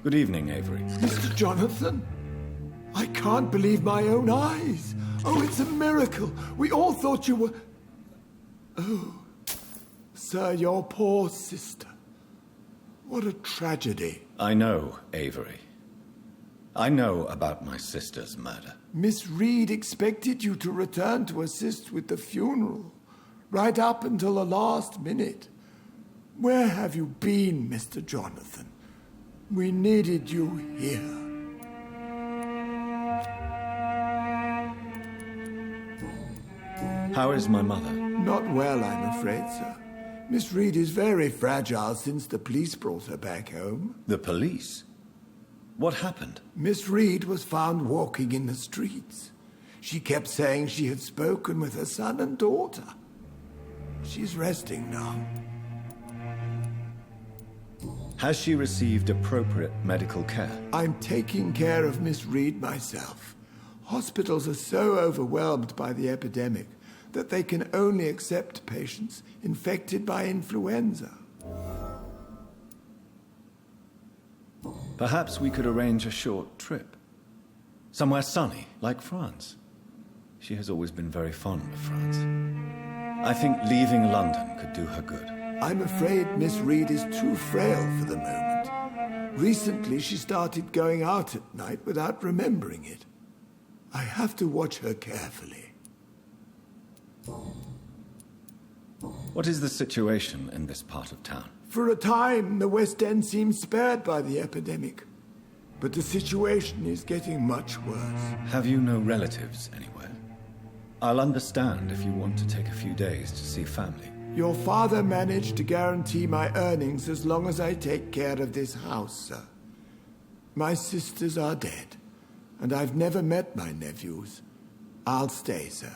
Good evening, Avery. Mr. Jonathan, I can't believe my own eyes. Oh, it's a miracle. We all thought you were... Oh, sir, your poor sister. What a tragedy. I know, Avery. I know about my sister's murder. Miss Reed expected you to return to assist with the funeral, right up until the last minute. Where have you been, Mr. Jonathan? We needed you here. How is my mother? Not well, I'm afraid, sir. Miss Reed is very fragile since the police brought her back home. The police? What happened? Miss Reed was found walking in the streets. She kept saying she had spoken with her son and daughter. She's resting now. Has she received appropriate medical care? I'm taking care of Miss Reed myself. Hospitals are so overwhelmed by the epidemic that they can only accept patients infected by influenza. Perhaps we could arrange a short trip. Somewhere sunny, like France. She has always been very fond of France. I think leaving London could do her good. I'm afraid Miss Reed is too frail for the moment. Recently, she started going out at night without remembering it. I have to watch her carefully. What is the situation in this part of town? For a time, the West End seemed spared by the epidemic. But the situation is getting much worse. Have you no relatives anywhere? I'll understand if you want to take a few days to see family. Your father managed to guarantee my earnings as long as I take care of this house, sir. My sisters are dead, and I've never met my nephews. I'll stay, sir.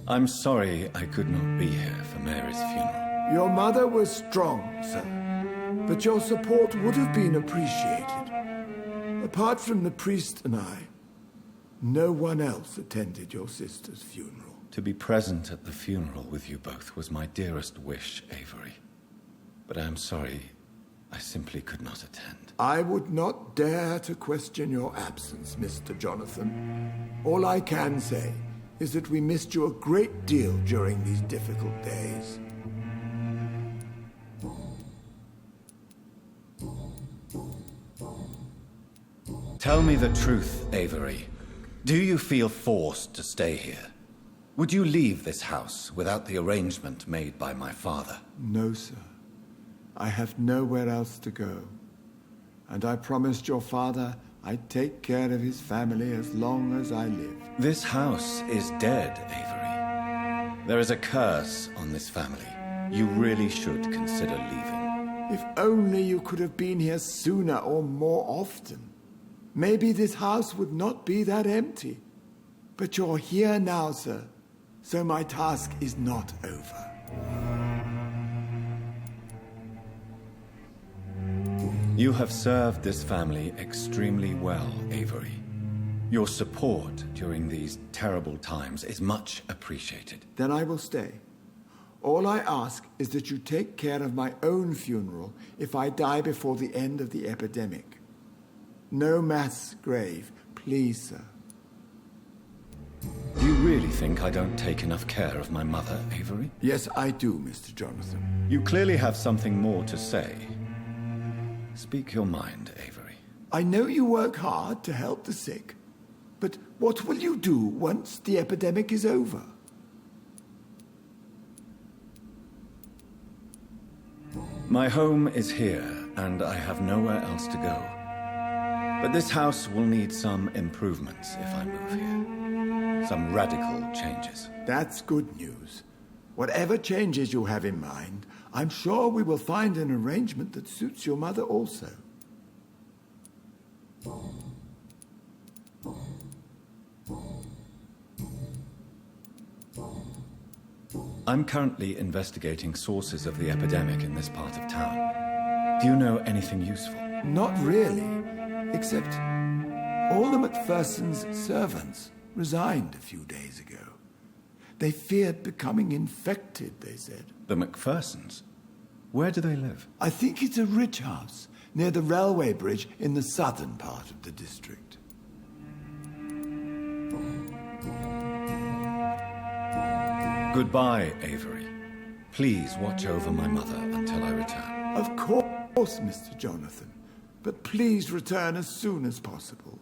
I'm sorry I could not be here for Mary's funeral. Your mother was strong, sir, but your support would have been appreciated. Apart from the priest and I, no one else attended your sister's funeral. To be present at the funeral with you both was my dearest wish, Avery. But I am sorry, I simply could not attend. I would not dare to question your absence, Mr. Jonathan. All I can say is that we missed you a great deal during these difficult days. Tell me the truth, Avery. Do you feel forced to stay here? Would you leave this house without the arrangement made by my father? No, sir. I have nowhere else to go. And I promised your father I'd take care of his family as long as I live. This house is dead, Avery. There is a curse on this family. You really should consider leaving. If only you could have been here sooner or more often. Maybe this house would not be that empty. But you're here now, sir. So my task is not over. You have served this family extremely well, Avery. Your support during these terrible times is much appreciated. Then I will stay. All I ask is that you take care of my own funeral if I die before the end of the epidemic. No mass grave, please, sir. Do you really think I don't take enough care of my mother, Avery? Yes, I do, Mr. Jonathan. You clearly have something more to say. Speak your mind, Avery. I know you work hard to help the sick, but what will you do once the epidemic is over? My home is here, and I have nowhere else to go. But this house will need some improvements if I move here. Some radical changes. That's good news. Whatever changes you have in mind, I'm sure we will find an arrangement that suits your mother also. I'm currently investigating sources of the epidemic in this part of town. Do you know anything useful? Not really, except all the Macpherson's servants resigned a few days ago. They feared becoming infected, they said. The Macphersons? Where do they live? I think it's a rich house near the railway bridge in the southern part of the district. Goodbye, Avery. Please watch over my mother until I return. Of course, Mr. Jonathan. But please return as soon as possible.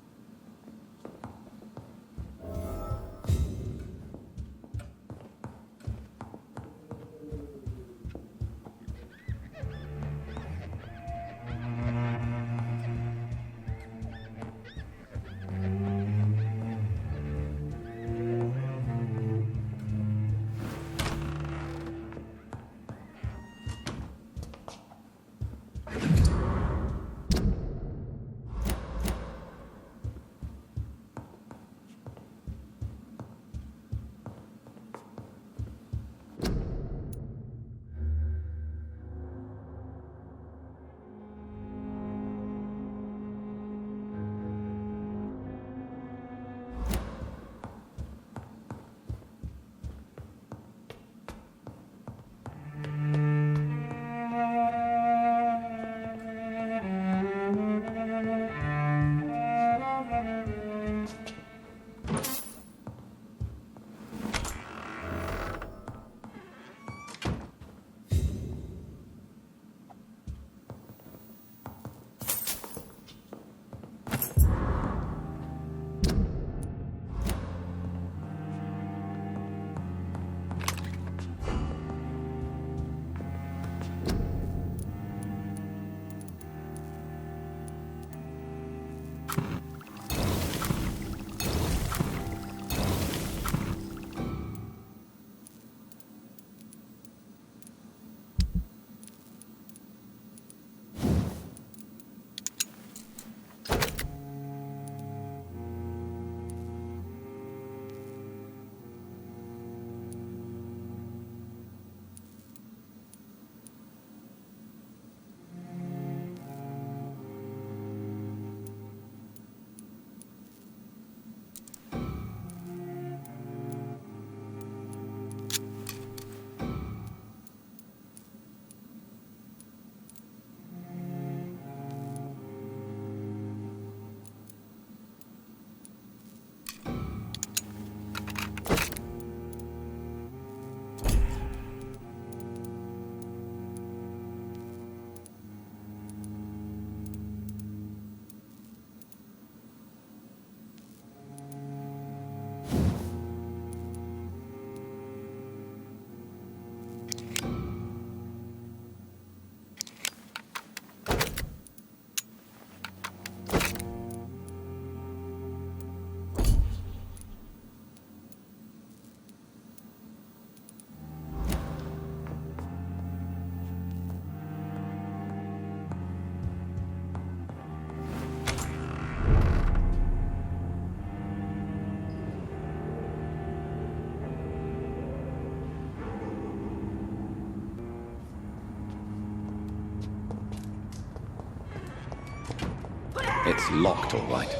It's locked, all right.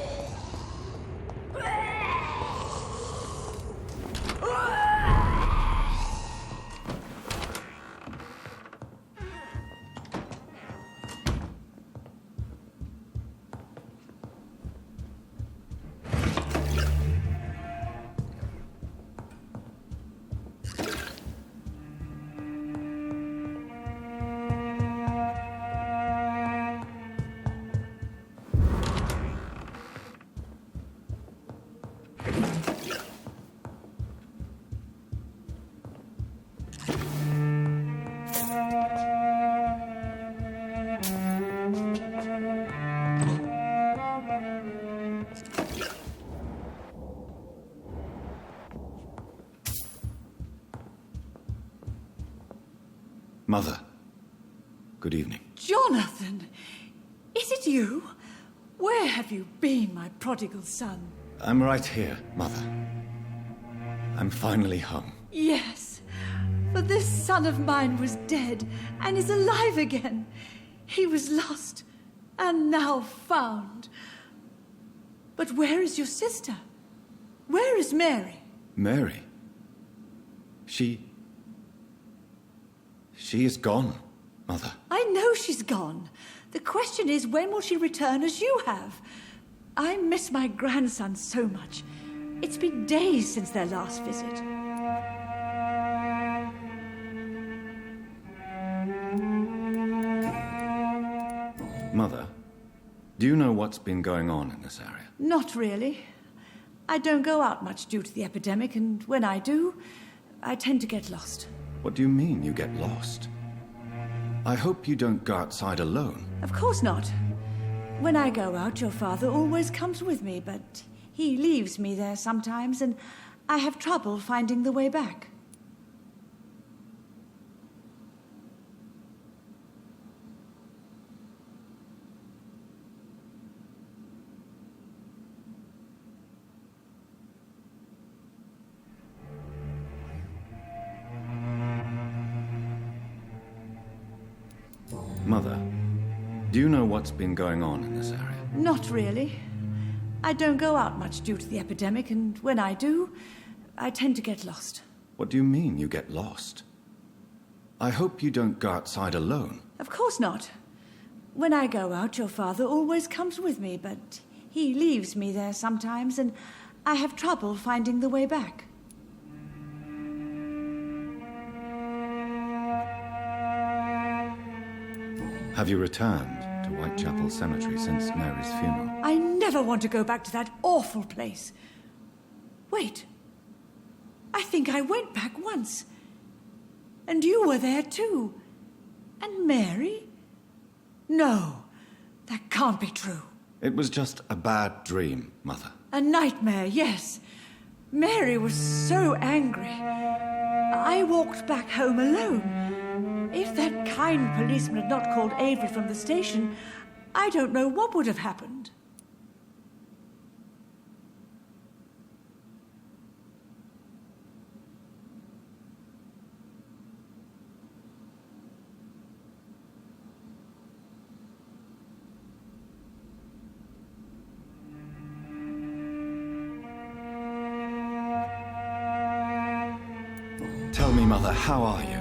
Mother, good evening. Jonathan! Is it you? Where have you been, my prodigal son? I'm right here, Mother. I'm finally home. Yes, for this son of mine was dead and is alive again. He was lost and now found. But where is your sister? Where is Mary? Mary? She is gone. Mother. I know she's gone. The question is, when will she return as you have? I miss my grandson so much. It's been days since their last visit. Mother, do you know what's been going on in this area? Not really. I don't go out much due to the epidemic, and when I do, I tend to get lost. What do you mean you get lost? I hope you don't go outside alone. Of course not. When I go out, your father always comes with me, but he leaves me there sometimes, and I have trouble finding the way back. Mother, do you know what's been going on in this area? Not really. I don't go out much due to the epidemic, and when I do, I tend to get lost. What do you mean you get lost? I hope you don't go outside alone. Of course not. When I go out, your father always comes with me, but he leaves me there sometimes, and I have trouble finding the way back. Have you returned to Whitechapel Cemetery since Mary's funeral? I never want to go back to that awful place. Wait. I think I went back once. And you were there too. And Mary? No, that can't be true. It was just a bad dream, Mother. A nightmare, yes. Mary was so angry. I walked back home alone. If that kind policeman had not called Avery from the station, I don't know what would have happened. Tell me, Mother, how are you?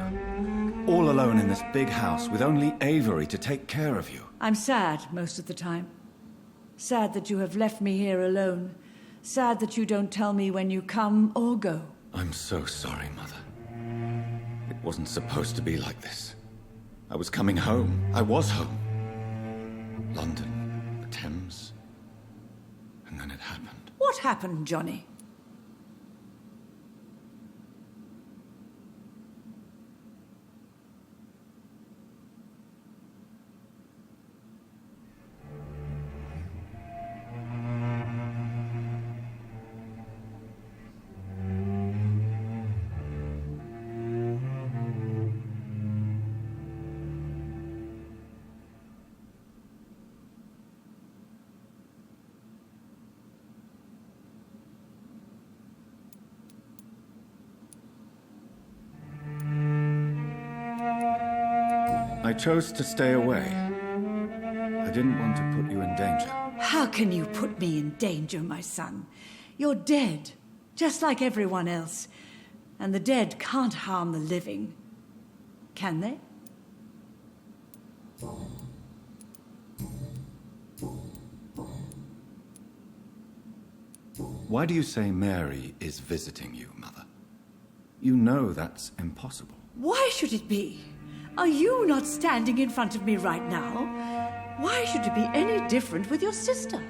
All alone in this big house with only Avery to take care of you. I'm sad most of the time. Sad that you have left me here alone. Sad that you don't tell me when you come or go. I'm so sorry, Mother. It wasn't supposed to be like this. I was coming home. I was home. London, the Thames. And then it happened. What happened, Johnny? I chose to stay away. I didn't want to put you in danger. How can you put me in danger, my son? You're dead, just like everyone else. And the dead can't harm the living. Can they? Why do you say Mary is visiting you, Mother? You know that's impossible. Why should it be? Are you not standing in front of me right now? Why should it be any different with your sister?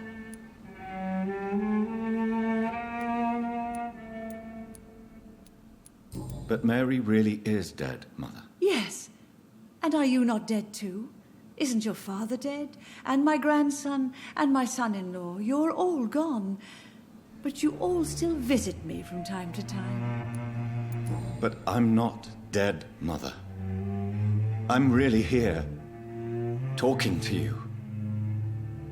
But Mary really is dead, Mother. Yes. And are you not dead too? Isn't your father dead? And my grandson and my son-in-law? You're all gone. But you all still visit me from time to time. But I'm not dead, Mother. I'm really here, talking to you,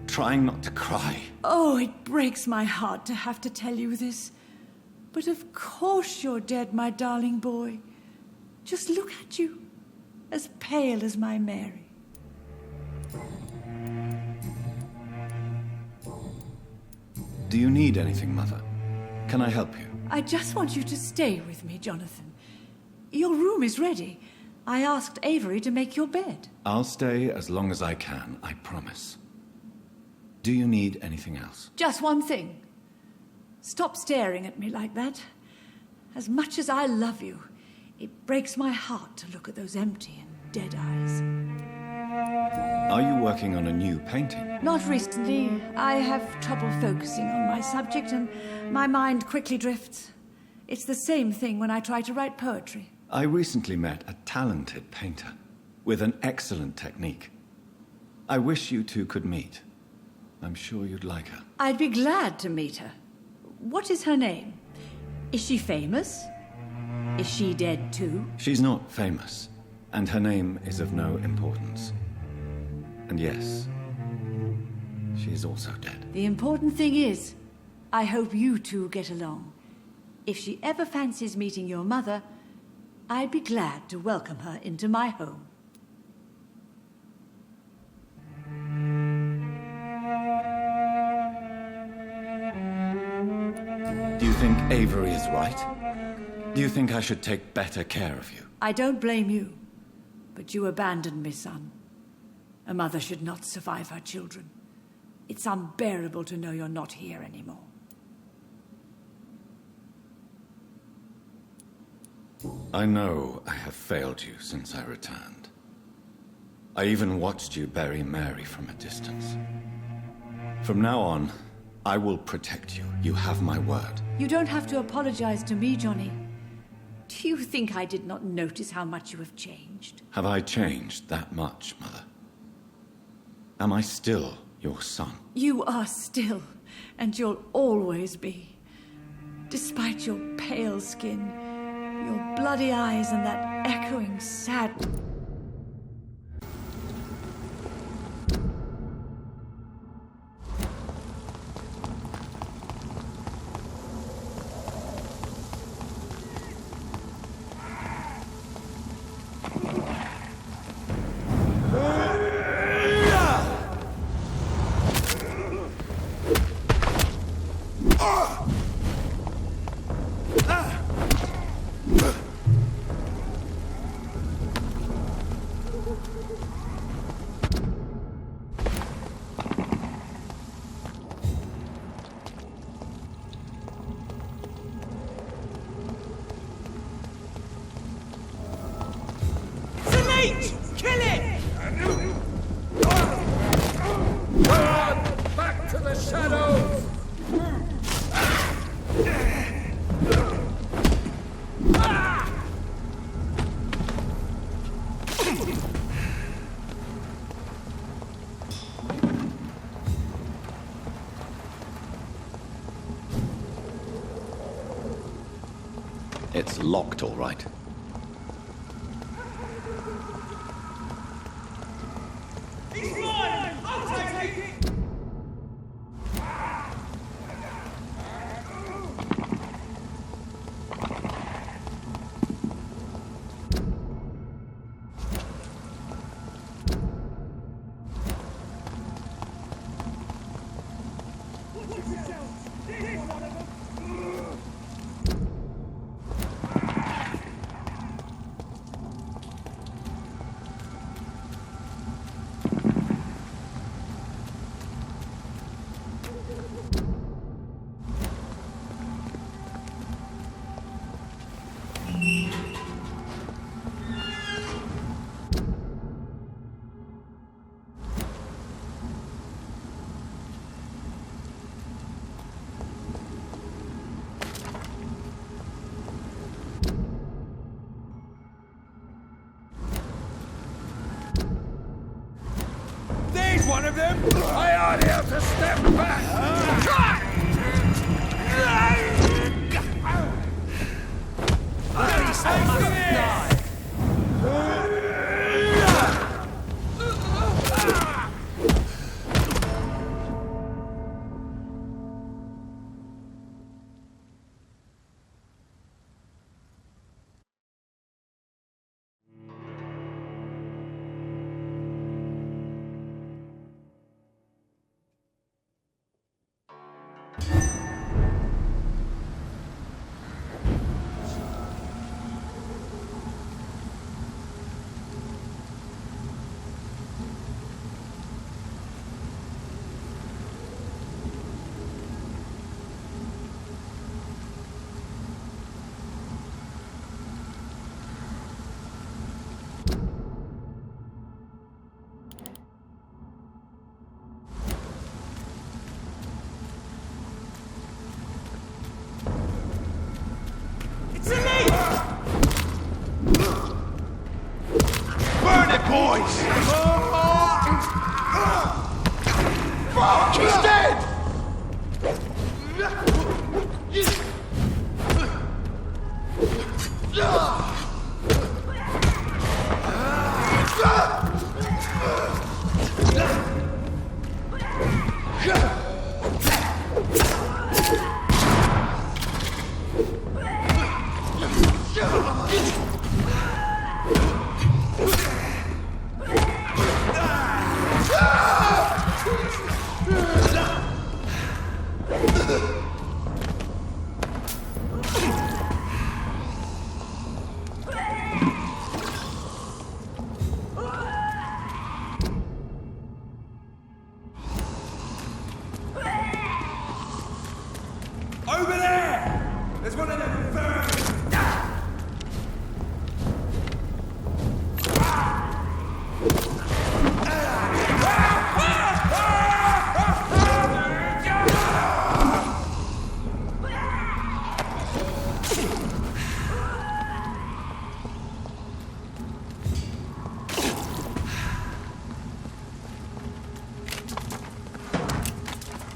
trying not to cry. Oh, it breaks my heart to have to tell you this. But of course you're dead, my darling boy. Just look at you, as pale as my Mary. Do you need anything, Mother? Can I help you? I just want you to stay with me, Jonathan. Your room is ready. I asked Avery to make your bed. I'll stay as long as I can, I promise. Do you need anything else? Just one thing. Stop staring at me like that. As much as I love you, it breaks my heart to look at those empty and dead eyes. Are you working on a new painting? Not recently. I have trouble focusing on my subject and my mind quickly drifts. It's the same thing when I try to write poetry. I recently met a talented painter with an excellent technique. I wish you two could meet. I'm sure you'd like her. I'd be glad to meet her. What is her name? Is she famous? Is she dead too? She's not famous, and her name is of no importance. And yes, she is also dead. The important thing is, I hope you two get along. If she ever fancies meeting your mother, I'd be glad to welcome her into my home. Do you think Avery is right? Do you think I should take better care of you? I don't blame you, but you abandoned me, son. A mother should not survive her children. It's unbearable to know you're not here anymore. I know I have failed you since I returned. I even watched you bury Mary from a distance. From now on, I will protect you. You have my word. You don't have to apologize to me, Johnny. Do you think I did not notice how much you have changed? Have I changed that much, Mother? Am I still your son? You are still, and you'll always be. Despite your pale skin, your bloody eyes, and that echoing sad... Kill it! Back to the shadows! It's locked, all right. One of them, I ought to have to step back. voice! Fuck, he's dead! Over there! There's one of them birds!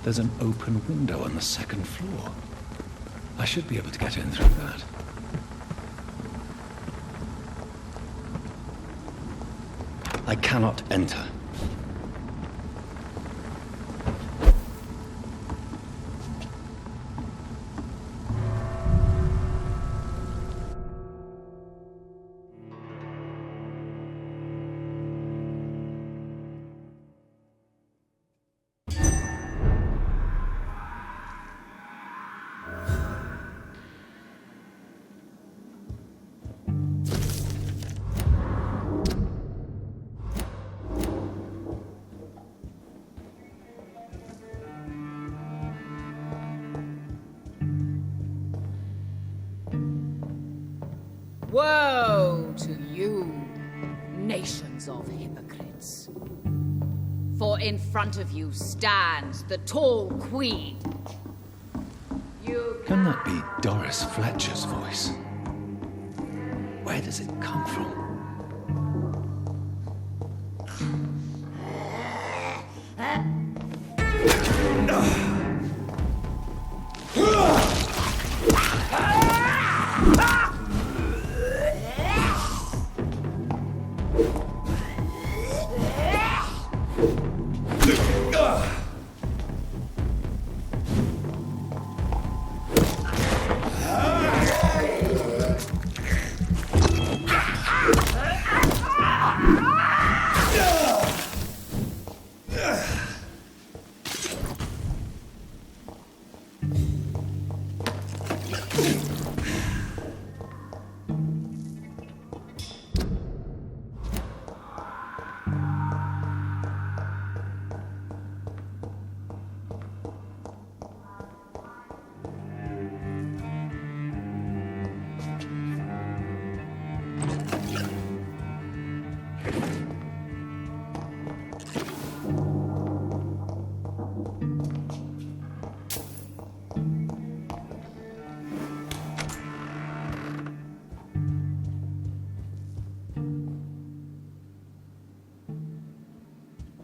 There's an open window on the second floor. I should be able to get in through that. I cannot enter. Woe to you, nations of hypocrites. For in front of you stands the tall queen. Can that be Doris Fletcher's voice? Where does it come from?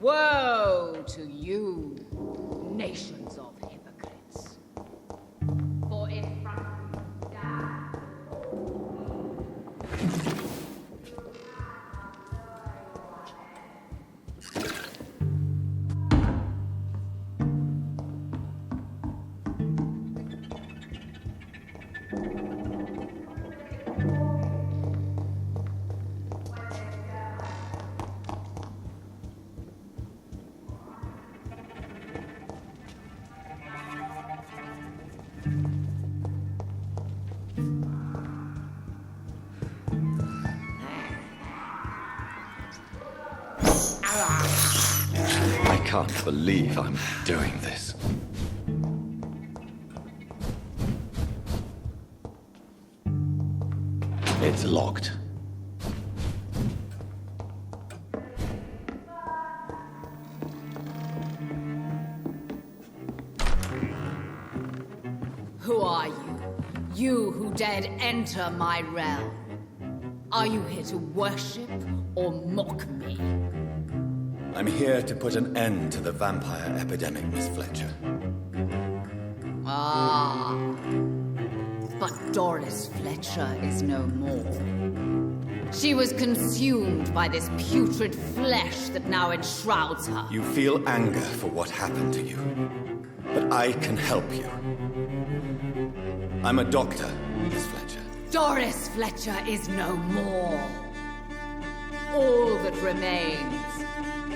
Woe to you, nations of hypocrites. For in front of you stands I can't believe I'm doing this. It's locked. Who are you? You who dared enter my realm. Are you here to worship or mock me? I'm here to put an end to the vampire epidemic, Miss Fletcher. Ah. But Doris Fletcher is no more. She was consumed by this putrid flesh that now enshrouds her. You feel anger for what happened to you, but I can help you. I'm a doctor, Miss Fletcher. Doris Fletcher is no more. All that remains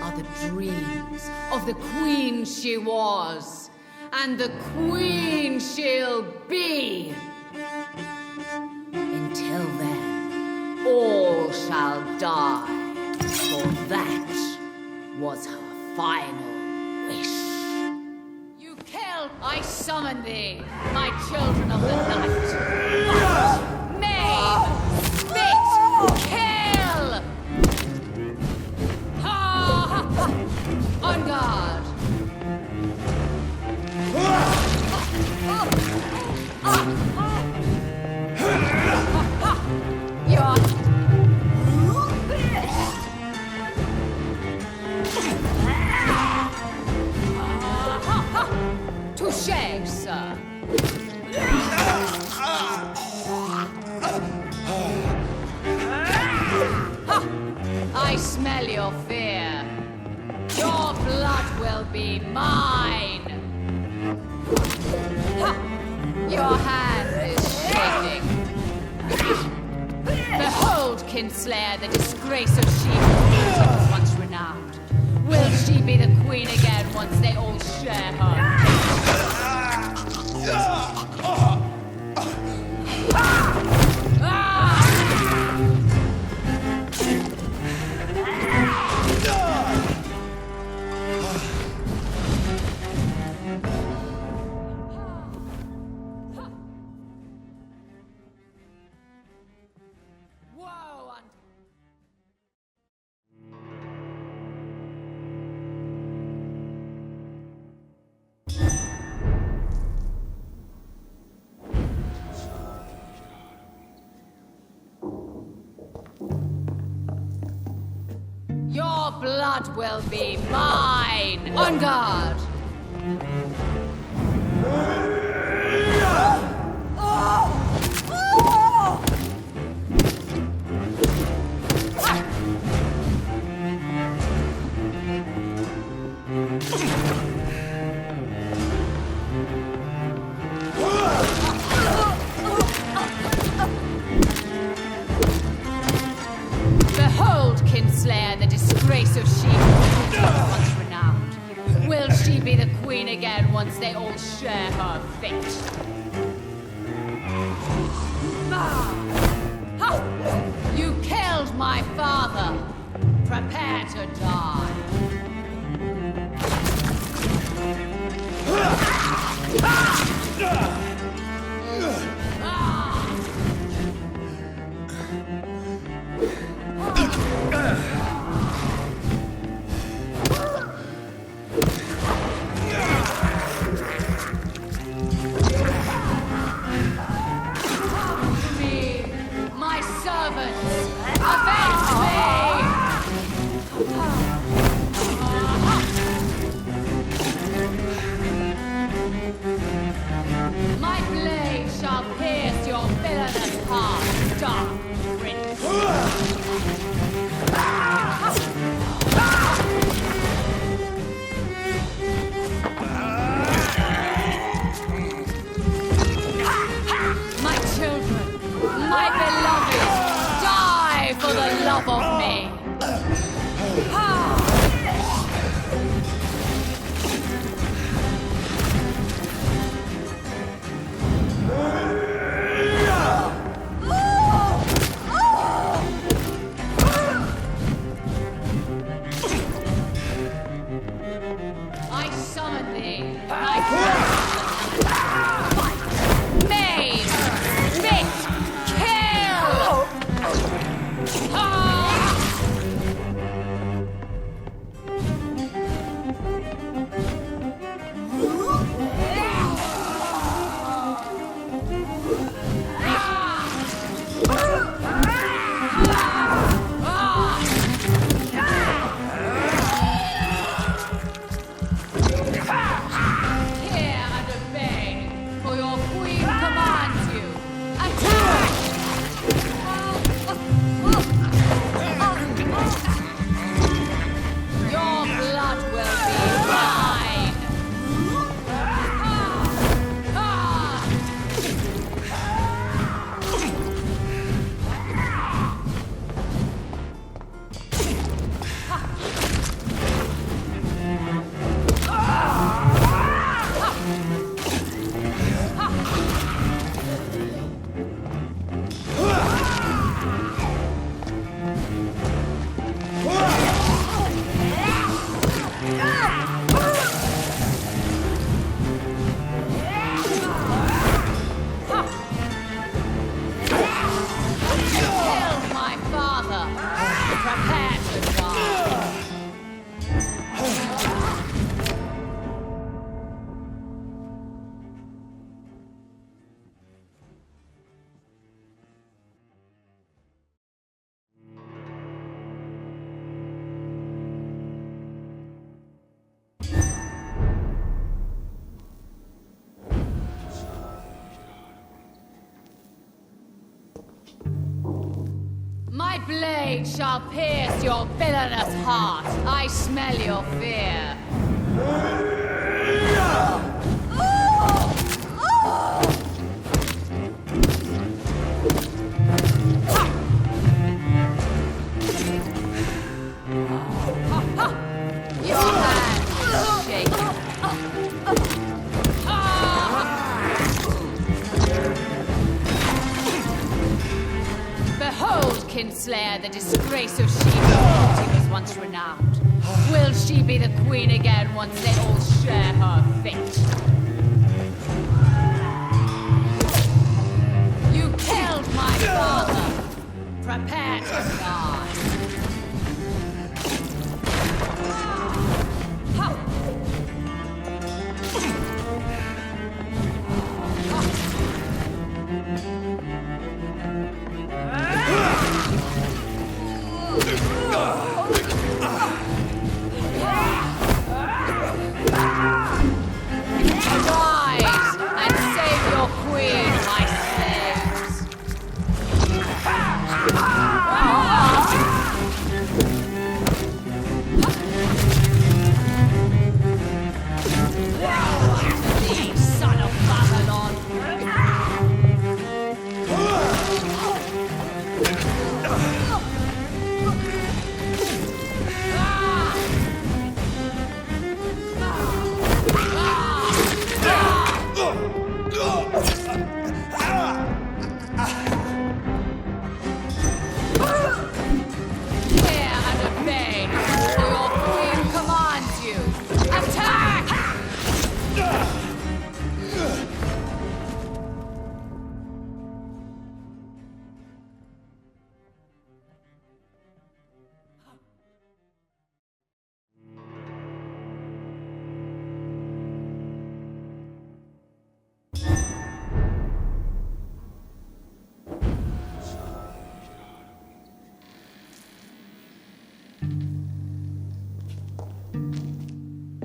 are the dreams of the queen she was, and the queen she'll be. Until then, all shall die, for that was her final wish. You killed, I summon thee, my children of the night. Fight, maim, spit, kill! Ha, ha, ha. On guard. Touché, sir. I smell your fear. Your blood will be mine. Your hand is shaking. Behold, Kinslayer, the disgrace of she who was once renowned. Will she be the queen again once they all share her? Your blood will be mine! On guard! Behold, Kinslayer, the disgrace of she who was once renowned. Will she be the queen again once they all share her fate? You killed my father. Prepare to die. My servants, avenge me! My blade shall pierce your villainous heart, dark prince. My children, my beloved, die for the love of me. I summon thee, my fight, maim, spit, kill! blade shall pierce your villainous heart. I smell your fear. Your hand is shaking. Behold, Kinslayer, the disgrace of she who was once renowned. Will she be the queen again once they all share her fate? You killed my father. Prepare to die.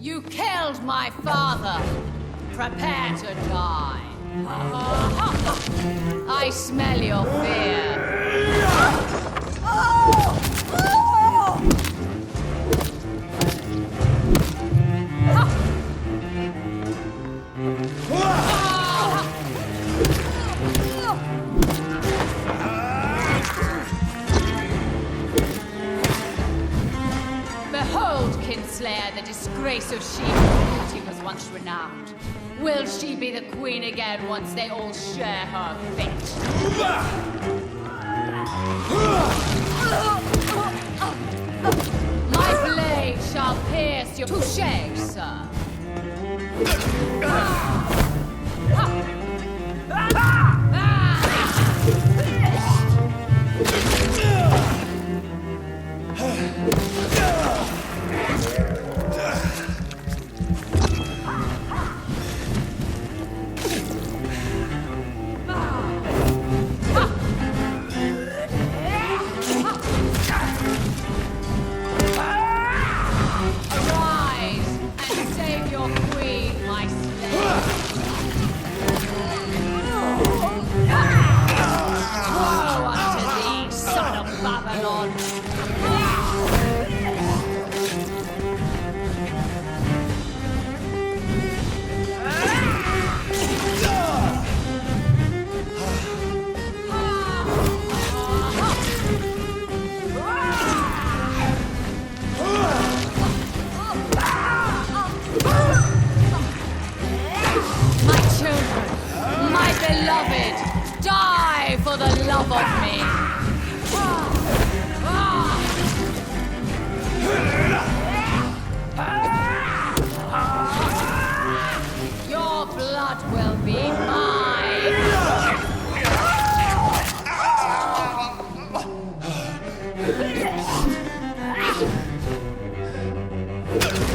You killed my father. Prepare to die. I smell your fear. Behold, Kinslayer, the disgrace of she who was once renowned. Will she be the queen again once they all share her fate? My blade shall pierce your touche, sir. For the love of me. Your blood will be mine.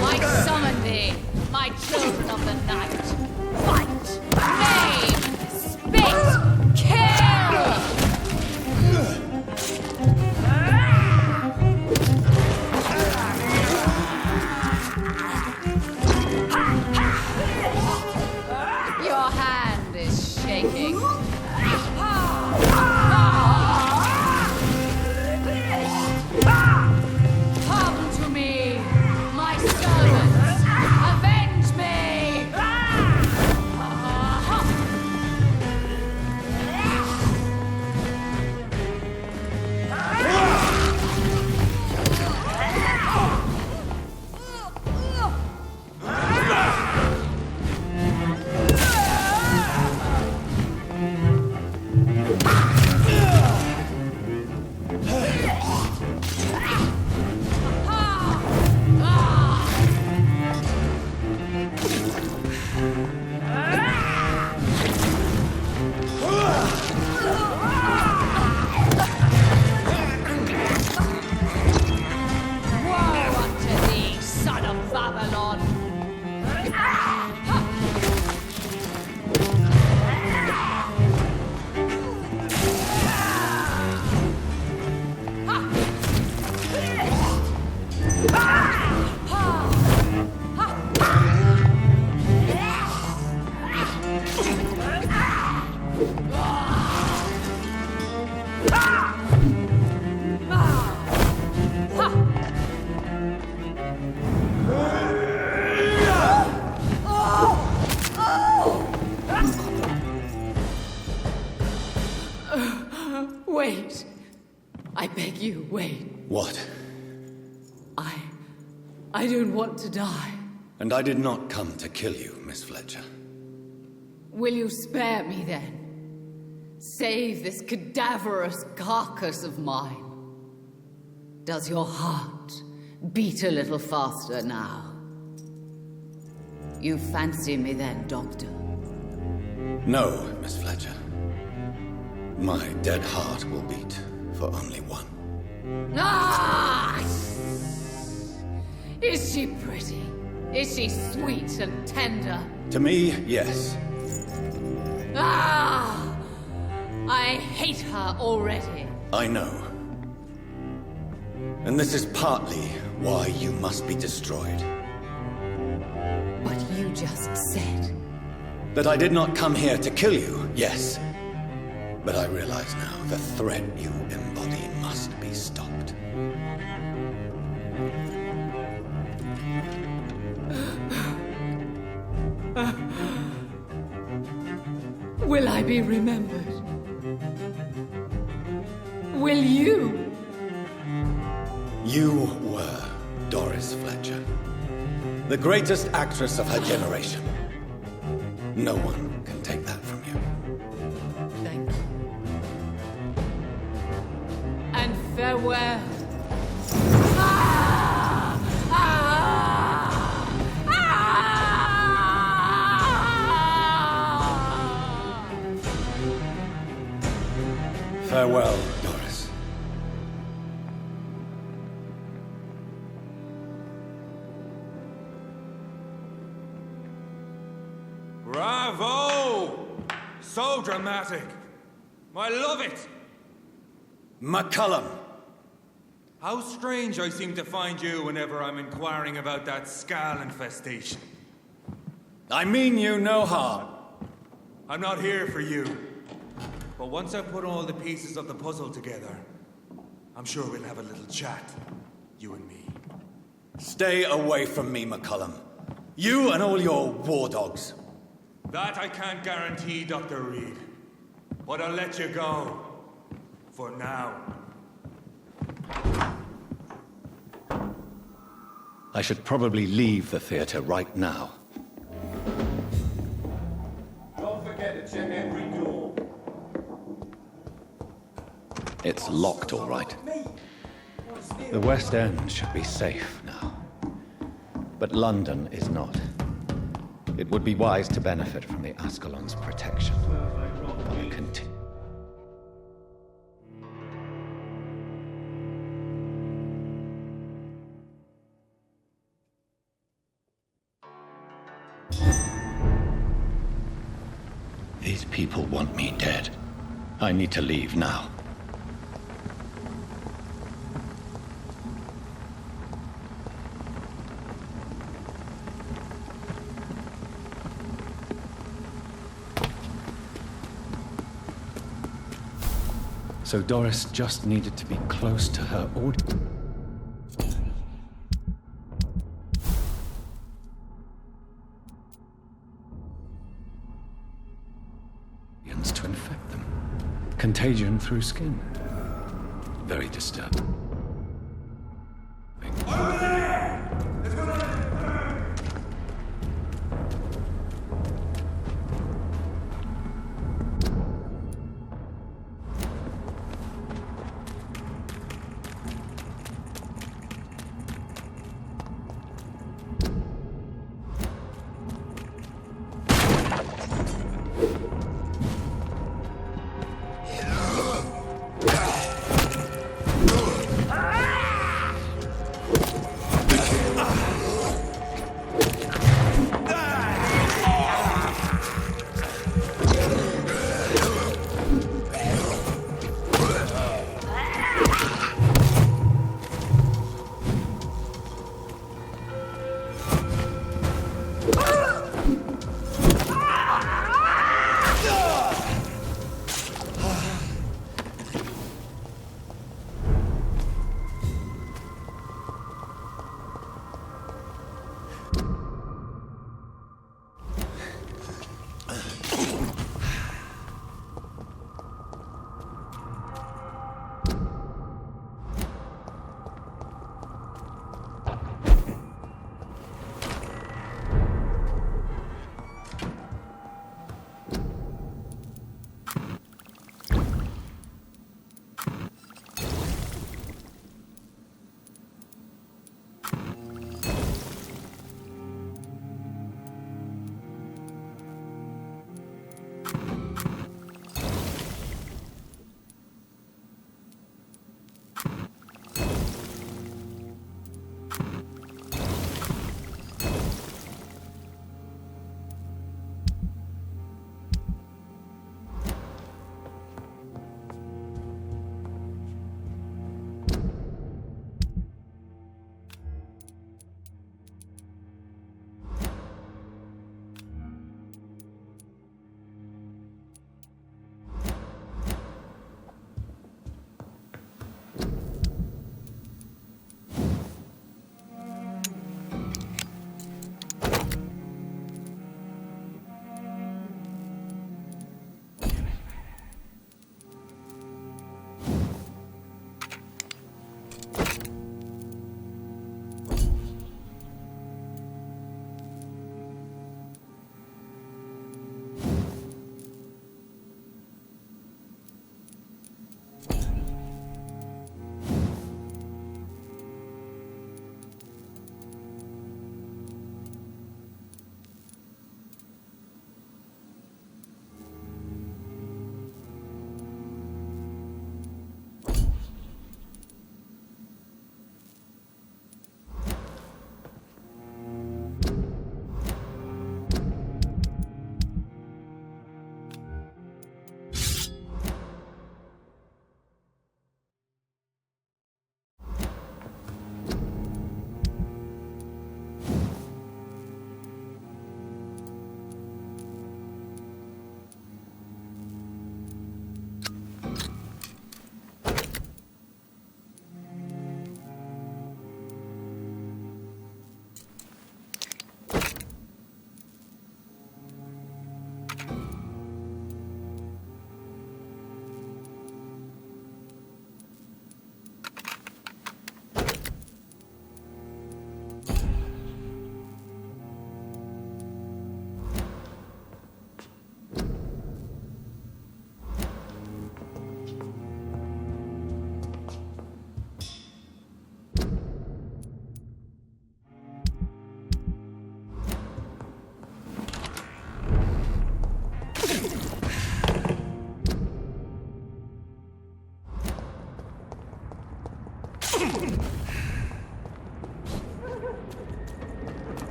I summon thee, my children of the night. Fight, name, spit, kill! Wait. I beg you, wait. What? I don't want to die. And I did not come to kill you, Miss Fletcher. Will you spare me then? Save this cadaverous carcass of mine. Does your heart beat a little faster now? You fancy me then, Doctor? No, Miss Fletcher. My dead heart will beat for only one. Ah! Is she pretty? Is she sweet and tender? To me, yes. Ah! I hate her already. I know. And this is partly why you must be destroyed. But you just said... That I did not come here to kill you, yes. But I realize now the threat you embody must be stopped. Will I be remembered? Will you? You were Doris Fletcher, the greatest actress of her generation. No one can take that from you. Thank you. And farewell. Ah! Ah! Ah! Farewell, Doris. Bravo! So dramatic. I love it. McCullum! How strange I seem to find you whenever I'm inquiring about that skull infestation. I mean you no harm. I'm not here for you. But once I put all the pieces of the puzzle together, I'm sure we'll have a little chat, you and me. Stay away from me, McCullum. You and all your war dogs. That I can't guarantee, Dr. Reed. But I'll let you go. For now. I should probably leave the theater right now. Don't forget to check every door. It's locked, all right. The West End should be safe now. But London is not. It would be wise to benefit from the Ascalon's protection. While continue. These people want me dead. I need to leave now. So Doris just needed to be close to her audience. To infect them. Contagion through skin. Very disturbing. Over there! Let's go down.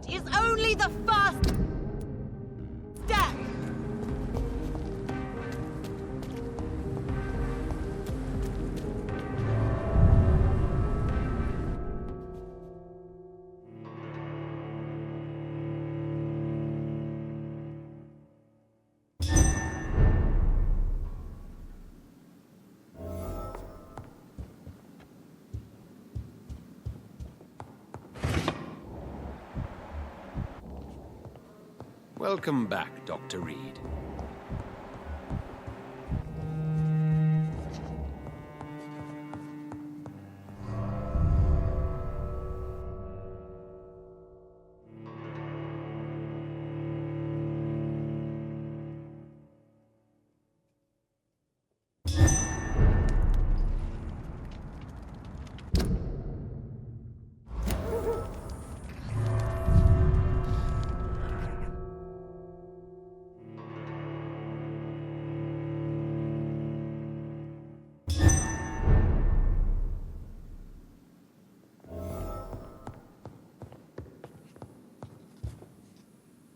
Is only the first step. Welcome back, Dr. Reed.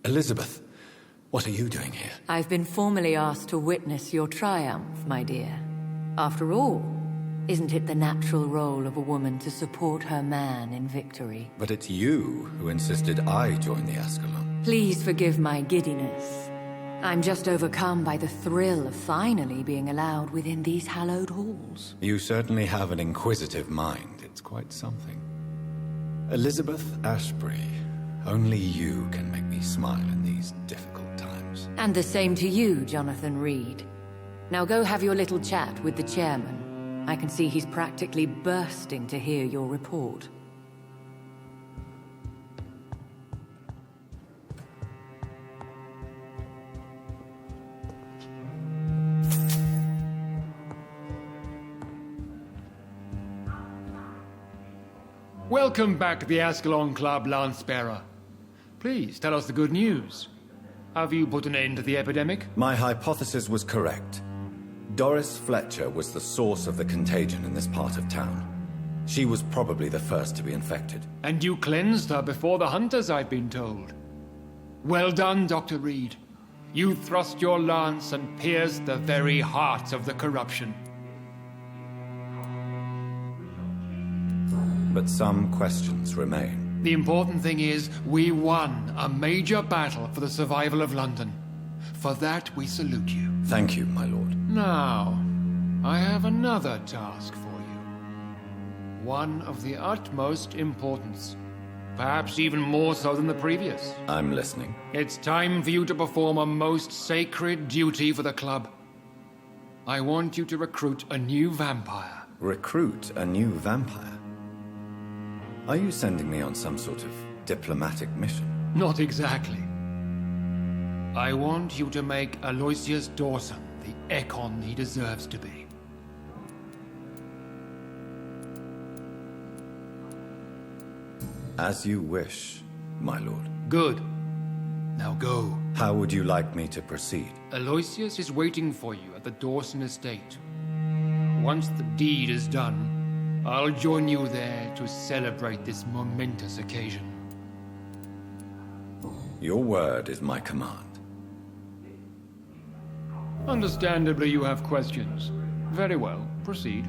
Elizabeth, what are you doing here? I've been formally asked to witness your triumph, my dear. After all, isn't it the natural role of a woman to support her man in victory? But it's you who insisted I join the Ascalon. Please forgive my giddiness. I'm just overcome by the thrill of finally being allowed within these hallowed halls. You certainly have an inquisitive mind. It's quite something. Elizabeth Ashbury, only you can make me smile in these difficult times. And the same to you, Jonathan Reed. Now go have your little chat with the chairman. I can see he's practically bursting to hear your report. Welcome back to the Ascalon Club, Lance-Bearer. Please, tell us the good news. Have you put an end to the epidemic? My hypothesis was correct. Doris Fletcher was the source of the contagion in this part of town. She was probably the first to be infected. And you cleansed her before the hunters, I've been told. Well done, Dr. Reed. You thrust your lance and pierced the very heart of the corruption. But some questions remain. The important thing is, we won a major battle for the survival of London. For that, we salute you. Thank you, my lord. Now, I have another task for you. One of the utmost importance. Perhaps even more so than the previous. I'm listening. It's time for you to perform a most sacred duty for the club. I want you to recruit a new vampire. Recruit a new vampire? Are you sending me on some sort of diplomatic mission? Not exactly. I want you to make Aloysius Dawson the Ekon he deserves to be. As you wish, my lord. Good. Now go. How would you like me to proceed? Aloysius is waiting for you at the Dawson estate. Once the deed is done, I'll join you there to celebrate this momentous occasion. Your word is my command. Understandably, you have questions. Very well, proceed.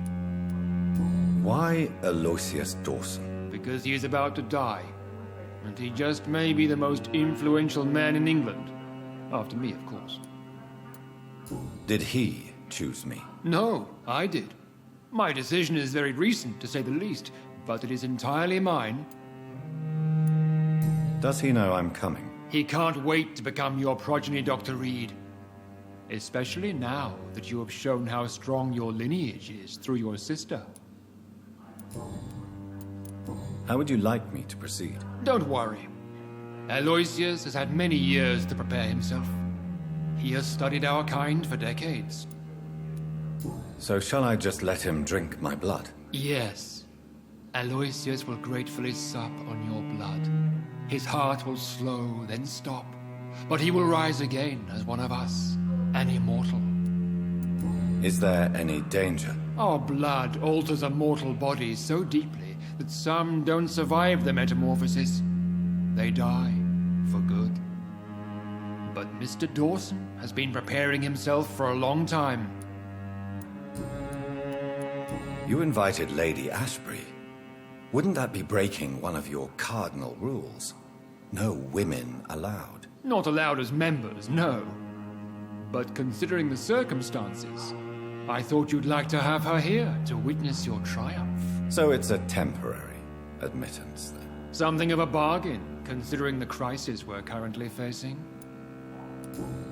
Why Aloysius Dawson? Because he is about to die, and he just may be the most influential man in England. After me, of course. Did he choose me? No, I did. My decision is very recent, to say the least, but it is entirely mine. Does he know I'm coming? He can't wait to become your progeny, Dr. Reed. Especially now that you have shown how strong your lineage is through your sister. How would you like me to proceed? Don't worry. Aloysius has had many years to prepare himself. He has studied our kind for decades. So shall I just let him drink my blood? Yes. Aloysius will gratefully sup on your blood. His heart will slow, then stop. But he will rise again as one of us, an immortal. Is there any danger? Our blood alters a mortal body so deeply that some don't survive the metamorphosis. They die for good. But Mr. Dawson has been preparing himself for a long time. You invited Lady Ashbury. Wouldn't that be breaking one of your cardinal rules? No women allowed. Not allowed as members, no. But considering the circumstances, I thought you'd like to have her here to witness your triumph. So it's a temporary admittance, then? Something of a bargain, considering the crisis we're currently facing.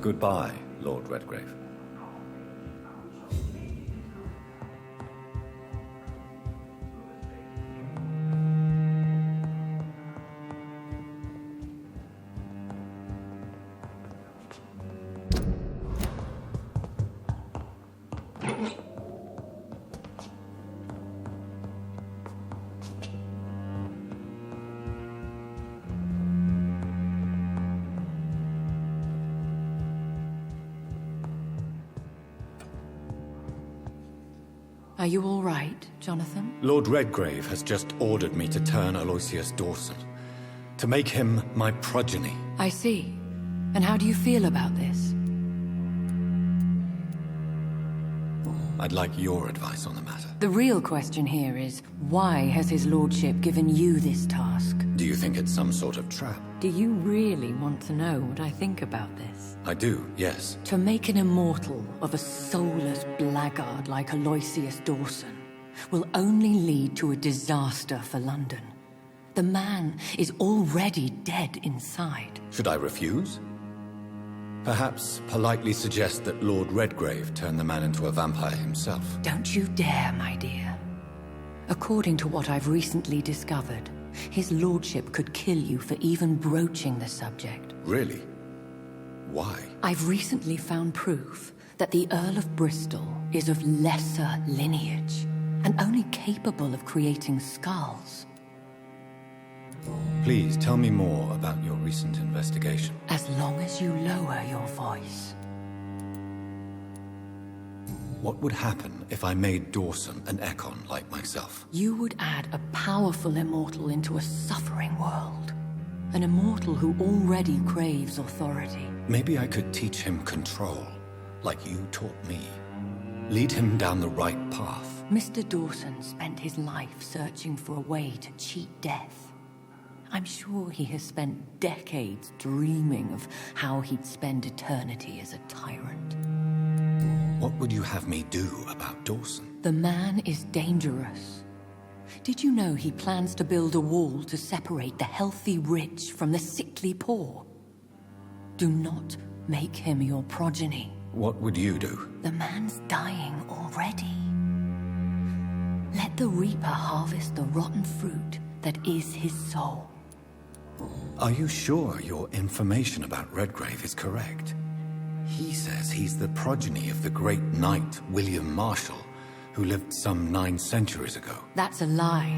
Goodbye, Lord Redgrave. Are you all right, Jonathan? Lord Redgrave has just ordered me to turn Aloysius Dawson, to make him my progeny. I see. And how do you feel about this? I'd like your advice on the matter. The real question here is, why has his lordship given you this task? Do you think it's some sort of trap? Do you really want to know what I think about this? I do, yes. To make an immortal of a soulless blackguard like Aloysius Dawson will only lead to a disaster for London. The man is already dead inside. Should I refuse? Perhaps politely suggest that Lord Redgrave turn the man into a vampire himself. Don't you dare, my dear. According to what I've recently discovered, his lordship could kill you for even broaching the subject. Really? Why? I've recently found proof that the Earl of Bristol is of lesser lineage and only capable of creating skulls. Please tell me more about your recent investigation. As long as you lower your voice. What would happen if I made Dawson an Ekon like myself? You would add a powerful immortal into a suffering world. An immortal who already craves authority. Maybe I could teach him control, like you taught me. Lead him down the right path. Mr. Dawson spent his life searching for a way to cheat death. I'm sure he has spent decades dreaming of how he'd spend eternity as a tyrant. What would you have me do about Dawson? The man is dangerous. Did you know he plans to build a wall to separate the healthy rich from the sickly poor? Do not make him your progeny. What would you do? The man's dying already. Let the Reaper harvest the rotten fruit that is his soul. Are you sure your information about Redgrave is correct? He says he's the progeny of the great knight William Marshall, who lived some 9 centuries ago. That's a lie.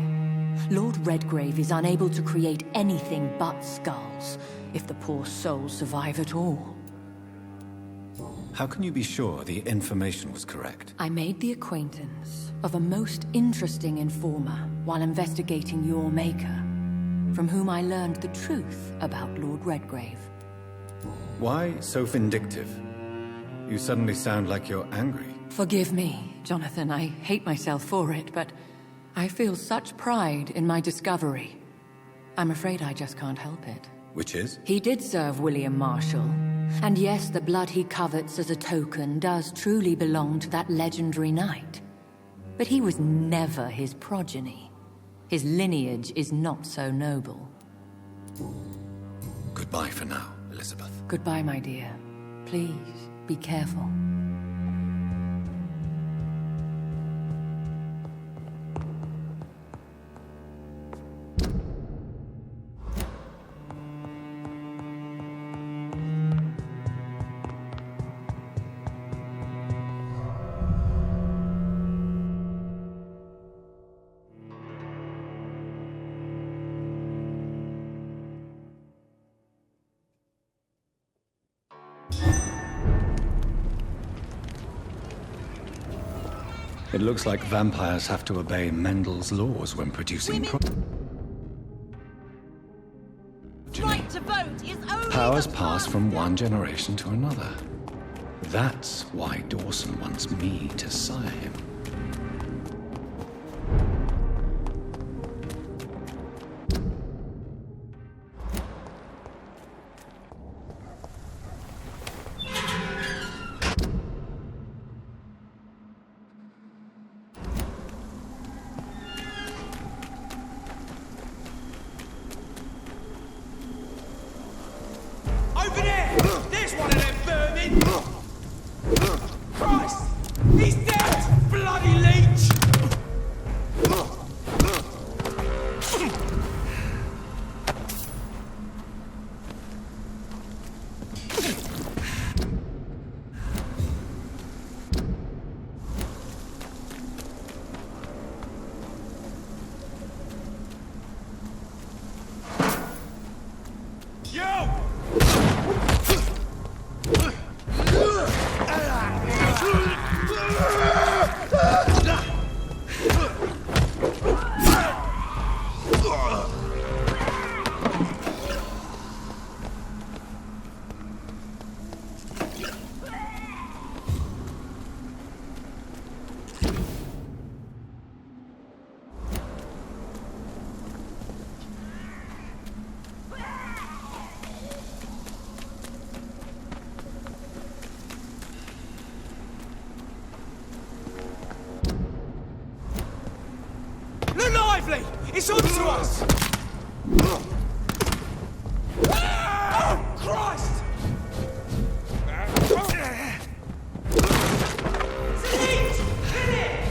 Lord Redgrave is unable to create anything but skulls, if the poor soul survive at all. How can you be sure the information was correct? I made the acquaintance of a most interesting informer while investigating your maker, from whom I learned the truth about Lord Redgrave. Why so vindictive? You suddenly sound like you're angry. Forgive me, Jonathan. I hate myself for it, but I feel such pride in my discovery. I'm afraid I just can't help it. Which is? He did serve William Marshall. And yes, the blood he covets as a token does truly belong to that legendary knight. But he was never his progeny. His lineage is not so noble. Goodbye for now, Elizabeth. Goodbye, my dear. Please, be careful. It looks like vampires have to obey Mendel's laws when producing Right to vote is only powers the pass first from step. one generation to another. That's why Dawson wants me to sire him. Over there! There's one of them vermin! Christ! He's dead! Bloody leech! Yo! Look lively! It's on to us! Oh, Christ! It's a leech! Kill it!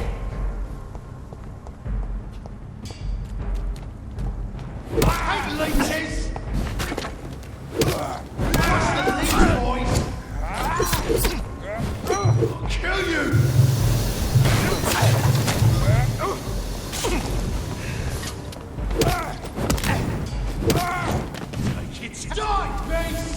I hate leeches! What's the leech, boys? Kill you! Die, Mace!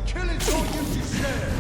Killing's all you deserve!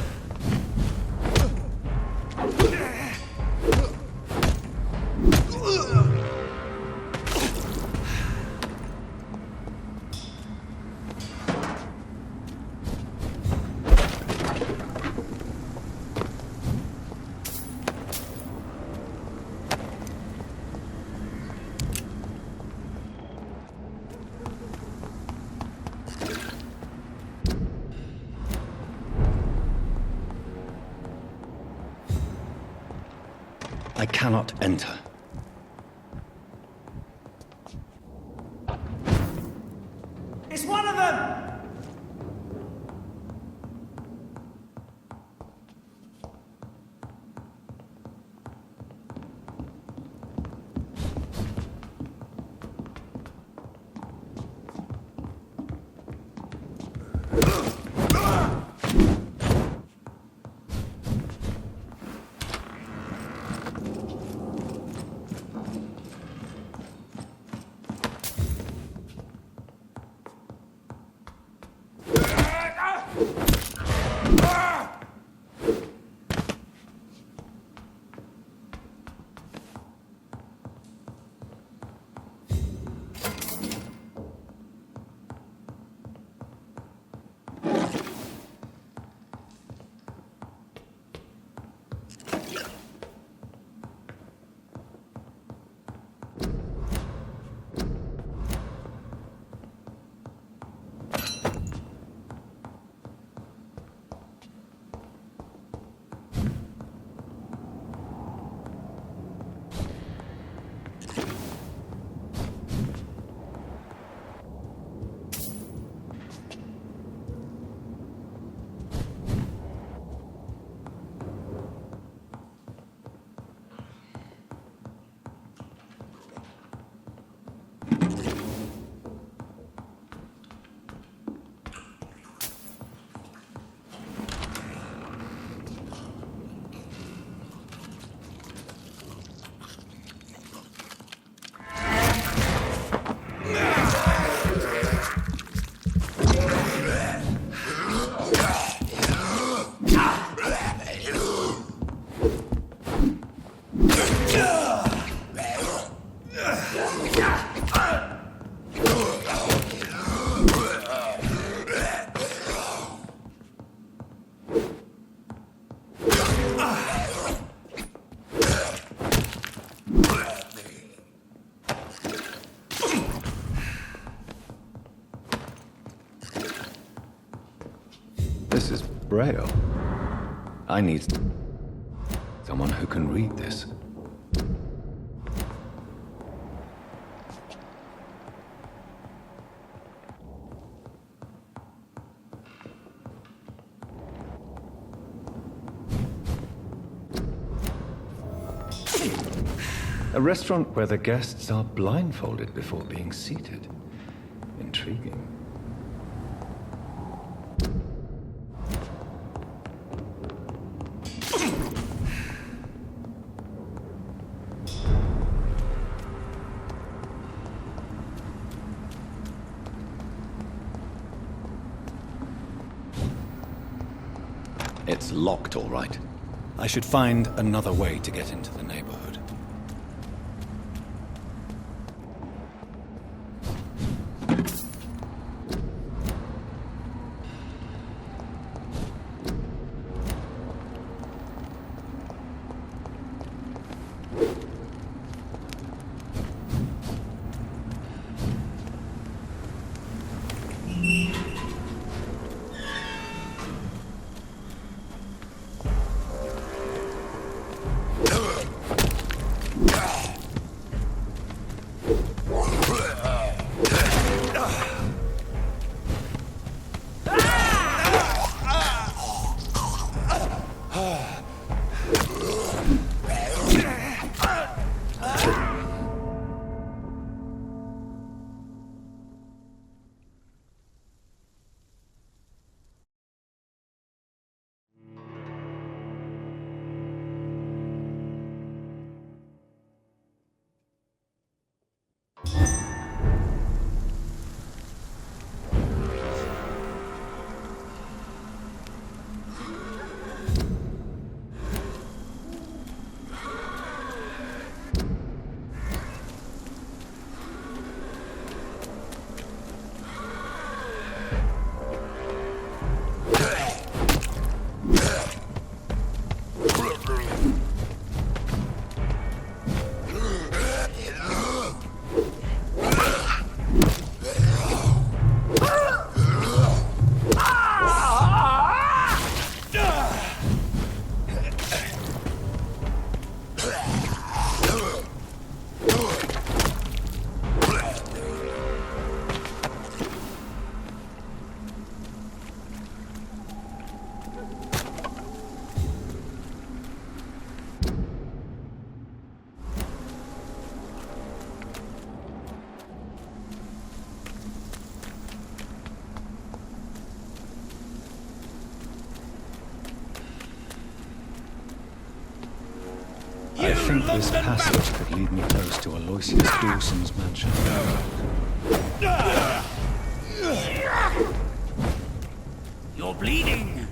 I cannot enter. It's one of them! This is Braille. I need someone who can read this. A restaurant where the guests are blindfolded before being seated. Intriguing. It's locked, all right. I should find another way to get into the neighborhood. think this passage could lead me close to Aloysius Dawson's mansion. You're bleeding!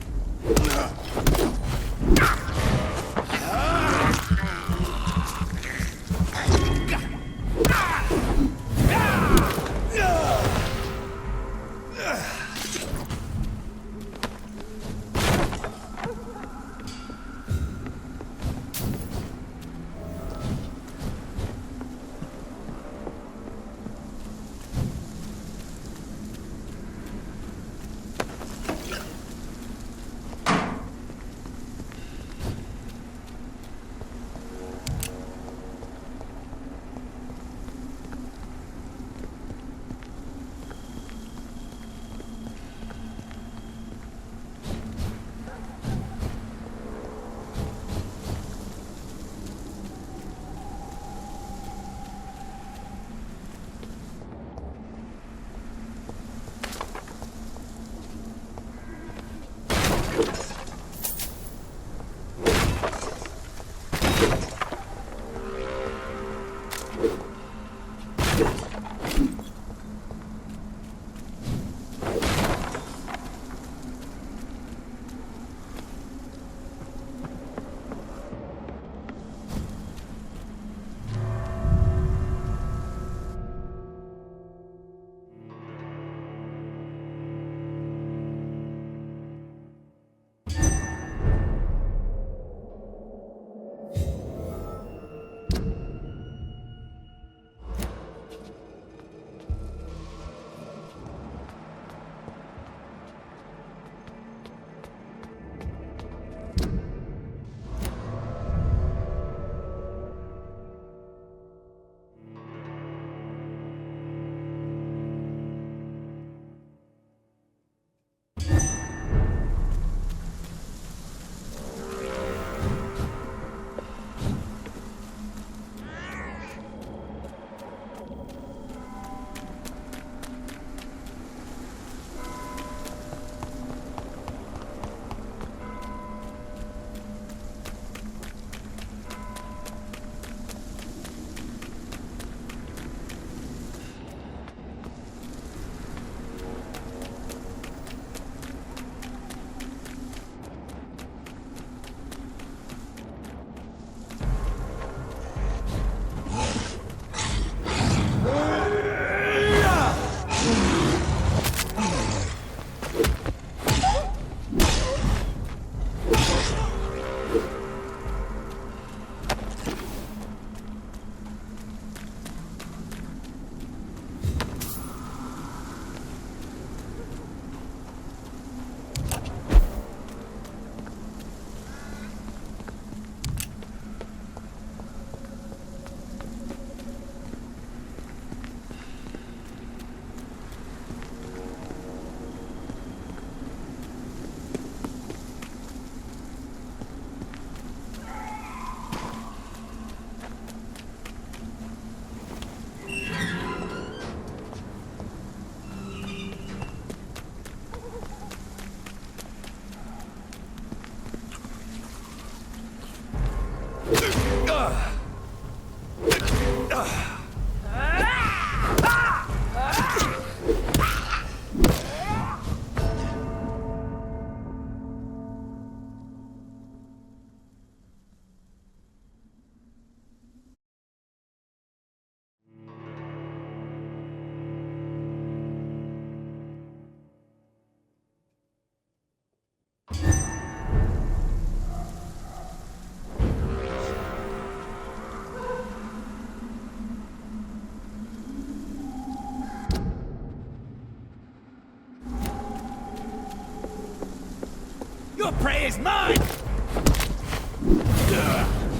Your prey is mine!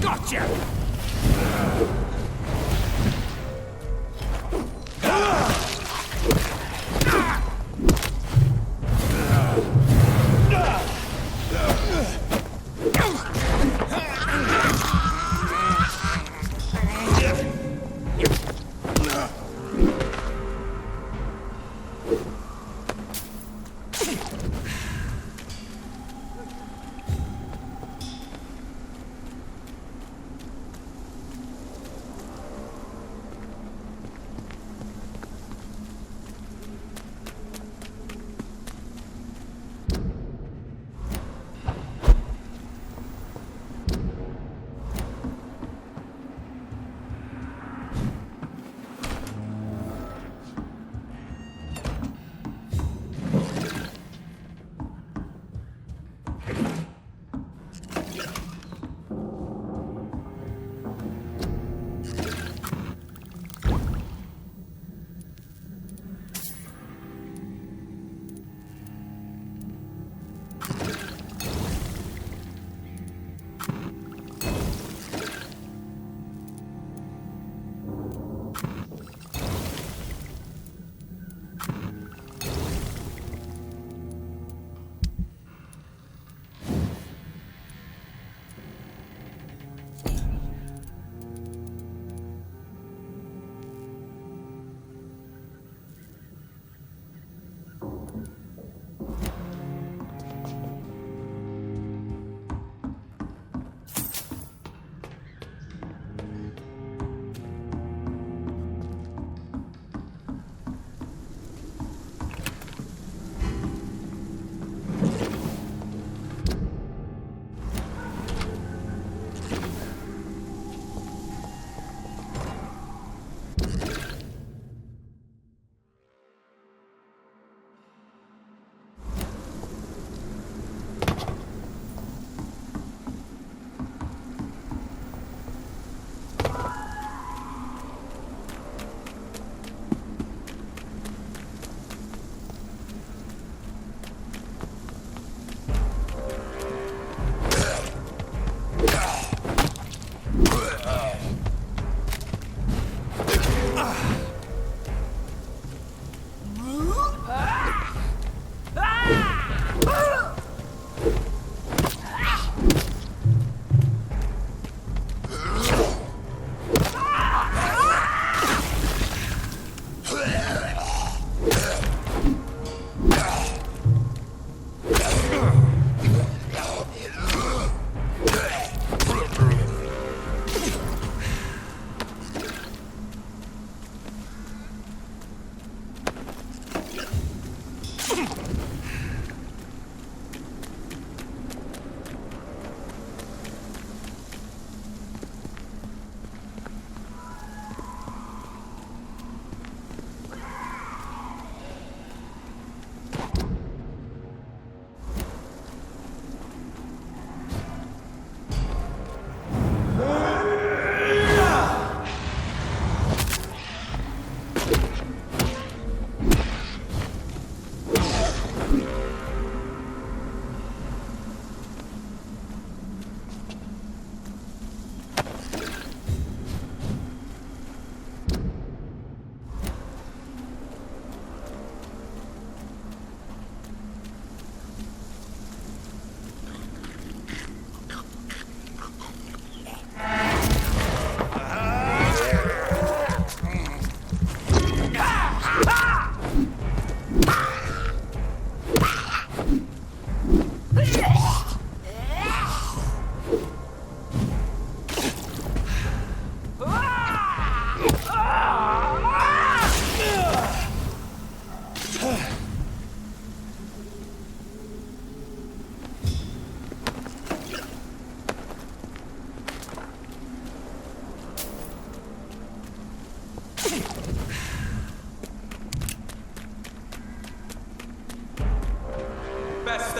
Gotcha!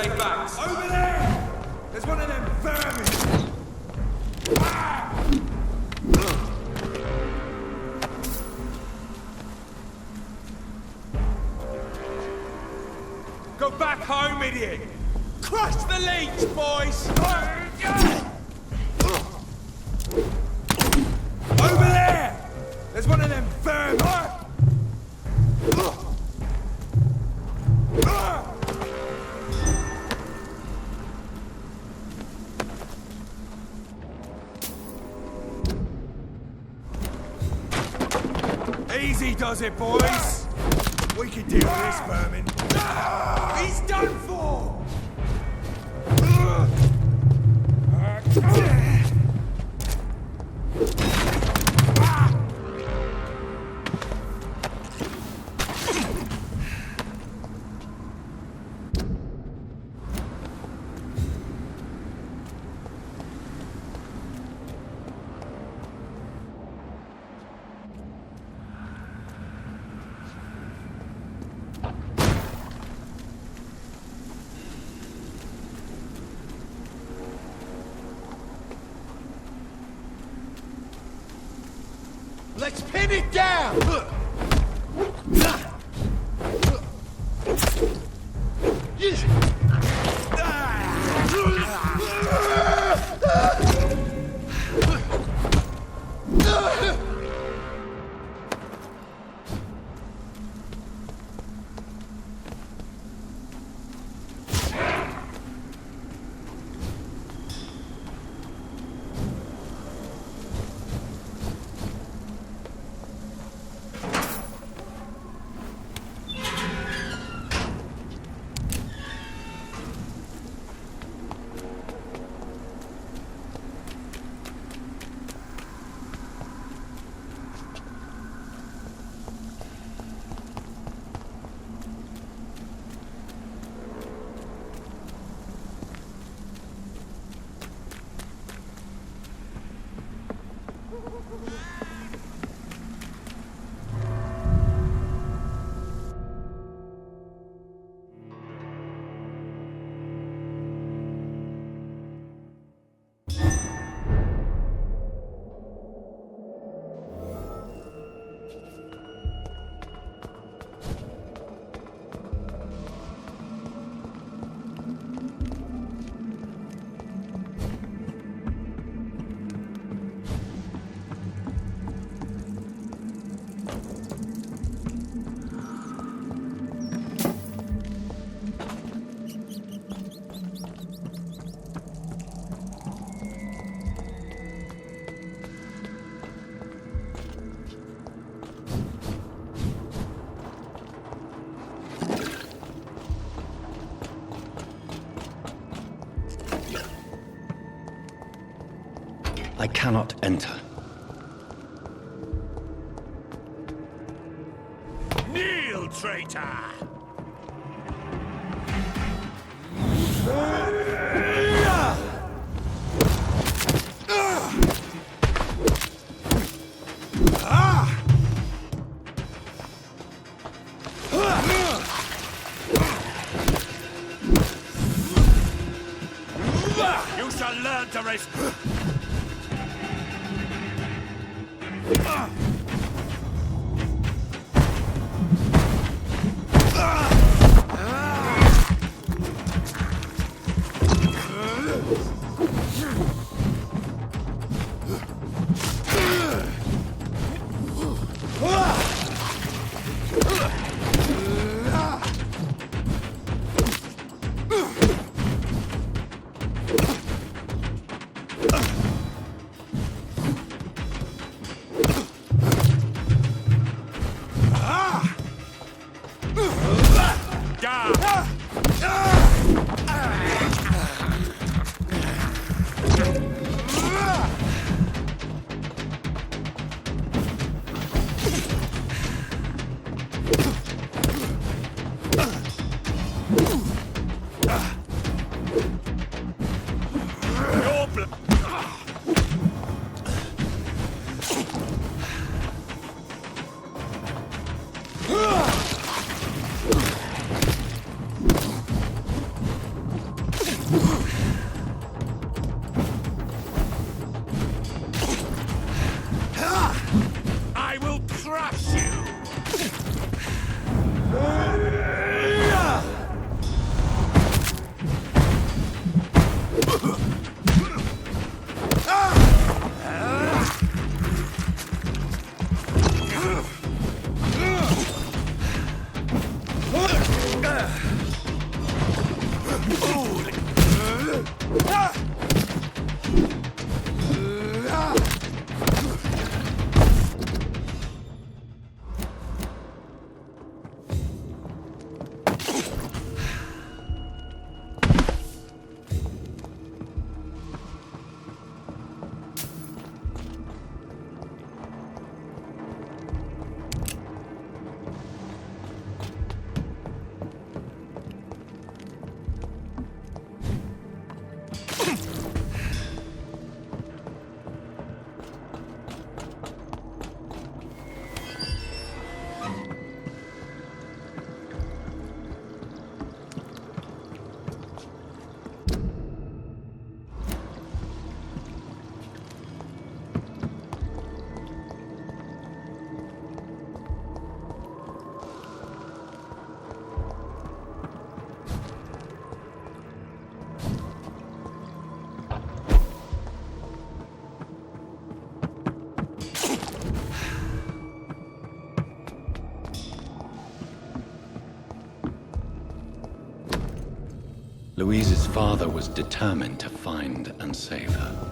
say facts. Over there! There's one of them vermin! Go back home, idiot! Crush the leech, boys! Over there! There's one of them vermin! Easy does it, boys! We can deal with this vermin. He's done for! Let's pin it down! I cannot enter. Kneel, traitor! You shall learn to resist. Louise's father was determined to find and save her.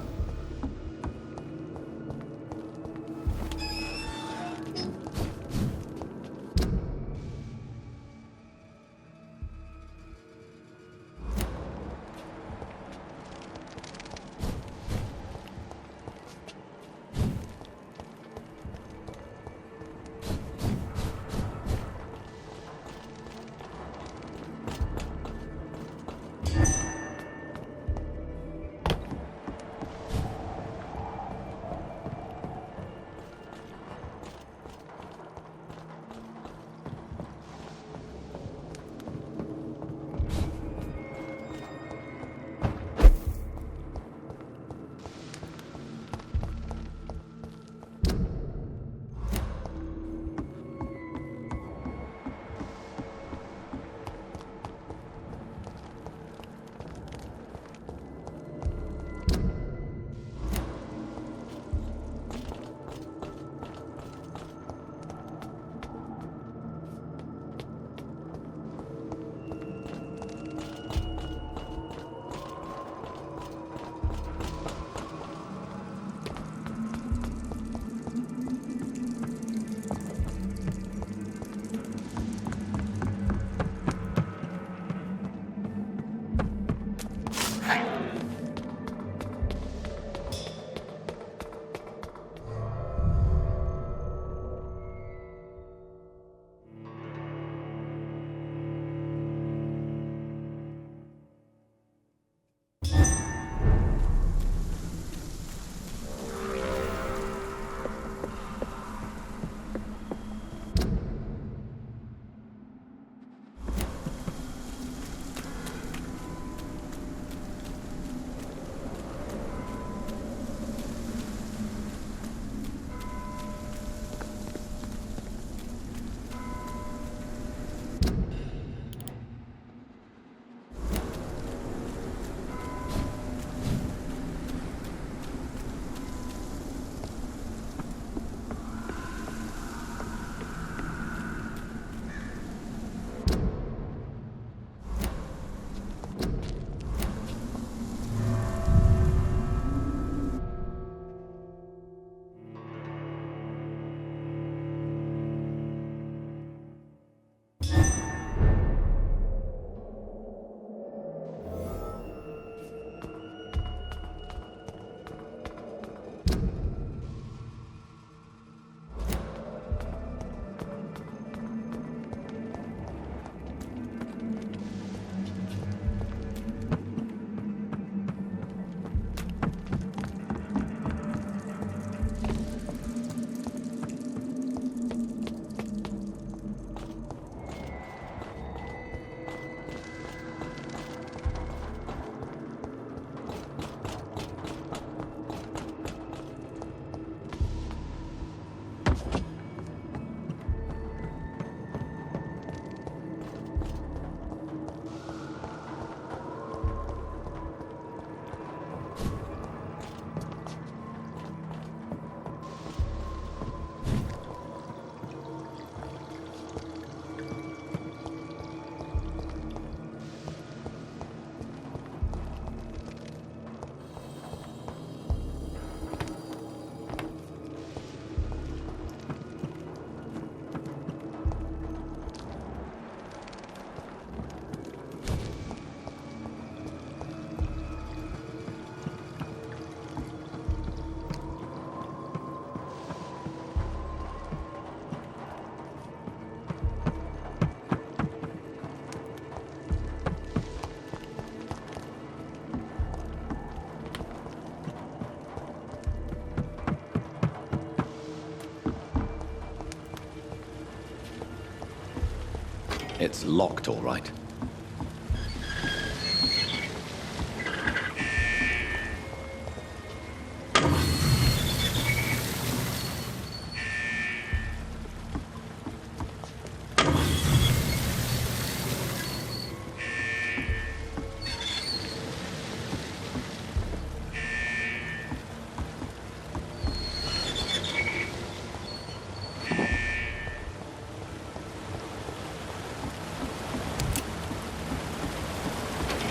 It's locked, all right.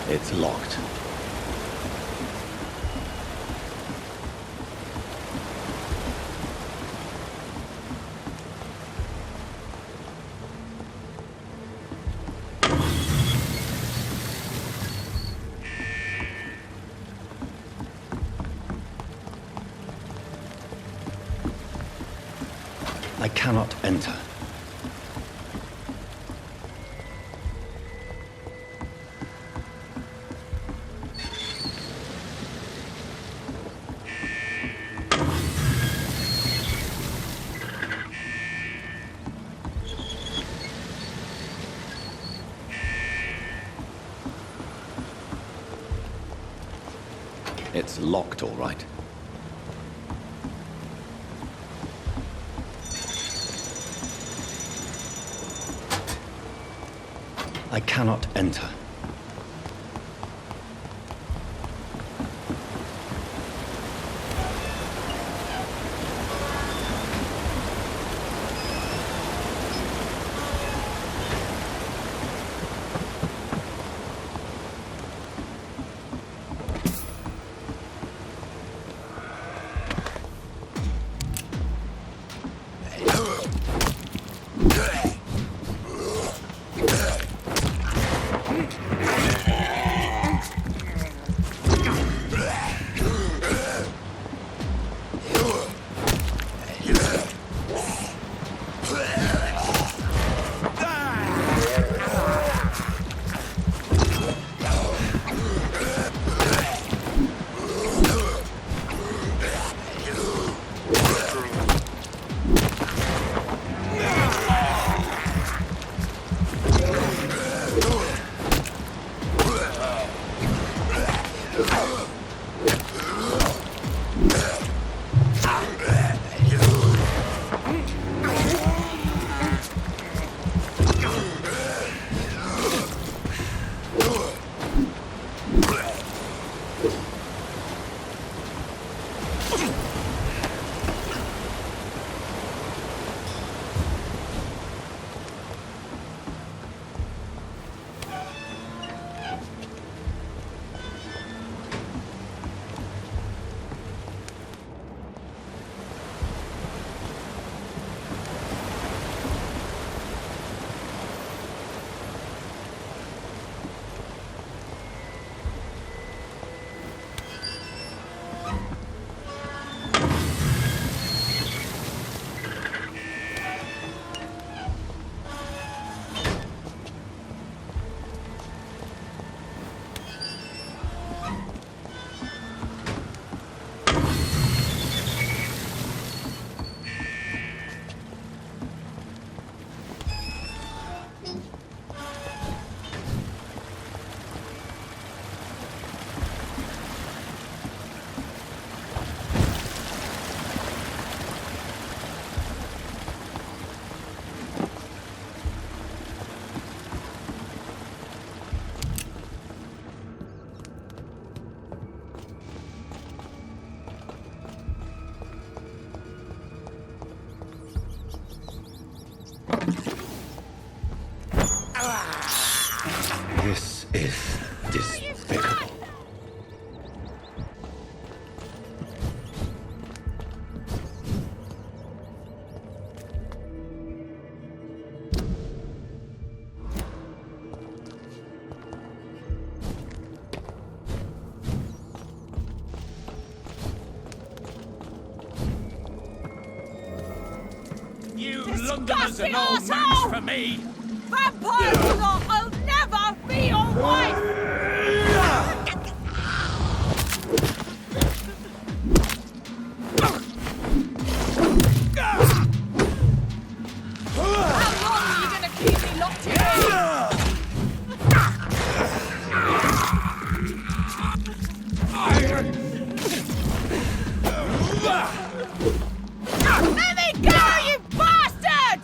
It's locked. I cannot enter. It's locked, all right. I cannot enter. This is despicable. You Londoners are no match for me! Vampires I'll never be your wife! How long are you gonna keep me locked in? Let me go, you bastard!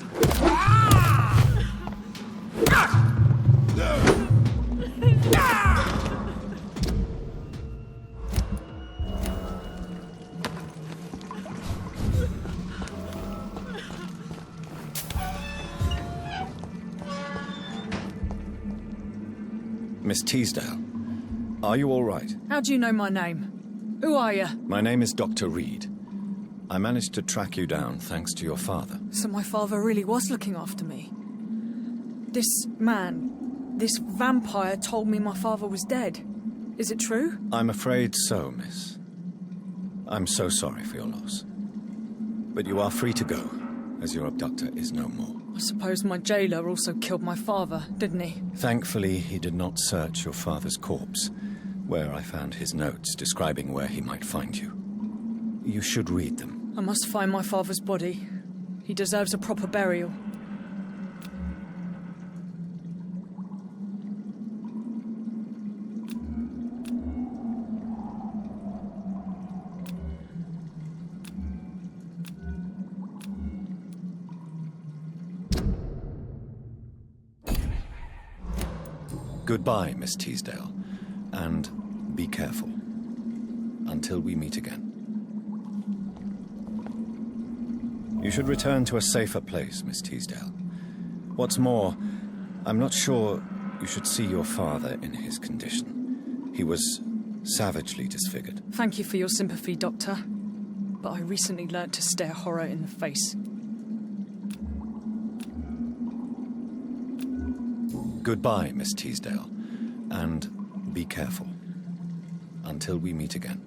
Miss Teasdale, Are you all right? How do you know my name? Who are you? My name is Dr. Reed. I managed to track you down thanks to your father. So my father really was looking after me. This man, this vampire told me my father was dead. Is it true? I'm afraid so, miss. I'm so sorry for your loss. But you are free to go, as your abductor is no more. I suppose my jailer also killed my father, didn't he? Thankfully, he did not search your father's corpse, where I found his notes describing where he might find you. You should read them. I must find my father's body. He deserves a proper burial. Goodbye, Miss Teasdale, and be careful. Until we meet again. You should return to a safer place, Miss Teasdale. What's more, I'm not sure you should see your father in his condition. He was savagely disfigured. Thank you for your sympathy, Doctor. But I recently learnt to stare horror in the face. Goodbye, Miss Teasdale, and be careful. Until we meet again.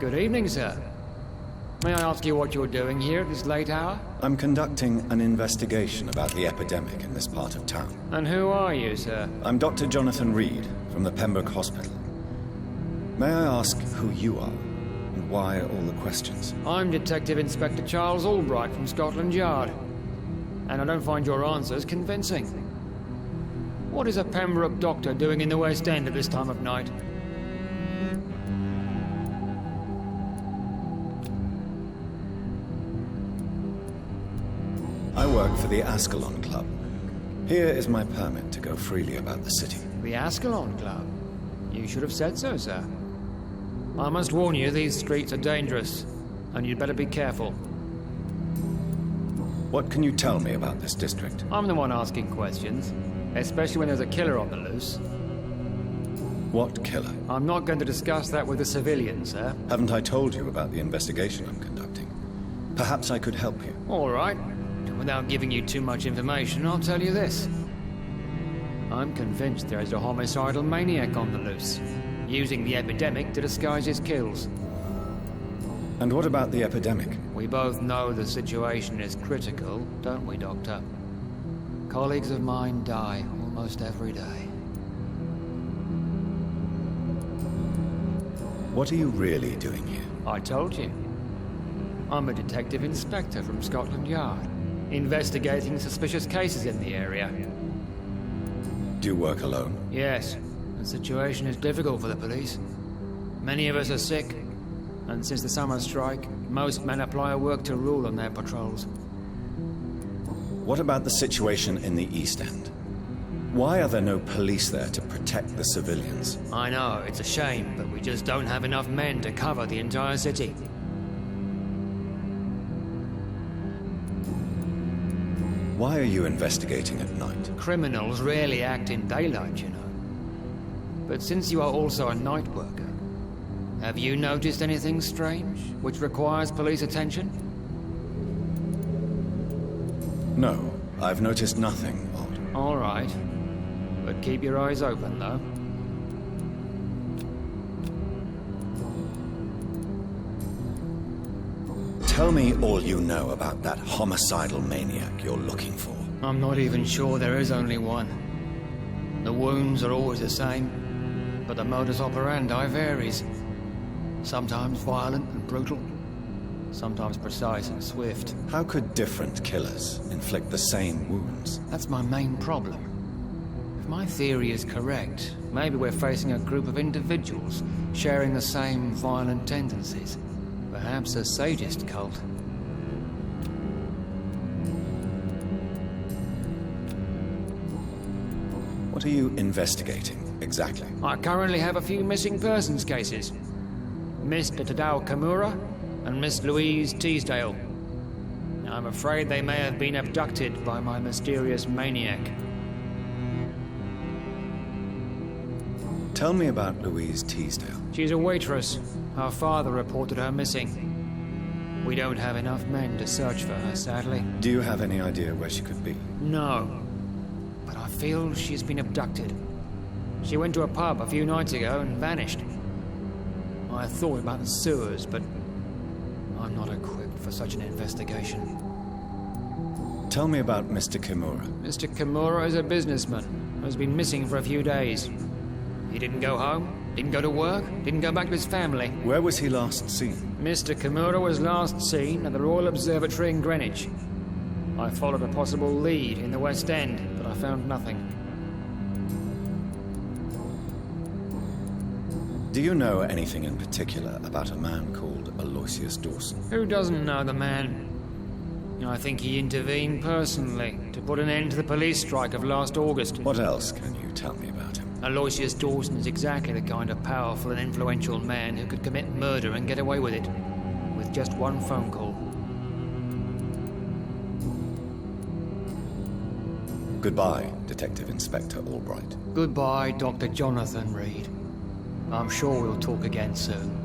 Good evening, sir. May I ask you what you're doing here at this late hour? I'm conducting an investigation about the epidemic in this part of town. And who are you, sir? I'm Dr. Jonathan Reed from the Pembroke Hospital. May I ask who you are and why all the questions? I'm Detective Inspector Charles Albright from Scotland Yard. And I don't find your answers convincing. What is a Pembroke doctor doing in the West End at this time of night? I work for the Ascalon Club. Here is my permit to go freely about the city. The Ascalon Club? You should have said so, sir. I must warn you, these streets are dangerous, and you'd better be careful. What can you tell me about this district? I'm the one asking questions, especially when there's a killer on the loose. What killer? I'm not going to discuss that with the civilians, sir. Haven't I told you about the investigation I'm conducting? Perhaps I could help you. All right. Without giving you too much information, I'll tell you this. I'm convinced there is a homicidal maniac on the loose, using the epidemic to disguise his kills. And what about the epidemic? We both know the situation is critical, don't we, Doctor? Colleagues of mine die almost every day. What are you really doing here? I told you. I'm a detective inspector from Scotland Yard, investigating suspicious cases in the area. Do you work alone? Yes. The situation is difficult for the police. Many of us are sick, and since the summer strike, most men apply a work-to rule on their patrols. What about the situation in the East End? Why are there no police there to protect the civilians? I know, it's a shame, but we just don't have enough men to cover the entire city. Why are you investigating at night? Criminals rarely act in daylight, you know. But since you are also a night worker, have you noticed anything strange, which requires police attention? No, I've noticed nothing odd. All right. But keep your eyes open, though. Tell me all you know about that homicidal maniac you're looking for. I'm not even sure there is only one. The wounds are always the same, but the modus operandi varies. Sometimes violent and brutal, sometimes precise and swift. How could different killers inflict the same wounds? That's my main problem. If my theory is correct, maybe we're facing a group of individuals sharing the same violent tendencies. Perhaps a sadist cult. What are you investigating, exactly? I currently have a few missing persons cases. Mr. Tadao Kimura and Miss Louise Teasdale. I'm afraid they may have been abducted by my mysterious maniac. Tell me about Louise Teasdale. She's a waitress. Her father reported her missing. We don't have enough men to search for her, sadly. Do you have any idea where she could be? No. But I feel she's been abducted. She went to a pub a few nights ago and vanished. I thought about the sewers, but I'm not equipped for such an investigation. Tell me about Mr. Kimura. Mr. Kimura is a businessman who has been missing for a few days. He didn't go home, didn't go to work, didn't go back to his family. Where was he last seen? Mr. Kimura was last seen at the Royal Observatory in Greenwich. I followed a possible lead in the West End, but I found nothing. Do you know anything in particular about a man called Aloysius Dawson? Who doesn't know the man? I think he intervened personally to put an end to the police strike of last August. What else can you tell me about him? Aloysius Dawson is exactly the kind of powerful and influential man who could commit murder and get away with it, with just one phone call. Goodbye, Detective Inspector Albright. Goodbye, Dr. Jonathan Reed. I'm sure we'll talk again soon.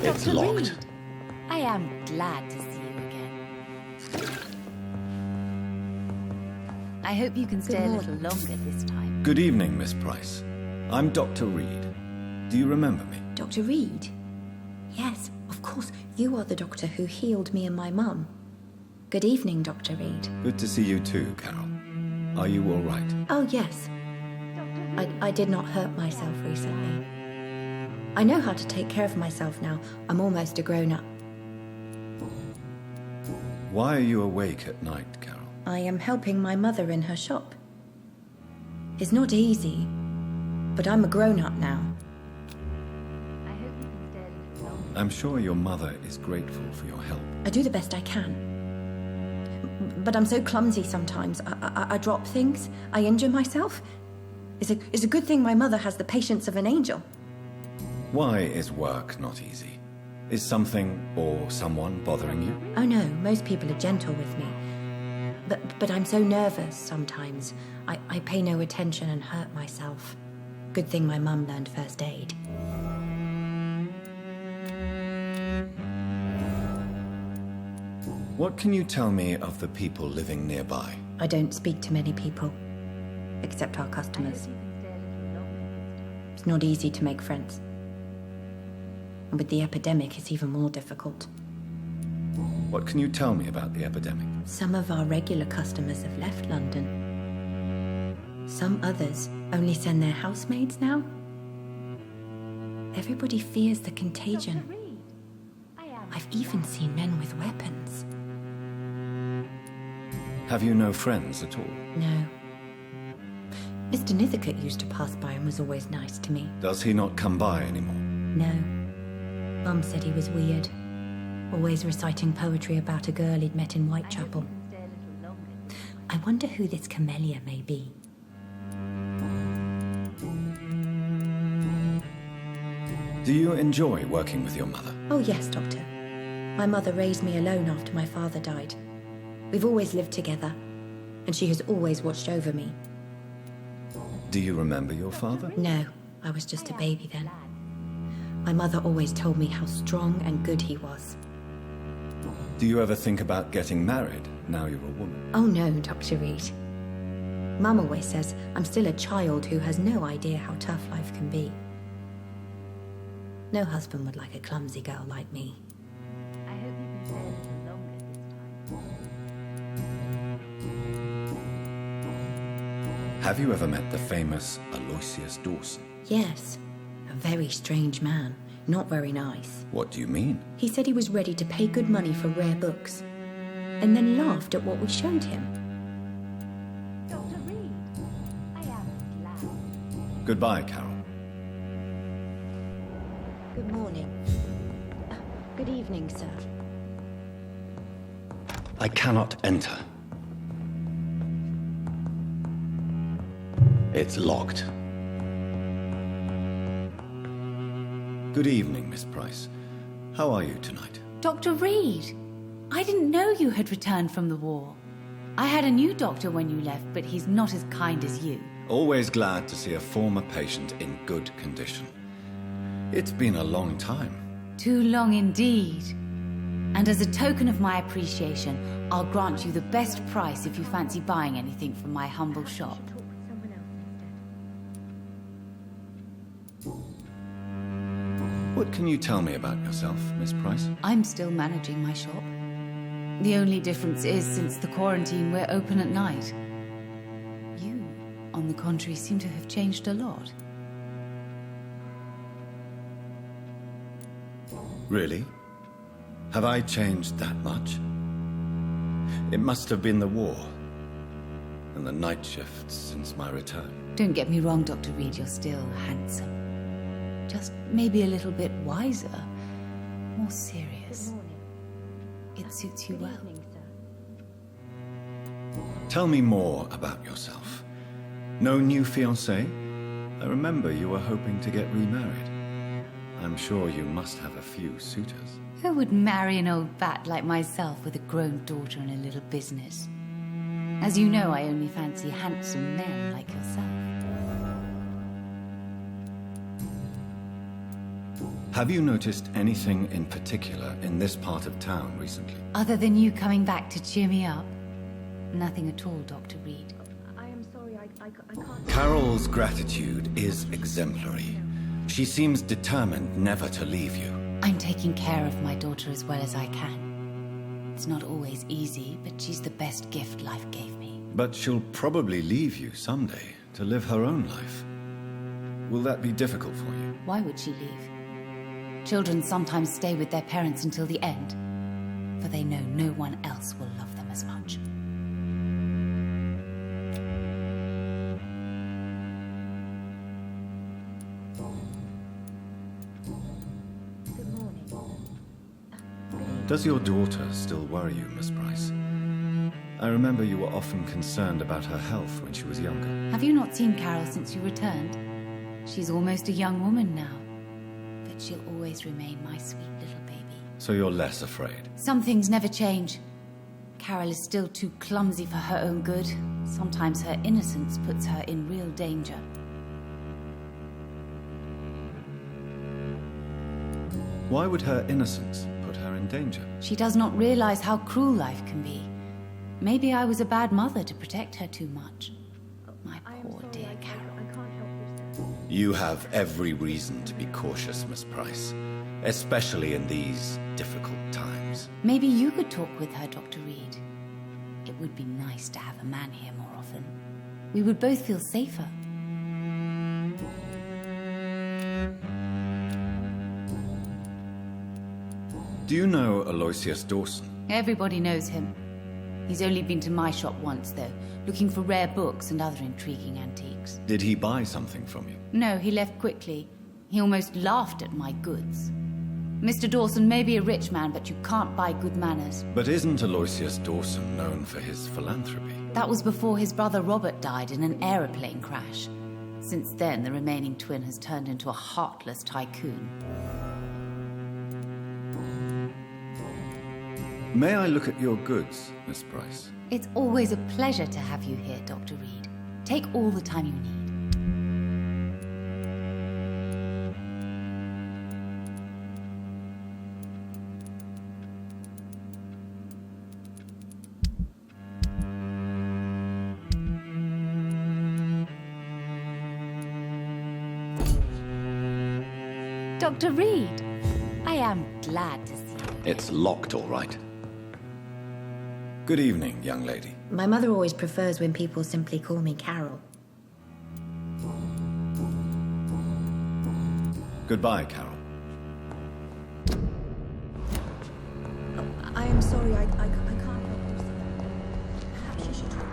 It's locked. I am glad to see you again. I hope you can stay a little longer this time. Good evening, Miss Price. I'm Dr. Reed. Do you remember me? Dr. Reed? Yes, of course. You are the doctor who healed me and my mum. Good evening, Dr. Reed. Good to see you too, Carol. Are you all right? Oh, yes. I did not hurt myself recently. I know how to take care of myself now. I'm almost a grown-up. Why are you awake at night, Carol? I am helping my mother in her shop. It's not easy, but I'm a grown-up now. I hope you can stay a little longer. I'm sure your mother is grateful for your help. I do the best I can. But I'm so clumsy sometimes. I drop things. I injure myself. It's a good thing my mother has the patience of an angel. Why is work not easy? Is something or someone bothering you? Oh no, most people are gentle with me. But I'm so nervous sometimes. I pay no attention and hurt myself. Good thing my mum learned first aid. What can you tell me of the people living nearby? I don't speak to many people, except our customers. It's not easy to make friends. And with the epidemic, it's even more difficult. What can you tell me about the epidemic? Some of our regular customers have left London. Some others only send their housemaids now. Everybody fears the contagion. I've even seen men with weapons. Have you no friends at all? No. Mr. Nithercote used to pass by and was always nice to me. Does he not come by anymore? No. Mum said he was weird, always reciting poetry about a girl he'd met in Whitechapel. I wonder who this camellia may be. Do you enjoy working with your mother? Oh yes, Doctor. My mother raised me alone after my father died. We've always lived together, and she has always watched over me. Do you remember your father? No, I was just a baby then. My mother always told me how strong and good he was. Do you ever think about getting married now you're a woman? Oh no, Dr. Reed. Mum always says I'm still a child who has no idea how tough life can be. No husband would like a clumsy girl like me. I hope you can stay a little longer this time. Have you ever met the famous Aloysius Dawson? Yes, a very strange man, not very nice. What do you mean? He said he was ready to pay good money for rare books, and then laughed at what we showed him. Dr. Reed, I am glad. Goodbye, Carol. Good morning. Good evening, sir. I cannot enter. It's locked. Good evening, Miss Price. How are you tonight? Dr. Reed, I didn't know you had returned from the war. I had a new doctor when you left, but he's not as kind as you. Always glad to see a former patient in good condition. It's been a long time. Too long indeed. And as a token of my appreciation, I'll grant you the best price if you fancy buying anything from my humble shop. What can you tell me about yourself, Miss Price? I'm still managing my shop. The only difference is, since the quarantine, we're open at night. You, on the contrary, seem to have changed a lot. Really? Have I changed that much? It must have been the war and the night shifts since my return. Don't get me wrong, Dr. Reed, you're still handsome. Just maybe a little bit wiser, more serious. It suits you well. Tell me more about yourself. No new fiancé? I remember you were hoping to get remarried. I'm sure you must have a few suitors. Who would marry an old bat like myself with a grown daughter and a little business? As you know, I only fancy handsome men like yourself. Have you noticed anything in particular in this part of town recently? Other than you coming back to cheer me up? Nothing at all, Dr. Reed. I am sorry, I can't... Carol's gratitude is exemplary. She seems determined never to leave you. I'm taking care of my daughter as well as I can. It's not always easy, but she's the best gift life gave me. But she'll probably leave you someday to live her own life. Will that be difficult for you? Why would she leave? Children sometimes stay with their parents until the end, for they know no one else will love them as much. Does your daughter still worry you, Miss Price? I remember you were often concerned about her health when she was younger. Have you not seen Carol since you returned? She's almost a young woman now, but she'll always remain my sweet little baby. So you're less afraid? Some things never change. Carol is still too clumsy for her own good. Sometimes her innocence puts her in real danger. Why would her innocence put her in danger? She does not realize how cruel life can be. Maybe I was a bad mother to protect her too much. My poor dear Carol. You have every reason to be cautious, Miss Price, especially in these difficult times. Maybe you could talk with her, Dr. Reed. It would be nice to have a man here more often. We would both feel safer. Do you know Aloysius Dawson? Everybody knows him. He's only been to my shop once, though, looking for rare books and other intriguing antiques. Did he buy something from you? No, he left quickly. He almost laughed at my goods. Mr. Dawson may be a rich man, but you can't buy good manners. But isn't Aloysius Dawson known for his philanthropy? That was before his brother Robert died in an aeroplane crash. Since then, the remaining twin has turned into a heartless tycoon. May I look at your goods, Miss Price? It's always a pleasure to have you here, Dr. Reed. Take all the time you need. Dr. Reed, I am glad to see you. It's locked, all right. Good evening, young lady. My mother always prefers when people simply call me Carol. Goodbye, Carol. I am sorry, I can't help you. Perhaps you should try.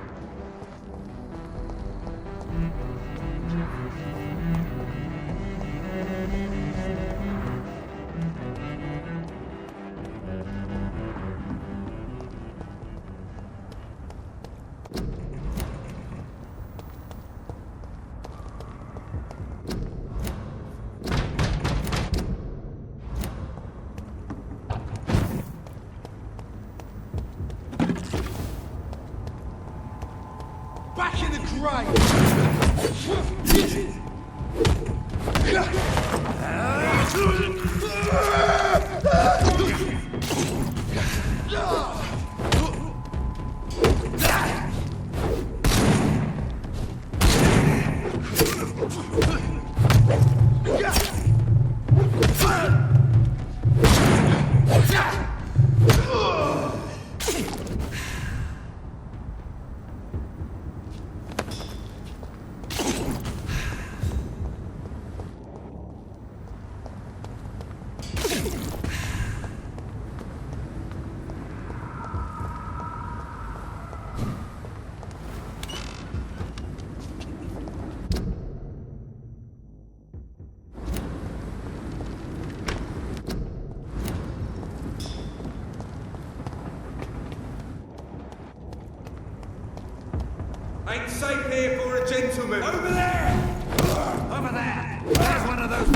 Back in the grave! Ain't safe here for a gentleman. Over there! Over there! There's one of those...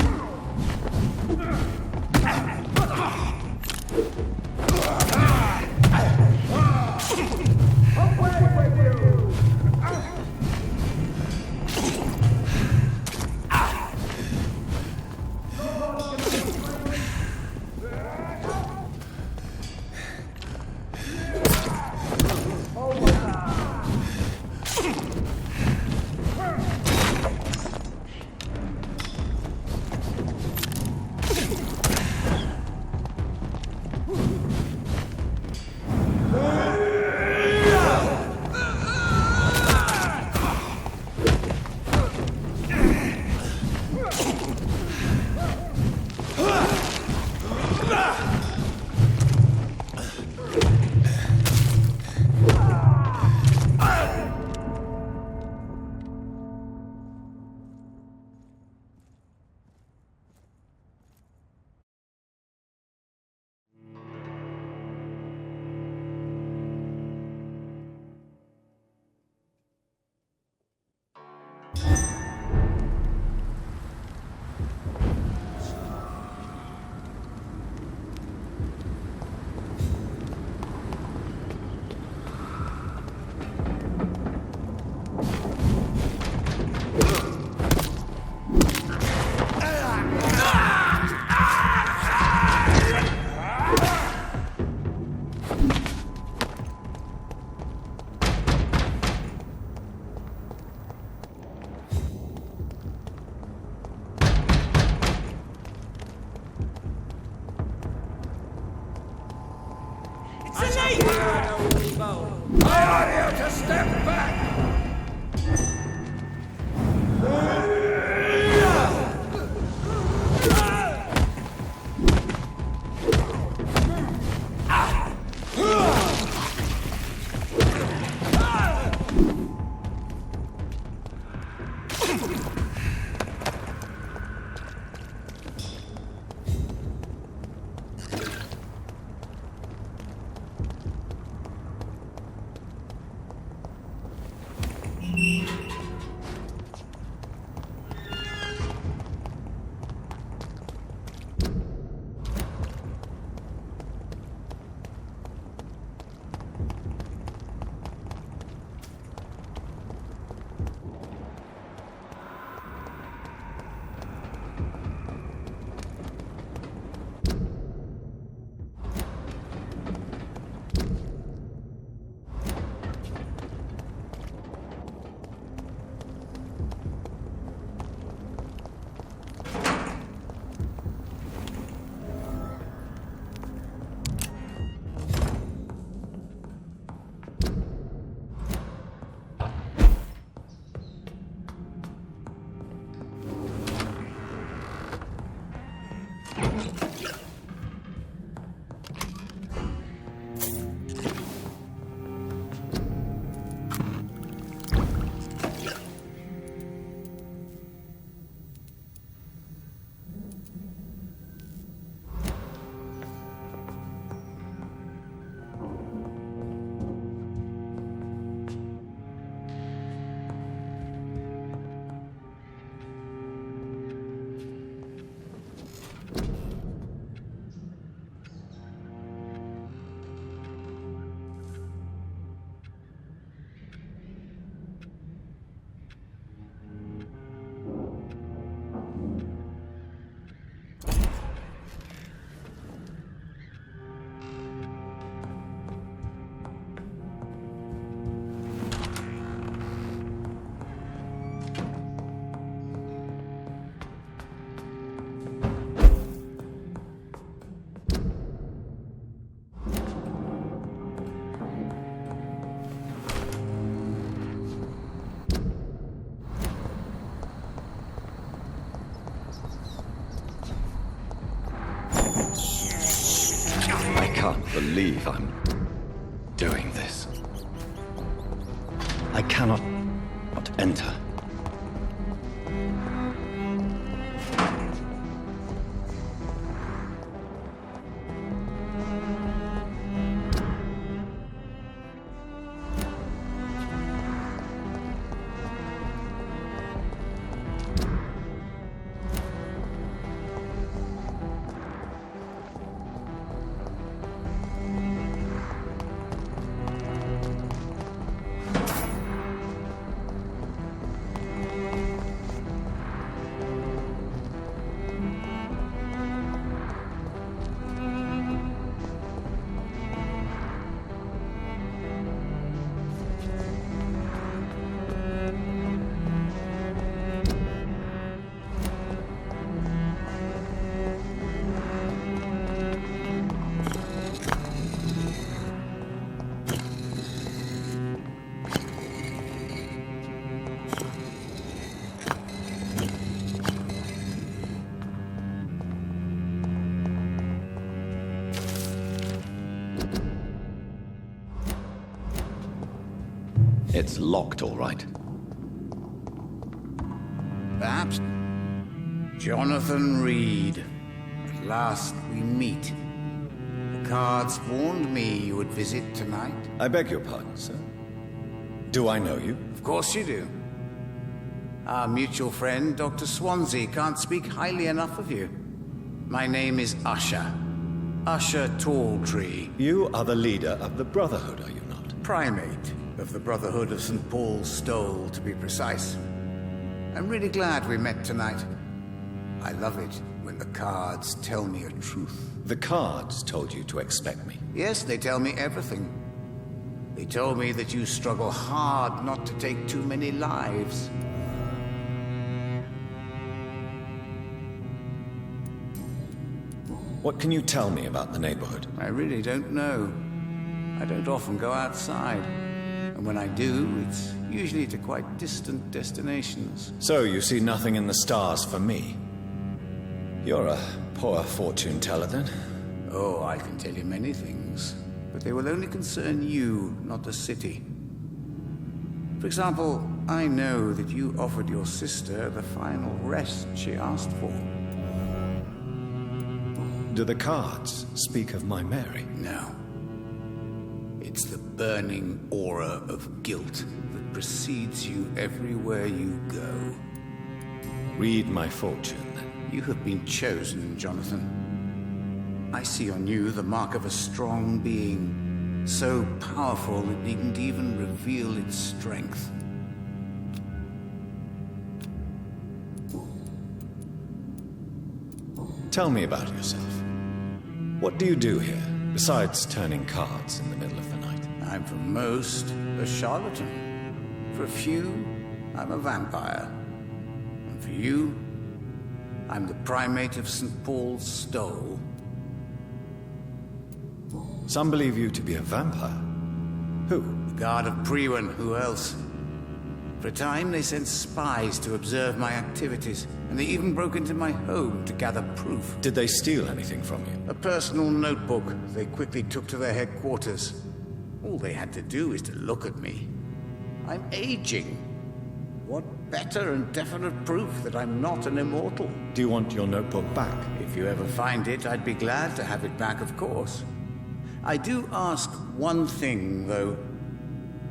I order you to step back! I'm doing this. I cannot not enter. It's locked, all right. Perhaps. Jonathan Reed. At last we meet. The cards warned me you would visit tonight. I beg your pardon, sir. Do I know you? Of course you do. Our mutual friend, Dr. Swansea, can't speak highly enough of you. My name is Usher. Usher Talltree. You are the leader of the Brotherhood, are you not? Primate of the Brotherhood of St. Paul's Stole, to be precise. I'm really glad we met tonight. I love it when the cards tell me a truth. The cards told you to expect me. Yes, they tell me everything. They told me that you struggle hard not to take too many lives. What can you tell me about the neighborhood? I really don't know. I don't often go outside. And when I do, it's usually to quite distant destinations. So you see nothing in the stars for me? You're a poor fortune teller, then? Oh, I can tell you many things. But they will only concern you, not the city. For example, I know that you offered your sister the final rest she asked for. Do the cards speak of my Mary? No. It's the burning aura of guilt that precedes you everywhere you go. Read my fortune, then. You have been chosen, Jonathan. I see on you the mark of a strong being, so powerful it needn't even reveal its strength. Tell me about yourself. What do you do here, besides turning cards in the middle of the night? I'm for most a charlatan. For a few, I'm a vampire. And for you, I'm the primate of St. Paul's Stole. Some believe you to be a vampire. Who? The Guard of Priwen. Who else? For a time, they sent spies to observe my activities, and they even broke into my home to gather proof. Did they steal anything from you? A personal notebook they quickly took to their headquarters. All they had to do is to look at me. I'm aging. What better and definite proof that I'm not an immortal? Do you want your notebook back? If you ever find it, I'd be glad to have it back, of course. I do ask one thing, though.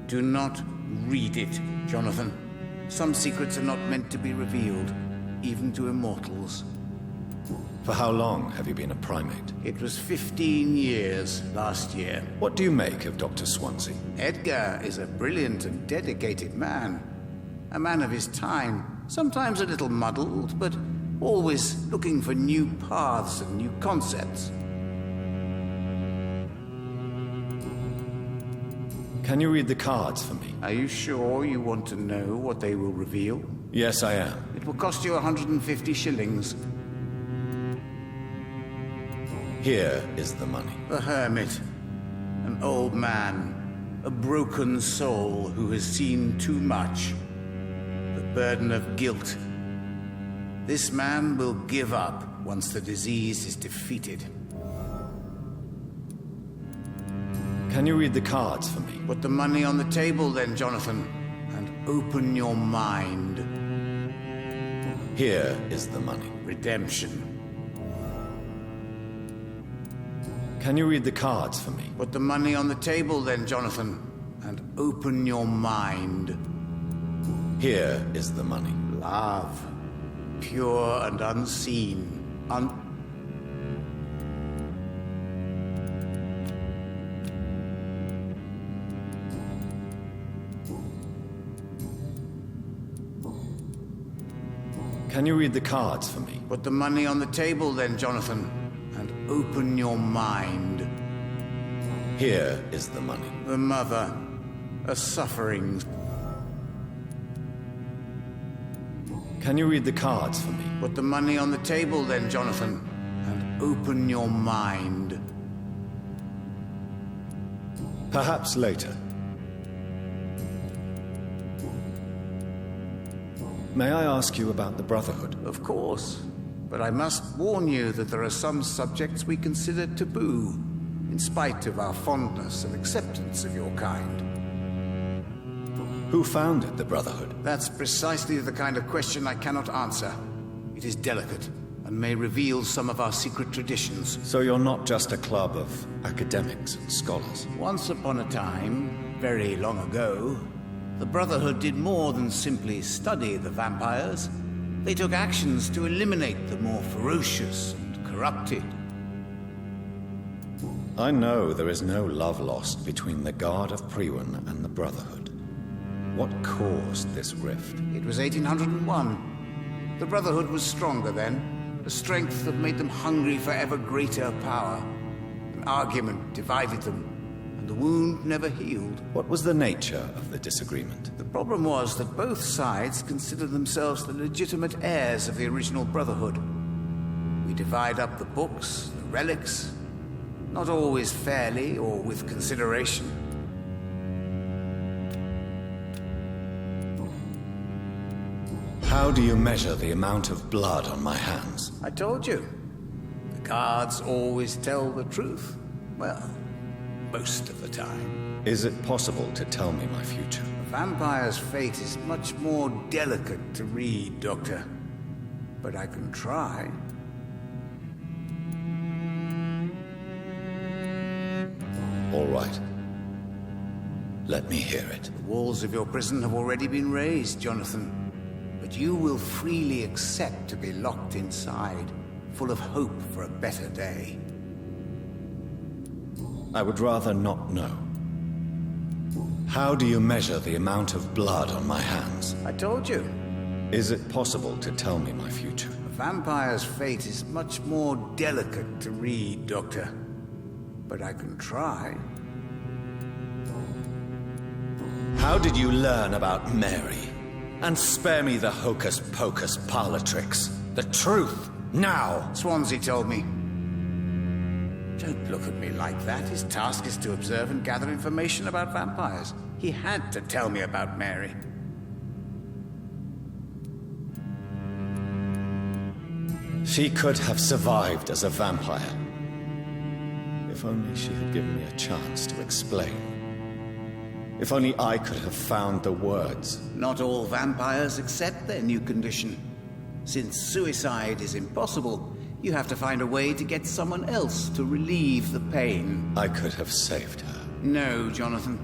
Do not read it, Jonathan. Some secrets are not meant to be revealed, even to immortals. For how long have you been a primate? It was 15 years last year. What do you make of Dr. Swansea? Edgar is a brilliant and dedicated man. A man of his time, sometimes a little muddled, but always looking for new paths and new concepts. Can you read the cards for me? Are you sure you want to know what they will reveal? Yes, I am. It will cost you 150 shillings. Here is the money. The hermit. An old man. A broken soul who has seen too much. The burden of guilt. This man will give up once the disease is defeated. Can you read the cards for me? Put the money on the table then, Jonathan, and open your mind. Here is the money. Redemption. Can you read the cards for me? Put the money on the table then, Jonathan, and open your mind. Here is the money. Love. Pure and unseen. Can you read the cards for me? Put the money on the table then, Jonathan, and open your mind. Here is the money. The mother, a suffering. Can you read the cards for me? Put the money on the table then, Jonathan, and open your mind. Perhaps later. May I ask you about the Brotherhood? Of course. But I must warn you that there are some subjects we consider taboo, in spite of our fondness and acceptance of your kind. Who founded the Brotherhood? That's precisely the kind of question I cannot answer. It is delicate, and may reveal some of our secret traditions. So you're not just a club of academics and scholars? Once upon a time, very long ago, the Brotherhood did more than simply study the vampires. They took actions to eliminate the more ferocious and corrupted. I know there is no love lost between the Guard of Priwen and the Brotherhood. What caused this rift? It was 1801. The Brotherhood was stronger then, a strength that made them hungry for ever greater power. An argument divided them, and the wound never healed. What was the nature of the disagreement? The problem was that both sides considered themselves the legitimate heirs of the original Brotherhood. We divide up the books, the relics, not always fairly or with consideration. How do you measure the amount of blood on my hands? I told you. The guards always tell the truth. Well, most of the time. Is it possible to tell me my future? A vampire's fate is much more delicate to read, Doctor. But I can try. All right. Let me hear it. The walls of your prison have already been raised, Jonathan. But you will freely accept to be locked inside, full of hope for a better day. I would rather not know. How do you measure the amount of blood on my hands? I told you. Is it possible to tell me my future? A vampire's fate is much more delicate to read, Doctor. But I can try. How did you learn about Mary? And spare me the hocus-pocus parlor tricks. The truth, now! Swansea told me. Don't look at me like that. His task is to observe and gather information about vampires. He had to tell me about Mary. She could have survived as a vampire. If only she had given me a chance to explain. If only I could have found the words. Not all vampires accept their new condition. Since suicide is impossible, you have to find a way to get someone else to relieve the pain. I could have saved her. No, Jonathan.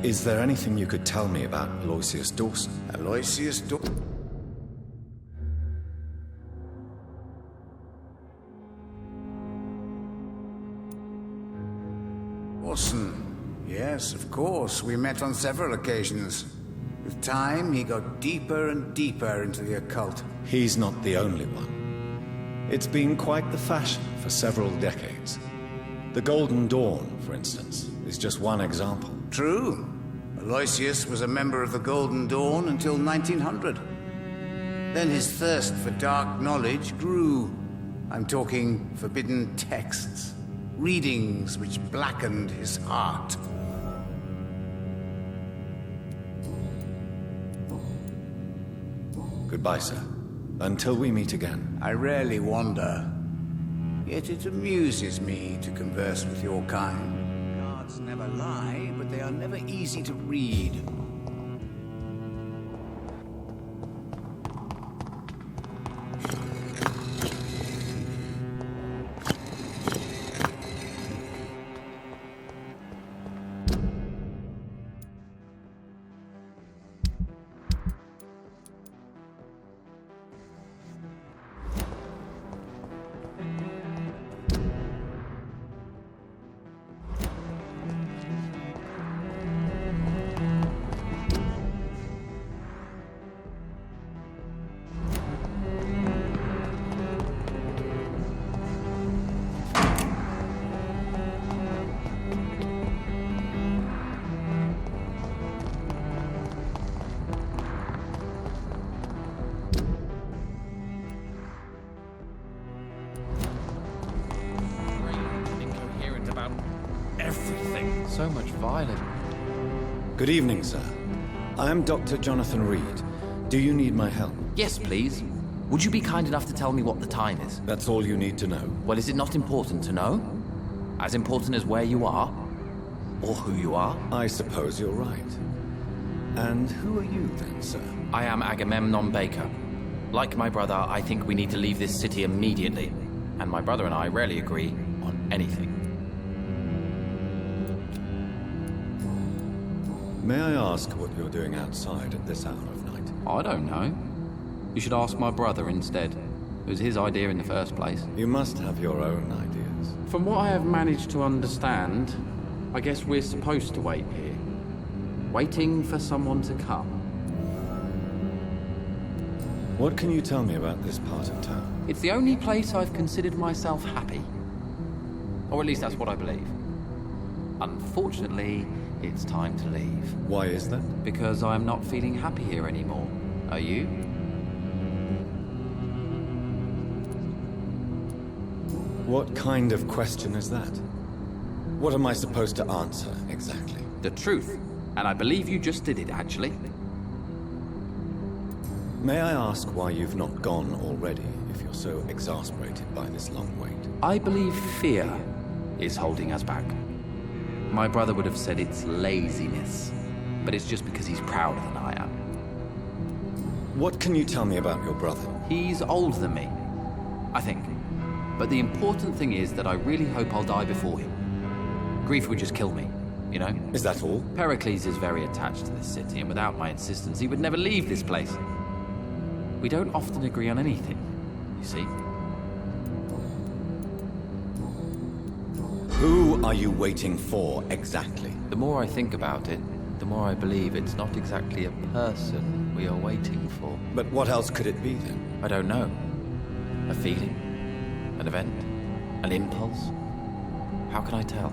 Is there anything you could tell me about Aloysius Dawson? Aloysius Dawson? Yes, of course. We met on several occasions. With time, he got deeper and deeper into the occult. He's not the only one. It's been quite the fashion for several decades. The Golden Dawn, for instance, is just one example. True. Aloysius was a member of the Golden Dawn until 1900. Then his thirst for dark knowledge grew. I'm talking forbidden texts. Readings which blackened his heart. Goodbye, sir. Until we meet again. I rarely wander. Yet it amuses me to converse with your kind. Cards never lie, but they are never easy to read. Everything. So much violence. Good evening, sir. I am Dr. Jonathan Reed. Do you need my help? Yes, please. Would you be kind enough to tell me what the time is? That's all you need to know. Well, is it not important to know? As important as where you are? Or who you are? I suppose you're right. And who are you then, sir? I am Agamemnon Baker. Like my brother, I think we need to leave this city immediately. And my brother and I rarely agree on anything. May I ask what you're doing outside at this hour of night? I don't know. You should ask my brother instead. It was his idea in the first place. You must have your own ideas. From what I have managed to understand, I guess we're supposed to wait here. Waiting for someone to come. What can you tell me about this part of town? It's the only place I've considered myself happy. Or at least that's what I believe. Unfortunately, it's time to leave. Why is that? Because I'm not feeling happy here anymore. Are you? What kind of question is that? What am I supposed to answer, exactly? The truth. And I believe you just did it, actually. May I ask why you've not gone already, if you're so exasperated by this long wait? I believe fear is holding us back. My brother would have said it's laziness, but it's just because he's prouder than I am. What can you tell me about your brother? He's older than me, I think. But the important thing is that I really hope I'll die before him. Grief would just kill me, you know? Is that all? Pericles is very attached to this city, and without my insistence, he would never leave this place. We don't often agree on anything, you see. Who are you waiting for, exactly? The more I think about it, the more I believe it's not exactly a person we are waiting for. But what else could it be, then? I don't know. A feeling? An event? An impulse? How can I tell?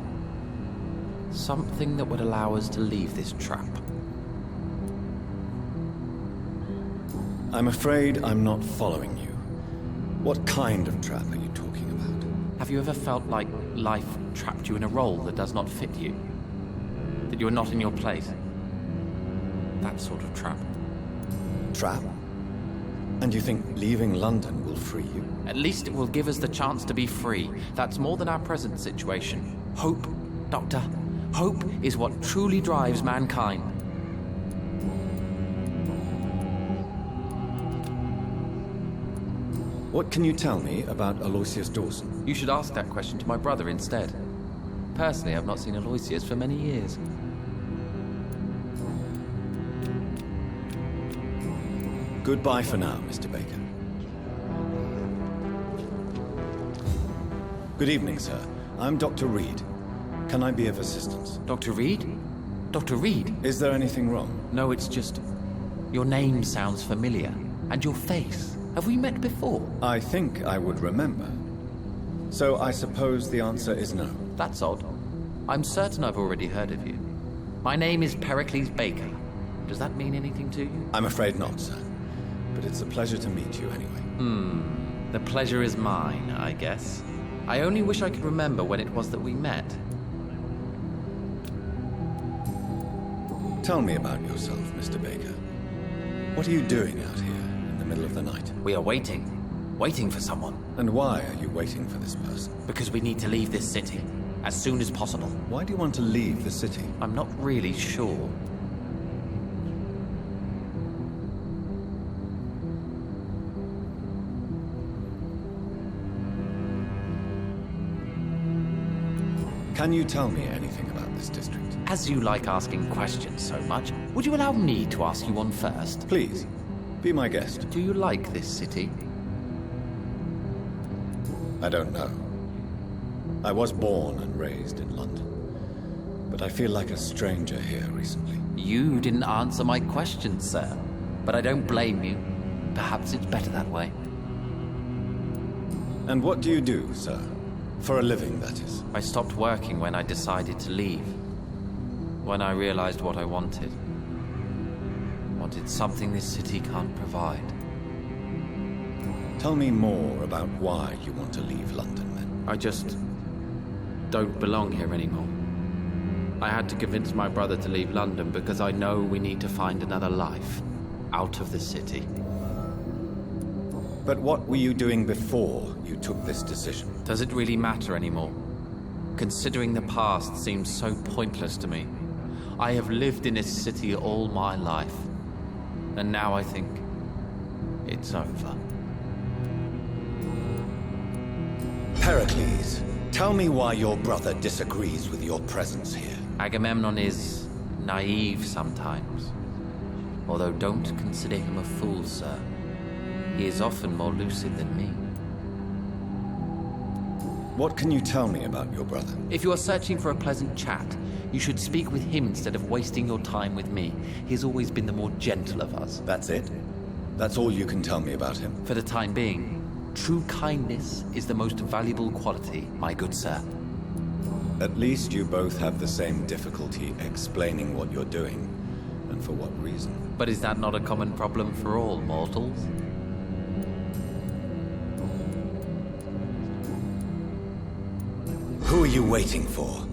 Something that would allow us to leave this trap. I'm afraid I'm not following you. What kind of trap are you talking about? Have you ever felt like life trapped you in a role that does not fit you? That you are not in your place? That sort of trap. Trap? And you think leaving London will free you? At least it will give us the chance to be free. That's more than our present situation. Hope, Doctor. Hope is what truly drives mankind. What can you tell me about Aloysius Dawson? You should ask that question to my brother instead. Personally, I've not seen Aloysius for many years. Goodbye for now, Mr. Baker. Good evening, sir. I'm Dr. Reed. Can I be of assistance? Dr. Reed? Dr. Reed? Is there anything wrong? No, it's just... your name sounds familiar. And your face. Have we met before? I think I would remember. So I suppose the answer is no. That's odd. I'm certain I've already heard of you. My name is Pericles Baker. Does that mean anything to you? I'm afraid not, sir. But it's a pleasure to meet you anyway. The pleasure is mine, I guess. I only wish I could remember when it was that we met. Tell me about yourself, Mr. Baker. What are you doing out here in the middle of the night? We are waiting. Waiting for someone. And why are you waiting for this person? Because we need to leave this city. As soon as possible. Why do you want to leave the city? I'm not really sure. Can you tell me anything about this district? As you like asking questions so much, would you allow me to ask you one first? Please, be my guest. Do you like this city? I don't know. I was born and raised in London, but I feel like a stranger here recently. You didn't answer my question, sir, but I don't blame you. Perhaps it's better that way. And what do you do, sir? For a living, that is. I stopped working when I decided to leave. When I realized what I wanted. Wanted something this city can't provide. Tell me more about why you want to leave London, then. I just don't belong here anymore. I had to convince my brother to leave London because I know we need to find another life out of the city. But what were you doing before you took this decision? Does it really matter anymore? Considering the past seems so pointless to me. I have lived in this city all my life, and now I think it's over. Pericles, tell me why your brother disagrees with your presence here. Agamemnon is naive sometimes. Although don't consider him a fool, sir. He is often more lucid than me. What can you tell me about your brother? If you are searching for a pleasant chat, you should speak with him instead of wasting your time with me. He has always been the more gentle of us. That's it? That's all you can tell me about him? For the time being, true kindness is the most valuable quality, my good sir. At least you both have the same difficulty explaining what you're doing, and for what reason. But is that not a common problem for all mortals? Who are you waiting for?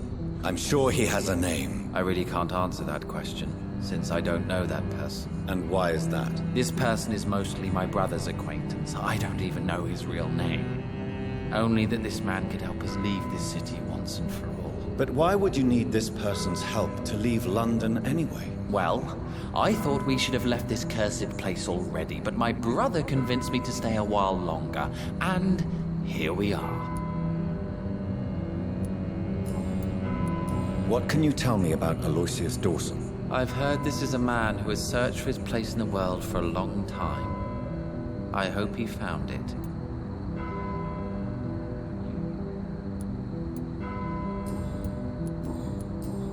I'm sure he has a name. I really can't answer that question, since I don't know that person. And why is that? This person is mostly my brother's acquaintance. I don't even know his real name. Only that this man could help us leave this city once and for all. But why would you need this person's help to leave London anyway? Well, I thought we should have left this cursed place already, but my brother convinced me to stay a while longer, and here we are. What can you tell me about Aloysius Dawson? I've heard this is a man who has searched for his place in the world for a long time. I hope he found it.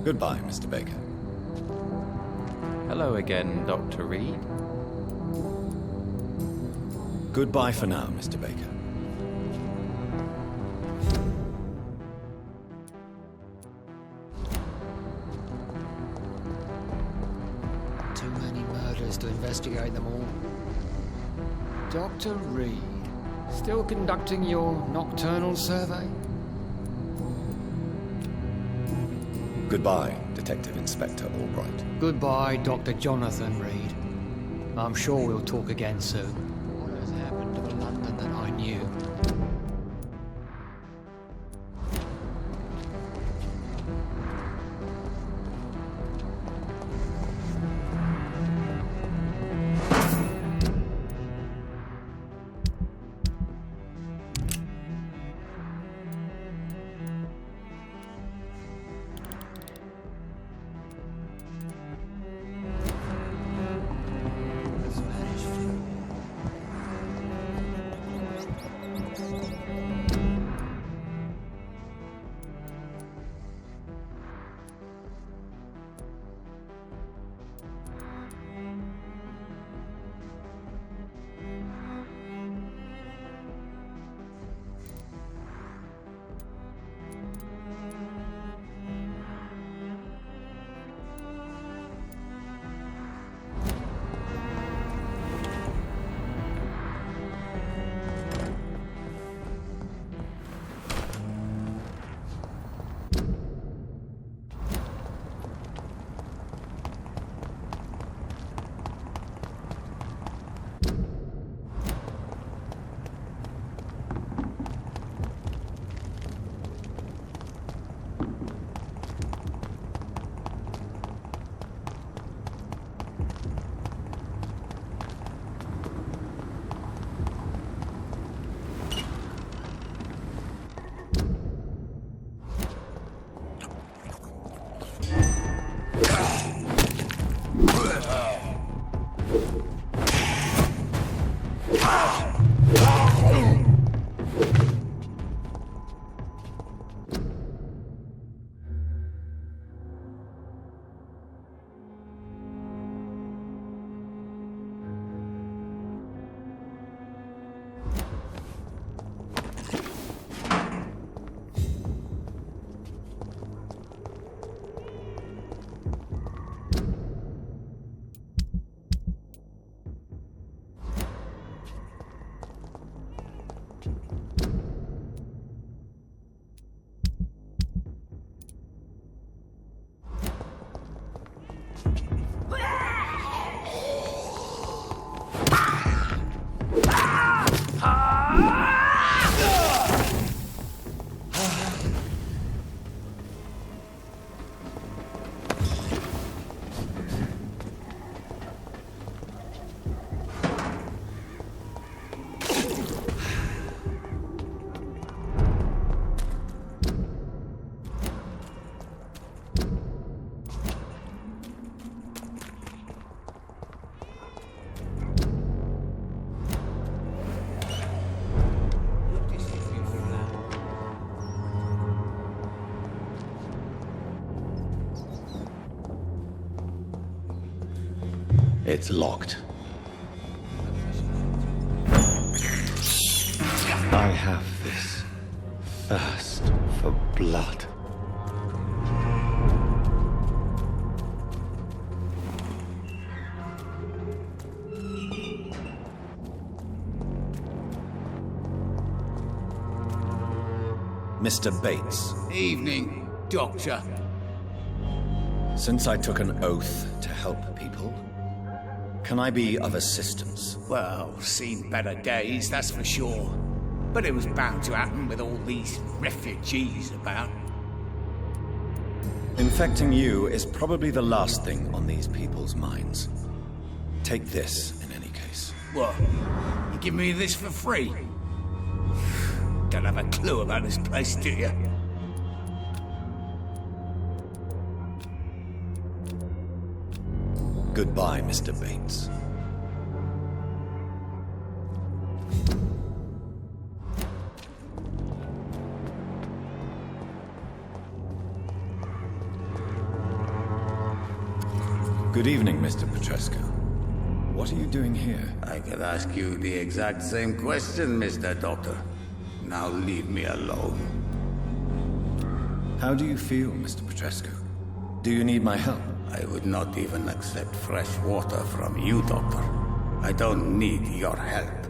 Goodbye, Mr. Baker. Hello again, Dr. Reed. Goodbye for now, Mr. Baker. Too many murders to investigate them all. Dr. Reed, still conducting your nocturnal survey? Goodbye, Detective Inspector Albright. Goodbye, Dr. Jonathan Reed. I'm sure we'll talk again soon. What has happened to the London that I knew? It's locked. I have this thirst for blood. Mr. Bates. Evening, Doctor. Since I took an oath to help people, can I be of assistance? Well, seen better days, that's for sure. But it was bound to happen with all these refugees about. Infecting you is probably the last thing on these people's minds. Take this, in any case. What? You give me this for free? Don't have a clue about this place, do you? Goodbye, Mr. Bates. Good evening, Mr. Petrescu. What are you doing here? I could ask you the exact same question, Mr. Doctor. Now leave me alone. How do you feel, Mr. Petrescu? Do you need my help? I would not even accept fresh water from you, Doctor. I don't need your help.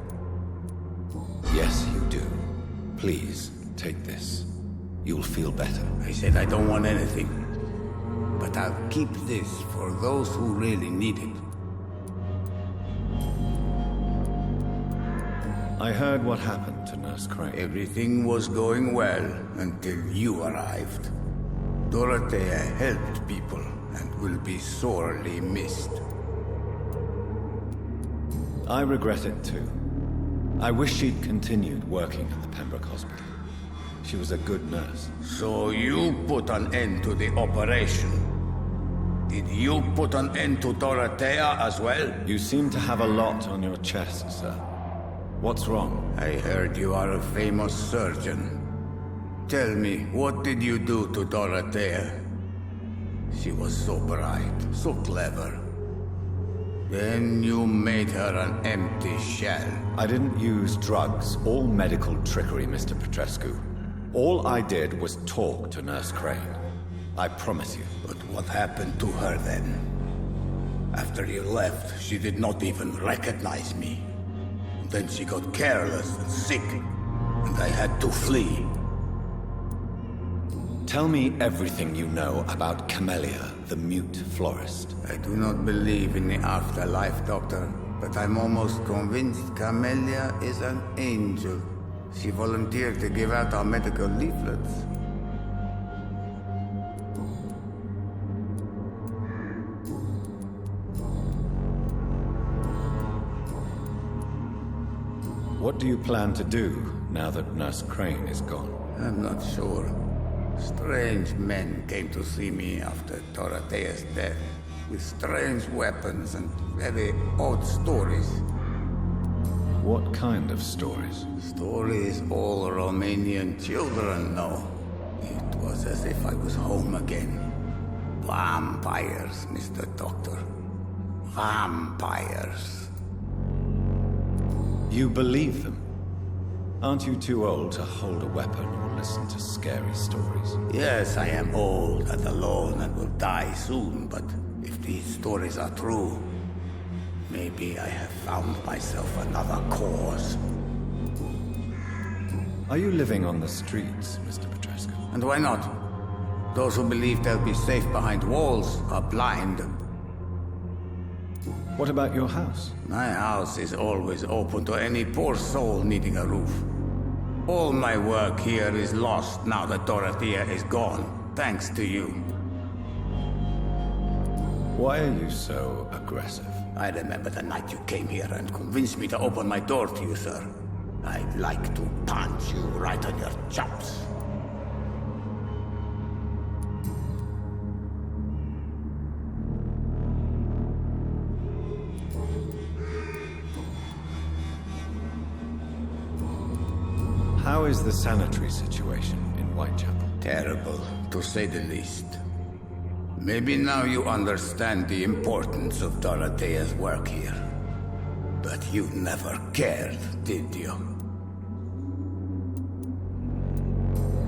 Yes, you do. Please, take this. You'll feel better. I said I don't want anything. But I'll keep this for those who really need it. I heard what happened to Nurse Crane. Everything was going well until you arrived. Dorothea helped people and will be sorely missed. I regret it too. I wish she'd continued working at the Pembroke Hospital. She was a good nurse. So you put an end to the operation. Did you put an end to Dorothea as well? You seem to have a lot on your chest, sir. What's wrong? I heard you are a famous surgeon. Tell me, what did you do to Dorothea? She was so bright, so clever. Then you made her an empty shell. I didn't use drugs or medical trickery, Mr. Petrescu. All I did was talk to Nurse Crane. I promise you. But what happened to her then? After you left, she did not even recognize me. Then she got careless and sick, and I had to flee. Tell me everything you know about Camellia, the mute florist. I do not believe in the afterlife, Doctor, but I'm almost convinced Camellia is an angel. She volunteered to give out our medical leaflets. What do you plan to do now that Nurse Crane is gone? I'm not sure. Strange men came to see me after Dorothea's death. with strange weapons and very odd stories. What kind of stories? Stories all Romanian children know. It was as if I was home again. Vampires, Mr. Doctor. Vampires. You believe them? Aren't you too old to hold a weapon or listen to scary stories? Yes, I am old and alone and will die soon, but if these stories are true, maybe I have found myself another cause. Are you living on the streets, Mr. Petrescu? And why not? Those who believe they'll be safe behind walls are blind. What about your house? My house is always open to any poor soul needing a roof. All my work here is lost now that Dorothea is gone, thanks to you. Why are you so aggressive? I remember the night you came here and convinced me to open my door to you, sir. I'd like to punch you right on your chops. How is the sanitary situation in Whitechapel? Terrible, to say the least. Maybe now you understand the importance of Dorothea's work here. But you never cared, did you?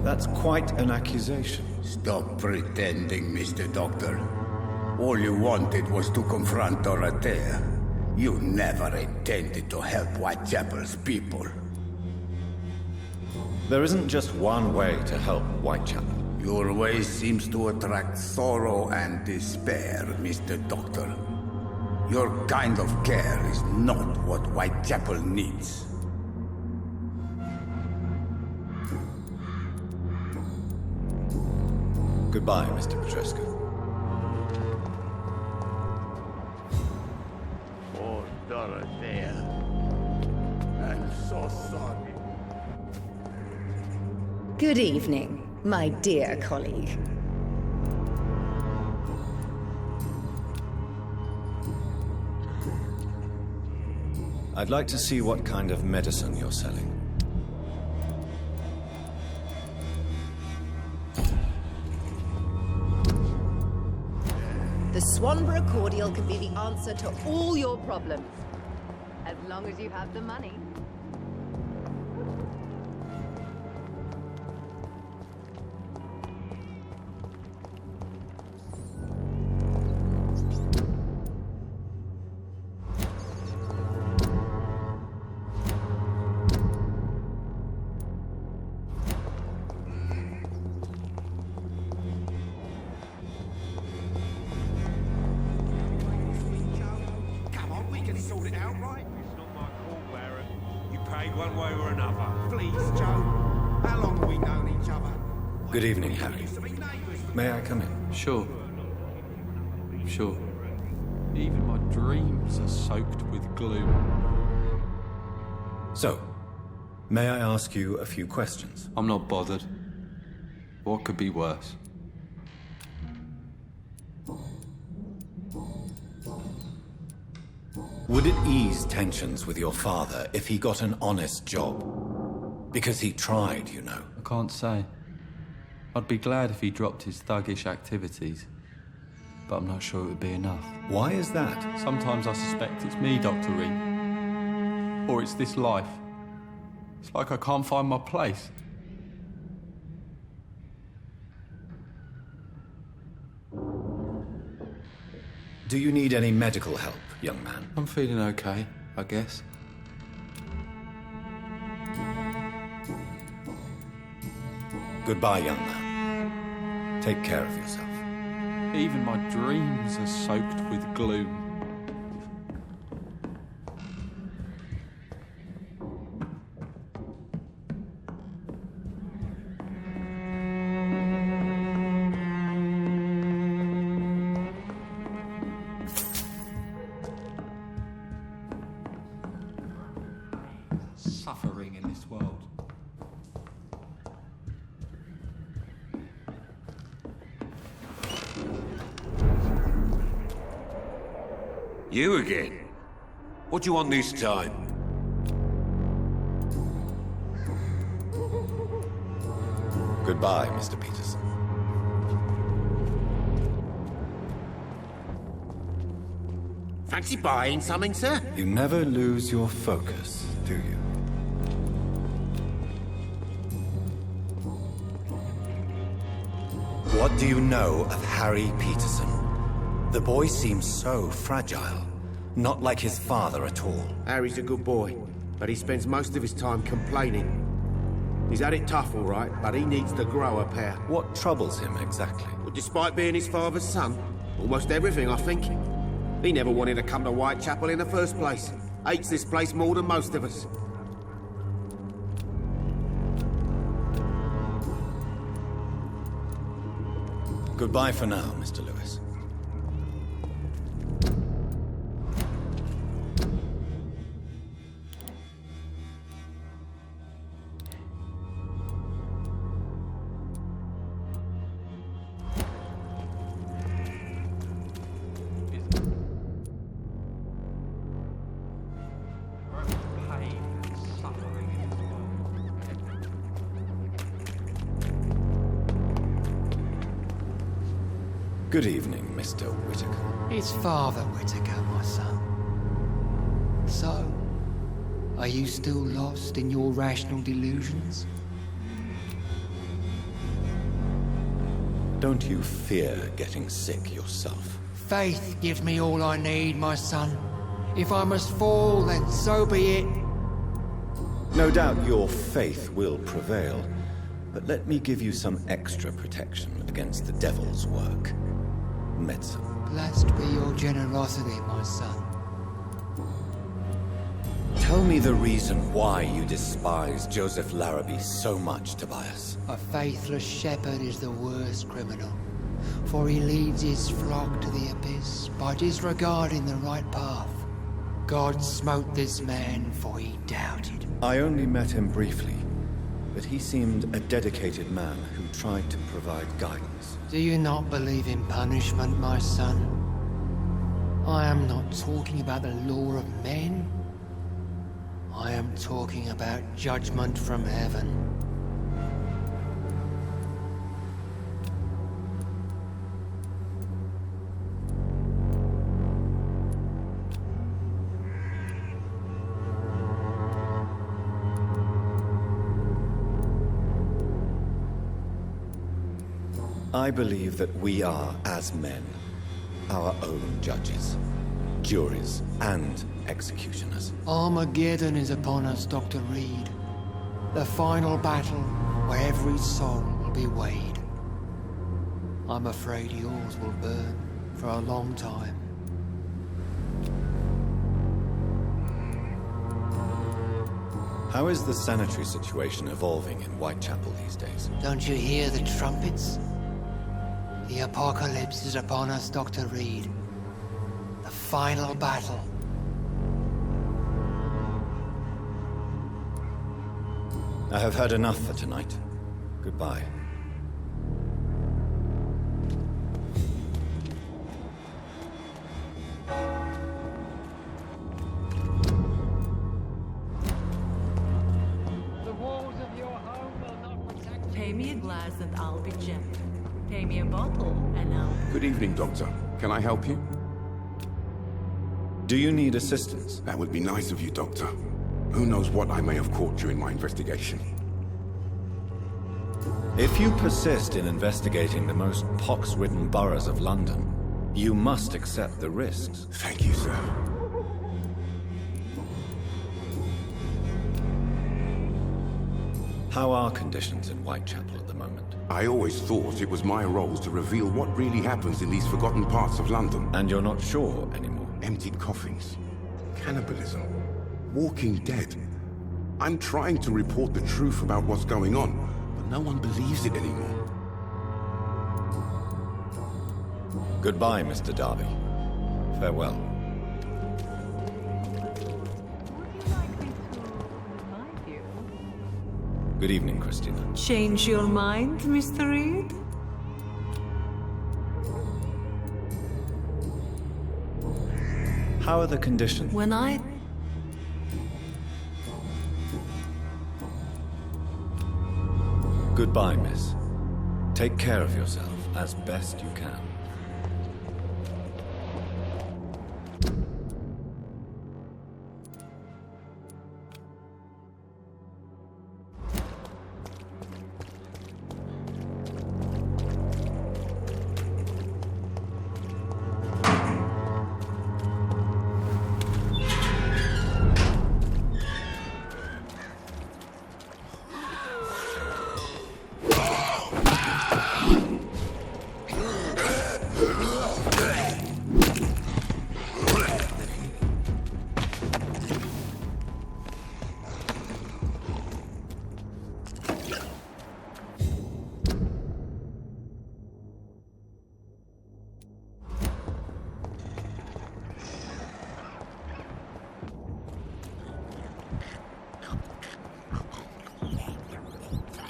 That's quite an accusation. Stop pretending, Mr. Doctor. All you wanted was to confront Dorothea. You never intended to help Whitechapel's people. There isn't just one way to help Whitechapel. Your way seems to attract sorrow and despair, Mr. Doctor. Your kind of care is not what Whitechapel needs. Goodbye, Mr. Petrescu. Oh, Dorothea. I'm so sorry. Good evening, my dear colleague. I'd like to see what kind of medicine you're selling. The Swanborough cordial can be the answer to all your problems. As long as you have the money. Good evening, Harry. May I come in? Sure. Sure. Even my dreams are soaked with gloom. So, may I ask you a few questions? I'm not bothered. What could be worse? Would it ease tensions with your father if he got an honest job? Because he tried, you know. I can't say. I'd be glad if he dropped his thuggish activities, but I'm not sure it would be enough. Why is that? Sometimes I suspect it's me, Dr. Reed. Or it's this life. It's like I can't find my place. Do you need any medical help, young man? I'm feeling okay, I guess. Goodbye, young man. Take care of yourself. Even my dreams are soaked with gloom. Suffering in this world. You again? What do you want this time? Goodbye, Mr. Peterson. Fancy buying something, sir? You never lose your focus, do you? What do you know of Harry Peterson? The boy seems so fragile. Not like his father at all. Harry's a good boy, but he spends most of his time complaining. He's had it tough, all right, but he needs to grow a pair. What troubles him exactly? Well, despite being his father's son, almost everything, I think. He never wanted to come to Whitechapel in the first place. Hates this place more than most of us. Goodbye for now, Mr. Lewis. Good evening, Mr. Whittaker. It's Father Whittaker, my son. So, are you still lost in your rational delusions? Don't you fear getting sick yourself? Faith gives me all I need, my son. If I must fall, then so be it. No doubt your faith will prevail, but let me give you some extra protection against the devil's work. Medicine. Blessed be your generosity, my son. Tell me the reason why you despise Joseph Larrabee so much, Tobias. A faithless shepherd is the worst criminal, for he leads his flock to the abyss by disregarding the right path. God smote this man, for he doubted. I only met him briefly, but he seemed a dedicated man who tried to provide guidance. Do you not believe in punishment, my son? I am not talking about the law of men. I am talking about judgment from heaven. I believe that we are, as men, our own judges, juries, and executioners. Armageddon is upon us, Dr. Reed. The final battle where every soul will be weighed. I'm afraid yours will burn for a long time. How is the sanitary situation evolving in Whitechapel these days? Don't you hear the trumpets? The apocalypse is upon us, Dr. Reed. The final battle. I have heard enough for tonight. Goodbye. The walls of your home will not protect. Pay me a glass and I'll be gentle. Pay me a bottle, and I'll... Good evening, Doctor. Can I help you? Do you need assistance? That would be nice of you, Doctor. Who knows what I may have caught during my investigation. If you persist in investigating the most pox-ridden boroughs of London, you must accept the risks. Thank you, sir. How are conditions in Whitechapel at the moment? I always thought it was my role to reveal what really happens in these forgotten parts of London. And you're not sure anymore? Emptied coffins. Cannibalism. Walking dead. I'm trying to report the truth about what's going on, but no one believes it anymore. Goodbye, Mr. Darby. Farewell. Good evening, Christina. Change your mind, Mr. Reed? How are the conditions? When I... Goodbye, miss. Take care of yourself as best you can.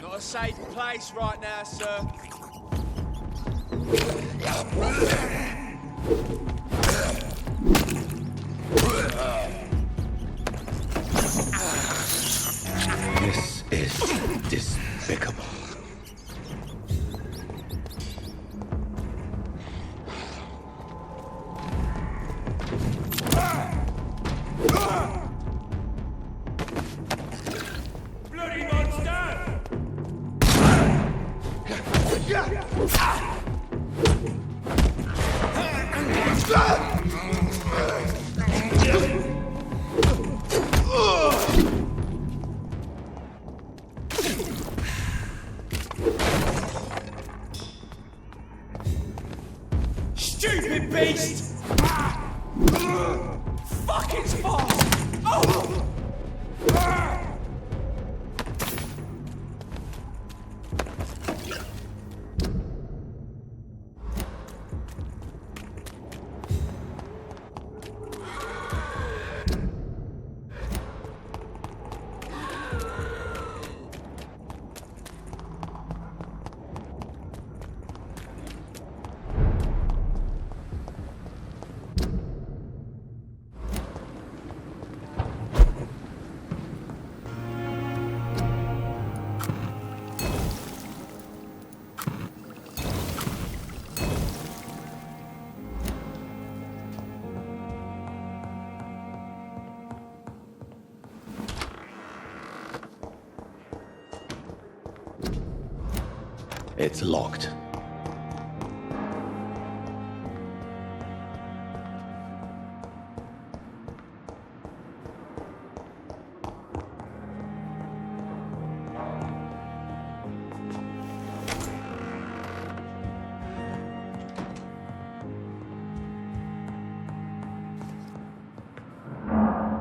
Not a safe place right now, sir. This is despicable. Bloody monster! Stupid beast! Fuck, it's fast! Oh! It's locked.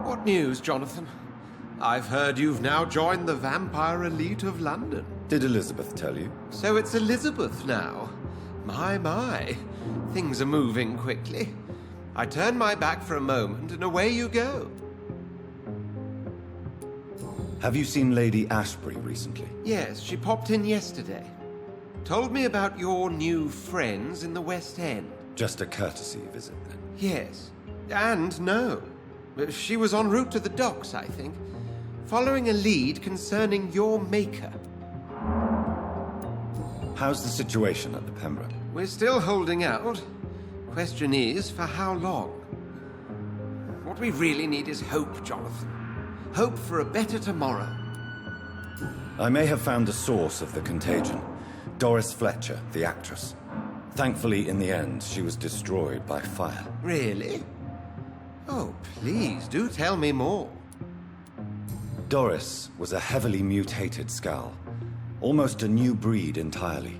What news, Jonathan? I've heard you've now joined the vampire elite of London. Did Elizabeth tell you? So it's Elizabeth now. My. Things are moving quickly. I turn my back for a moment and away you go. Have you seen Lady Ashbury recently? Yes, she popped in yesterday. Told me about your new friends in the West End. Just a courtesy visit, then? Yes. And no. She was en route to the docks, I think, following a lead concerning your maker. How's the situation at the Pembroke? We're still holding out. Question is, for how long? What we really need is hope, Jonathan. Hope for a better tomorrow. I may have found the source of the contagion. Doris Fletcher, the actress. Thankfully, in the end, she was destroyed by fire. Really? Oh, please, do tell me more. Doris was a heavily mutated skull. Almost a new breed entirely.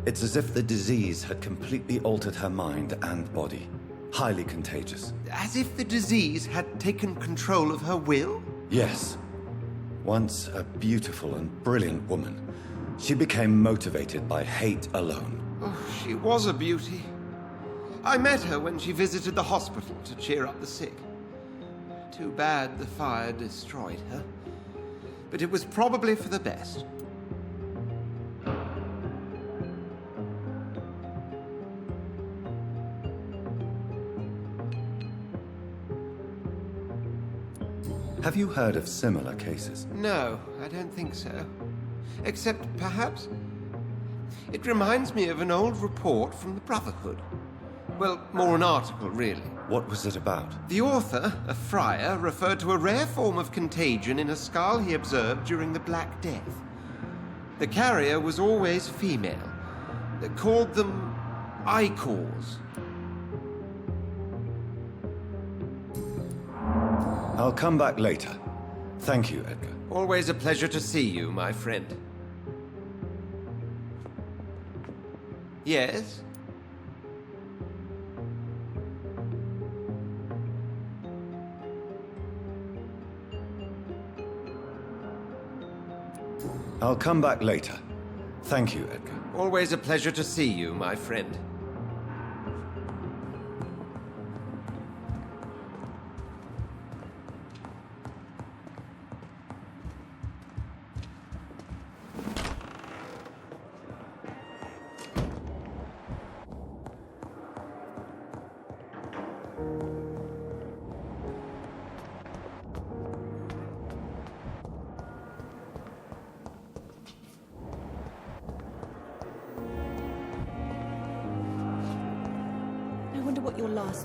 It's as if the disease had completely altered her mind and body. Highly contagious. As if the disease had taken control of her will? Yes. Once a beautiful and brilliant woman, she became motivated by hate alone. Oh, she was a beauty. I met her when she visited the hospital to cheer up the sick. Too bad the fire destroyed her. But it was probably for the best. Have you heard of similar cases? No, I don't think so. Except, perhaps, it reminds me of an old report from the Brotherhood. Well, more an article, really. What was it about? The author, a friar, referred to a rare form of contagion in a skull he observed during the Black Death. The carrier was always female. They called them Icors. I'll come back later. Thank you, Edgar. Always a pleasure to see you, my friend. Yes? I'll come back later. Thank you, Edgar. Always a pleasure to see you, my friend.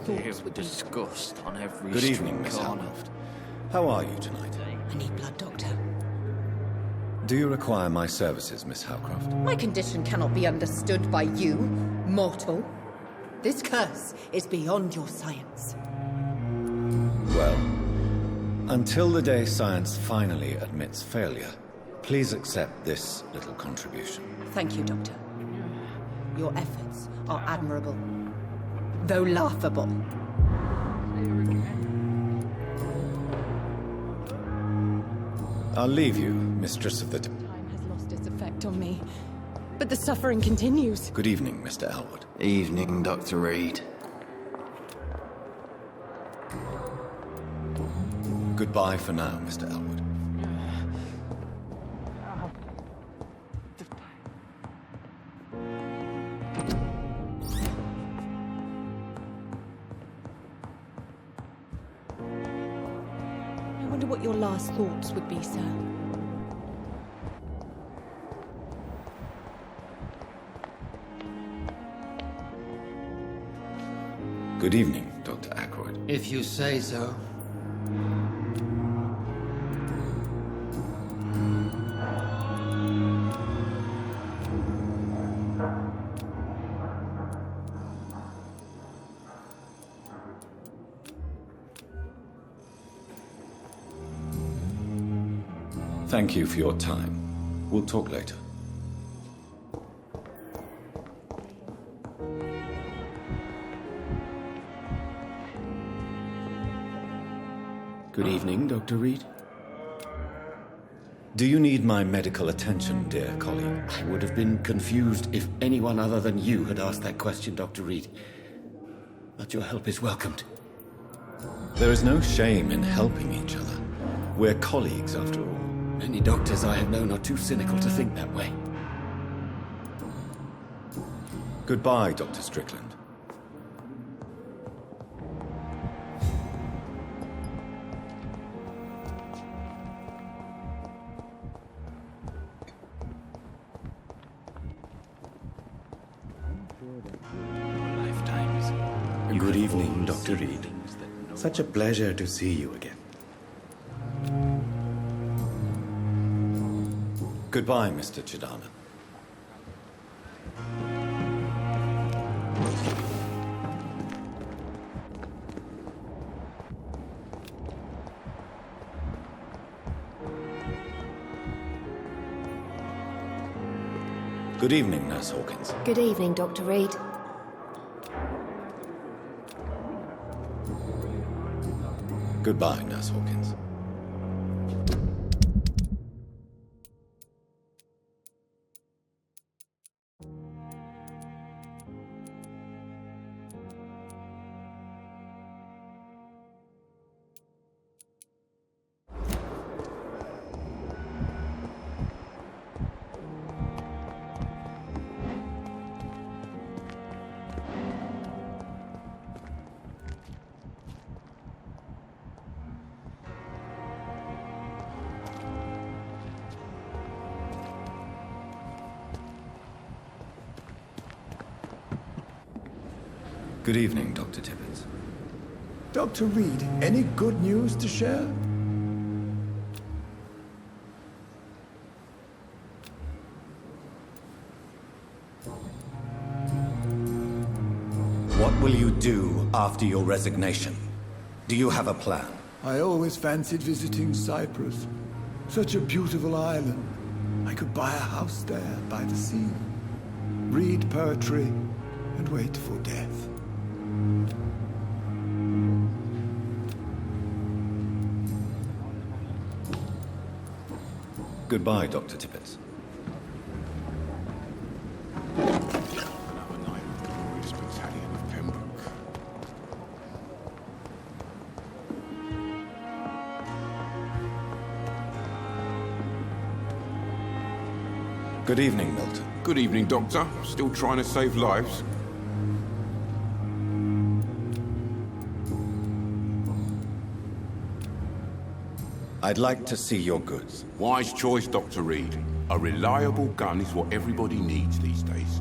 Thoughts would disgust on every Good evening, Miss corner. Howcroft. How are you tonight? I need blood, Doctor. Do you require my services, Miss Howcroft? My condition cannot be understood by you, mortal. This curse is beyond your science. Well, until the day science finally admits failure, please accept this little contribution. Thank you, Doctor. Your efforts are admirable, though laughable. I'll leave you, Mistress of the... Time has lost its effect on me, but the suffering continues. Good evening, Mr. Elwood. Evening, Dr. Reed. Goodbye for now, Mr. Elwood. I wonder what your last thoughts would be, sir. Good evening, Dr. Ackroyd. If you say so. Thank you for your time. We'll talk later. Good evening, Dr. Reed. Do you need my medical attention, dear colleague? I would have been confused if anyone other than you had asked that question, Dr. Reed. But your help is welcomed. There is no shame in helping each other. We're colleagues, after all. Many doctors I have known are too cynical to think that way. Goodbye, Dr. Strickland. Good evening, Dr. Reed. Such a pleasure to see you again. Goodbye, Mr. Chidana. Good evening, Nurse Hawkins. Good evening, Dr. Reed. Goodbye, Nurse Hawkins. Good evening, Dr. Tippett. Dr. Reed, any good news to share? What will you do after your resignation? Do you have a plan? I always fancied visiting Cyprus. Such a beautiful island. I could buy a house there by the sea, read poetry, and wait for death. Goodbye, Dr. Tippett. Another night with the glorious battalion of Pembroke. Good evening, Milton. Good evening, Doctor. Still trying to save lives? I'd like to see your goods. Wise choice, Dr. Reed. A reliable gun is what everybody needs these days.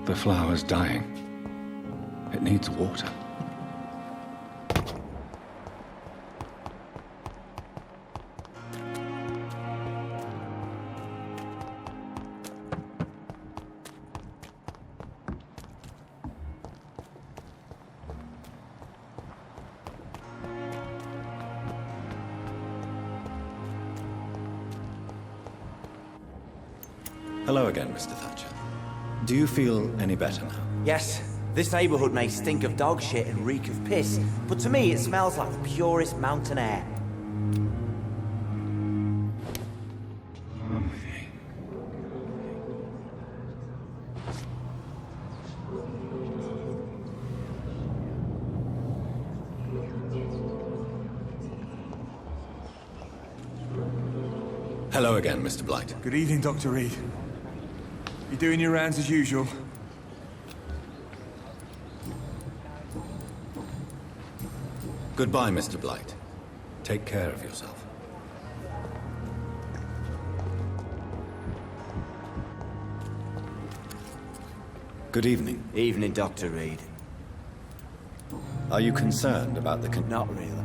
The flower's dying. It needs water. Hello again, Mr. Thatcher. Do you feel any better now? Yes. This neighborhood may stink of dog shit and reek of piss, but to me it smells like the purest mountain air. Hello again, Mr. Blight. Good evening, Dr. Reed. You doing your rounds as usual? Goodbye, Mr. Blight. Take care of yourself. Good evening. Evening, Dr. Reed. Are you concerned about the Not really.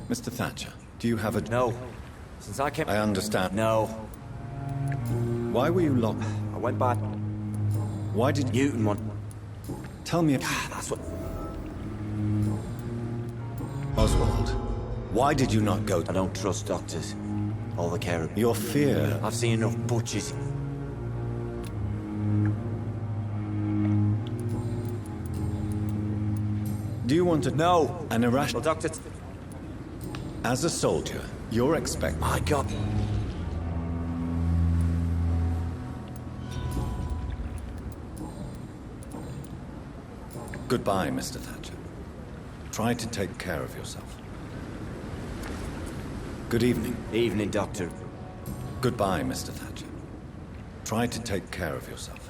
Mr. Thatcher, do you have a... No. Since I came... I understand. No. Why were you locked? I went back. Why did... Newton one. Tell me... That's what... Oswald, why did you not go... I don't trust doctors. All the care of... Your fear... I've seen enough butchers. Do you want to... No! An irrational... Well, doctor... As a soldier, you're expected... My God. Goodbye, Mr. Thatcher. Try to take care of yourself. Good evening. Evening, Doctor. Goodbye, Mr. Thatcher. Try to take care of yourself.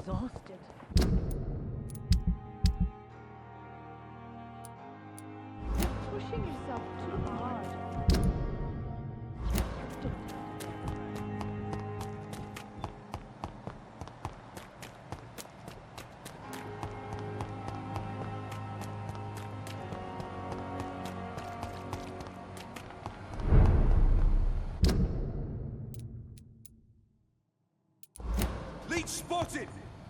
Exhausted. Pushing yourself too hard. Leech spotted!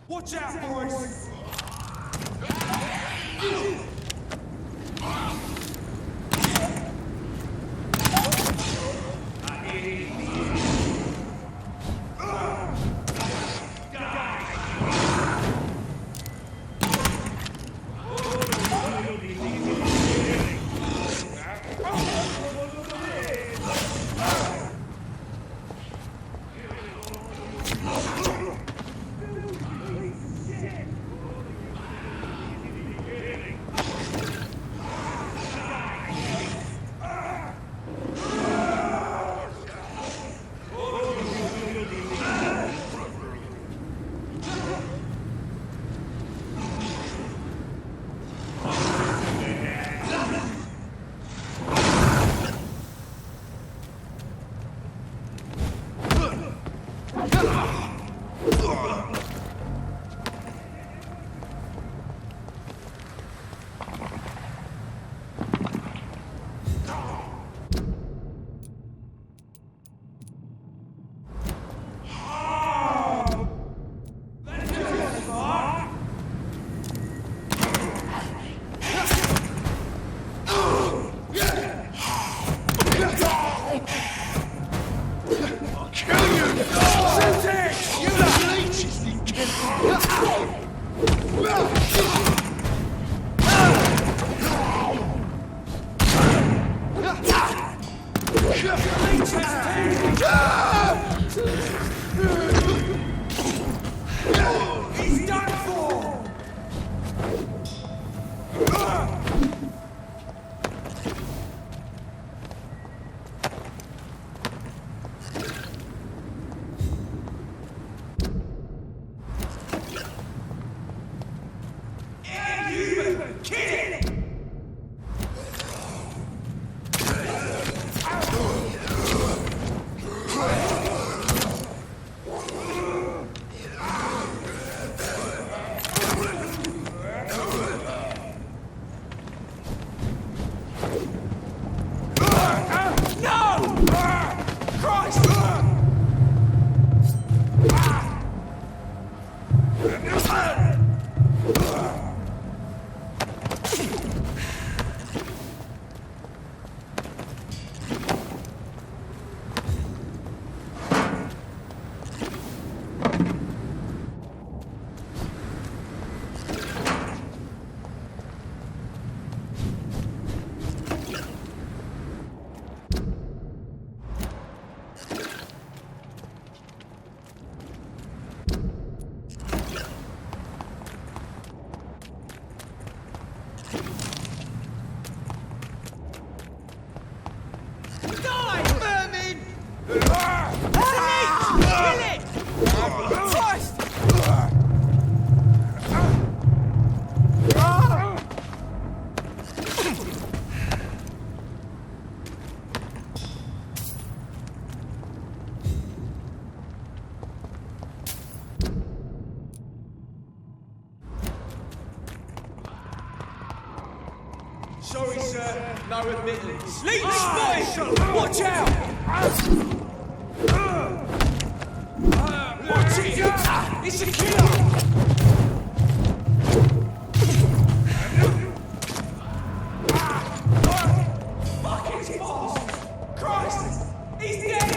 Watch out, boys! He's done for! No admittance. Leech spotted! Watch out! Watch it! It's a killer! Fucking balls! Christ! He's the end!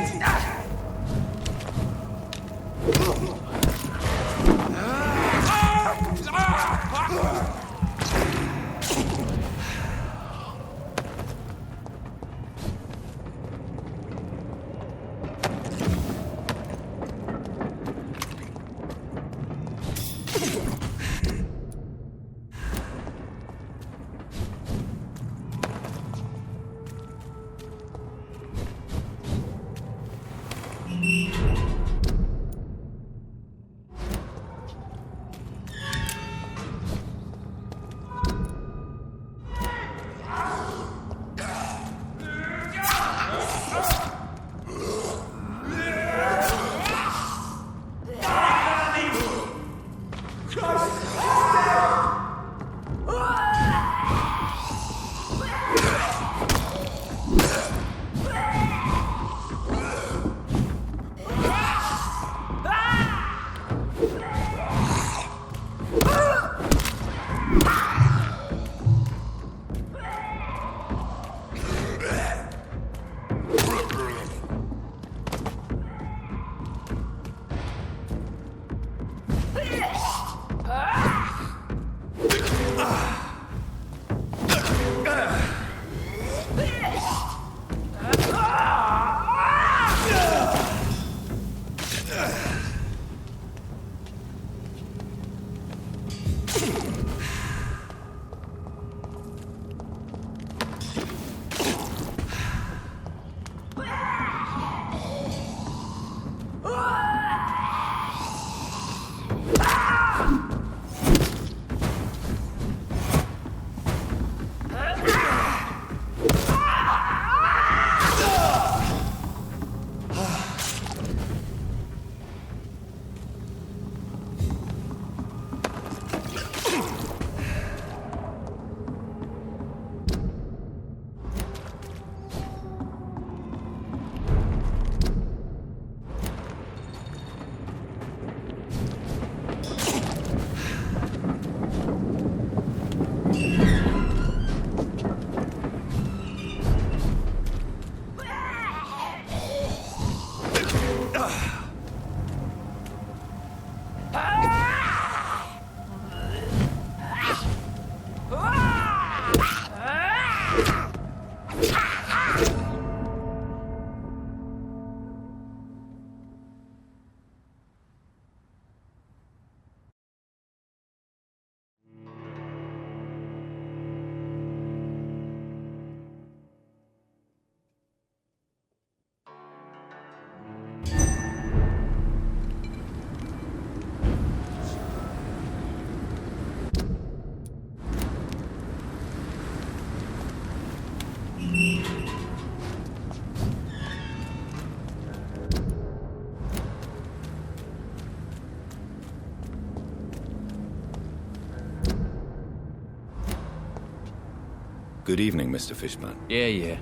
Good evening, Mr. Fishburne. Yeah.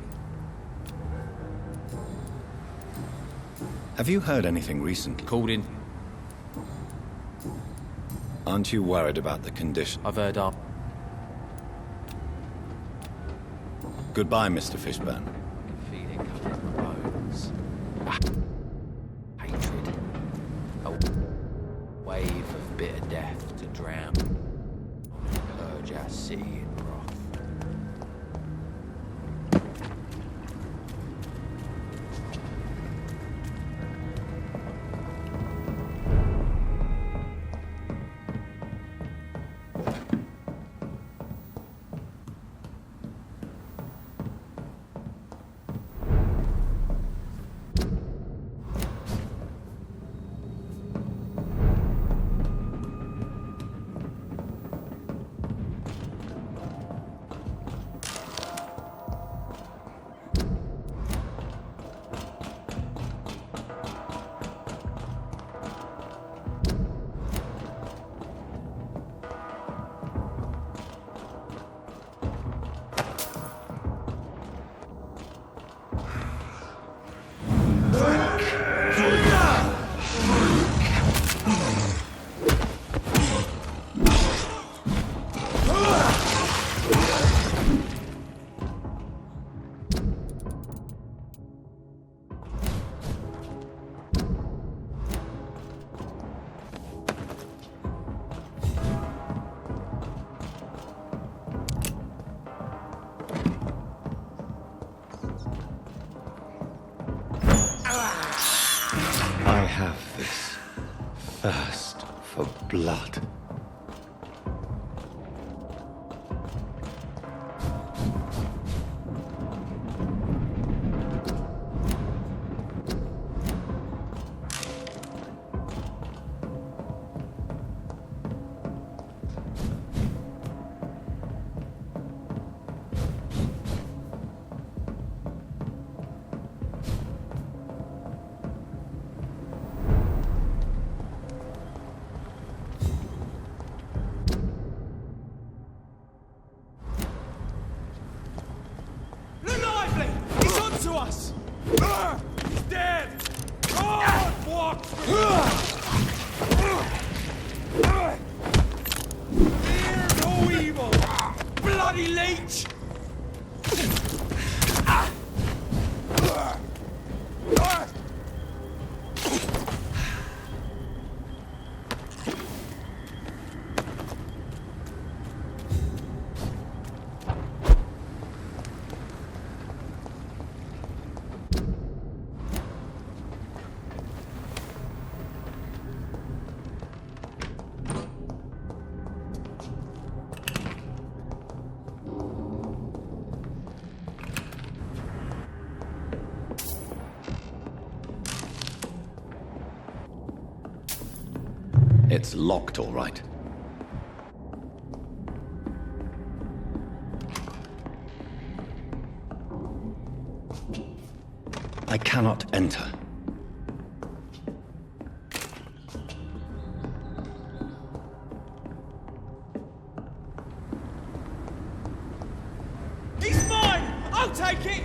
Have you heard anything recently? Called in. Aren't you worried about the condition? I've heard Goodbye, Mr. Fishburne. Feeling coming in my bones. Hatred. A wave of bitter death to drown. Purge our city in broth. have this thirst for blood. It's locked, all right. I cannot enter. He's mine! I'll take it!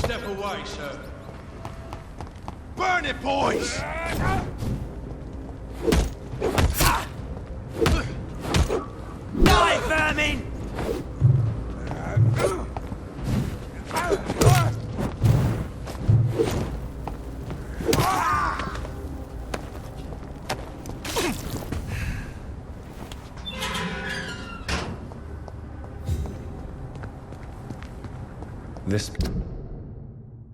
Step away, sir. Burn it, boys! Die, vermin! This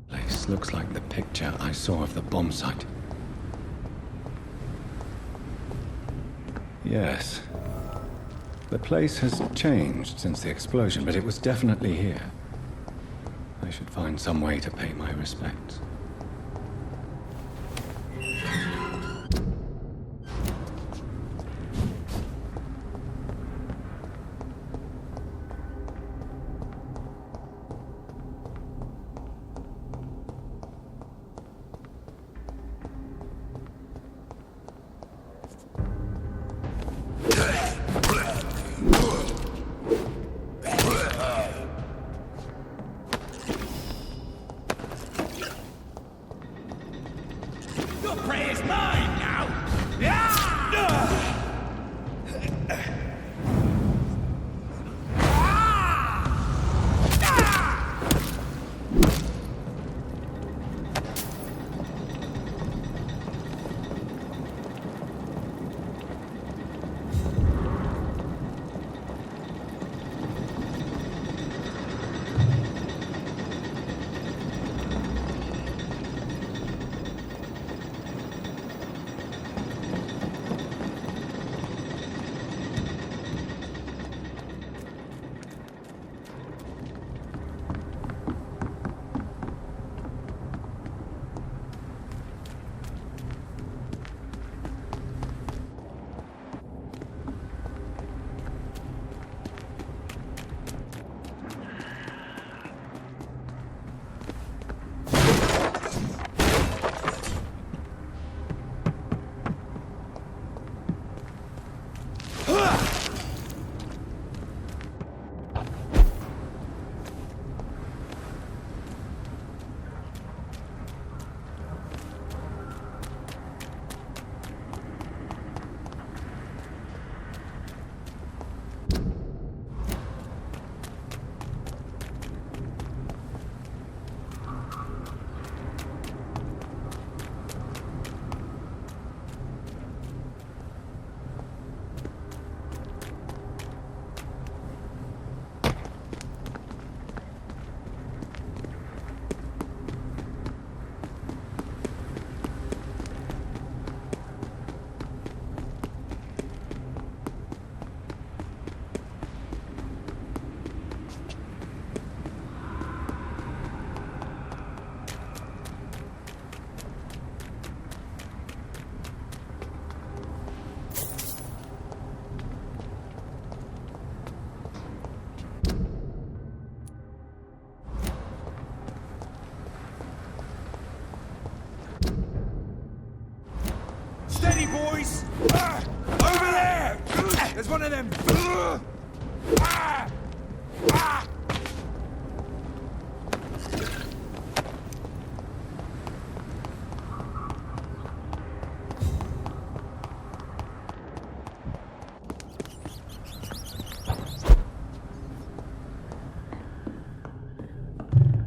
place looks like the picture I saw of the bomb site. Yes. The place has changed since the explosion, but it was definitely here. I should find some way to pay my respects. Over there! There's one of them!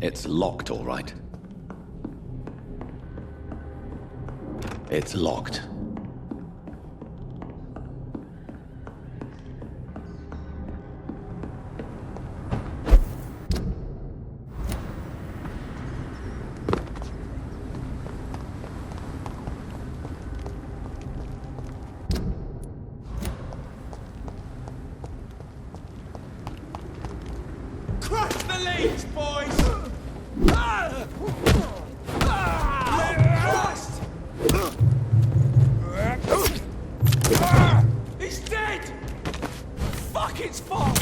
It's locked, all right. It's locked. Crush the leech, boys! He's dead! Fuck, it's fault!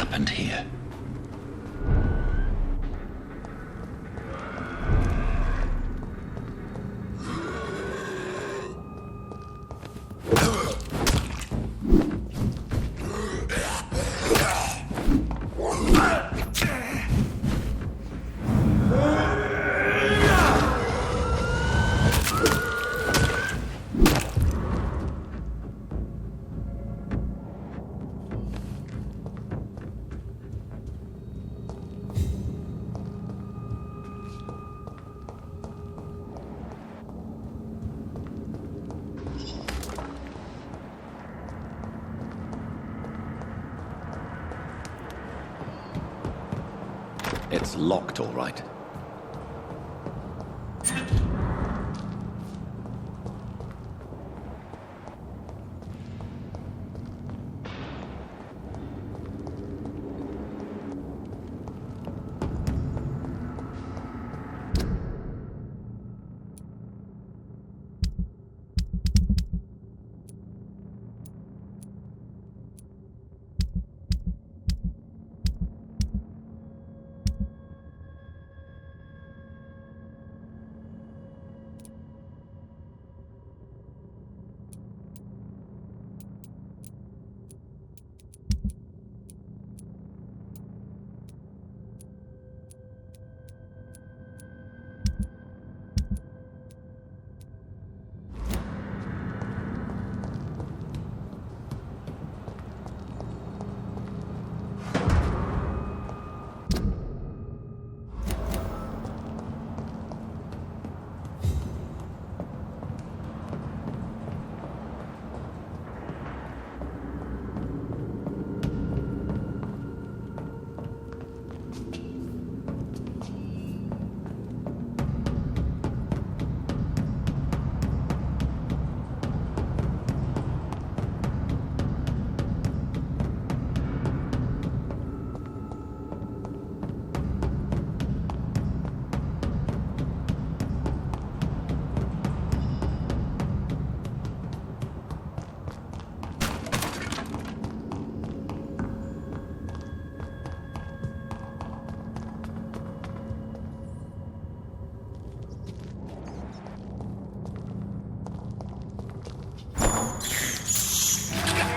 happened here? It's locked, all right.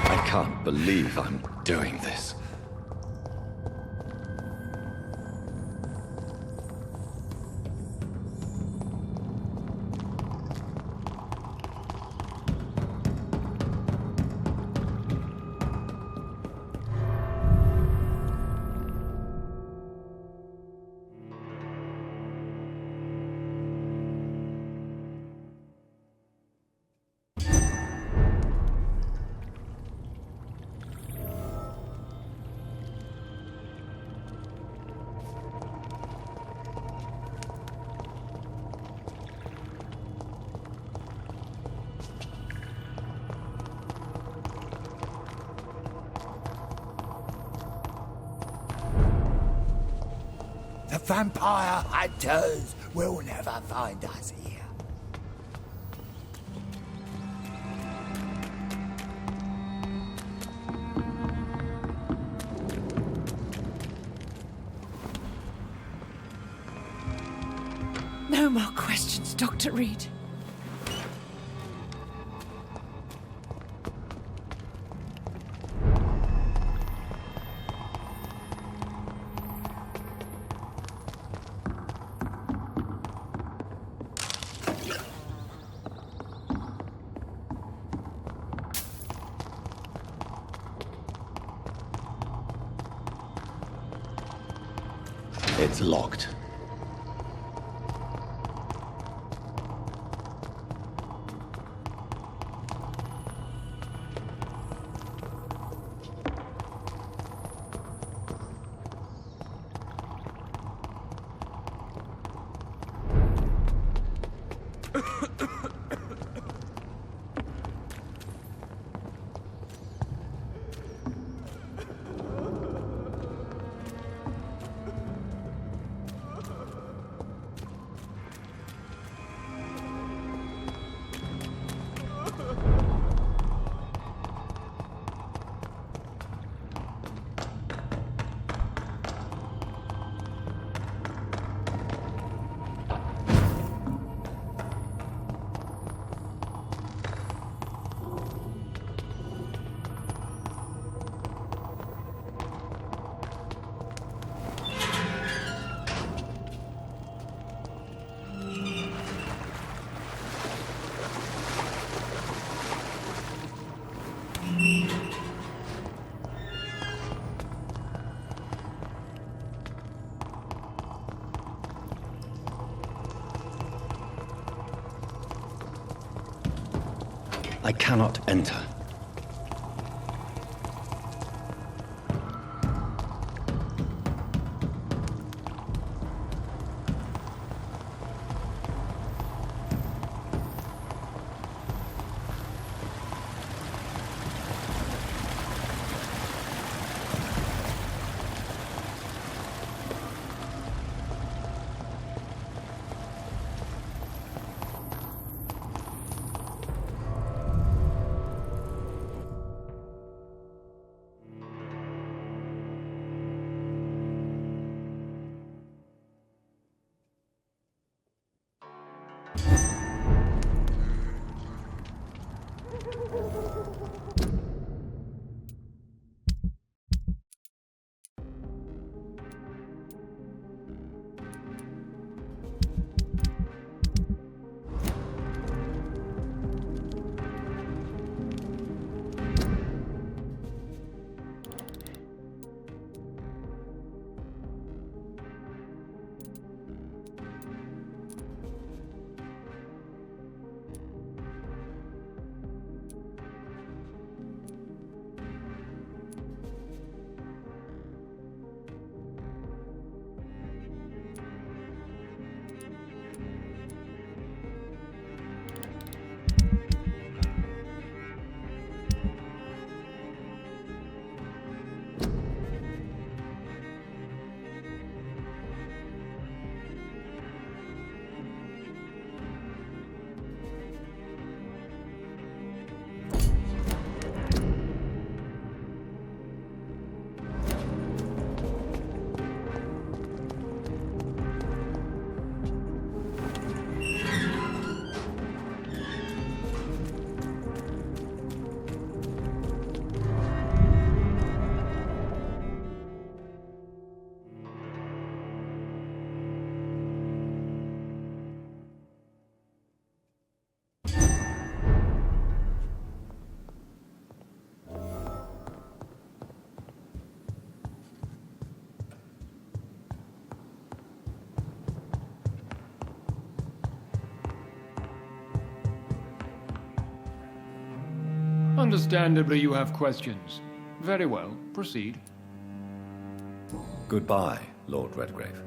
I can't believe I'm doing this. The vampire hunters will never find us here. No more questions, Dr. Reed. It's locked. I cannot enter. Understandably, you have questions. Very well, proceed. Goodbye, Lord Redgrave.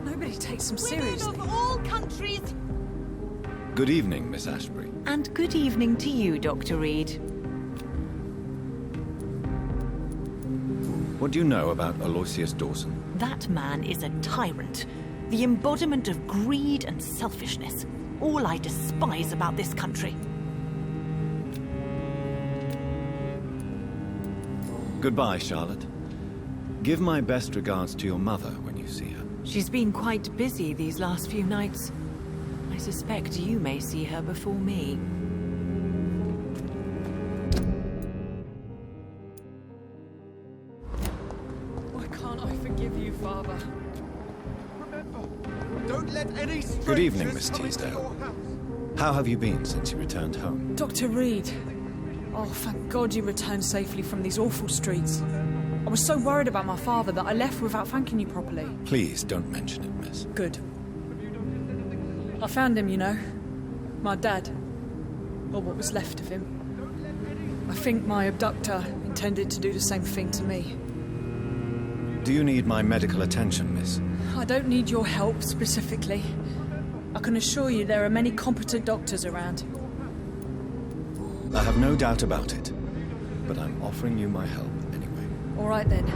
Nobody takes them seriously. Women of all countries. Good evening, Miss Ashbury. And good evening to you, Dr. Reed. What do you know about Aloysius Dawson? That man is a tyrant, the embodiment of greed and selfishness. All I despise about this country. Goodbye, Charlotte. Give my best regards to your mother when you see her. She's been quite busy these last few nights. I suspect you may see her before me. Why can't I forgive you, Father? Remember, don't let any Good evening, Miss strangers come into Teasdale. your house. How have you been since you returned home? Dr. Reed. Oh, thank God you returned safely from these awful streets. I was so worried about my father that I left without thanking you properly. Please don't mention it, miss. Good. I found him, you know. My dad. Or what was left of him. I think my abductor intended to do the same thing to me. Do you need my medical attention, miss? I don't need your help specifically. I can assure you there are many competent doctors around. I have no doubt about it, but I'm offering you my help anyway. All right then,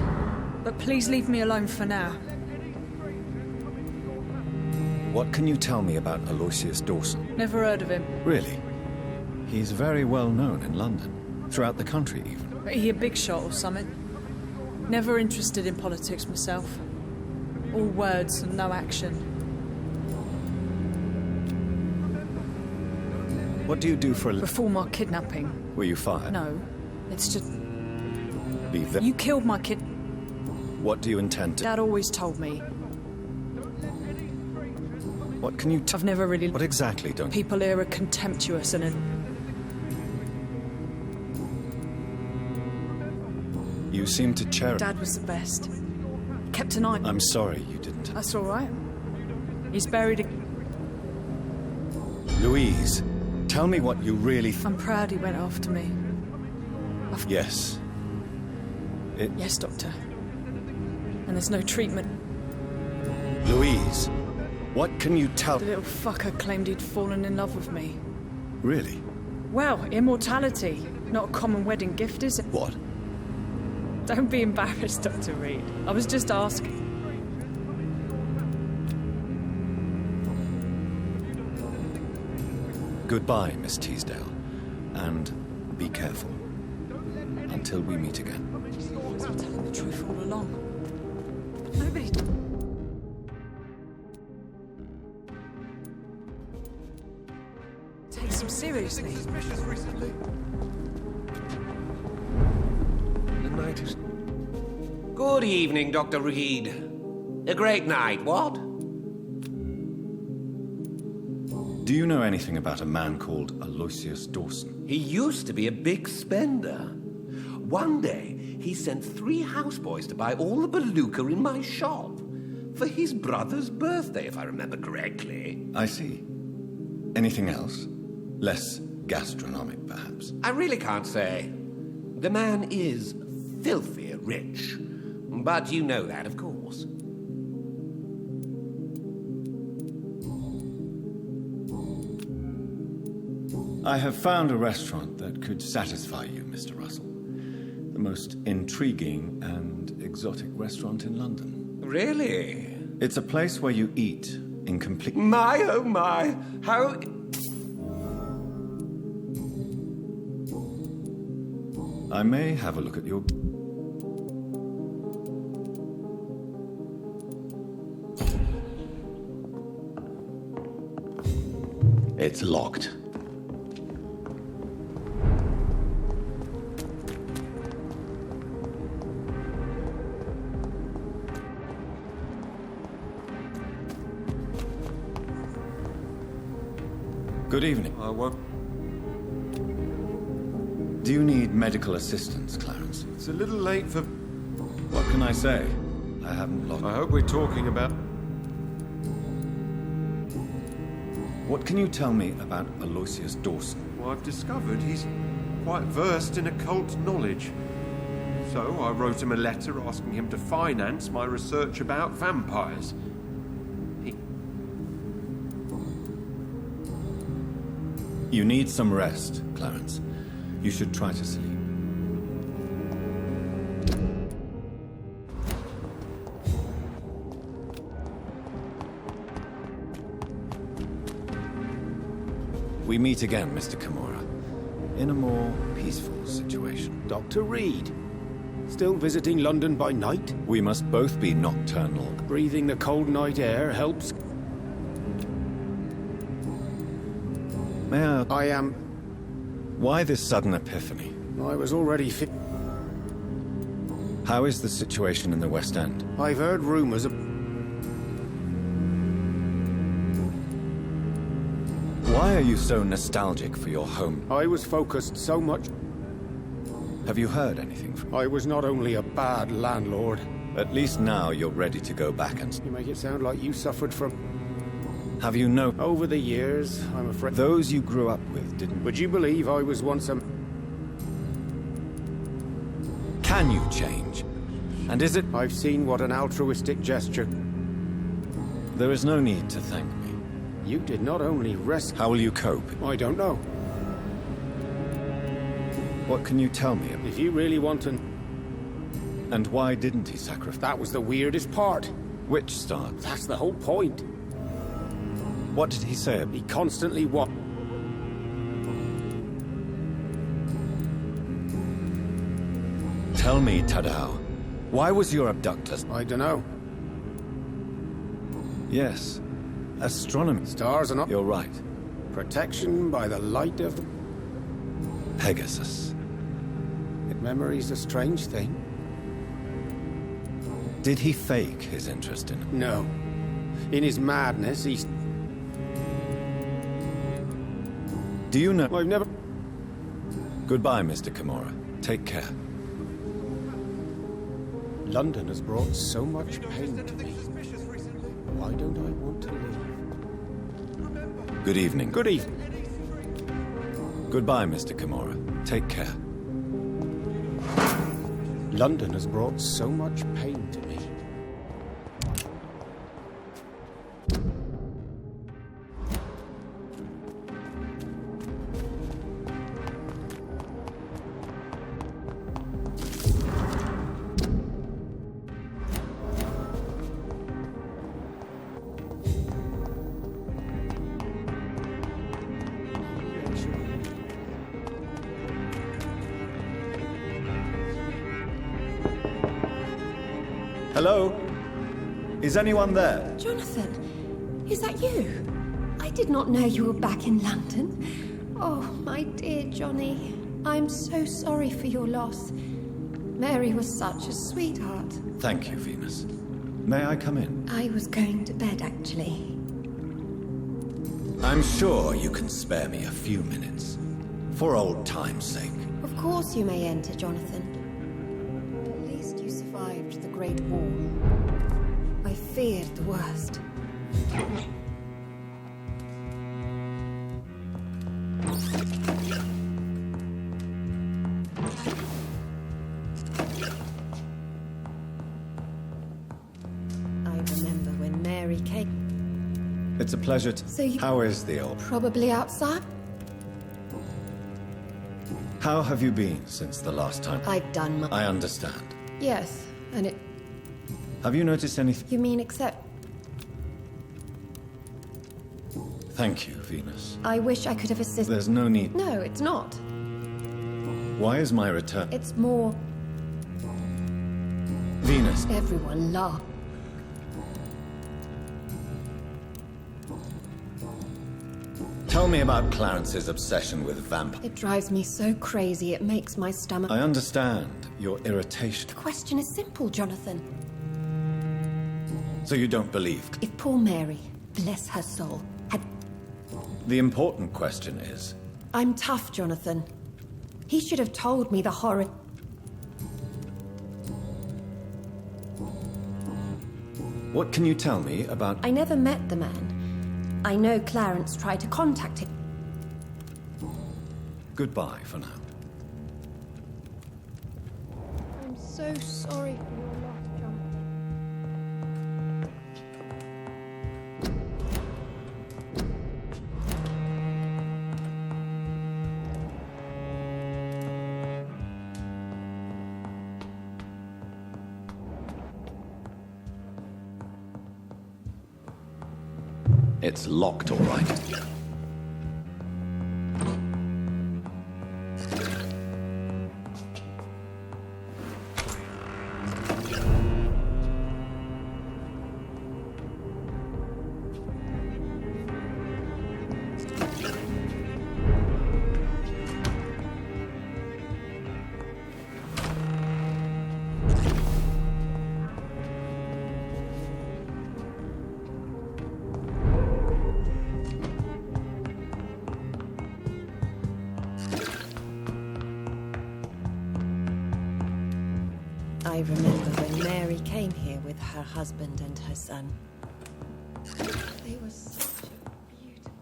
but please leave me alone for now. What can you tell me about Aloysius Dawson? Never heard of him. Really? He's very well known in London, throughout the country even. But he a big shot or something? Never interested in politics myself. All words and no action. What do you do for a Before my kidnapping. Were you fired? No, it's just... Leave them. You killed my kid... What do you intend to... Dad always told me. What can you I've never really... What exactly don't... People here are contemptuous and... You seem to cherish... Dad was the best. Kept an eye... I'm sorry you didn't... That's all right. He's buried a... Louise, tell me what you really... I'm proud he went after me. Yes. Yes, Doctor. And there's no treatment. Louise, what can you tell... The little fucker claimed he'd fallen in love with me. Really? Well, immortality. Not a common wedding gift, is it? What? Don't be embarrassed, Dr. Reed. I was just asking. Goodbye, Miss Teasdale. And be careful. Until we meet again. I was telling the truth all along. Nobody... Takes him seriously. Recently. The night is... Good evening, Dr. Reed. A great night, what? Do you know anything about a man called Aloysius Dawson? He used to be a big spender. One day, he sent 3 houseboys to buy all the beluga in my shop. For his brother's birthday, if I remember correctly. I see. Anything else? Less gastronomic, perhaps? I really can't say. The man is filthy rich. But you know that, of course. I have found a restaurant that could satisfy you, Mr. Russell. The most intriguing and exotic restaurant in London. Really? It's a place where you eat in complete... My, oh my! How... I may have a look at your... It's locked. Good evening. I won't... Do you need medical assistance, Clarence? It's a little late for... What can I say? I haven't lost... I hope we're talking about... What can you tell me about Aloysius Dawson? Well, I've discovered he's quite versed in occult knowledge. So I wrote him a letter asking him to finance my research about vampires. You need some rest, Clarence. You should try to sleep. We meet again, Mr. Kimura, in a more peaceful situation. Dr. Reed, still visiting London by night? We must both be nocturnal. Breathing the cold night air helps. May I am... Why this sudden epiphany? I was already How is the situation in the West End? I've heard rumours of... Why are you so nostalgic for your home? I was focused so much. Have you heard anything from... I was not only a bad landlord. At least now you're ready to go back and... You make it sound like you suffered from... Have you no... Over the years, I'm afraid... Those you grew up with didn't... Would you believe I was once a... Can you change? And is it... I've seen what an altruistic gesture... There is no need to thank me. You did not only rescue... How will you cope? I don't know. What can you tell me about... If you really want to... And why didn't he sacrifice? That was the weirdest part. Which start? That's the whole point. What did he say? He constantly what? Tell me, Tadao, why was your abductor... I don't know. Yes, astronomy. Stars are not... You're right. Protection by the light of... Pegasus. Memory's a strange thing. Did he fake his interest in it? No. In his madness, he... Do you know... I've never... Goodbye, Mr. Kimura. Take care. London has brought so much pain to me. Why don't I want to live? Good evening. Good evening. Goodbye, Mr. Kimura. Take care. London has brought so much pain to me. Hello? Is anyone there? Jonathan, is that you? I did not know you were back in London. Oh, my dear Johnny, I'm so sorry for your loss. Mary was such a sweetheart. Thank you, Venus. May I come in? I was going to bed, actually. I'm sure you can spare me a few minutes. For old time's sake. Of course you may enter, Jonathan. At least you survived the Great War. I feared the worst. I remember when Mary came. It's a pleasure to... So you... How is the old... Probably outside? How have you been since the last time? I've done my... I understand. Yes, and it... Have you noticed anything? You mean except... Thank you, Venus. I wish I could have assisted... There's no need. No, it's not. Why is my return... It's more... Venus. Everyone laughed. Tell me about Clarence's obsession with Vampyr. It drives me so crazy it makes my stomach... I understand your irritation. The question is simple, Jonathan. So you don't believe? If poor Mary, bless her soul, had... The important question is... I'm tough, Jonathan. He should have told me the horror... What can you tell me about... I never met the man. I know Clarence tried to contact him. Goodbye for now. I'm so sorry for your loss, Jonathan. It's locked, all right. I remember when Mary came here with her husband and her son. They were such a beautiful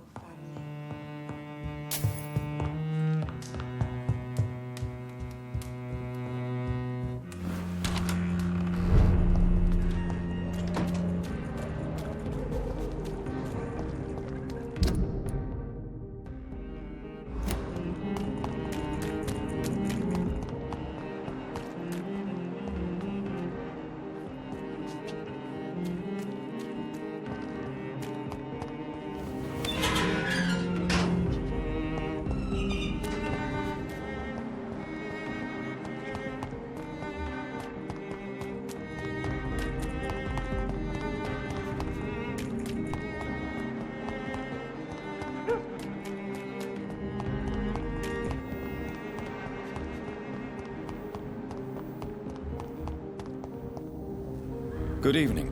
Good evening.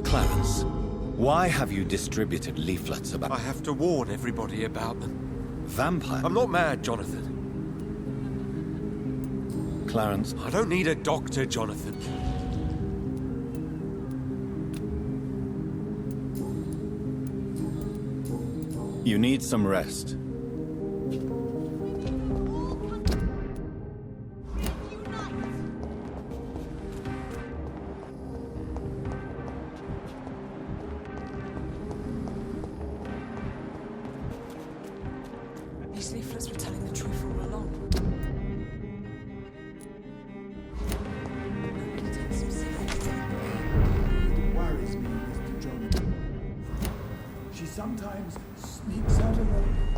Clarence, why have you distributed leaflets about... I have to warn everybody about them. Vampire? I'm not mad, Jonathan. Clarence? I don't need a doctor, Jonathan. You need some rest. These leaflets were telling the truth all along. Worries me, Mr. John. She sometimes sneaks out of her...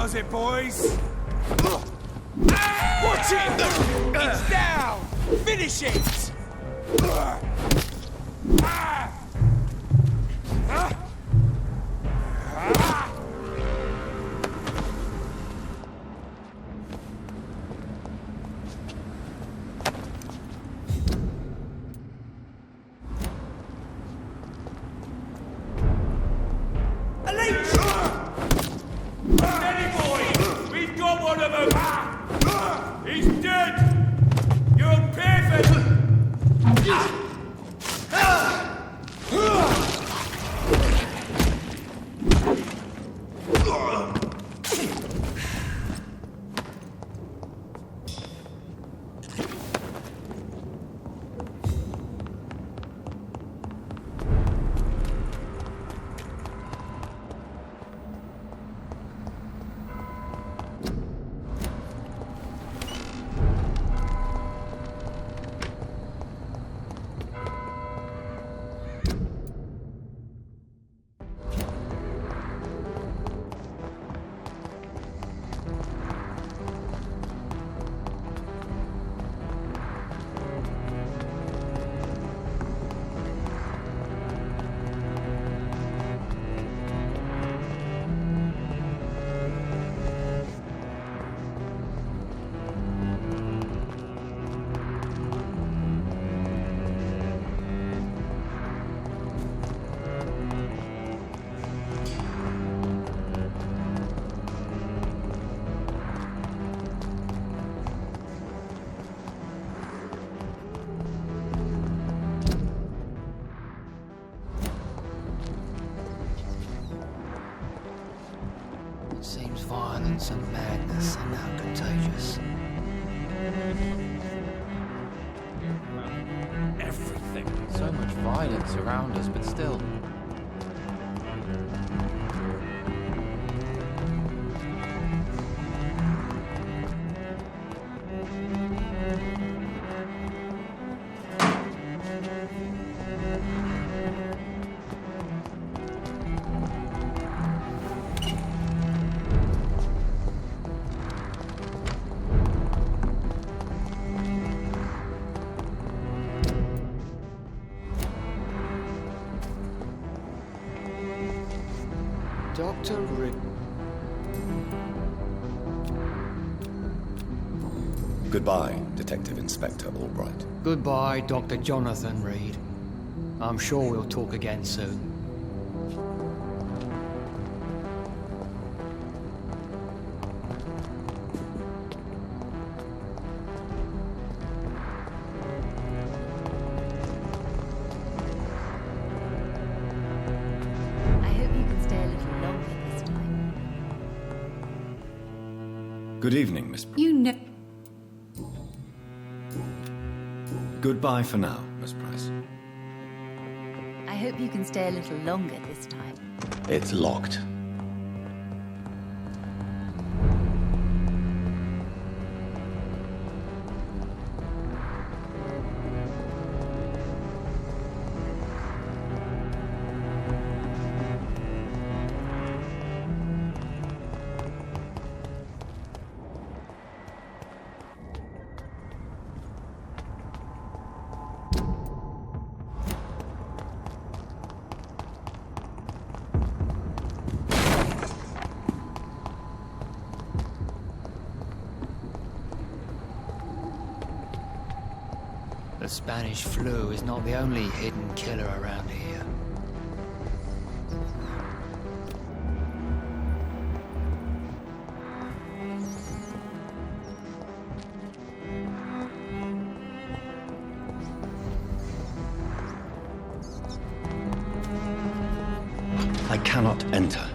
does it, boys. Watch it! It's down! Finish it! He's dead! You're perfect! Seems violence and madness are now contagious. Everything. So much violence around us, but still. Dr. Rick. Goodbye, Detective Inspector Albright. Goodbye, Dr. Jonathan Reed. I'm sure we'll talk again soon. I hope you can stay a little longer this time. Good evening, Miss... You know... Goodbye for now, Miss Price. I hope you can stay a little longer this time. It's locked. The Spanish flu is not the only hidden killer around here. I cannot enter.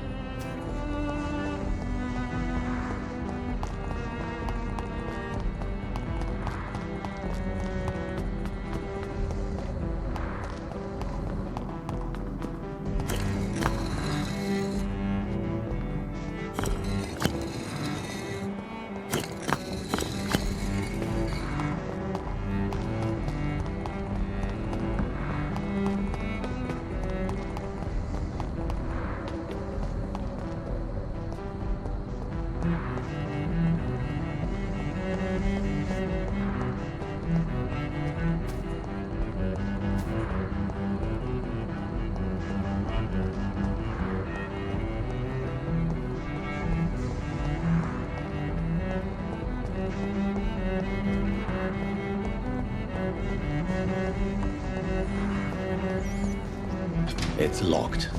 It's locked.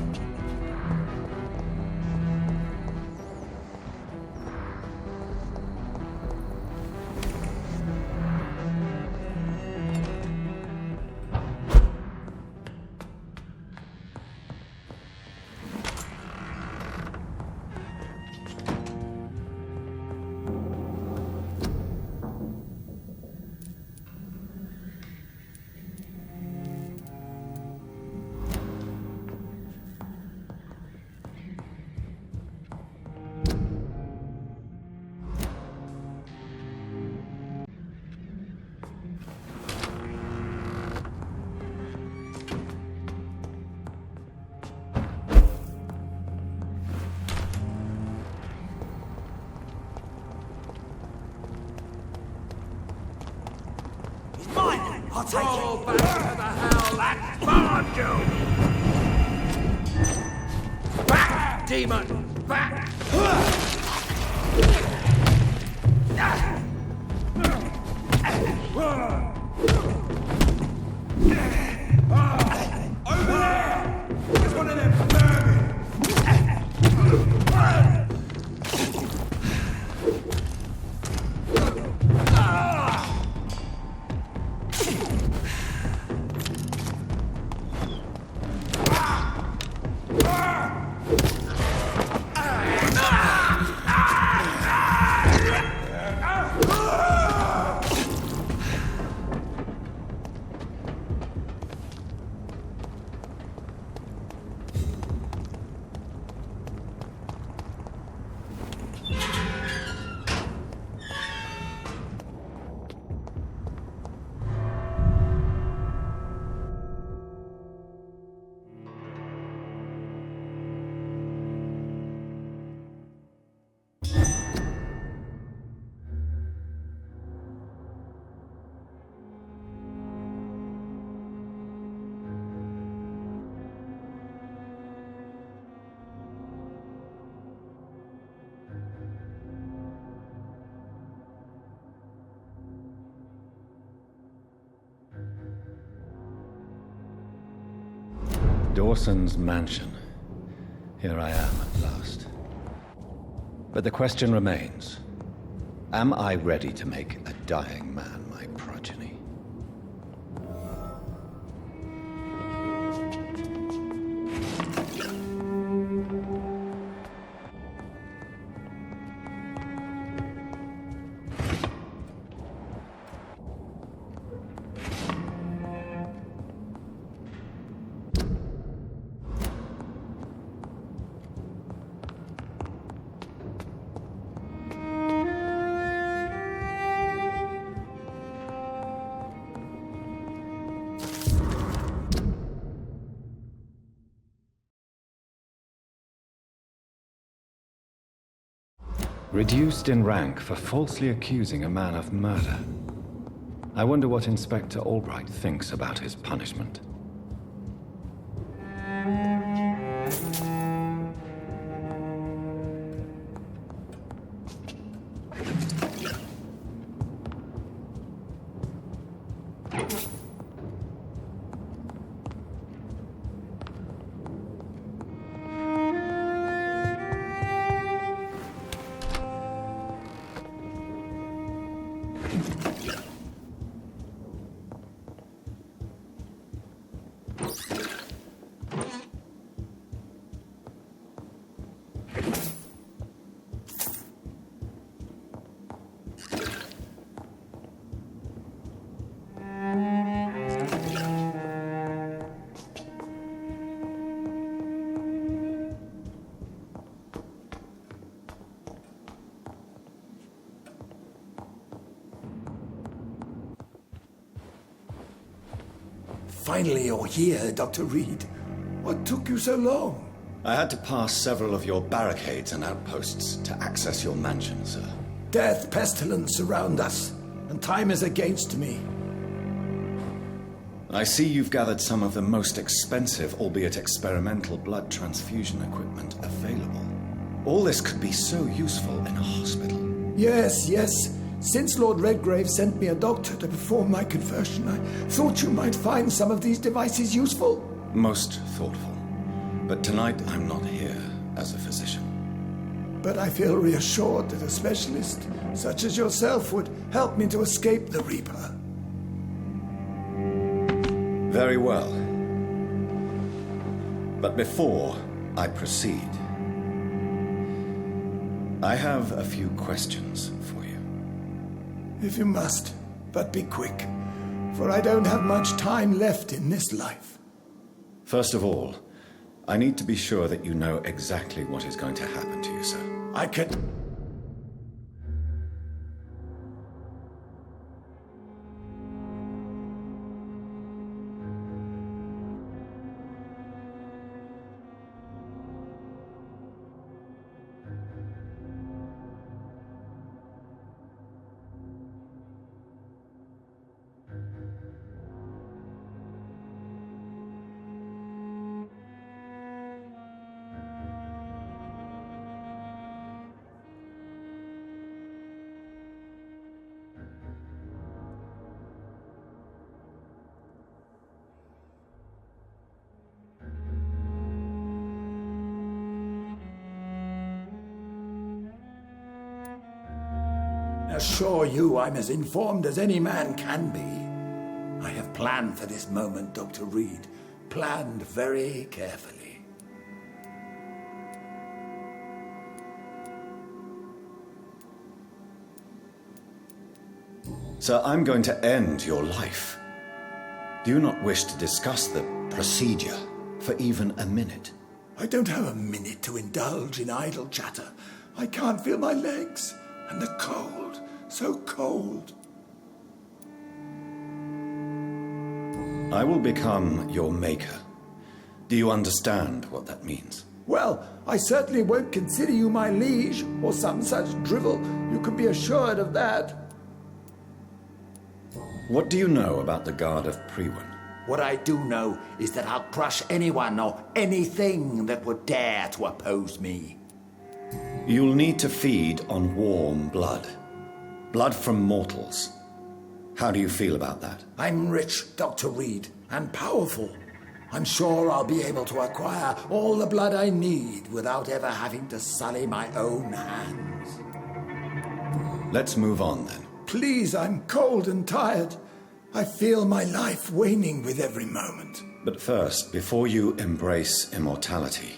I'll take it. Back to the hell that barred you! Back, demon! Back! Over there! There's one of them vermin! Dawson's mansion. Here I am at last. But the question remains, am I ready to make a dying man my progeny? Reduced in rank for falsely accusing a man of murder. I wonder what Inspector Albright thinks about his punishment. Finally, you're here, Dr. Reed. What took you so long? I had to pass several of your barricades and outposts to access your mansion, sir. Death, pestilence surround us, and time is against me. I see you've gathered some of the most expensive, albeit experimental, blood transfusion equipment available. All this could be so useful in a hospital. Yes. Since Lord Redgrave sent me a doctor to perform my conversion, I thought you might find some of these devices useful. Most thoughtful. But tonight I'm not here as a physician. But I feel reassured that a specialist such as yourself would help me to escape the Reaper. Very well. But before I proceed, I have a few questions for you. If you must, but be quick, for I don't have much time left in this life. First of all, I need to be sure that you know exactly what is going to happen to you, sir. I could... Assure you I'm as informed as any man can be. I have planned for this moment, Dr. Reed. Planned very carefully. Sir, I'm going to end your life. Do you not wish to discuss the procedure for even a minute? I don't have a minute to indulge in idle chatter. I can't feel my legs. And the cold, so cold. I will become your maker. Do you understand what that means? Well, I certainly won't consider you my liege, or some such drivel. You can be assured of that. What do you know about the Guard of Priwen? What I do know is that I'll crush anyone or anything that would dare to oppose me. You'll need to feed on warm blood. Blood from mortals. How do you feel about that? I'm rich, Dr. Reed, and powerful. I'm sure I'll be able to acquire all the blood I need without ever having to sully my own hands. Let's move on then. Please, I'm cold and tired. I feel my life waning with every moment. But first, before you embrace immortality,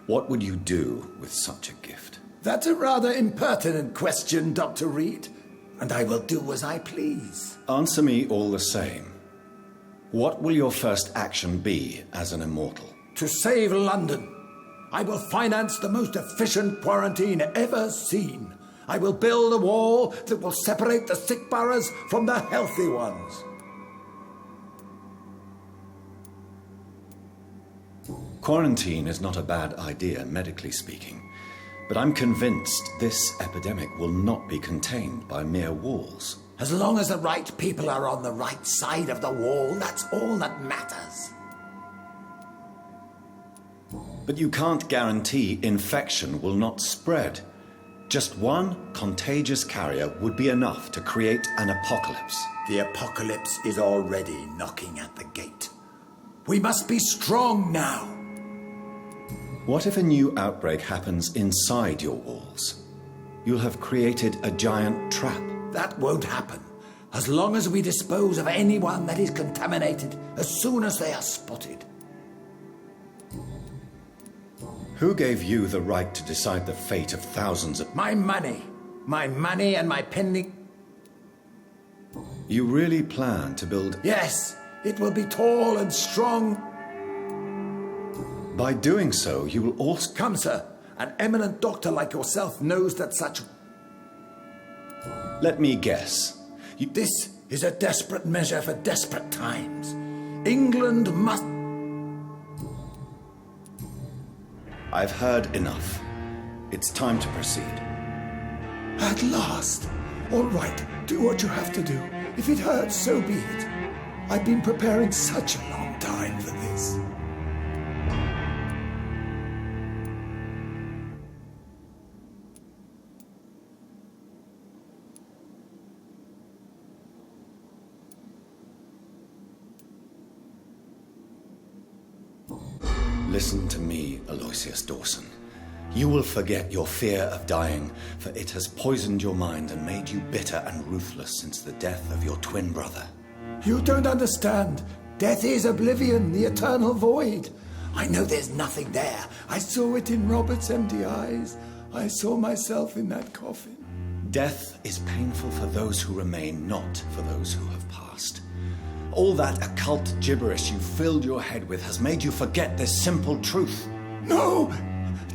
what would you do with such a gift? That's a rather impertinent question, Dr. Reed, and I will do as I please. Answer me all the same. What will your first action be as an immortal? To save London. I will finance the most efficient quarantine ever seen. I will build a wall that will separate the sick boroughs from the healthy ones. Quarantine is not a bad idea, medically speaking. But I'm convinced this epidemic will not be contained by mere walls. As long as the right people are on the right side of the wall, that's all that matters. But you can't guarantee infection will not spread. Just one contagious carrier would be enough to create an apocalypse. The apocalypse is already knocking at the gate. We must be strong now. What if a new outbreak happens inside your walls? You'll have created a giant trap. That won't happen. As long as we dispose of anyone that is contaminated as soon as they are spotted. Who gave you the right to decide the fate of thousands of... My money. My money and my pending... You really plan to build... Yes, it will be tall and strong. By doing so, you will also... Come, sir. An eminent doctor like yourself knows that such... Let me guess. This is a desperate measure for desperate times. England must... I've heard enough. It's time to proceed. At last. All right, do what you have to do. If it hurts, so be it. I've been preparing such a long time for this. Listen to me, Aloysius Dawson. You will forget your fear of dying, for it has poisoned your mind and made you bitter and ruthless since the death of your twin brother. You don't understand. Death is oblivion, the eternal void. I know there's nothing there. I saw it in Robert's empty eyes. I saw myself in that coffin. Death is painful for those who remain, not for those who have passed. All that occult gibberish you filled your head with has made you forget this simple truth. No!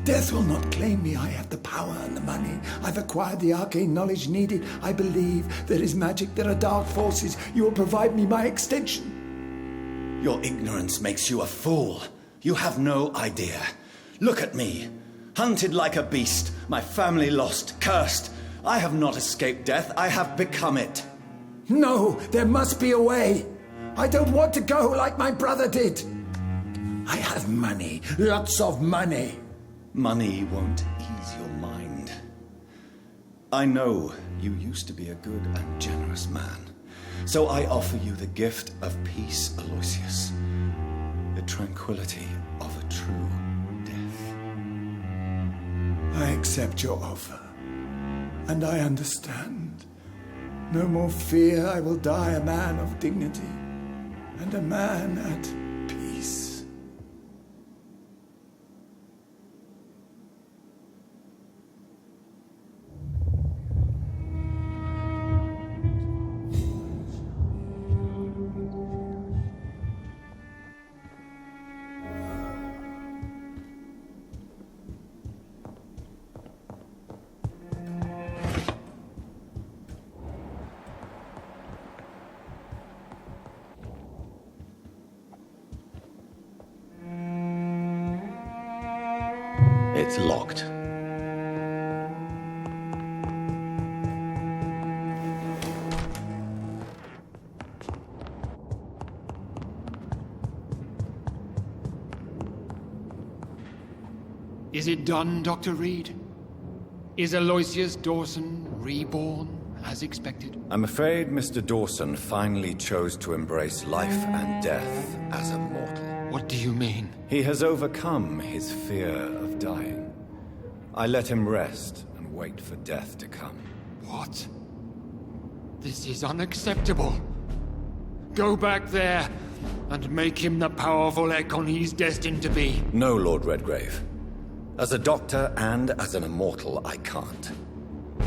Death will not claim me. I have the power and the money. I've acquired the arcane knowledge needed. I believe there is magic, there are dark forces. You will provide me my extension. Your ignorance makes you a fool. You have no idea. Look at me. Hunted like a beast, my family lost, cursed. I have not escaped death, I have become it. No, there must be a way. I don't want to go like my brother did. I have money, lots of money. Money won't ease your mind. I know you used to be a good and generous man. So I offer you the gift of peace, Aloysius. The tranquility of a true death. I accept your offer. And I understand. No more fear, I will die a man of dignity. And a man at peace. It's locked. Is it done, Dr. Reed? Is Aloysius Dawson reborn as expected? I'm afraid Mr. Dawson finally chose to embrace life and death as a mortal. What do you mean? He has overcome his fear of dying. I let him rest and wait for death to come. What? This is unacceptable. Go back there and make him the powerful Ekon he's destined to be. No, Lord Redgrave. As a doctor and as an immortal, I can't.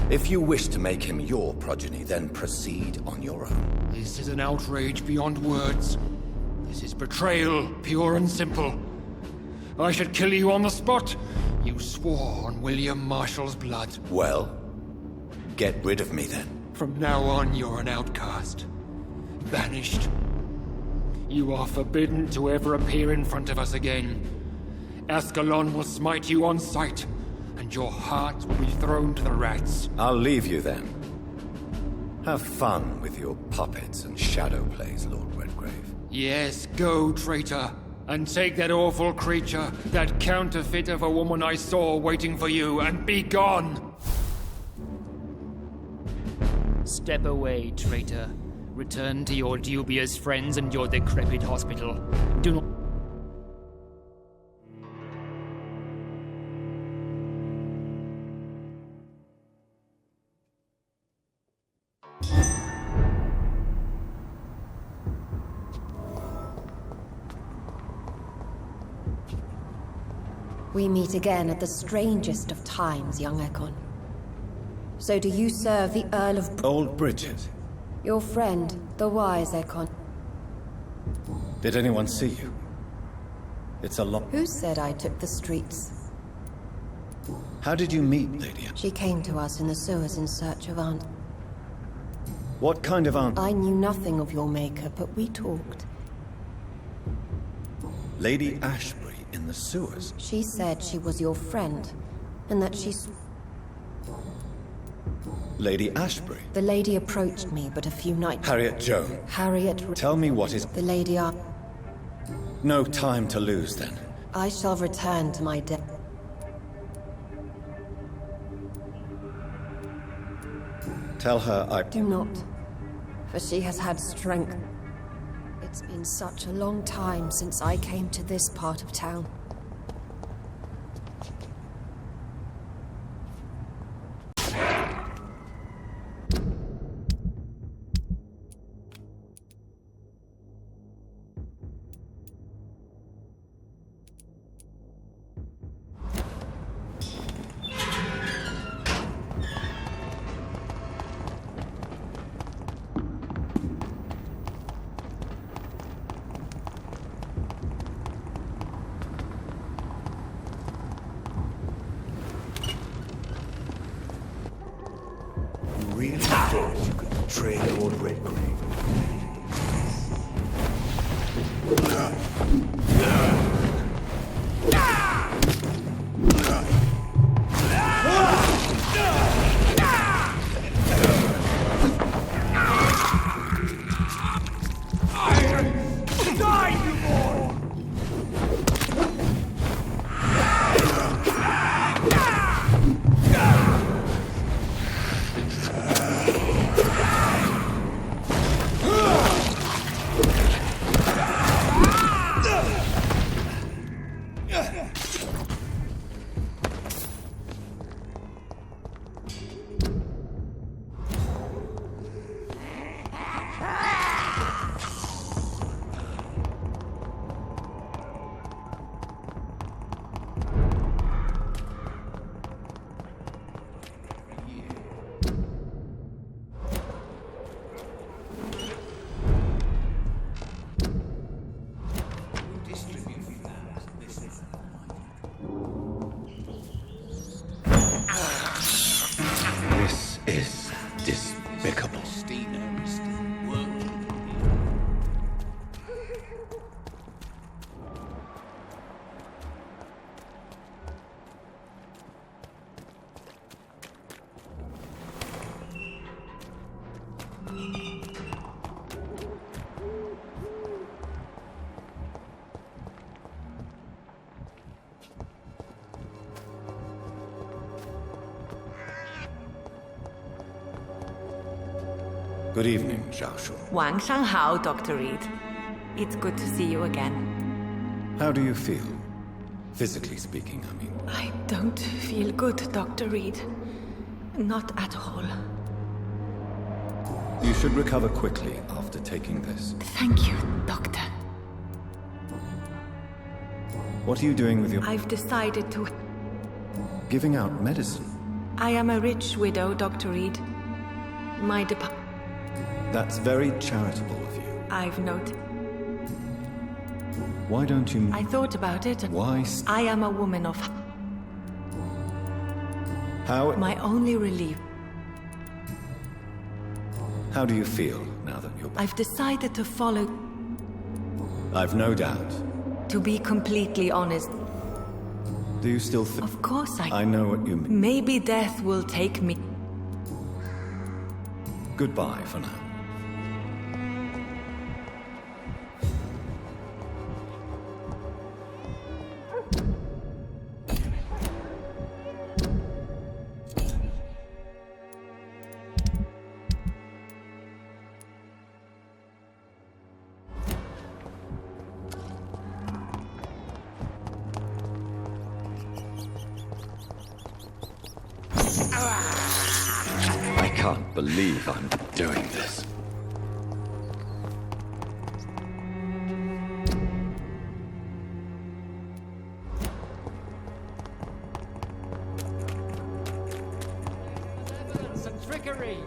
If you wish to make him your progeny, then proceed on your own. This is an outrage beyond words. This is betrayal, pure and simple. I should kill you on the spot. You swore on William Marshall's blood. Well, get rid of me then. From now on, you're an outcast. Banished. You are forbidden to ever appear in front of us again. Ascalon will smite you on sight, and your heart will be thrown to the rats. I'll leave you then. Have fun with your puppets and shadow plays, Lord Redgrave. Yes, go, traitor, and take that awful creature, that counterfeit of a woman I saw waiting for you, and be gone! Step away, traitor. Return to your dubious friends and your decrepit hospital. Do not... We meet again at the strangest of times, young Ekon. So do you serve the Earl of... Old Bridget. Your friend, the wise Ekon. Did anyone see you? It's a lot... Who said I took the streets? How did you meet Lady Anne? She came to us in the sewers in search of Aunt. What kind of aunt? I knew nothing of your maker, but we talked. Lady Ashbury in the sewers? She said she was your friend, and that she... Lady Ashbury? The lady approached me, but a few nights... Harriet Joan. Harriet... Tell me what is... The lady are... No time to lose, then. I shall return to my death. Tell her I... Do not, for she has had strength. It's been such a long time since I came to this part of town. trickery. This is despicable. Good evening, Xiaoshu. 晚上好, Dr. Reed. It's good to see you again. How do you feel? Physically speaking, I mean. I don't feel good, Dr. Reed. Not at all. You should recover quickly after taking this. Thank you, Doctor. What are you doing with your... I've decided to... Giving out medicine? I am a rich widow, Dr. Reed. My That's very charitable of you. I've noted. Why don't you... I thought about it. Why... I am a woman of... How... My only relief. How do you feel now that you're... I've decided to follow... I've no doubt. To be completely honest. Do you still think... Of course I know what you mean. Maybe death will take me. Goodbye for now. I can't believe I'm doing this. Some trickery.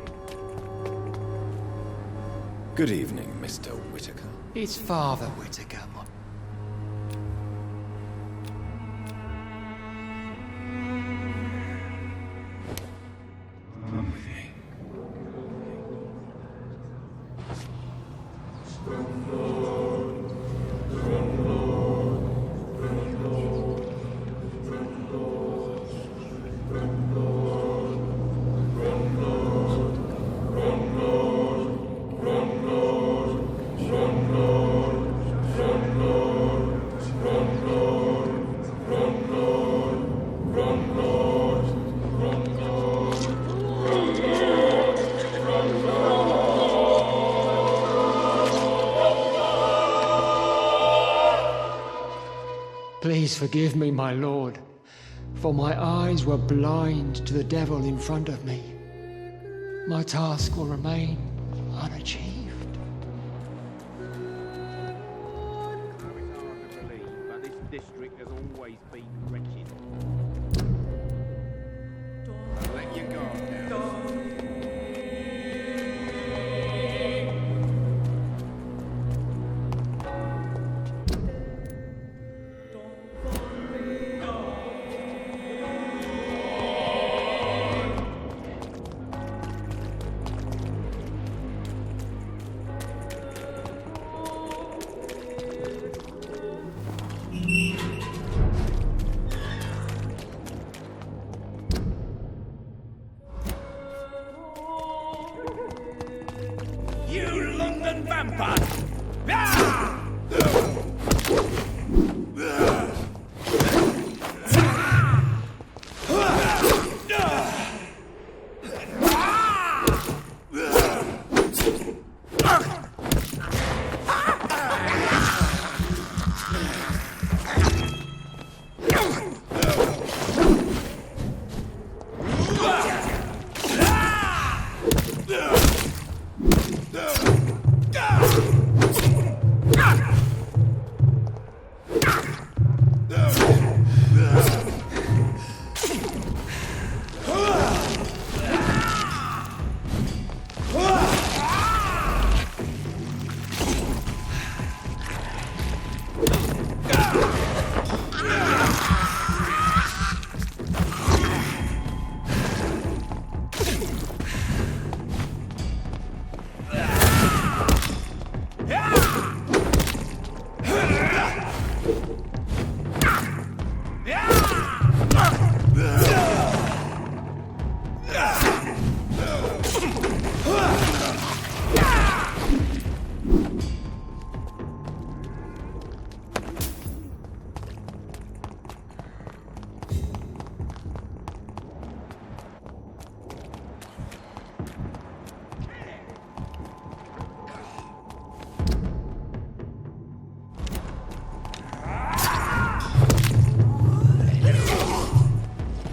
Good evening, Mr. Whitaker. It's Father Whitaker. Please forgive me, my lord, for my eyes were blind to the devil in front of me. My task will remain unachieved. But this district has always been wretched. Let you go now.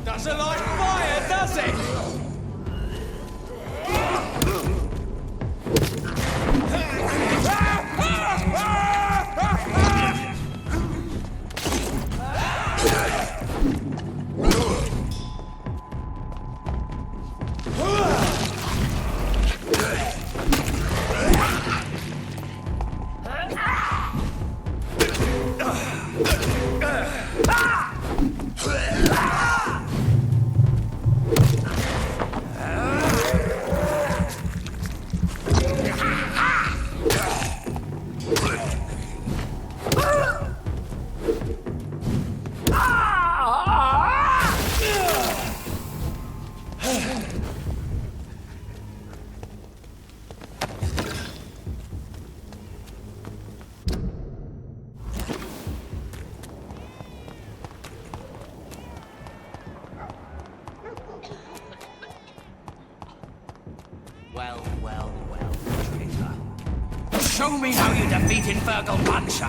Doesn't like fire, does it? Well, traitor. Show me how you defeat Infernal Puncher!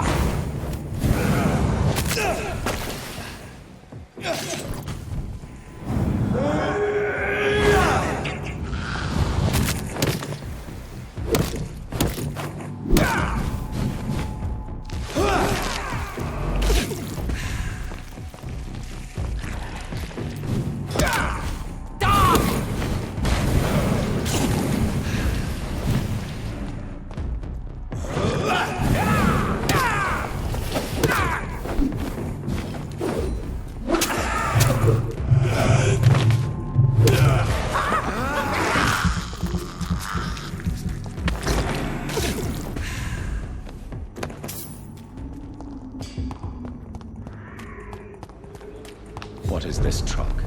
What is this truck?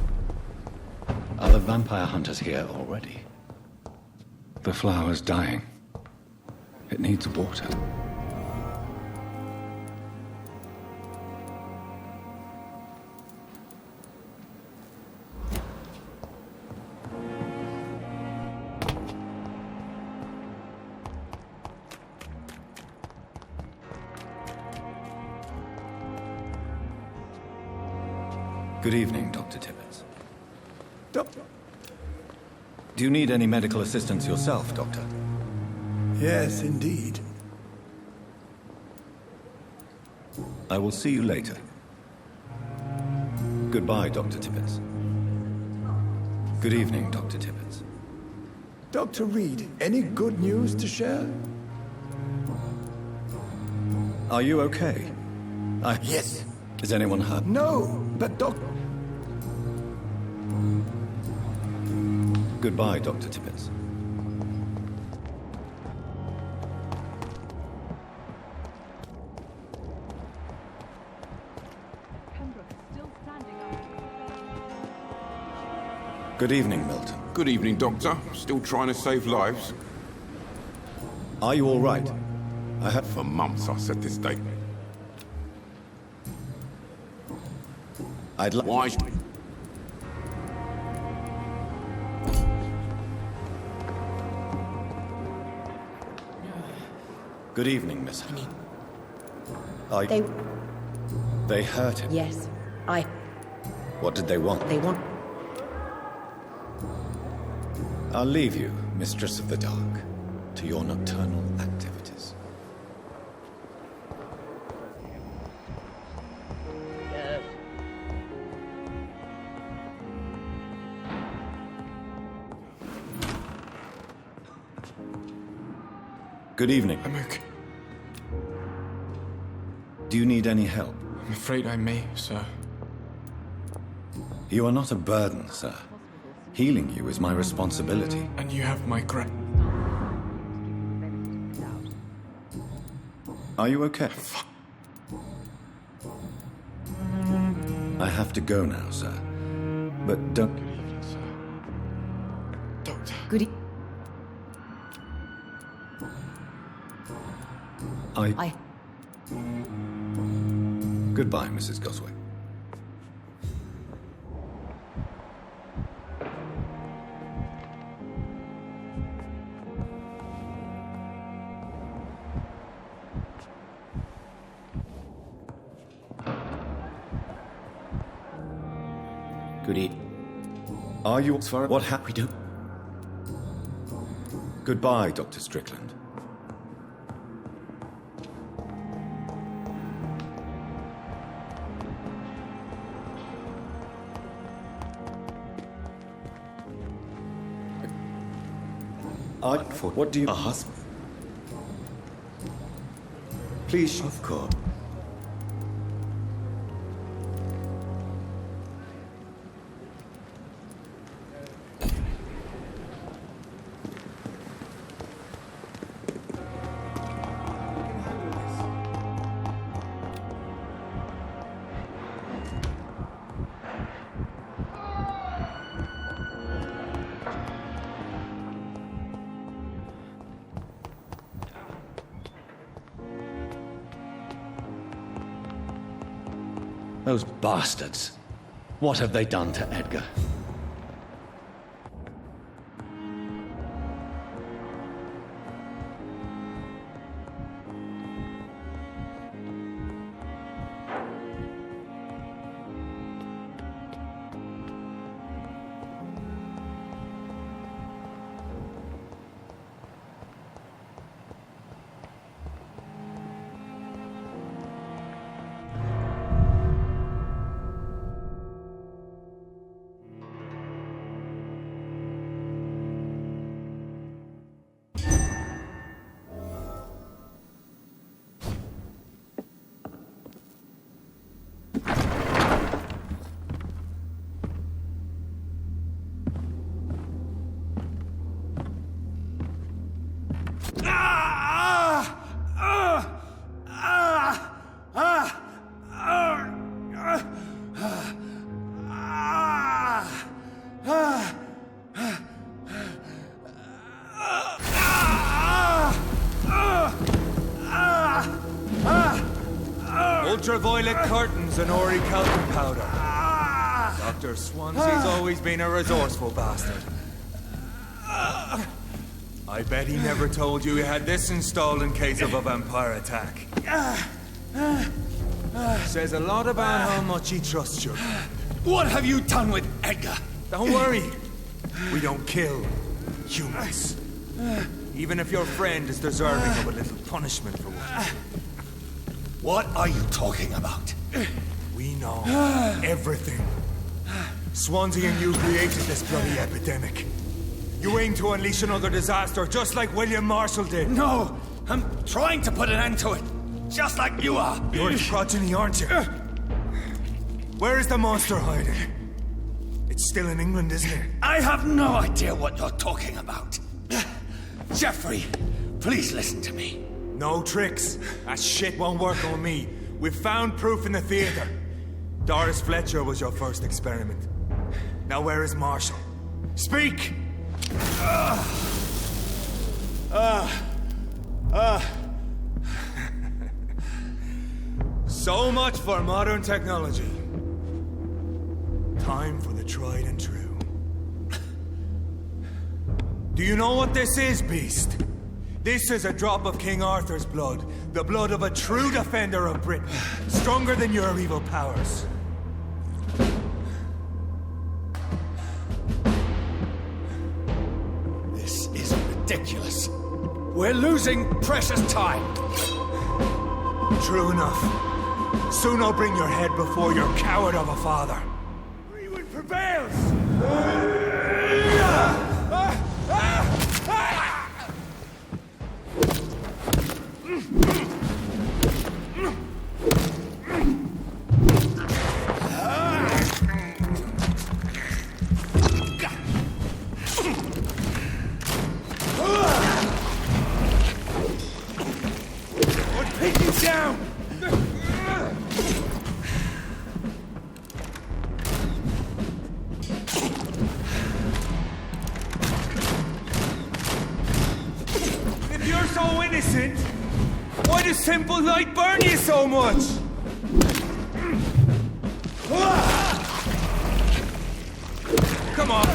Are the vampire hunters here already? The flower's dying. It needs water. Good evening, Dr. Tibbets. Do you need any medical assistance yourself, Doctor? Yes, indeed. I will see you later. Goodbye, Dr. Tibbets. Good evening, Dr. Tibbets. Dr. Reed, any good news to share? Are you okay? Yes. Is anyone hurt? No, but Goodbye, Dr. Tibbets. Good evening, Milton. Good evening, Doctor. Still trying to save lives? Are you all right? For months I said this day. Why? Good evening, Miss Hannah. They hurt him? Yes, What did they want? I'll leave you, Mistress of the Dark, to your nocturnal activities. Good evening. I'm okay. Do you need any help? I'm afraid I may, sir. You are not a burden, sir. Healing you is my responsibility. And you have my Are you okay? I have to go now, sir. But don't... Good evening, sir. Doctor. Good evening. Goodbye, Mrs. Goswick. Good evening. Are you... What happened? We don't... Goodbye, Dr. Strickland. What do you... A husband? Please... Of course. Those bastards. What have they done to Edgar? Ultraviolet curtains and orichalcum powder. Dr. Swansea's always been a resourceful bastard. I bet he never told you he had this installed in case of a vampire attack. Says a lot about how much he trusts you. What have you done with Edgar? Don't worry. We don't kill humans. Even if your friend is deserving of a little punishment for what. What are you talking about? We know everything. Swansea and you created this bloody epidemic. You aim to unleash another disaster, just like William Marshall did. No! I'm trying to put an end to it, just like you are. You're his progeny, aren't you? Where is the monster hiding? It's still in England, isn't it? I have no idea what you're talking about. Jeffrey, please listen to me. No tricks. That shit won't work on me. We've found proof in the theater. Doris Fletcher was your first experiment. Now where is Marshall? Speak! So much for modern technology. Time for the tried and true. Do you know what this is, Beast? This is a drop of King Arthur's blood. The blood of a true defender of Britain. Stronger than your evil powers. This is ridiculous. We're losing precious time. True enough. Soon I'll bring your head before your coward of a father. Greenwood prevails! simple light burn you so much? Come on.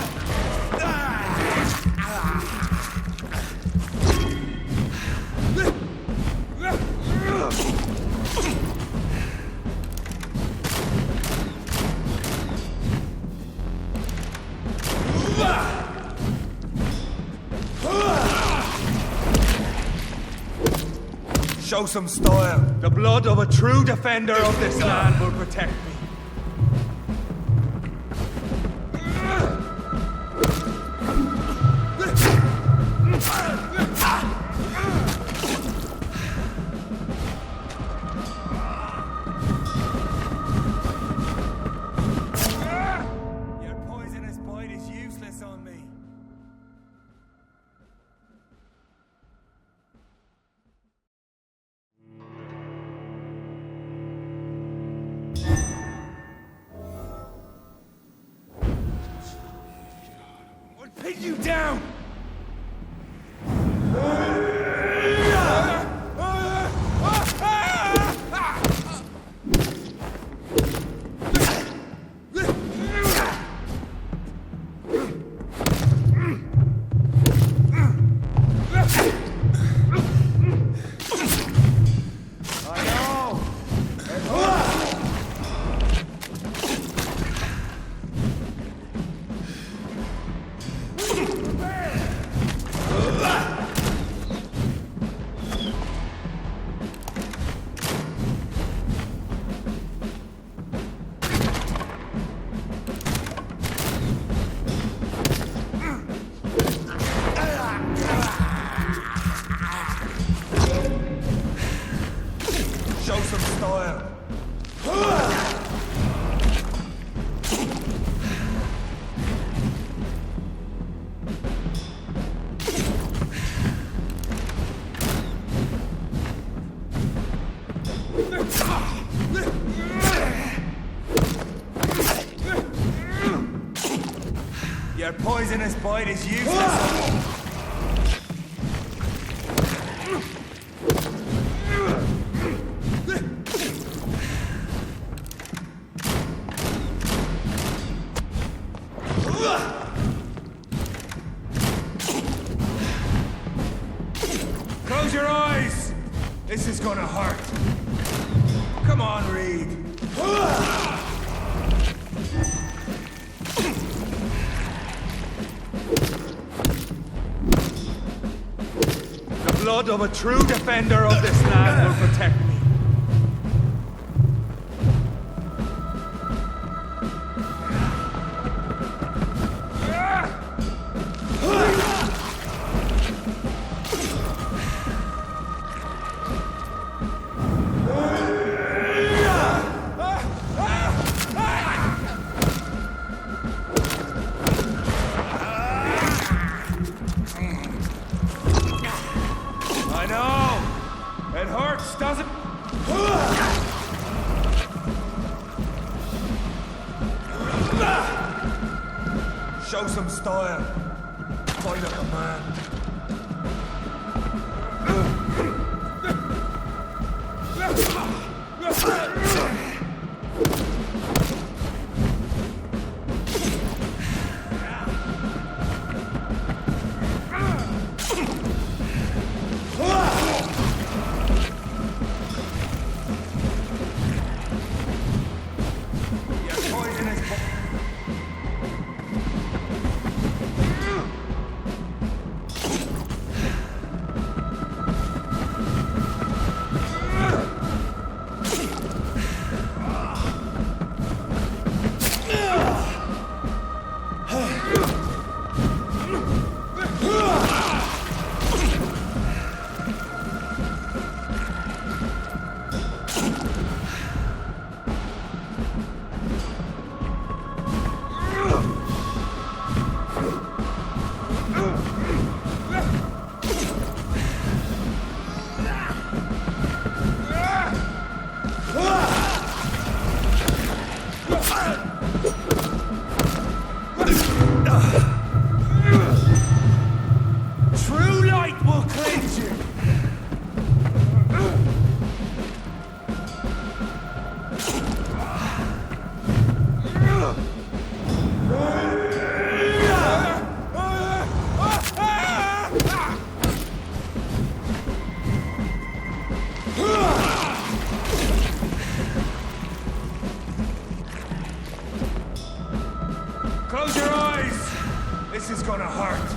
Show some style. The blood of a true defender of this land will protect me. Your poisonous bite is useless on me. Pin you down! Show some style. Your poisonous bite is useless. Close your eyes! This is gonna hurt. Come on, Reed. The blood of a true defender of this land will protect me. I know! It hurts, doesn't it? Show some style. Fight like a man. This is gonna hurt.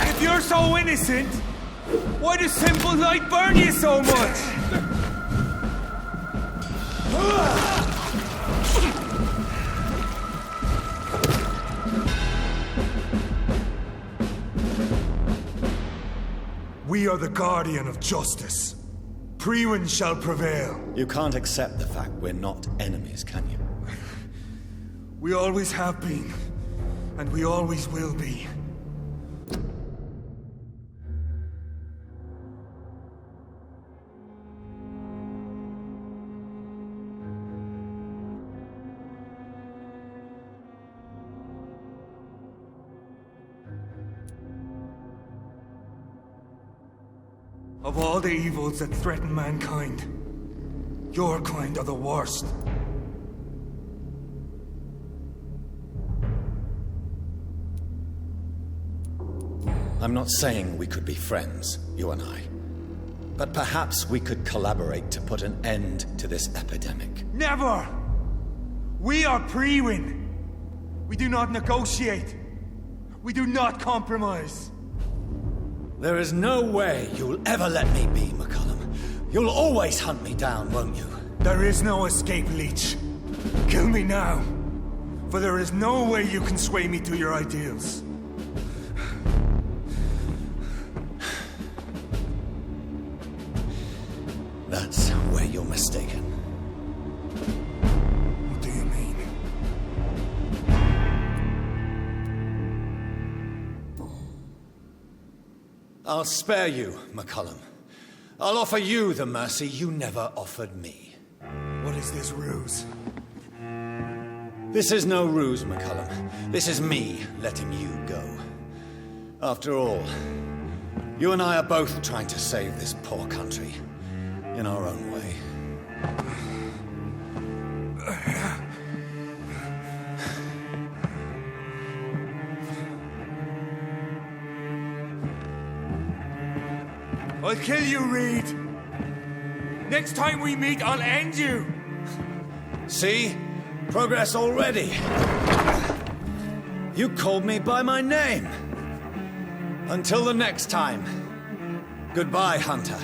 If you're so innocent, why does simple light burn you so much? We are the guardian of justice. Priwen shall prevail. You can't accept the fact we're not enemies, can you? We always have been, and we always will be. Of all the evils that threaten mankind, your kind are the worst. I'm not saying we could be friends, you and I. But perhaps we could collaborate to put an end to this epidemic. Never! We are Priwen. We do not negotiate. We do not compromise. There is no way you'll ever let me be, McCullum. You'll always hunt me down, won't you? There is no escape, Leech. Kill me now. For there is no way you can sway me to your ideals. That's where you're mistaken. What do you mean? I'll spare you, McCullum. I'll offer you the mercy you never offered me. What is this ruse? This is no ruse, McCullum. This is me letting you go. After all, you and I are both trying to save this poor country in our own way. I'll kill you, Reed. Next time we meet, I'll end you. See? Progress already. You called me by my name. Until the next time. Goodbye, Hunter.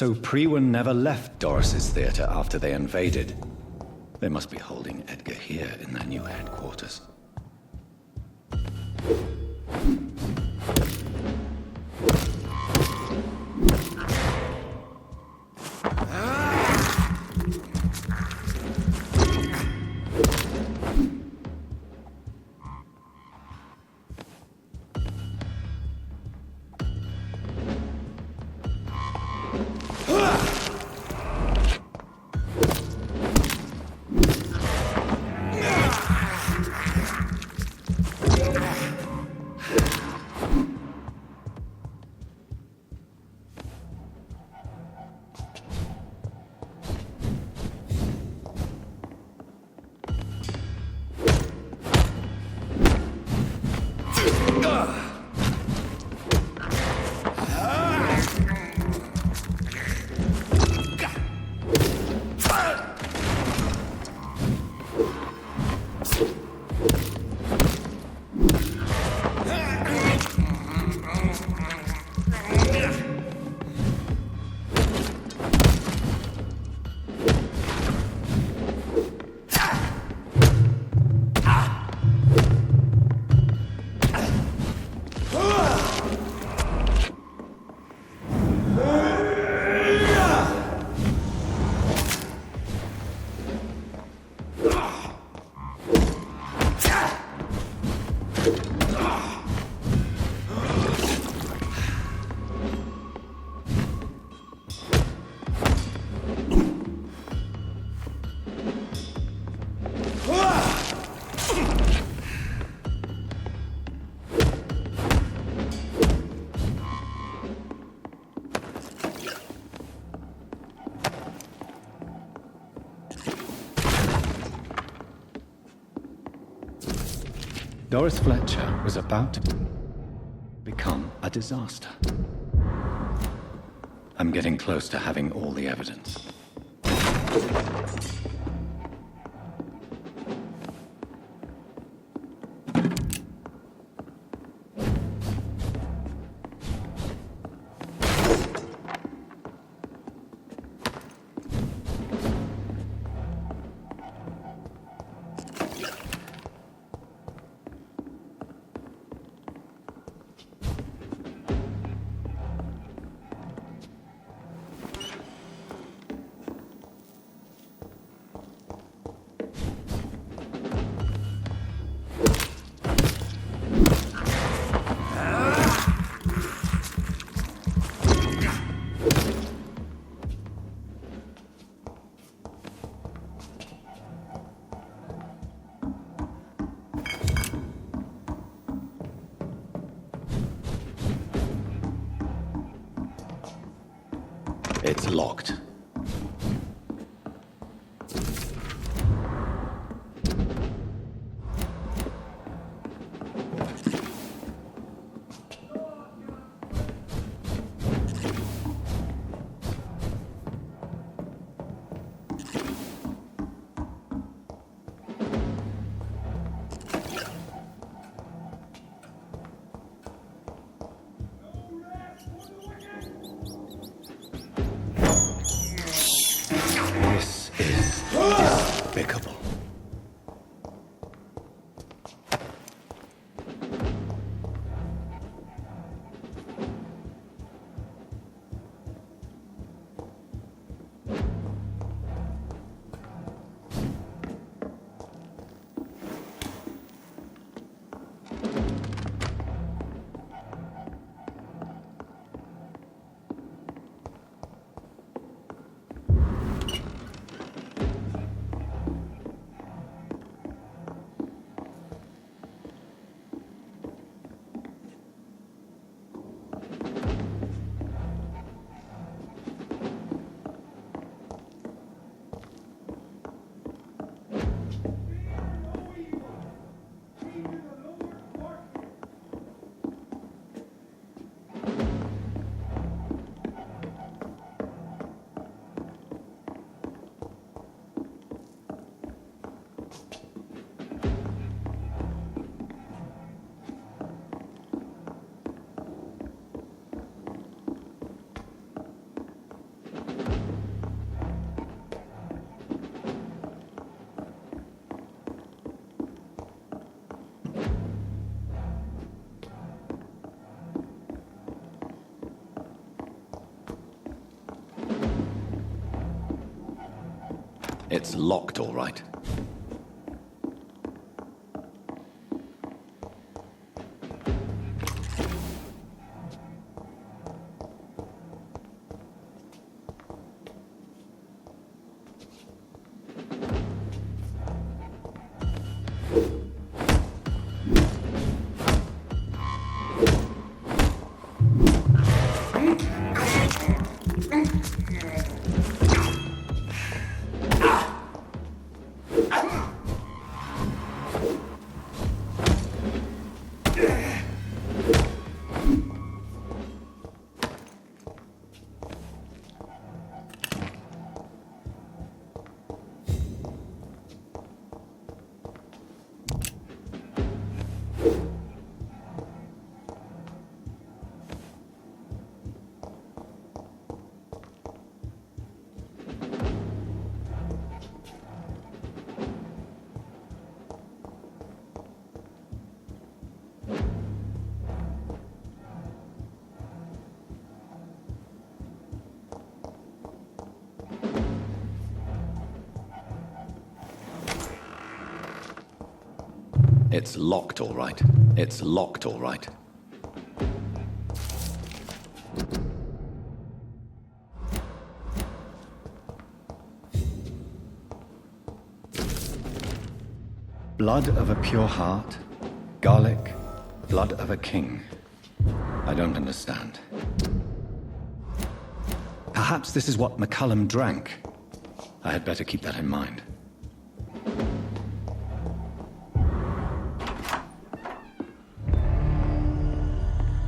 So Prewen never left Doris's theatre after they invaded. They must be holding Edgar here in their new headquarters. Doris Fletcher was about to become a disaster. I'm getting close to having all the evidence. It's locked. Despicable. It's locked, all right. It's locked, all right. It's locked, all right. Blood of a pure heart, garlic, blood of a king. I don't understand. Perhaps this is what McCullum drank. I had better keep that in mind.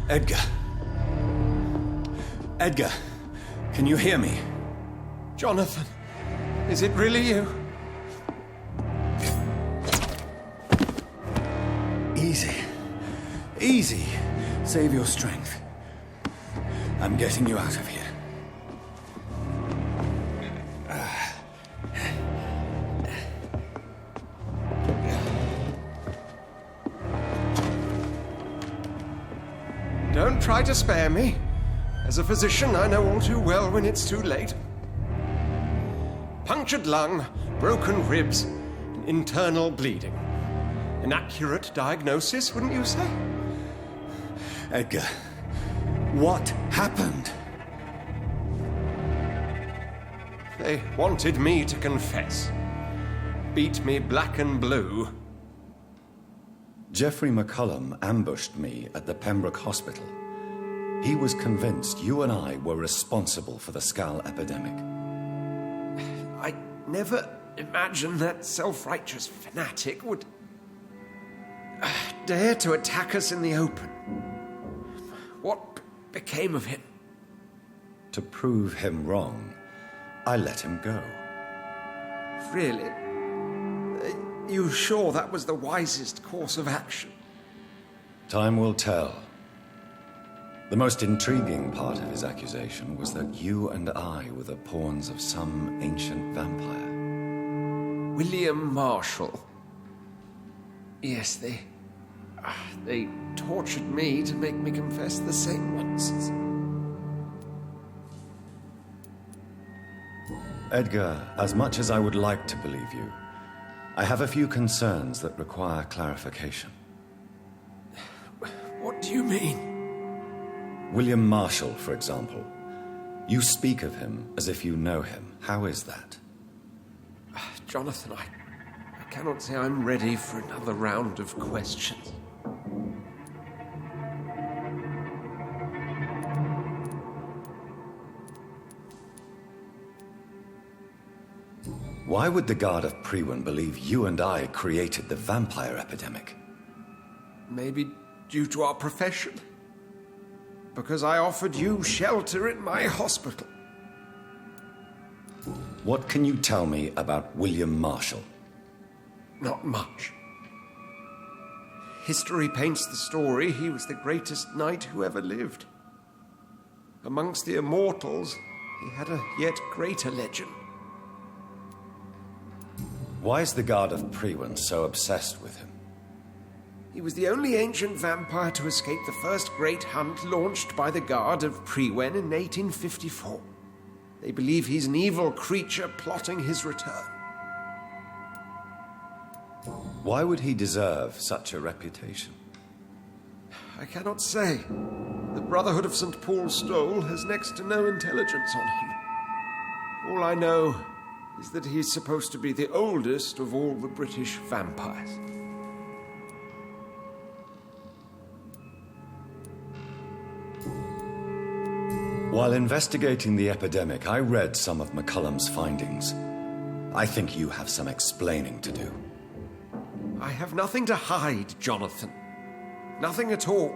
Edgar. Edgar, can you hear me? Jonathan, is it really you? Easy. Easy. Save your strength. I'm getting you out of here. Don't try to spare me. As a physician, I know all too well when it's too late. Punctured lung, broken ribs, and internal bleeding. An accurate diagnosis, wouldn't you say? Edgar, what happened? They wanted me to confess. Beat me black and blue. Geoffrey McCullum ambushed me at the Pembroke Hospital. He was convinced you and I were responsible for the Skal epidemic. I never imagined that self-righteous fanatic would dare to attack us in the open. What became of him? To prove him wrong, I let him go. Really? Are you sure that was the wisest course of action? Time will tell. The most intriguing part of his accusation was that you and I were the pawns of some ancient vampire. William Marshall. Yes, they tortured me to make me confess the same nonsense. Edgar, as much as I would like to believe you, I have a few concerns that require clarification. What do you mean? William Marshall, for example. You speak of him as if you know him. How is that? Jonathan, I cannot say I'm ready for another round of questions. Why would the Guard of Priwen believe you and I created the vampire epidemic? Maybe due to our profession. Because I offered you shelter in my hospital. What can you tell me about William Marshall? Not much. History paints the story he was the greatest knight who ever lived. Amongst the immortals, he had a yet greater legend. Why is the Guard of Priwen so obsessed with him? He was the only ancient vampire to escape the first great hunt launched by the Guard of Priwen in 1854. They believe he's an evil creature plotting his return. Why would he deserve such a reputation? I cannot say. The Brotherhood of St. Paul's Stole has next to no intelligence on him. All I know is that he's supposed to be the oldest of all the British vampires. While investigating the epidemic, I read some of McCullum's findings. I think you have some explaining to do. I have nothing to hide, Jonathan. Nothing at all.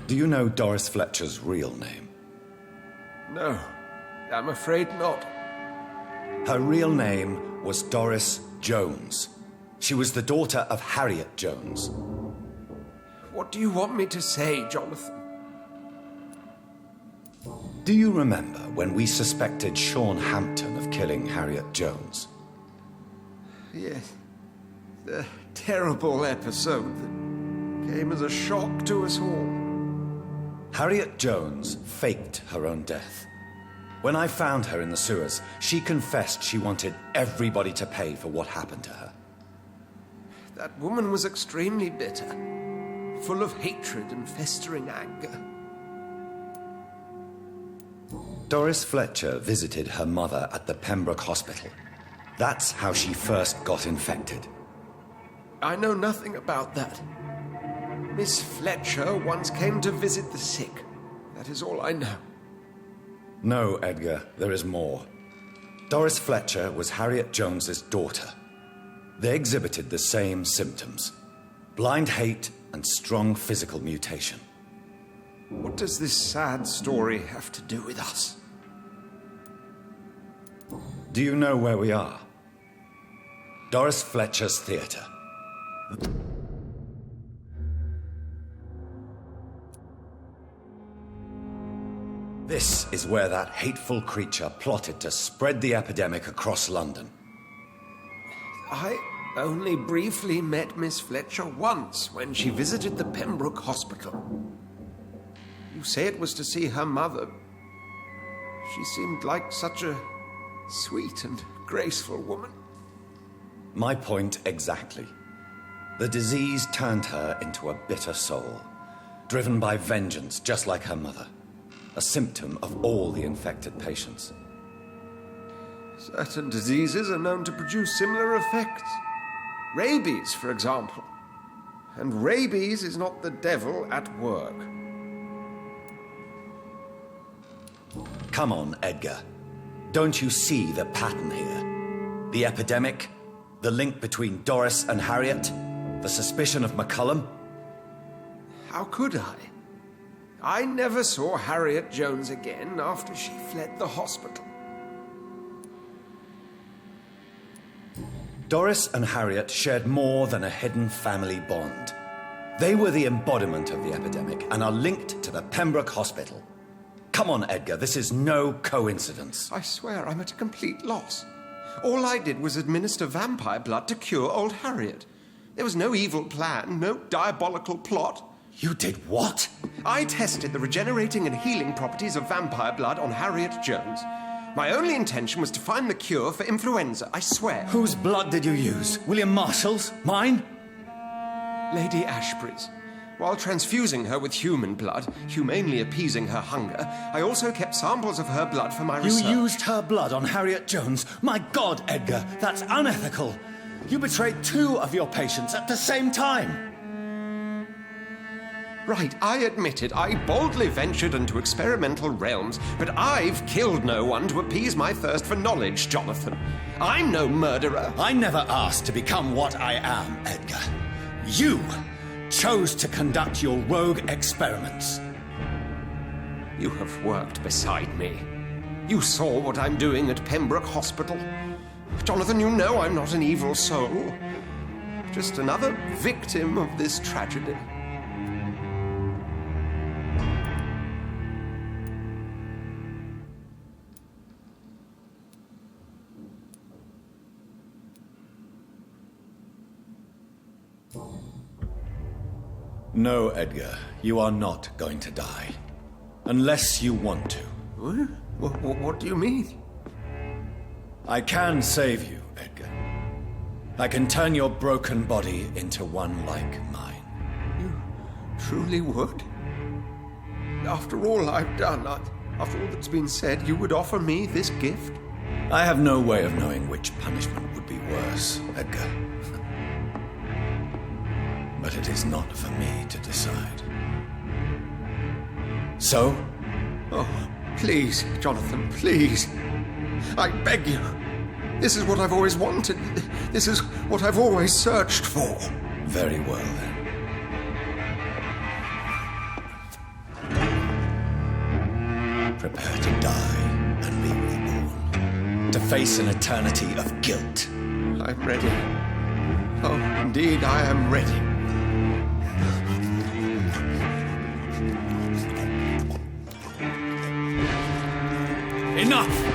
Do you know Doris Fletcher's real name? No, I'm afraid not. Her real name was Doris Jones. She was the daughter of Harriet Jones. What do you want me to say, Jonathan? Do you remember when we suspected Sean Hampton of killing Harriet Jones? Yes. The terrible episode that came as a shock to us all. Harriet Jones faked her own death. When I found her in the sewers, she confessed she wanted everybody to pay for what happened to her. That woman was extremely bitter, full of hatred and festering anger. Doris Fletcher visited her mother at the Pembroke Hospital. That's how she first got infected. I know nothing about that. Miss Fletcher once came to visit the sick. That is all I know. No, Edgar, there is more. Doris Fletcher was Harriet Jones's daughter. They exhibited the same symptoms: blind hate and strong physical mutation. What does this sad story have to do with us? Do you know where we are? Doris Fletcher's theatre. This is where that hateful creature plotted to spread the epidemic across London. I only briefly met Miss Fletcher once when she visited the Pembroke Hospital. You say it was to see her mother. She seemed like such a sweet and graceful woman. My point exactly. The disease turned her into a bitter soul, driven by vengeance just like her mother. A symptom of all the infected patients. Certain diseases are known to produce similar effects. Rabies, for example. And rabies is not the devil at work. Come on, Edgar. Don't you see the pattern here? The epidemic, the link between Doris and Harriet, the suspicion of McCullum. How could I? I never saw Harriet Jones again after she fled the hospital. Doris and Harriet shared more than a hidden family bond. They were the embodiment of the epidemic and are linked to the Pembroke Hospital. Come on, Edgar, this is no coincidence. I swear I'm at a complete loss. All I did was administer vampire blood to cure old Harriet. There was no evil plan, no diabolical plot. You did what? I tested the regenerating and healing properties of vampire blood on Harriet Jones. My only intention was to find the cure for influenza, I swear. Whose blood did you use? William Marshall's? Mine? Lady Ashbury's. While transfusing her with human blood, humanely appeasing her hunger, I also kept samples of her blood for my research. You used her blood on Harriet Jones? My God, Edgar, that's unethical. You betrayed 2 of your patients at the same time. Right, I admit it. I boldly ventured into experimental realms, but I've killed no one to appease my thirst for knowledge, Jonathan. I'm no murderer. I never asked to become what I am, Edgar. You chose to conduct your rogue experiments. You have worked beside me. You saw what I'm doing at Pembroke Hospital. Jonathan, you know I'm not an evil soul. Just another victim of this tragedy. No, Edgar, you are not going to die. Unless you want to. What do you mean? I can save you, Edgar. I can turn your broken body into one like mine. You truly would? After all I've done, after all that's been said, you would offer me this gift? I have no way of knowing which punishment would be worse, Edgar. But it is not for me to decide. So? Oh, please, Jonathan, please. I beg you. This is what I've always wanted. This is what I've always searched for. Very well, then. Prepare to die and be reborn. To face an eternity of guilt. I'm ready. Oh, indeed, I am ready. Enough!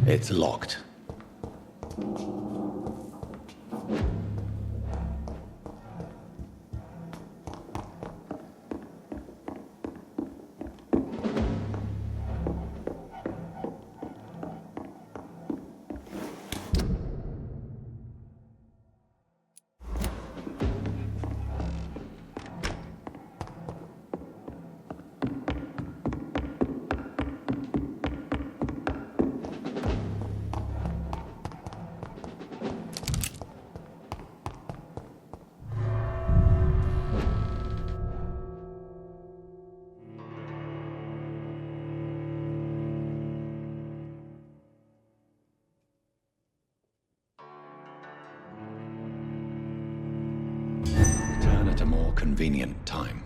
It's locked. At a more convenient time.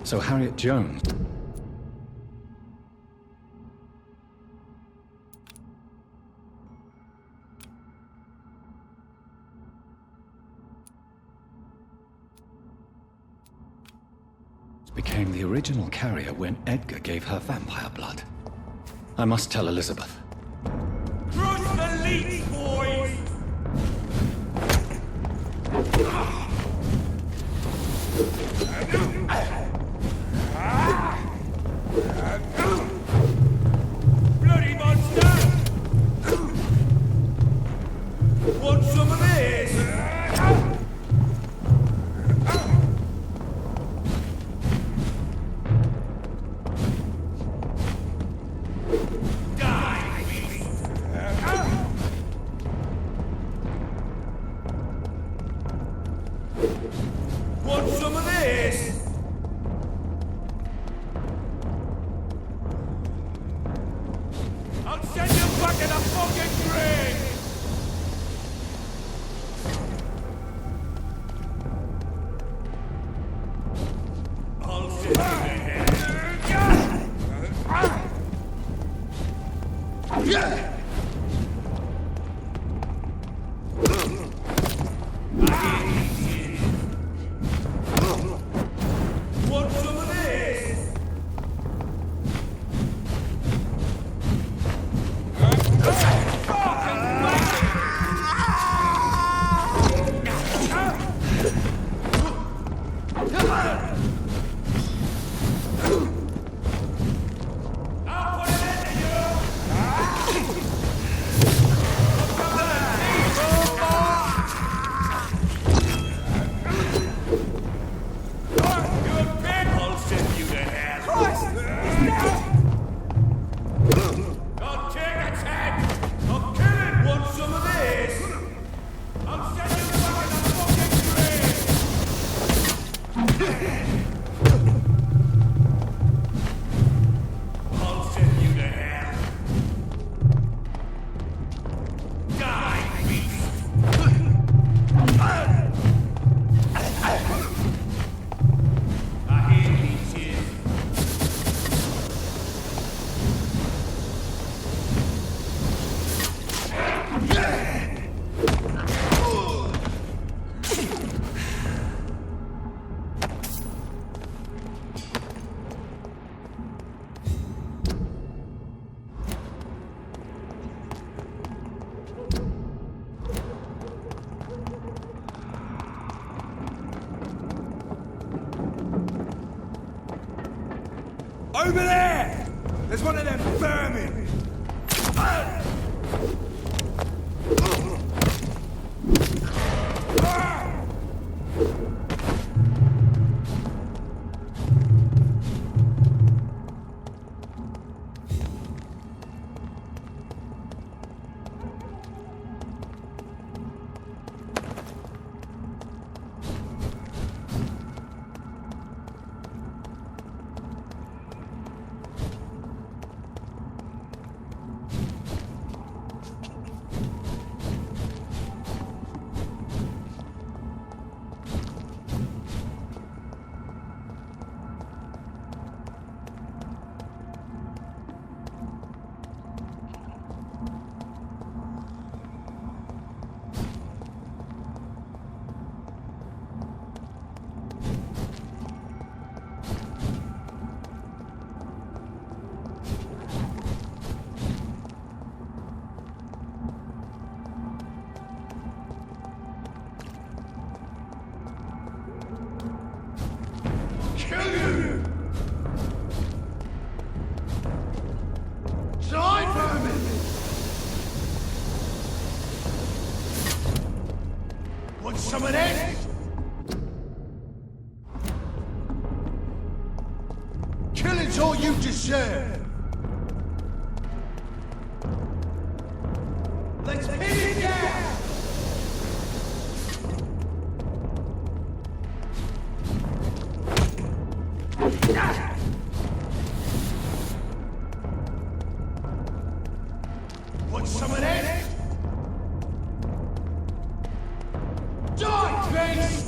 So Harriet Jones. Became the original carrier when Edgar gave her vampire blood. I must tell Elizabeth. Crush the leech, boys! Bloody monster! Want some of this? Want some of this? I'll send you back in a fucking grave! I'll send you there. Want some of this? Over there! There's one of them vermin! Want some of this? Killing's all you deserve. Let's pin it down! Want some of this? Die, face!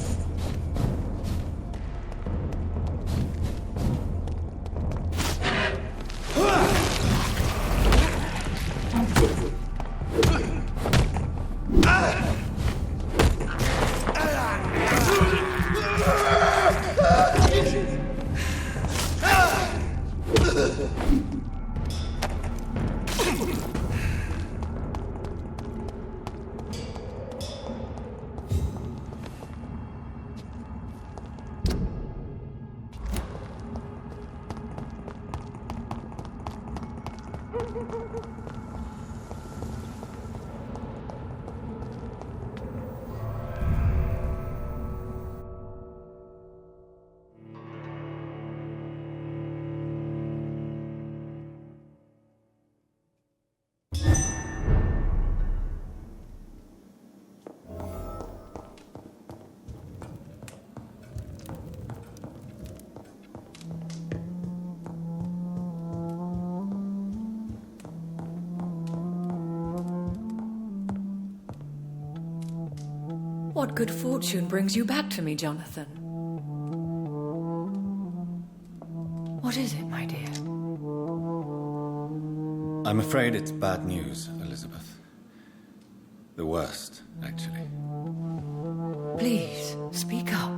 What good fortune brings you back to me, Jonathan? What is it, my dear? I'm afraid it's bad news, Elizabeth. The worst, actually. Please, speak up.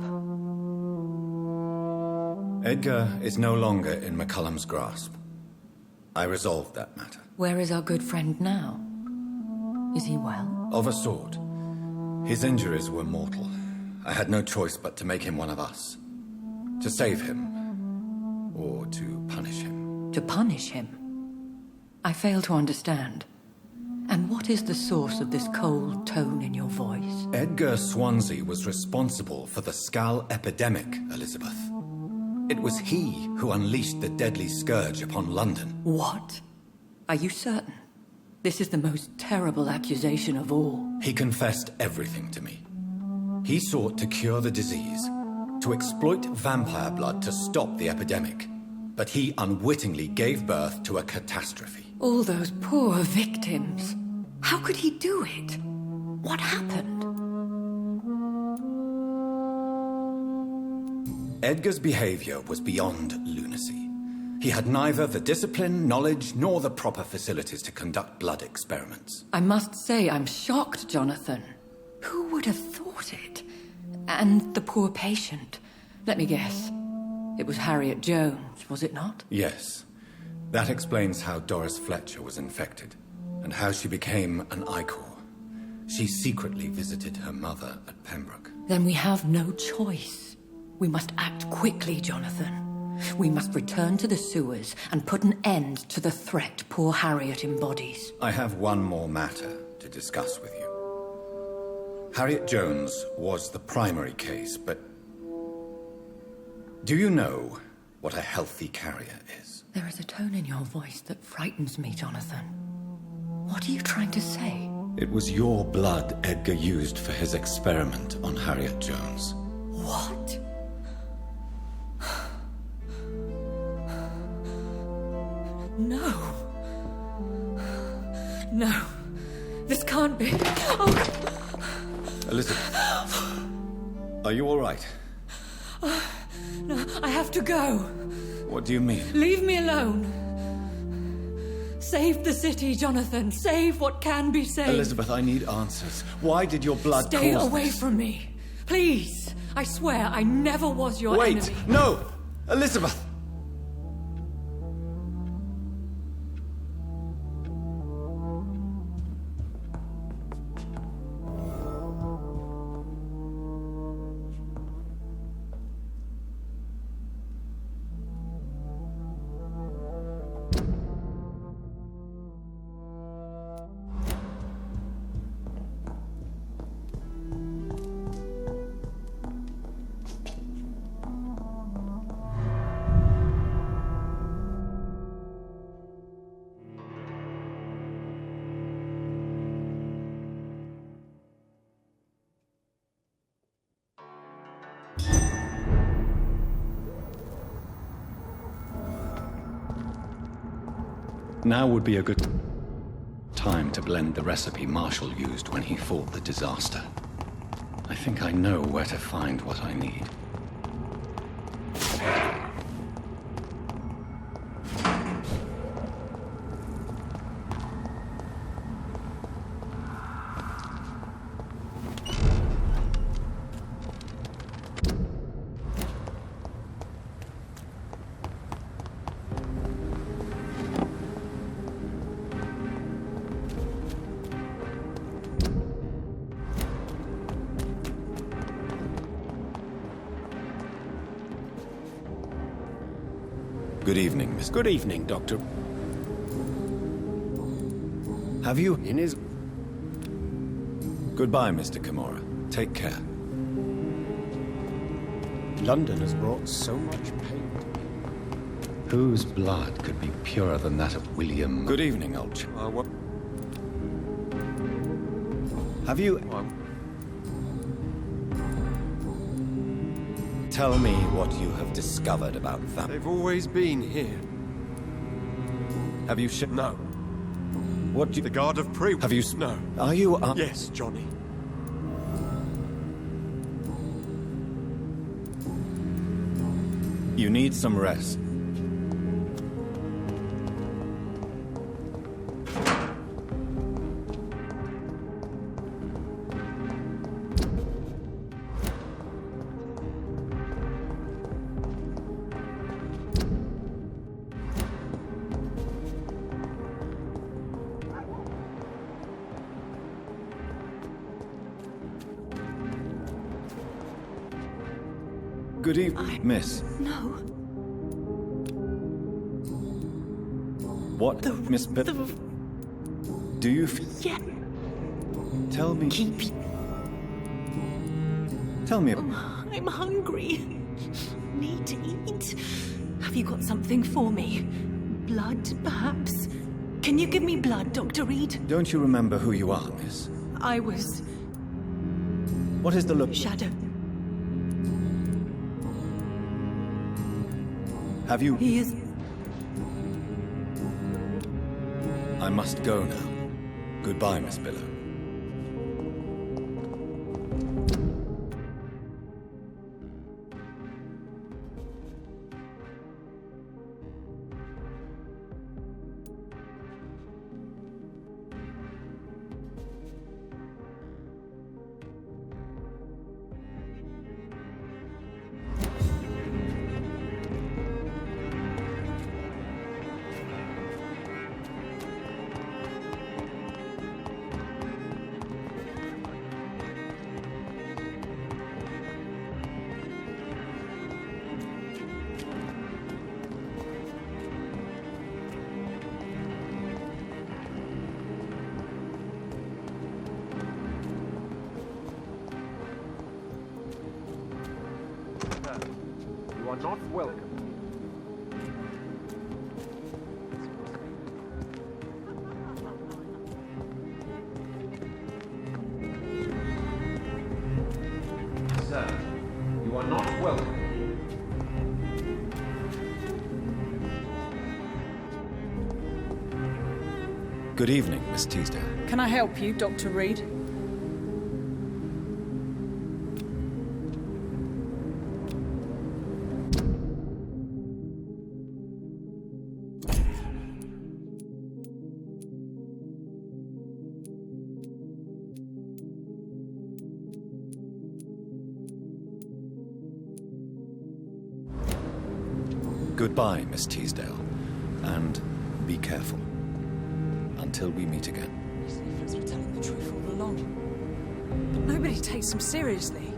Edgar is no longer in McCullum's grasp. I resolved that matter. Where is our good friend now? Is he well? Of a sort. His injuries were mortal. I had no choice but to make him one of us. To save him. Or to punish him. To punish him? I fail to understand. And what is the source of this cold tone in your voice? Edgar Swansea was responsible for the Skal epidemic, Elizabeth. It was he who unleashed the deadly scourge upon London. What? Are you certain? This is the most terrible accusation of all. He confessed everything to me. He sought to cure the disease, to exploit vampire blood to stop the epidemic. But he unwittingly gave birth to a catastrophe. All those poor victims. How could he do it? What happened? Edgar's behavior was beyond lunacy. He had neither the discipline, knowledge, nor the proper facilities to conduct blood experiments. I must say I'm shocked, Jonathan. Who would have thought it? And the poor patient. Let me guess. It was Harriet Jones, was it not? Yes. That explains how Doris Fletcher was infected, and how she became an Ichor. She secretly visited her mother at Pembroke. Then we have no choice. We must act quickly, Jonathan. We must return to the sewers and put an end to the threat poor Harriet embodies. I have one more matter to discuss with you. Harriet Jones was the primary case, but do you know what a healthy carrier is? There is a tone in your voice that frightens me, Jonathan. What are you trying to say? It was your blood Edgar used for his experiment on Harriet Jones. What? No. No. This can't be. Oh. Elizabeth, are you all right? No, I have to go. What do you mean? Leave me alone. Save the city, Jonathan. Save what can be saved. Elizabeth, I need answers. Why did your blood Stay cause away this? from me. Please. I swear I never was your enemy. Wait! No! Elizabeth! Now would be a good time to blend the recipe Marshall used when he fought the disaster. I think I know where to find what I need. Good evening, Miss. Good evening, Doctor. Have you in his... Goodbye, Mr. Kimura. Take care. London has brought so much pain to me. Whose blood could be purer than that of William... Good evening, old chap. What? Have you... Tell me what you have discovered about Vampyr. They've always been here. Have you No. What do you... The Guard of Pre... Have you... No. Are you... Yes, Johnny. You need some rest. Good evening, miss. No. What, Miss Do you Yeah. Tell me... Tell me... I'm hungry. Need to eat. Have you got something for me? Blood, perhaps? Can you give me blood, Dr. Reed? Don't you remember who you are, miss? I was... What is the look... Shadow. Have you... He is... I must go now. Goodbye, Miss Billow. You are not welcome. Sir, you are not welcome. Good evening, Miss Teasdale. Can I help you, Dr. Reed? Goodbye, Miss Teasdale. And be careful. Until we meet again. These leaflets were telling the truth all along. But nobody takes them seriously.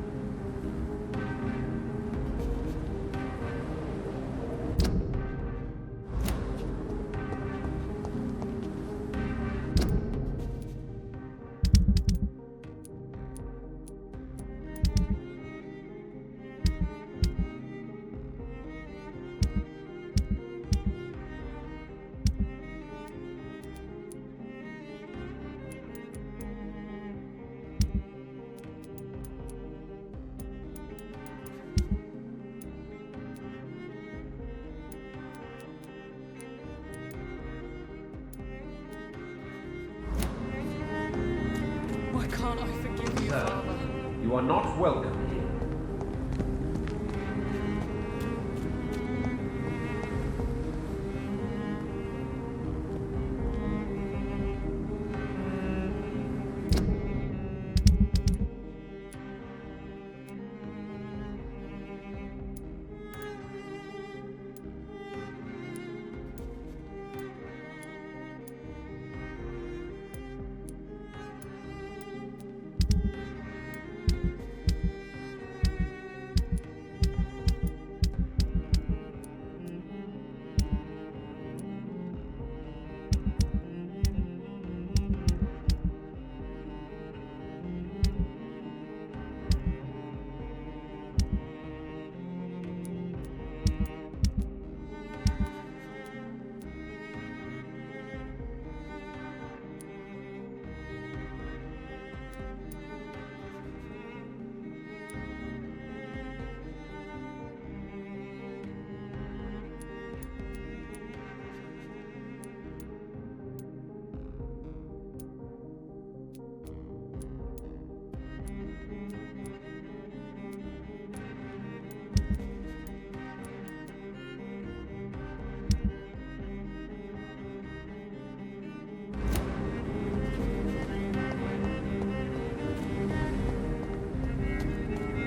Why can't I forgive you, Sir, Father? you are not welcome here.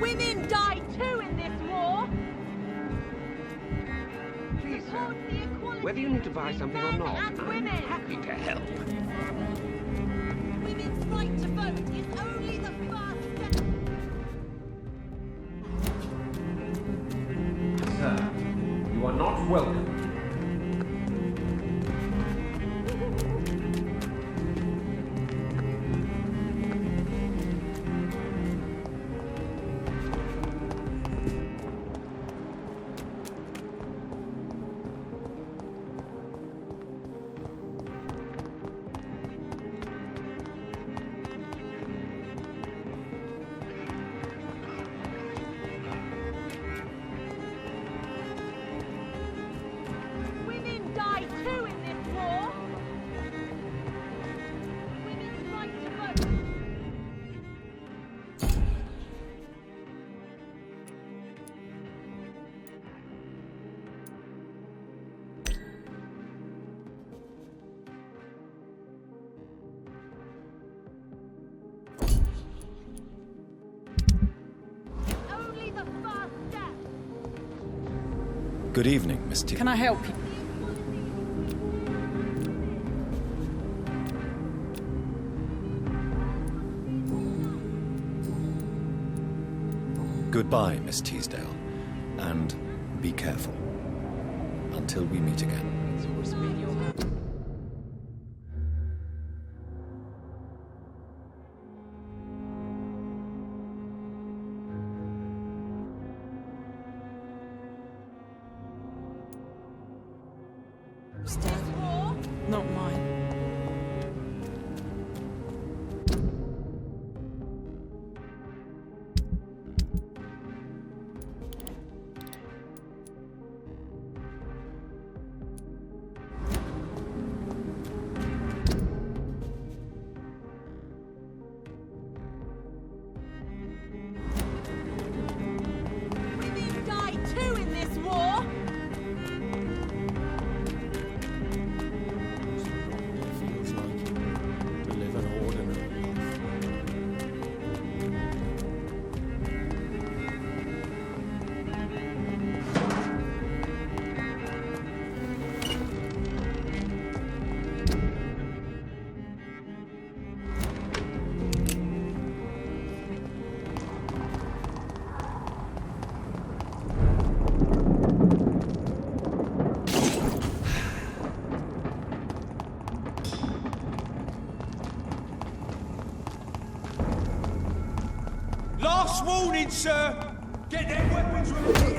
Women die too in this war. Please, sir, whether you need to buy something or not, And I'm women. happy to help. Women's right to vote is only the first step. not welcome. Women die too in this war. Women's right to vote. Only the first step. Good evening, Miss T. Can I help you? Goodbye, Miss Teasdale. And be careful. Until we meet again. Not mine. Women die too in this war. Feels like to live an ordinary life. Last warning, sir! Get their weapons ready!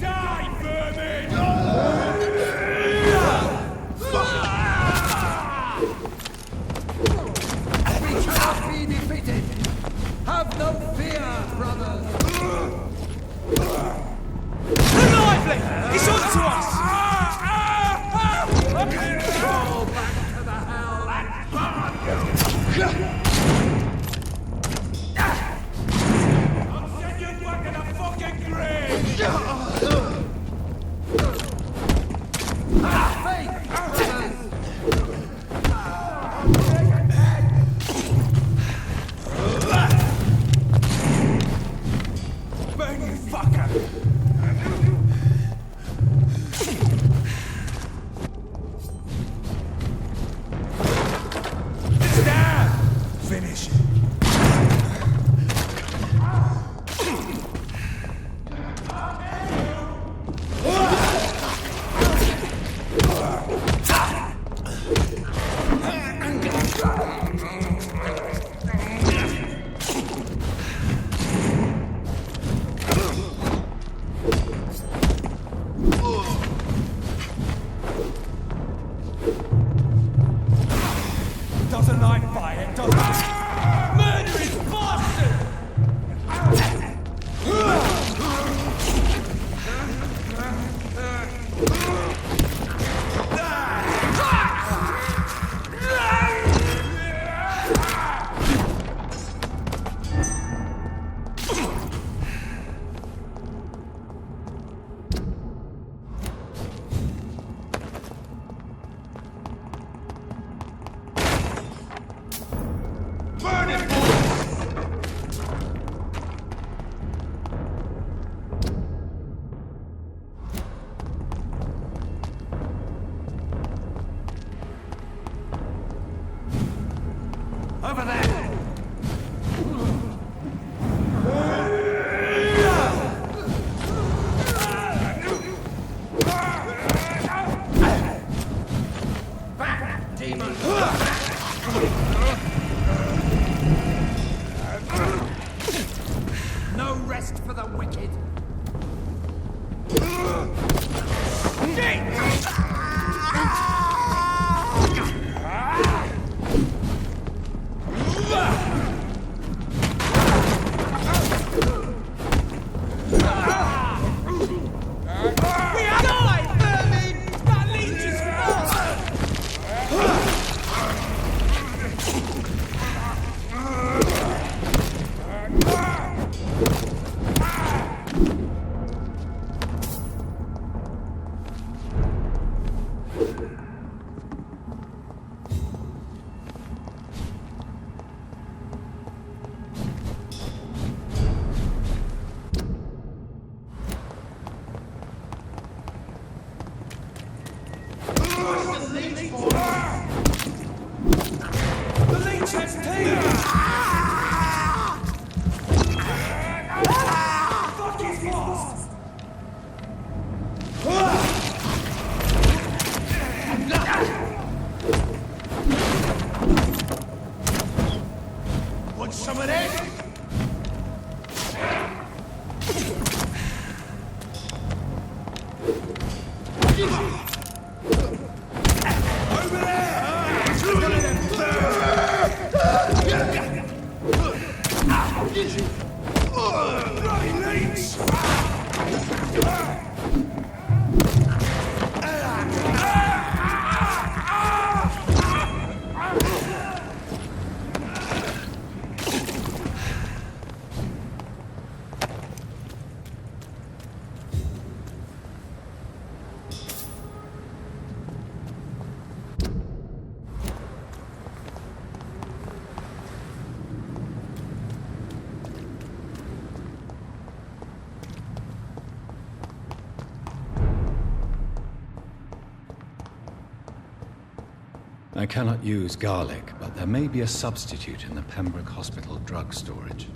Die, vermin! We cannot be defeated! Have no fear, brothers! Lively! It's on to us! Fall back to the hell and burn! I'll send you back in a fucking grave! Burn, you fucker! Finish. Doesn't like fire, does it? Murderous bastard! Over there! Back, demon! No rest for the wicked! Want some of this? Over I cannot use garlic, but there may be a substitute in the Pembroke Hospital drug storage.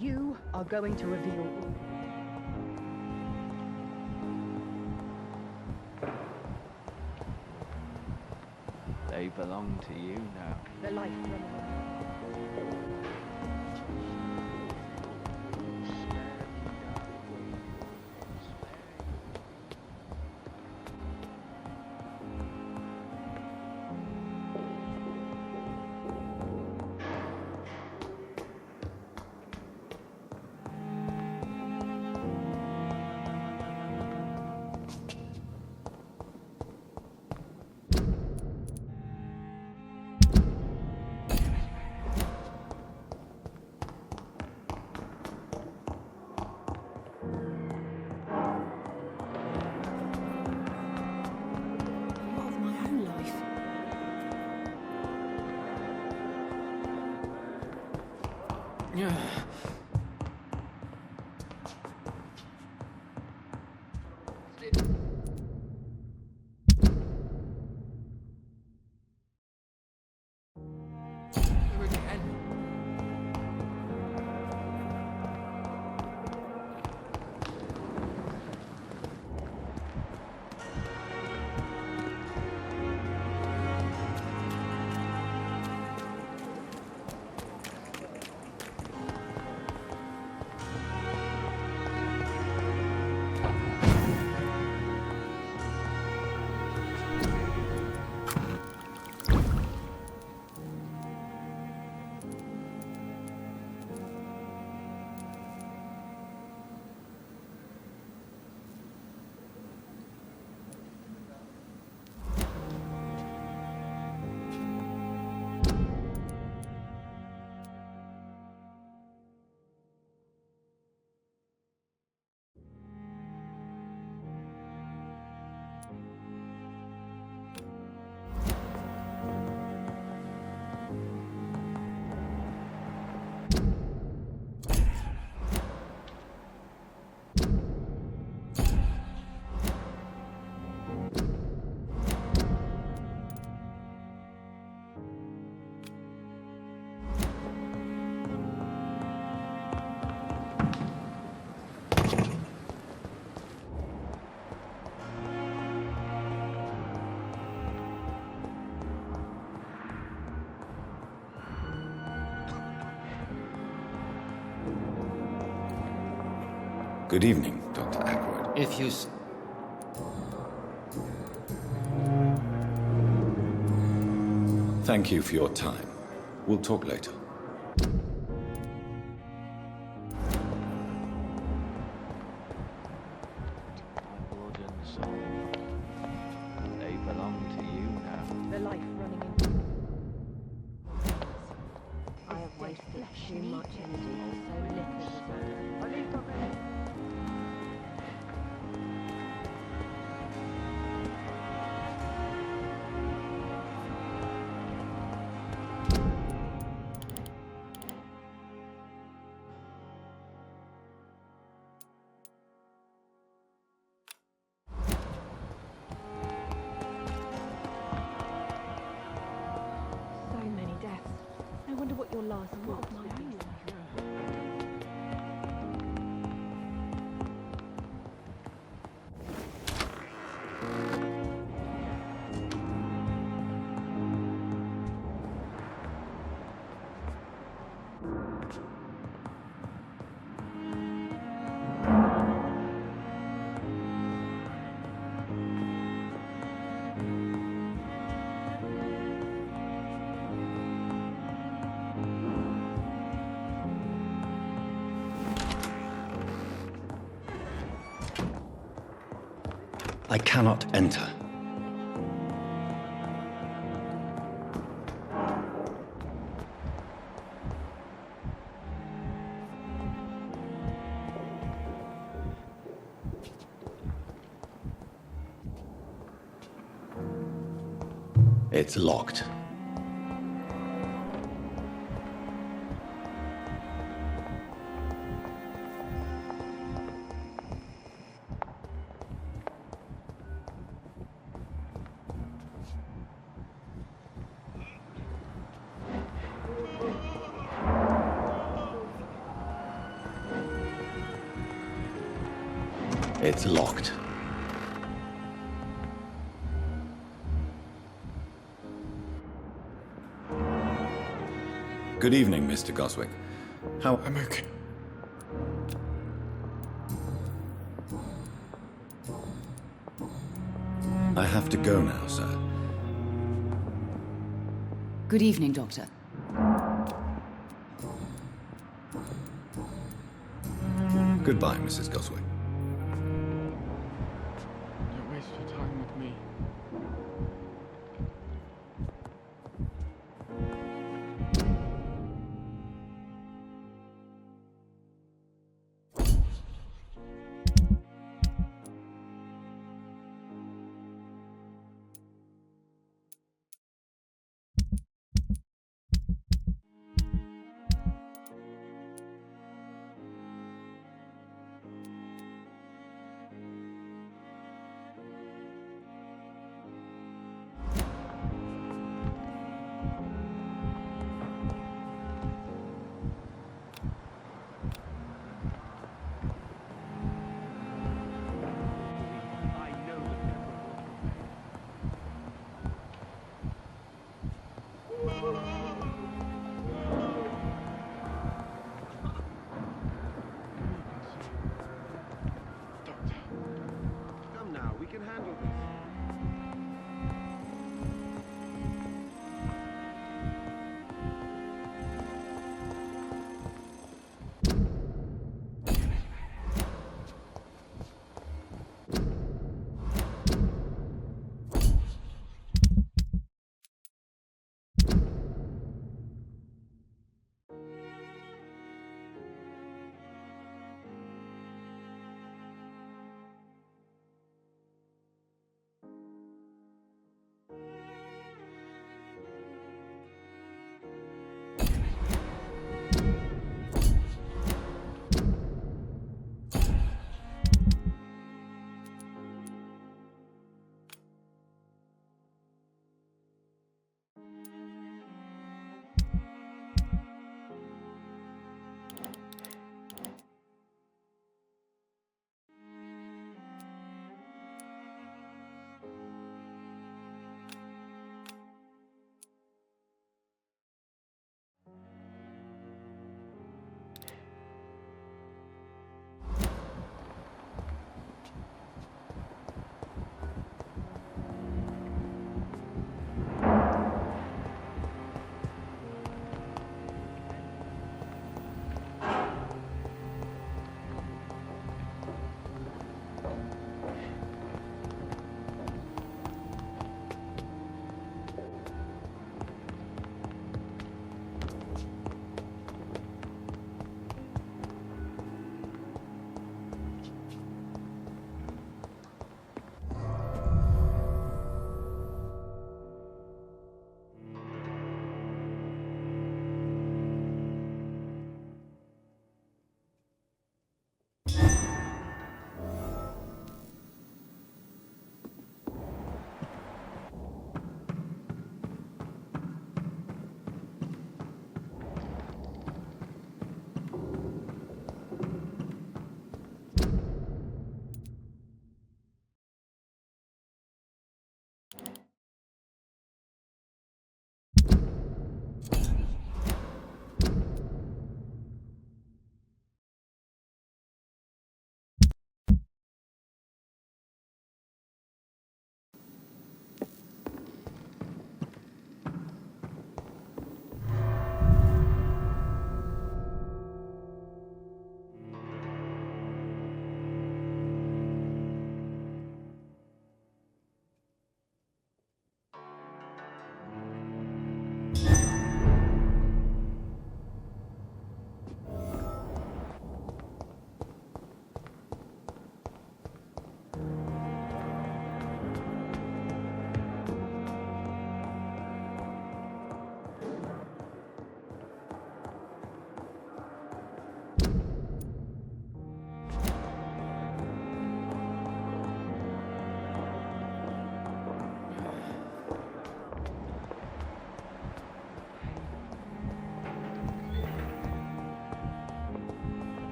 You are going to reveal all. They belong to you now. The life Good evening, Dr. Ackroyd. If you... Thank you for your time. We'll talk later. Blood and soul. They belong to you now. The life running in. I have wasted too much energy for so little result. So many deaths. I wonder what your last thought might be. I cannot enter. It's locked. It's locked. Good evening, Mr. Goswick. How... I'm okay. I have to go now, sir. Good evening, Doctor. Goodbye, Mrs. Goswick. Don't waste your time with me.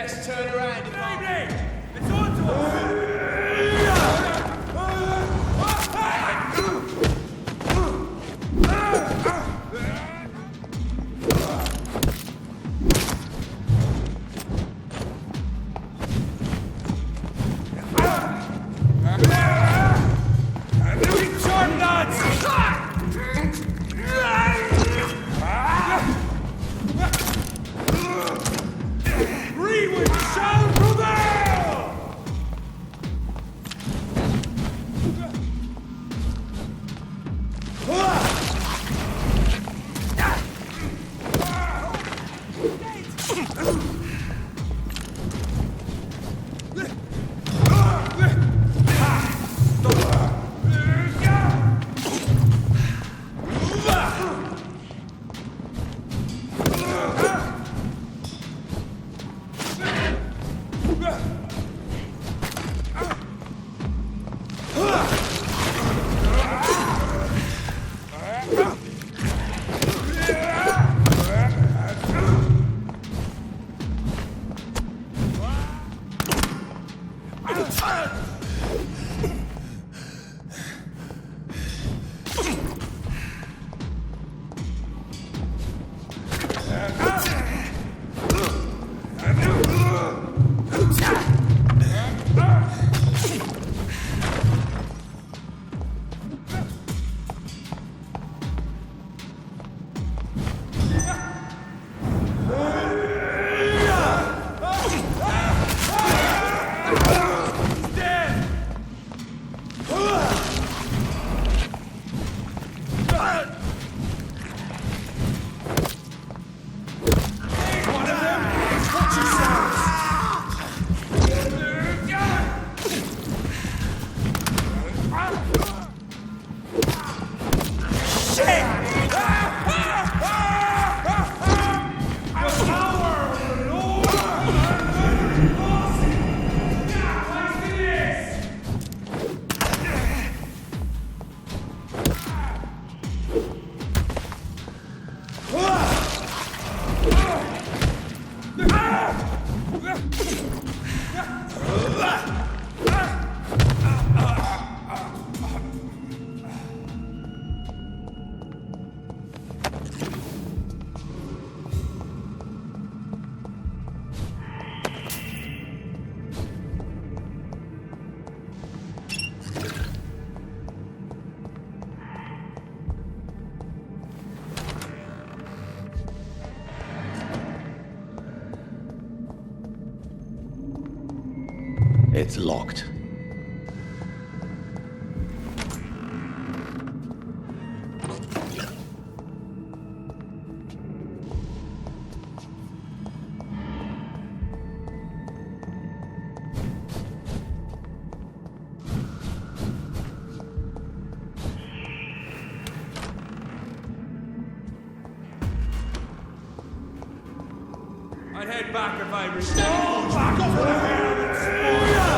best turn around. It's on to us! It's locked. I'd head back if I was... No! Back off the ground and spoil!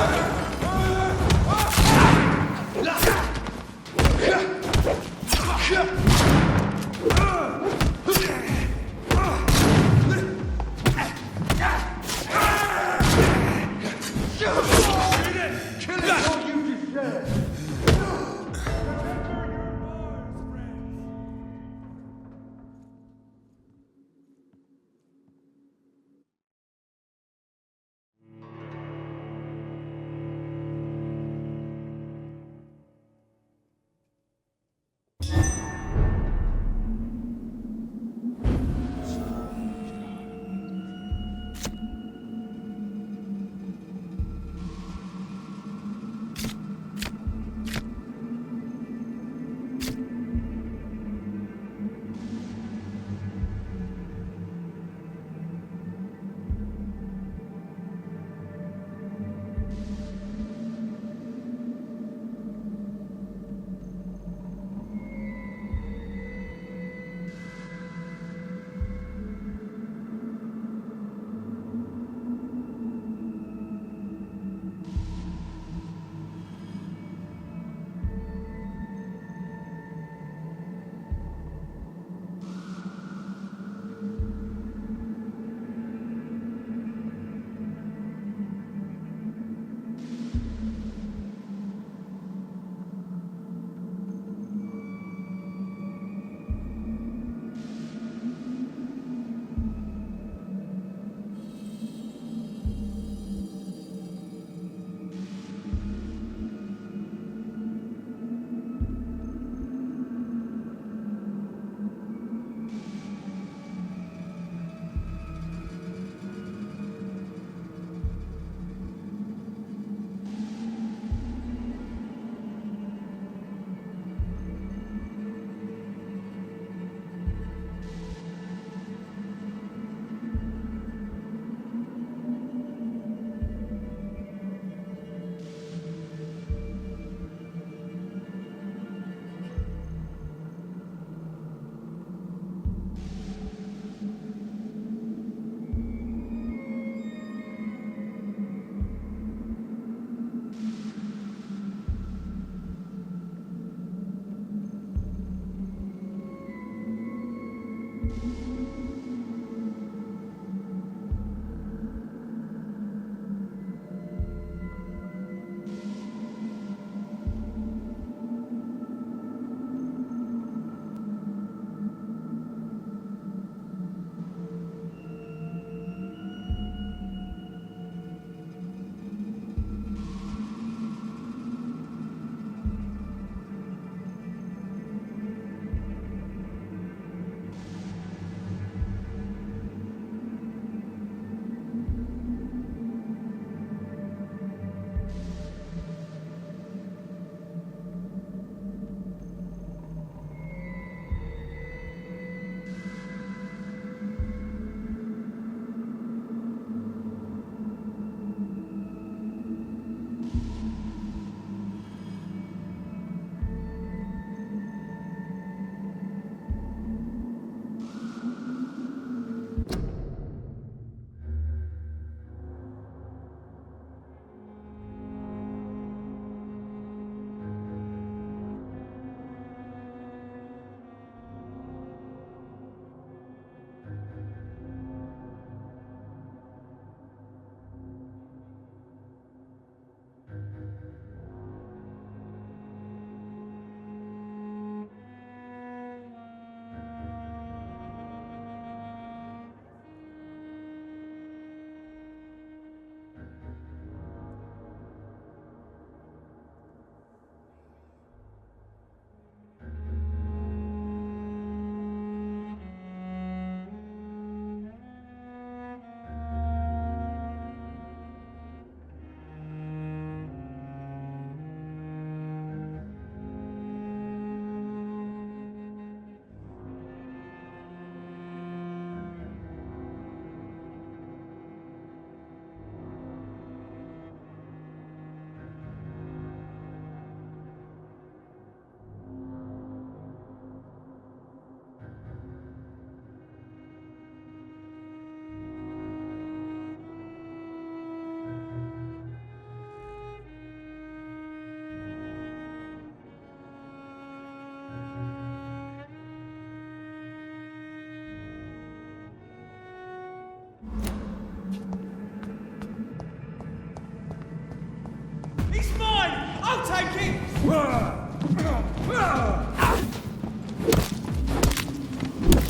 I'll take it!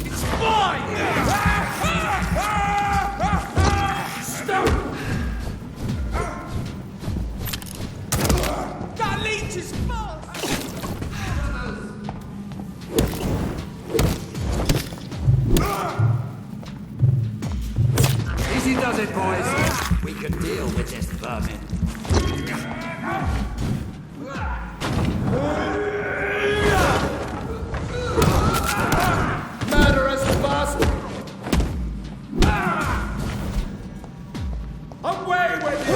It's mine! Stop! That leech is fast! Easy does it, boys. We can deal with this vermin. Murderous bastard! Away with you!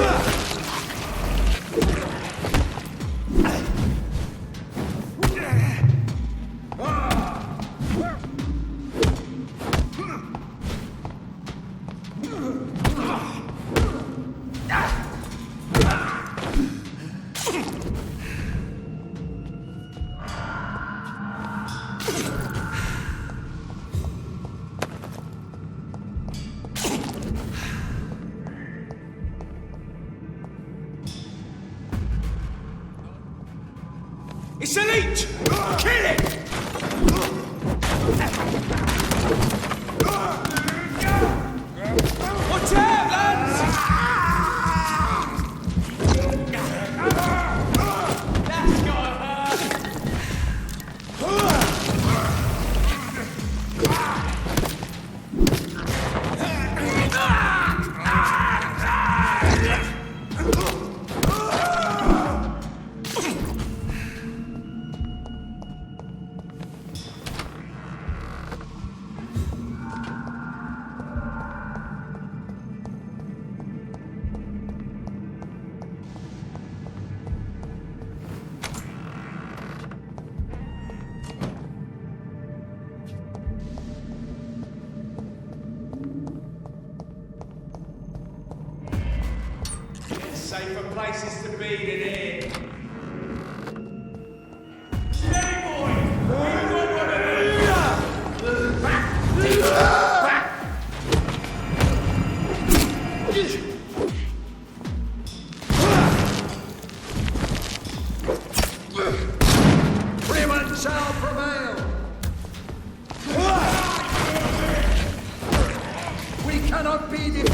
It's a leech! Kill it! Watch out, lads! That's gotta hurt! Safer places to be than here. Steady, boys! We've got one of them! Back! Freeman shall prevail. We cannot be defeated.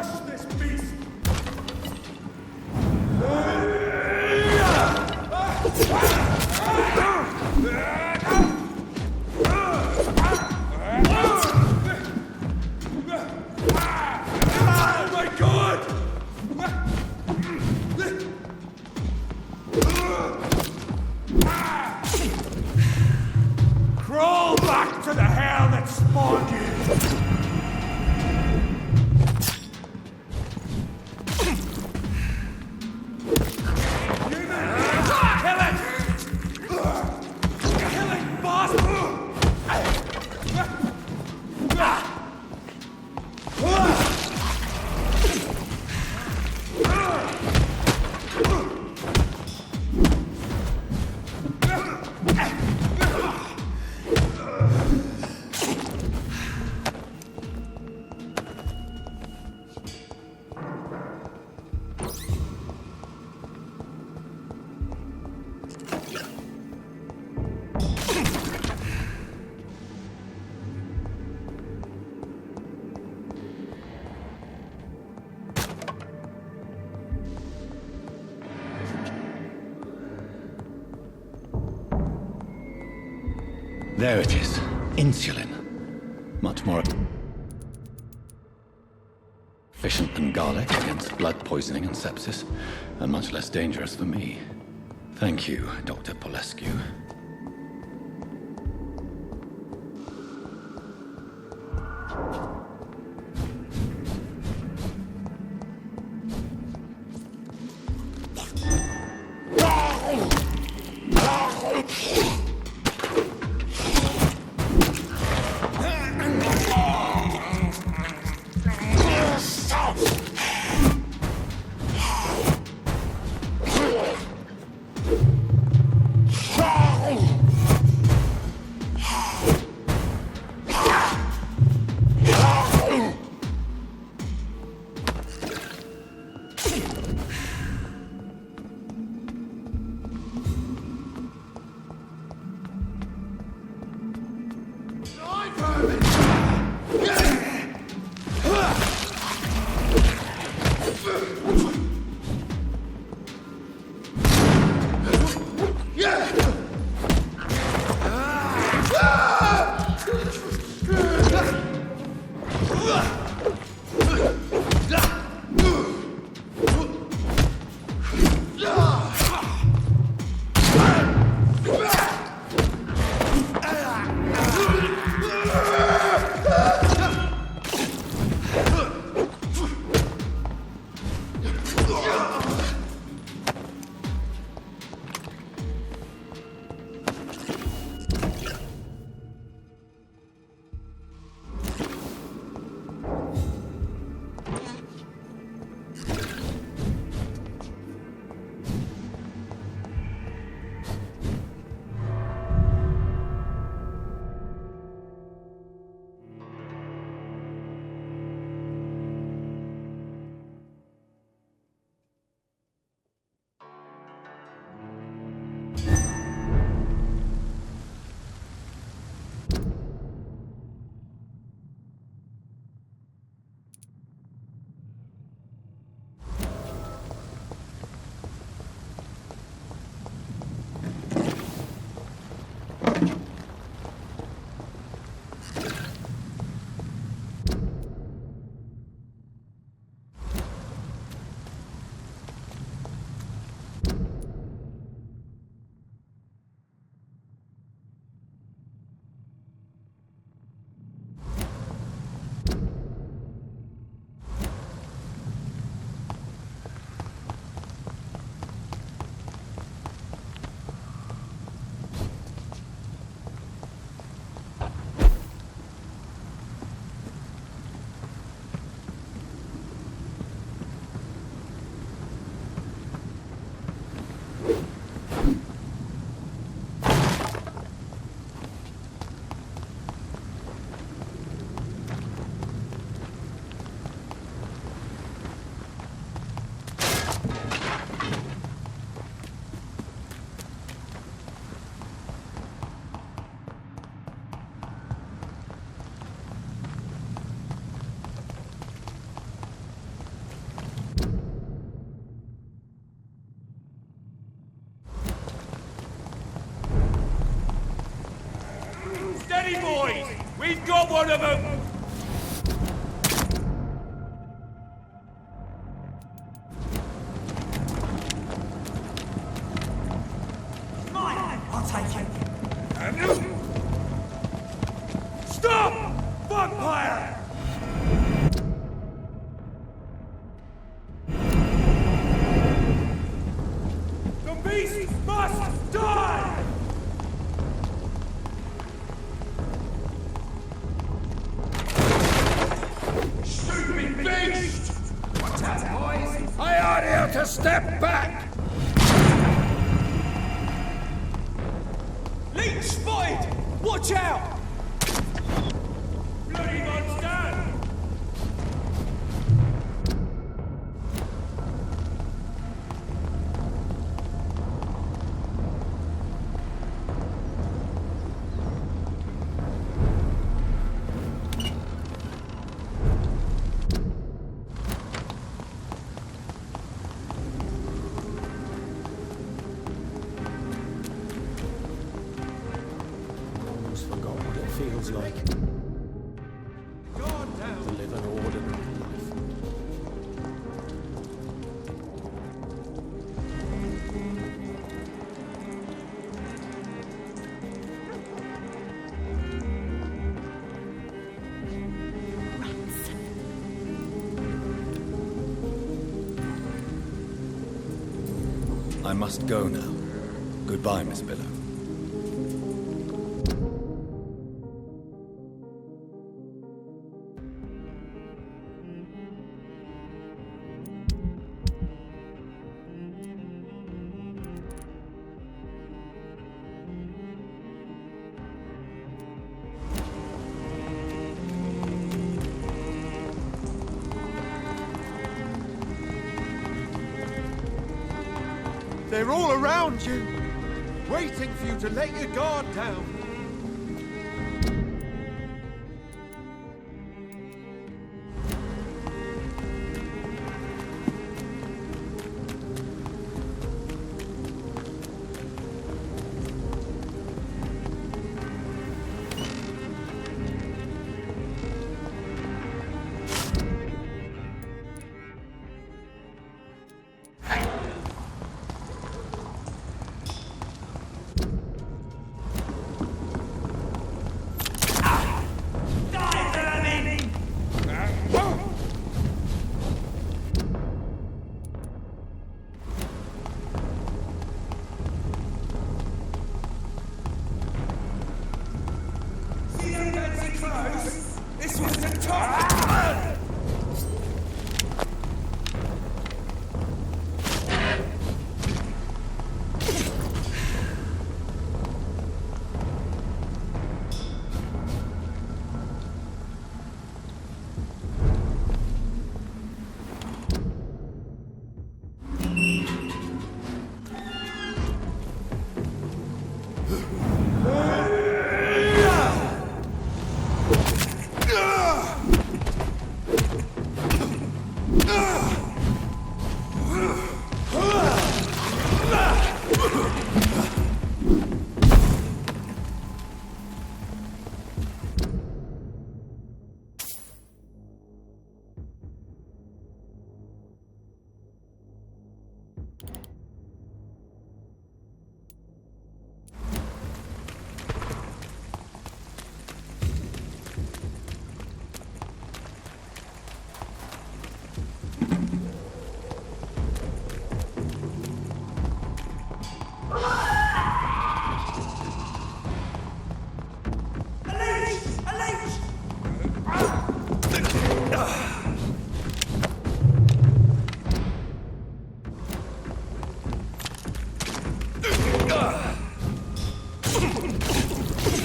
Crush this beast! Oh my God! Crawl back to the hell that spawned you! There it is. Insulin. Much more efficient than garlic against blood poisoning and sepsis, and much less dangerous for me. Thank you, Dr. Polescu. Ah! a step back! Leech spotted! Watch out! Bloody monster! Feels like to live an ordinary life. I must go now. Goodbye, Miss Billow. They're all around you, waiting for you to let your guard down.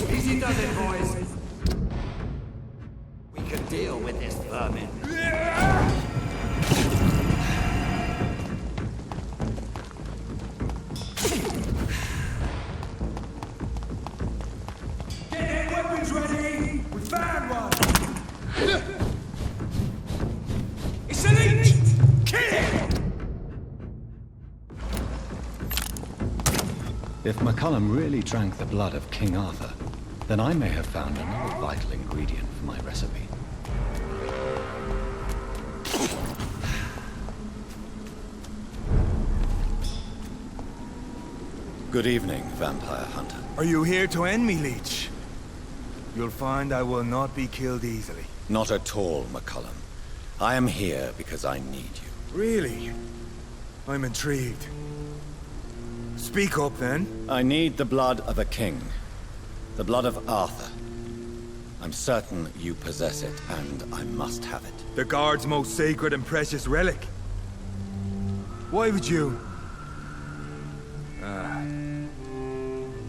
Easy does it, boys. We can deal with this vermin. Get your weapons ready! We found one! It's a leech! Kill it! If McCullum really drank the blood of King Arthur, then I may have found another vital ingredient for my recipe. Good evening, vampire hunter. Are you here to end me, Leech? You'll find I will not be killed easily. Not at all, McCullum. I am here because I need you. Really? I'm intrigued. Speak up, then. I need the blood of a king. The blood of Arthur. I'm certain you possess it, and I must have it. The guard's most sacred and precious relic. Why would you?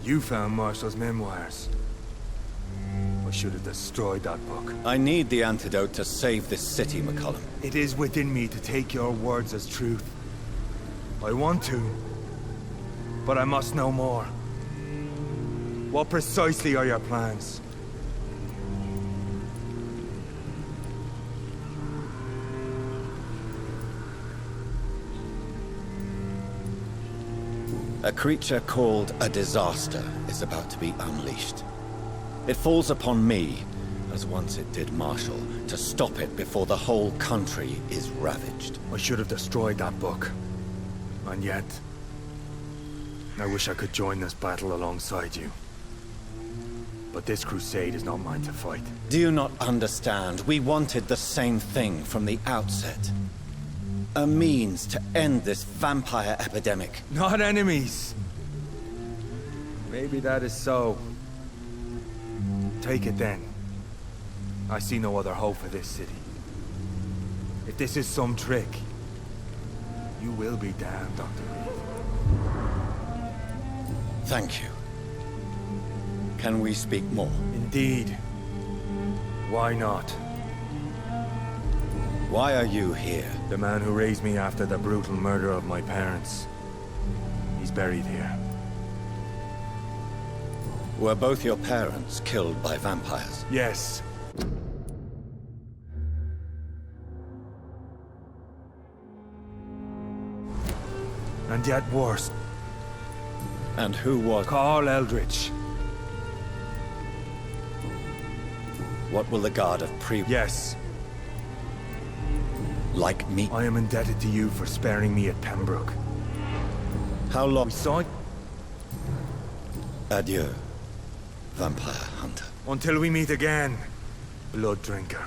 You found Marshall's memoirs. I should have destroyed that book. I need the antidote to save this city, McCollum. It is within me to take your words as truth. I want to, but I must know more. What precisely are your plans? A creature called a disaster is about to be unleashed. It falls upon me, as once it did Marshall, to stop it before the whole country is ravaged. I should have destroyed that book. And yet, I wish I could join this battle alongside you. But this crusade is not mine to fight. Do you not understand? We wanted the same thing from the outset. A means to end this vampire epidemic. Not enemies. Maybe that is so. Take it then. I see no other hope for this city. If this is some trick, you will be damned, Dr. Reed. Thank you. Can we speak more? Indeed. Why not? Why are you here? The man who raised me after the brutal murder of my parents. He's buried here. Were both your parents killed by vampires? Yes. And yet worse. And who was? Carl Eldritch. What will the guard of Yes. Like me? I am indebted to you for sparing me at Pembroke. How long? We saw it. Adieu, vampire hunter. Until we meet again, blood drinker.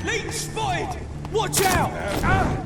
Leech spotted! Watch out!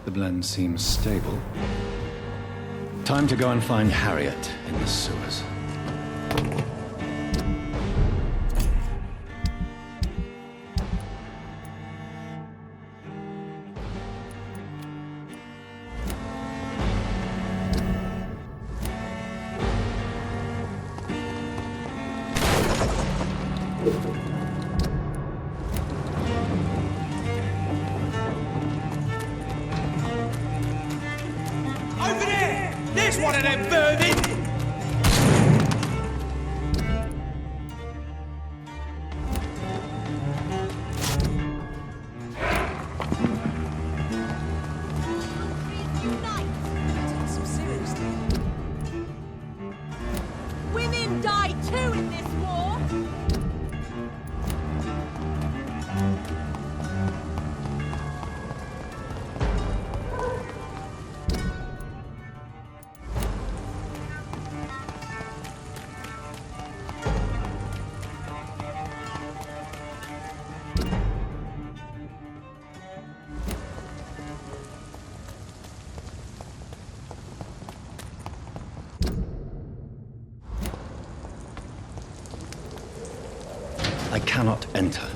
The blend seems stable. Time to go and find Harriet in the sewers. Over there! There's one of them vermin! Women die too in this war! I cannot enter.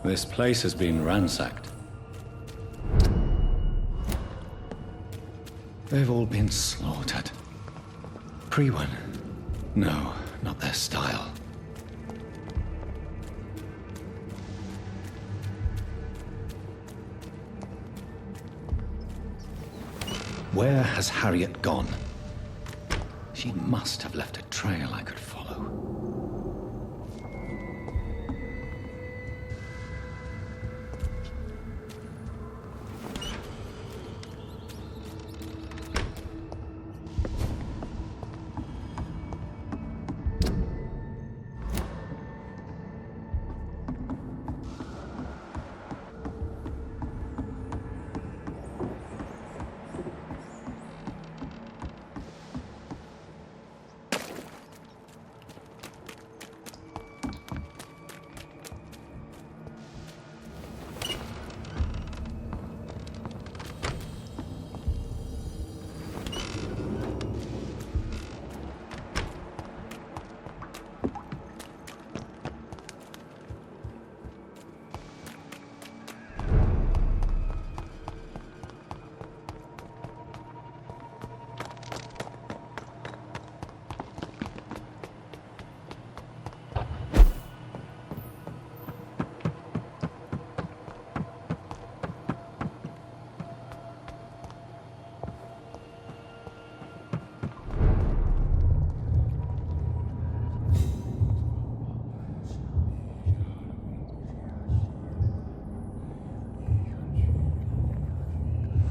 This place has been ransacked. They've all been slaughtered. Pre-one? No, not their style. Where has Harriet gone? She must have left a trail I could follow.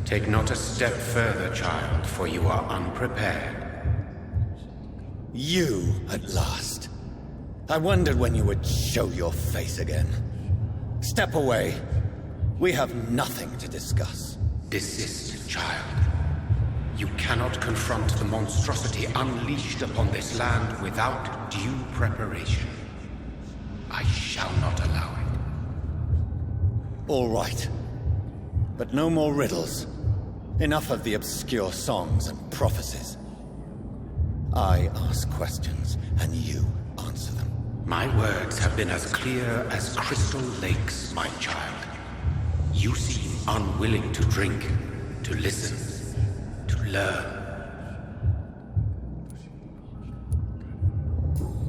Take not a step further, child, for you are unprepared. You, at last. I wondered when you would show your face again. Step away. We have nothing to discuss. Desist, child. You cannot confront the monstrosity unleashed upon this land without due preparation. I shall not allow it. All right. But no more riddles. Enough of the obscure songs and prophecies. I ask questions, and you answer them. My words have been as clear as crystal lakes, my child. You seem unwilling to drink, to listen, to learn.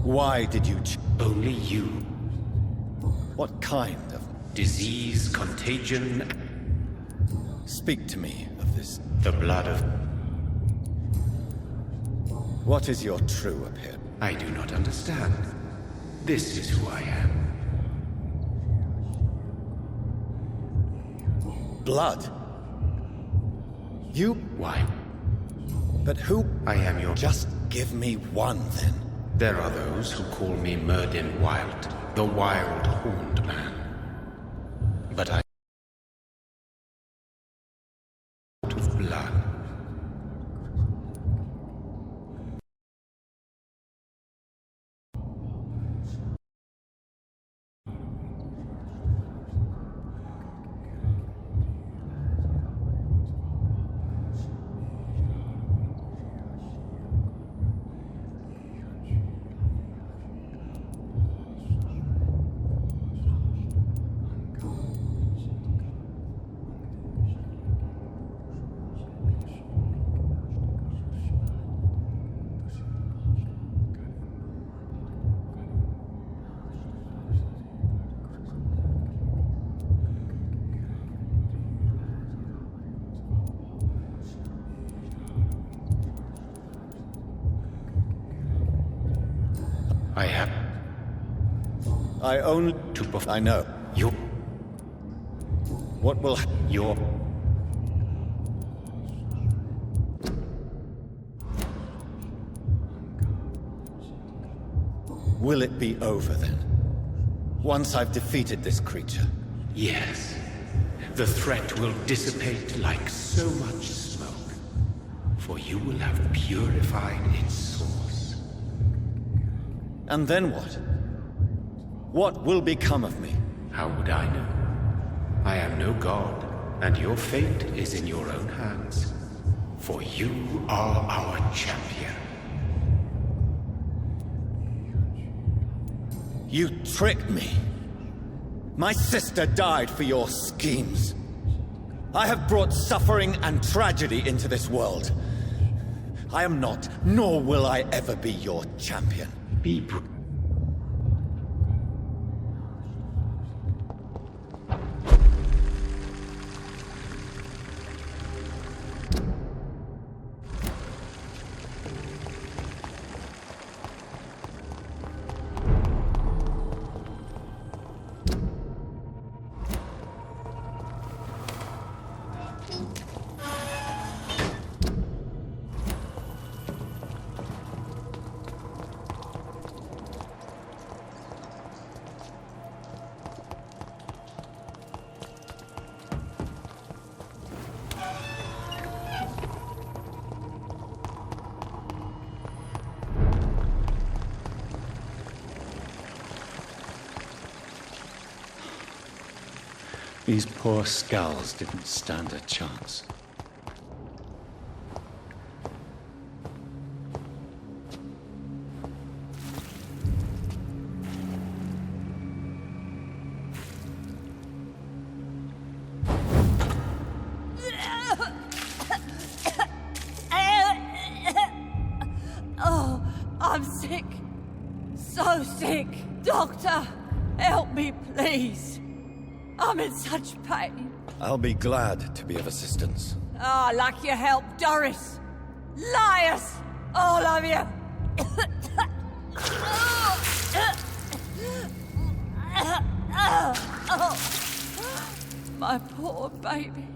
Why did you Only you. What kind of disease, contagion? Speak to me of this. The blood of... What is your true appearance? I do not understand. This is who I am. Blood? You? Why? But who? I am your... Just give me one, then. There are those who call me Merdin Wild, the Wild Horned Man. But I... out of blood. I only... I know. You... What will... Your... Will it be over, then? Once I've defeated this creature? Yes. The threat will dissipate like so much smoke. For you will have purified its source. And then what? What will become of me? How would I know? I am no god, and your fate is in your own hands. For you are our champion. You tricked me. My sister died for your schemes. I have brought suffering and tragedy into this world. I am not, nor will I ever be your champion. Be These poor skulls didn't stand a chance. Oh, I'm sick. So sick. Doctor, help me, please. I'm in such pain. I'll be glad to be of assistance. Ah, like your help, Doris. Liars! All of you! Oh, 'My poor baby.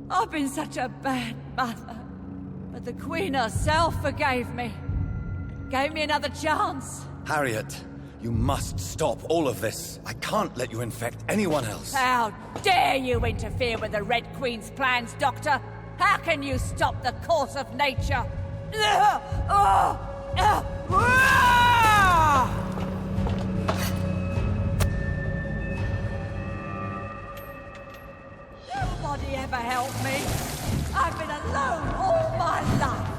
I've been such a bad mother. But the Queen herself forgave me. Gave me another chance. Harriet, you must stop all of this. I can't let you infect anyone else. How dare you interfere with the Red Queen's plans, Doctor? How can you stop the course of nature? Nobody ever helped me. I've been alone all my life.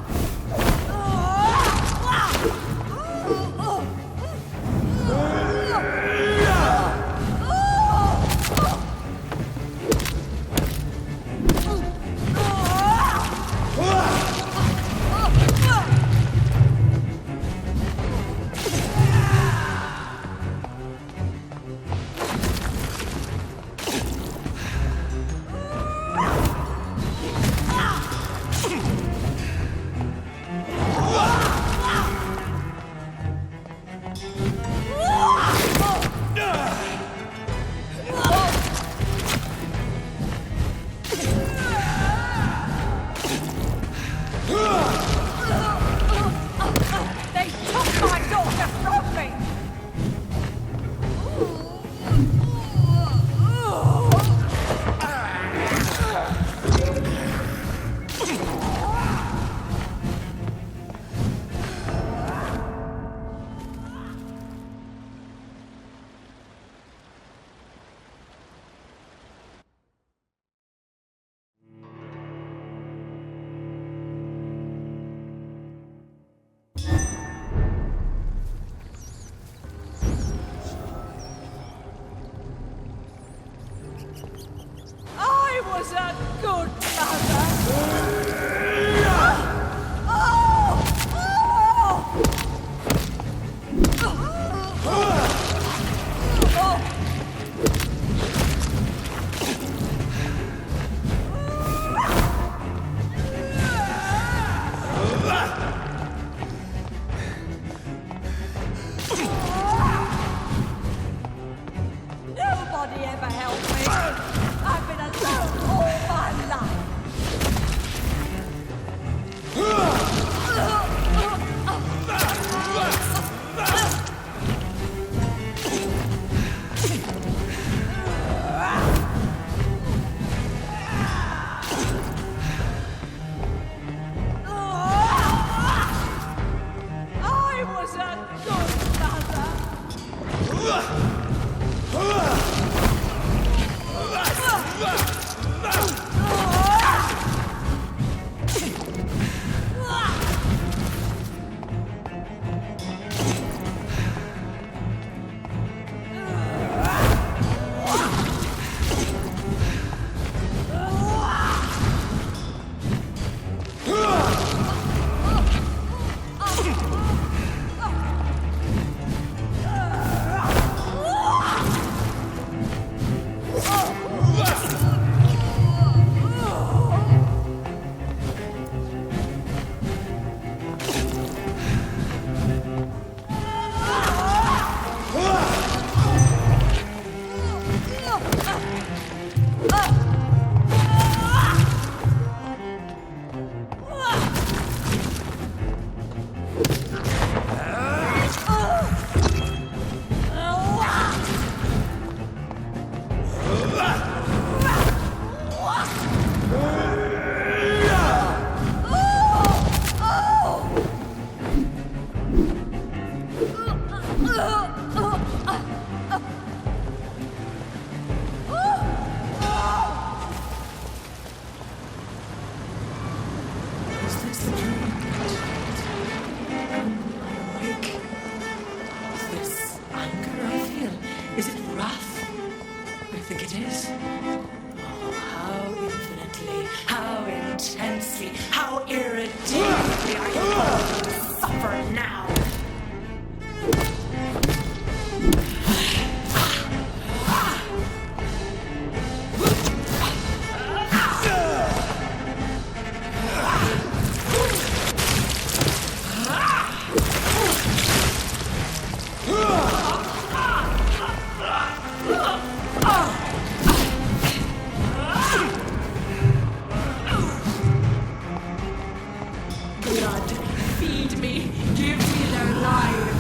blood. Feed me. Give me their lives.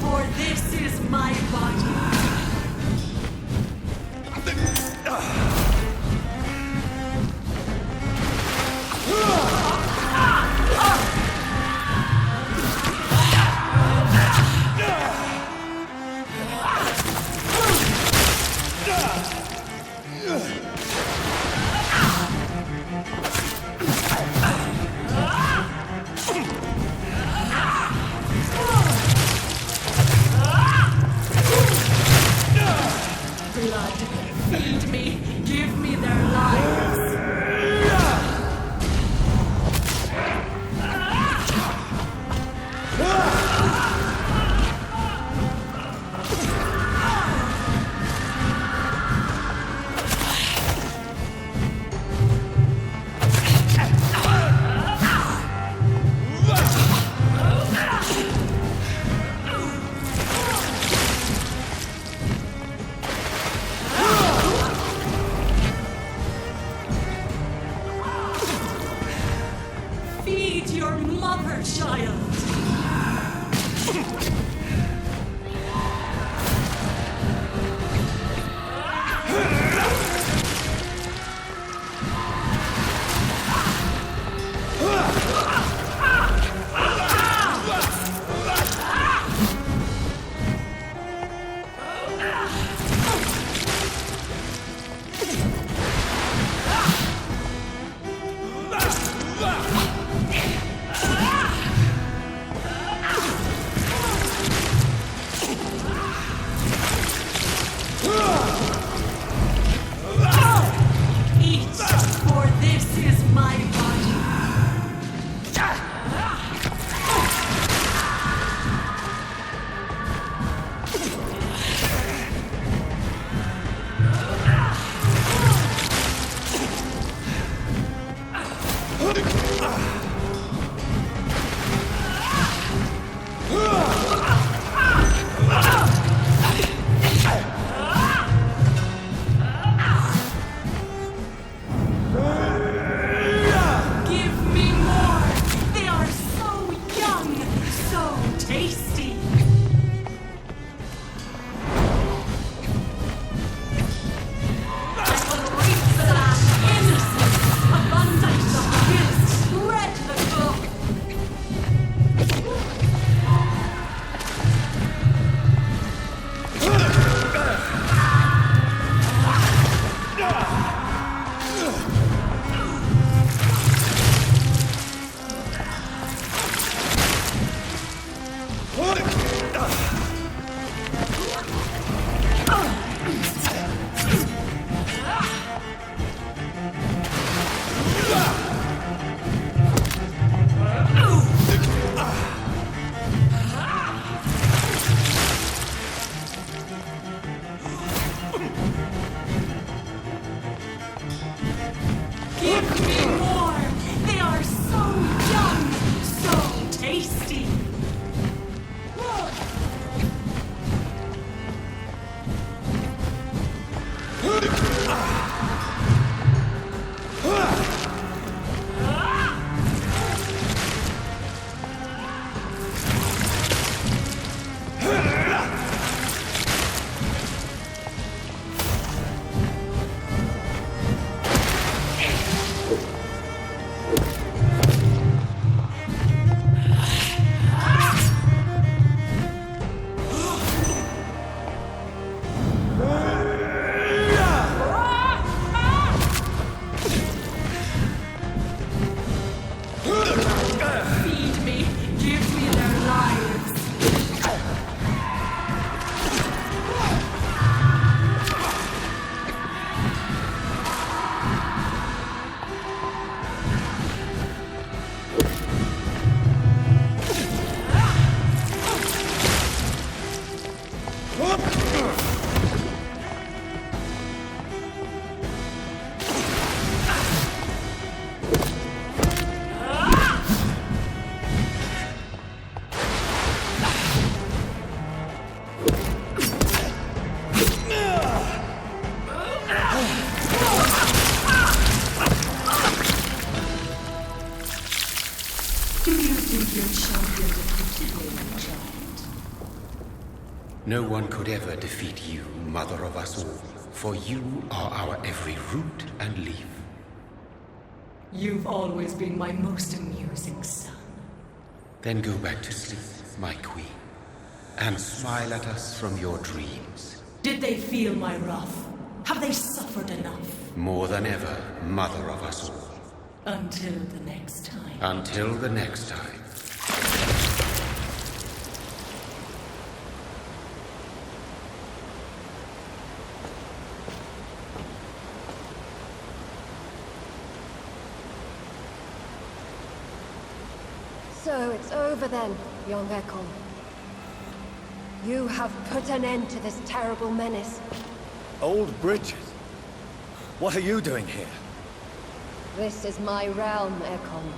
For this is my body. No one could ever defeat you, mother of us all, for you are our every root and leaf. You've always been my most amusing son. Then go back to sleep, my queen, and smile at us from your dreams. Did they feel my wrath? Have they suffered enough? More than ever, mother of us all. Until the next time. Until the next time. So it's over then, young Ekon. You have put an end to this terrible menace. Old Bridget? What are you doing here? This is my realm, Ekon.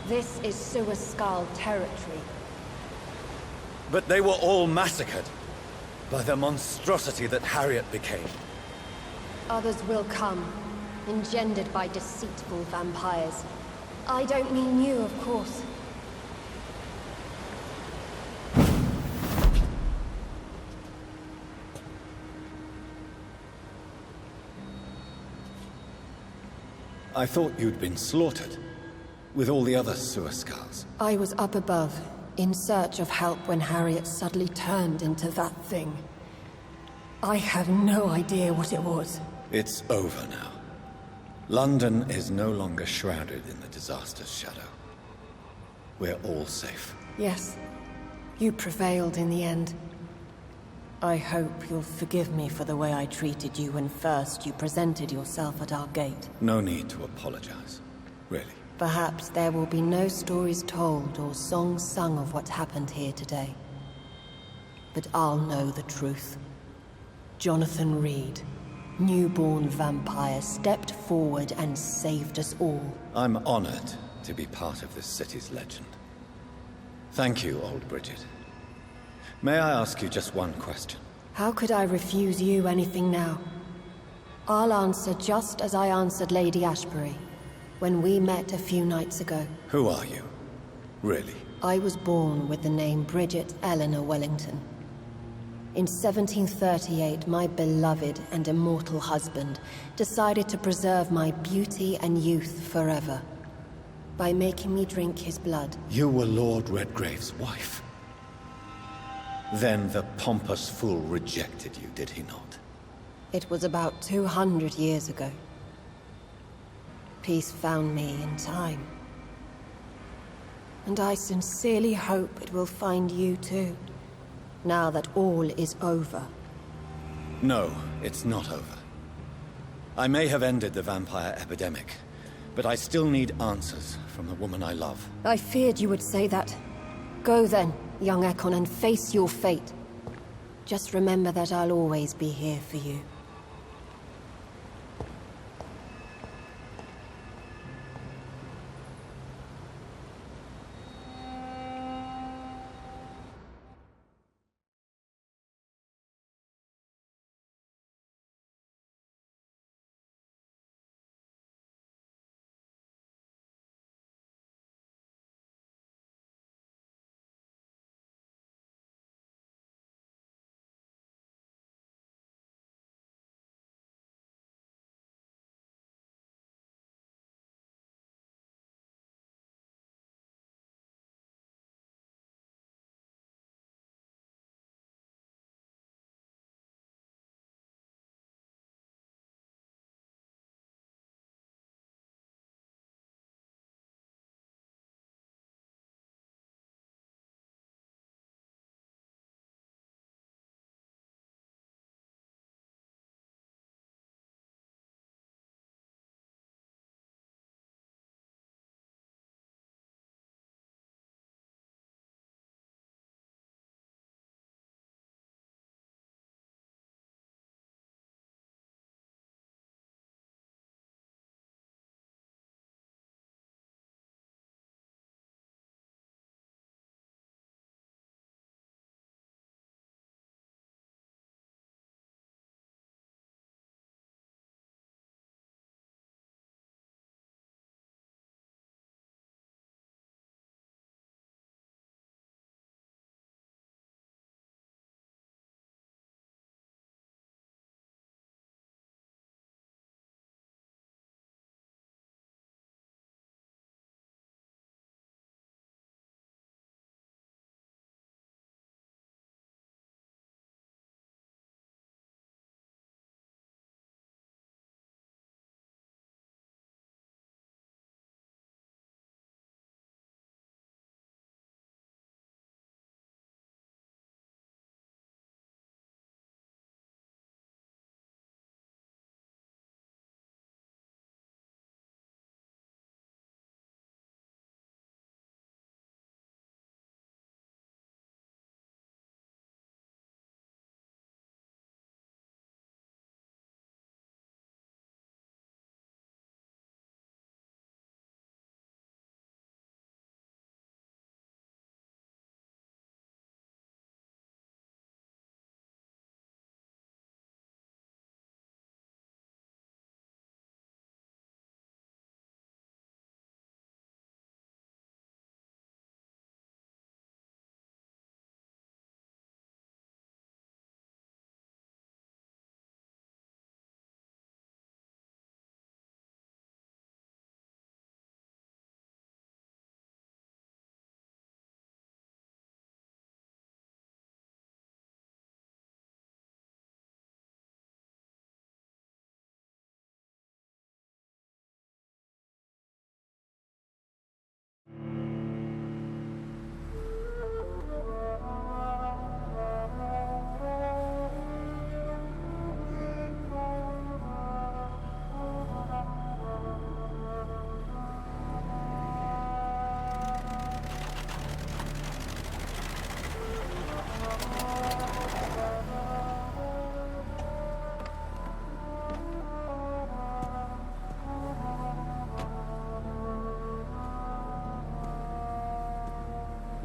This is Suascal territory. But they were all massacred by the monstrosity that Harriet became. Others will come, engendered by deceitful vampires. I don't mean you, of course. I thought you'd been slaughtered, with all the other Suascals. I was up above, in search of help when Harriet suddenly turned into that thing. I have no idea what it was. It's over now. London is no longer shrouded in the disaster's shadow. We're all safe. Yes, you prevailed in the end. I hope you'll forgive me for the way I treated you when first you presented yourself at our gate. No need to apologize, really. Perhaps there will be no stories told or songs sung of what happened here today. But I'll know the truth. Jonathan Reed, newborn vampire, stepped forward and saved us all. I'm honored to be part of this city's legend. Thank you, old Bridget. May I ask you just one question? How could I refuse you anything now? I'll answer just as I answered Lady Ashbury when we met a few nights ago. Who are you? Really? I was born with the name Bridget Eleanor Wellington. In 1738, my beloved and immortal husband decided to preserve my beauty and youth forever by making me drink his blood. You were Lord Redgrave's wife. Then the pompous fool rejected you, did he not? It was about 200 years ago. Peace found me in time. And I sincerely hope it will find you too, now that all is over. No, it's not over. I may have ended the vampire epidemic, but I still need answers from the woman I love. I feared you would say that. Go then, young Ekon, and face your fate. Just remember that I'll always be here for you.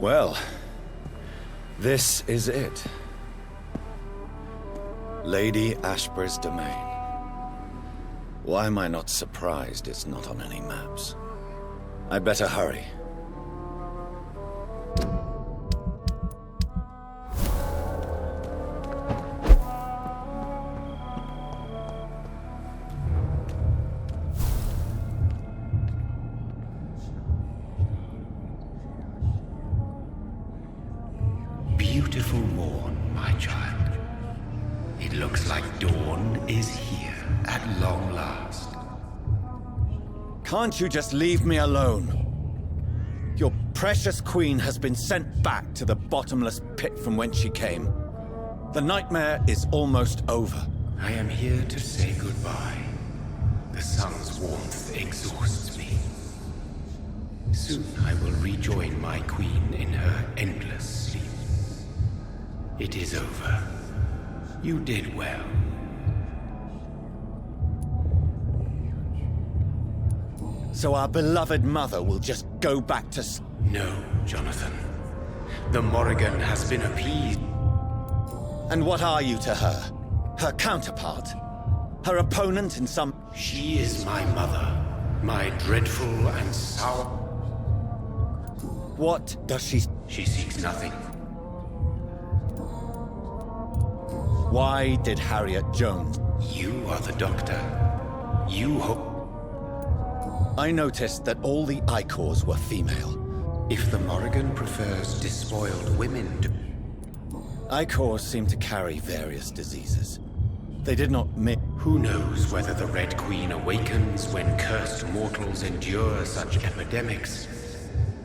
Well, this is it. Lady Ashbur's domain. Why am I not surprised it's not on any maps? I'd better hurry. Beautiful morn, my child. It looks like dawn is here at long last. Can't you just leave me alone? Your precious queen has been sent back to the bottomless pit from whence she came. The nightmare is almost over. I am here to say goodbye. The sun's warmth exhausts me. Soon I will rejoin my queen in her endless sleep. It is over. You did well. So our beloved mother will just go back to... No, Jonathan. The Morrigan has been appeased. And what are you to her? Her counterpart? Her opponent in some... She is my mother. My dreadful and sour... What does she... She seeks nothing. Why did Harriet Jones... You are the doctor. You hope... I noticed that all the Icors were female. If the Morrigan prefers despoiled women to... Icors seem to carry various diseases. They did not Who knows whether the Red Queen awakens when cursed mortals endure such epidemics,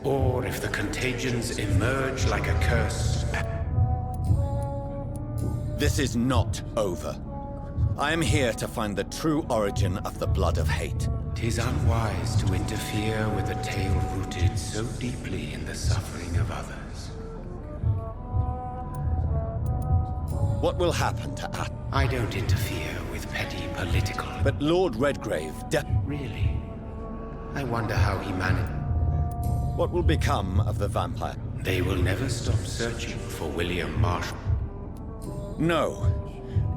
or if the contagions emerge like a curse. This is not over. I am here to find the true origin of the blood of hate. 'Tis unwise to interfere with a tale rooted so deeply in the suffering of others. What will happen to us? I don't interfere with petty political... But Lord Redgrave... Really? I wonder how he managed... What will become of the vampire? They will never stop searching for William Marshall. No.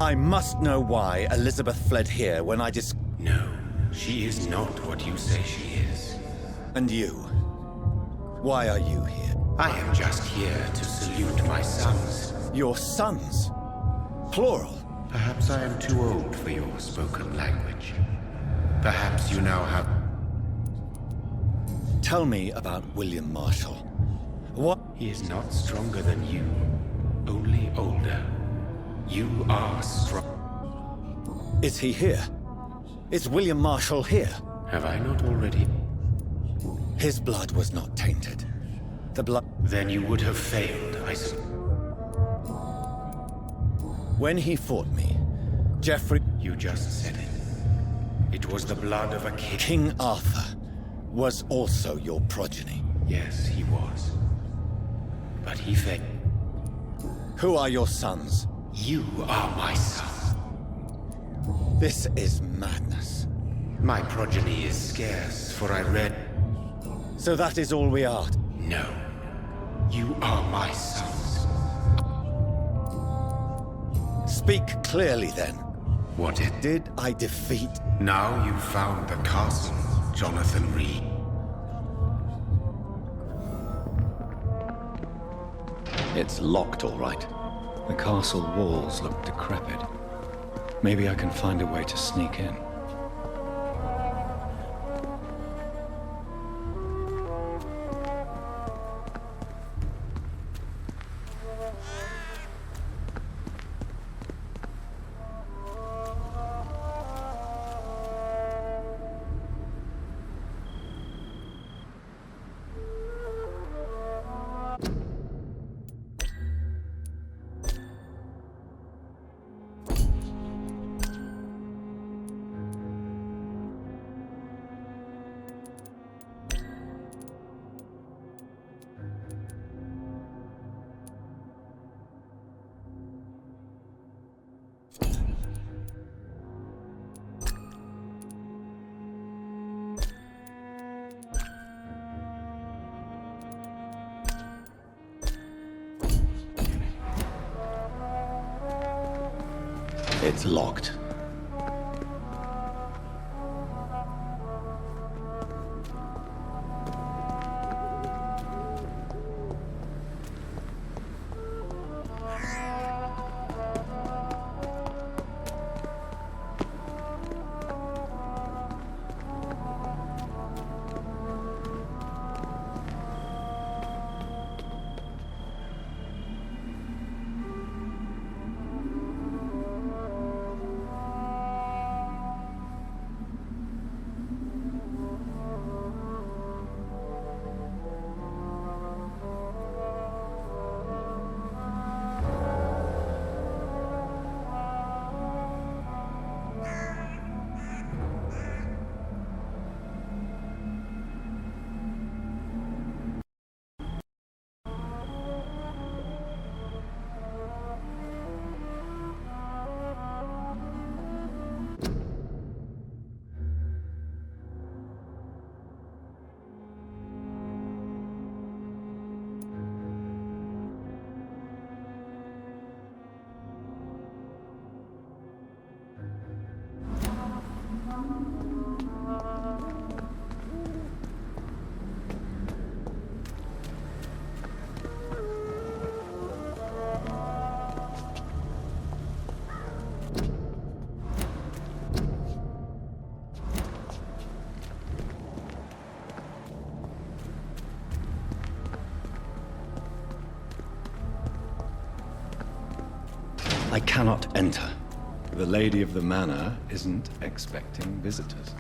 I must know why Elizabeth fled here when I No, she is not what you say she is. And you? Why are you here? I am just here to salute my sons. Your sons? Plural? Perhaps I am too old for your spoken language. Perhaps you now have... Tell me about William Marshall. What? He is not stronger than you, only older. You are strong. Is he here? Is William Marshall here? Have I not already? His blood was not tainted. The blood... Then you would have failed, I suppose. When he fought me, Geoffrey... You just said it. It was the blood of a king. King Arthur was also your progeny. Yes, he was. But he failed. Who are your sons? You are my son. This is madness. My progeny is scarce, for I read... So that is all we are? No. You are my sons. Speak clearly, then. What it... Did I defeat... Now you've found the castle, Jonathan Reed. It's locked, all right. The castle walls look decrepit. Maybe I can find a way to sneak in. It's locked. I cannot enter. The lady of the manor isn't expecting visitors.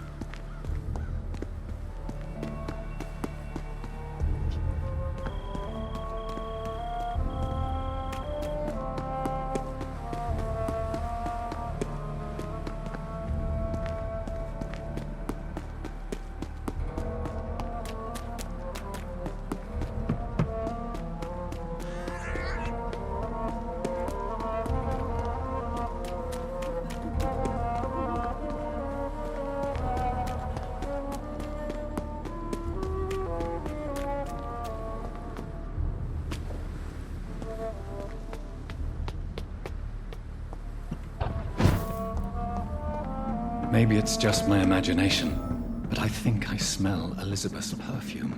Maybe it's just my imagination, but I think I smell Elizabeth's perfume.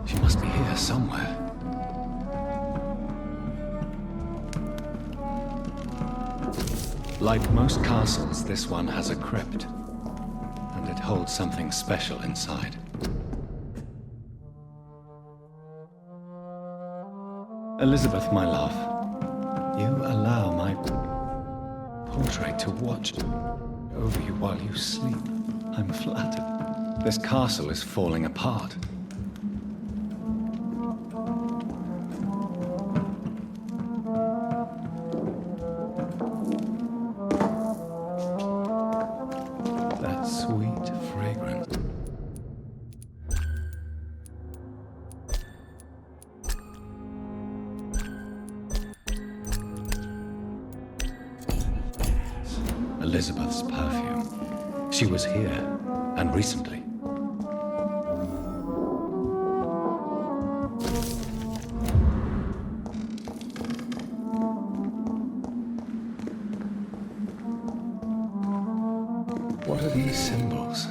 She must be here somewhere. Like most castles, this one has a crypt, and it holds something special inside. Elizabeth, my love, you allow my portrait to watch over you while you sleep. I'm flattered. This castle is falling apart. That sweet fragrance. Elizabeth's perfume. She was here, and recently. What are these symbols?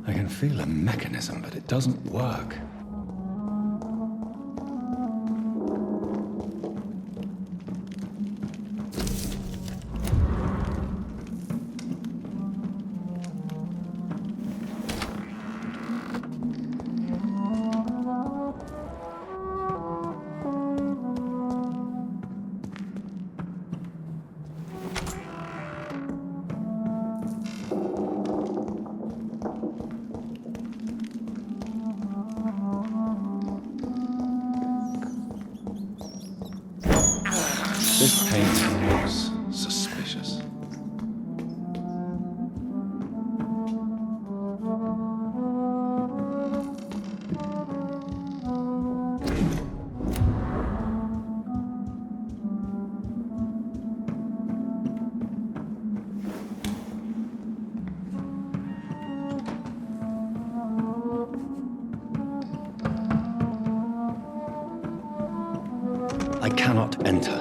I can feel a mechanism, but it doesn't work. This painting looks suspicious. I cannot enter.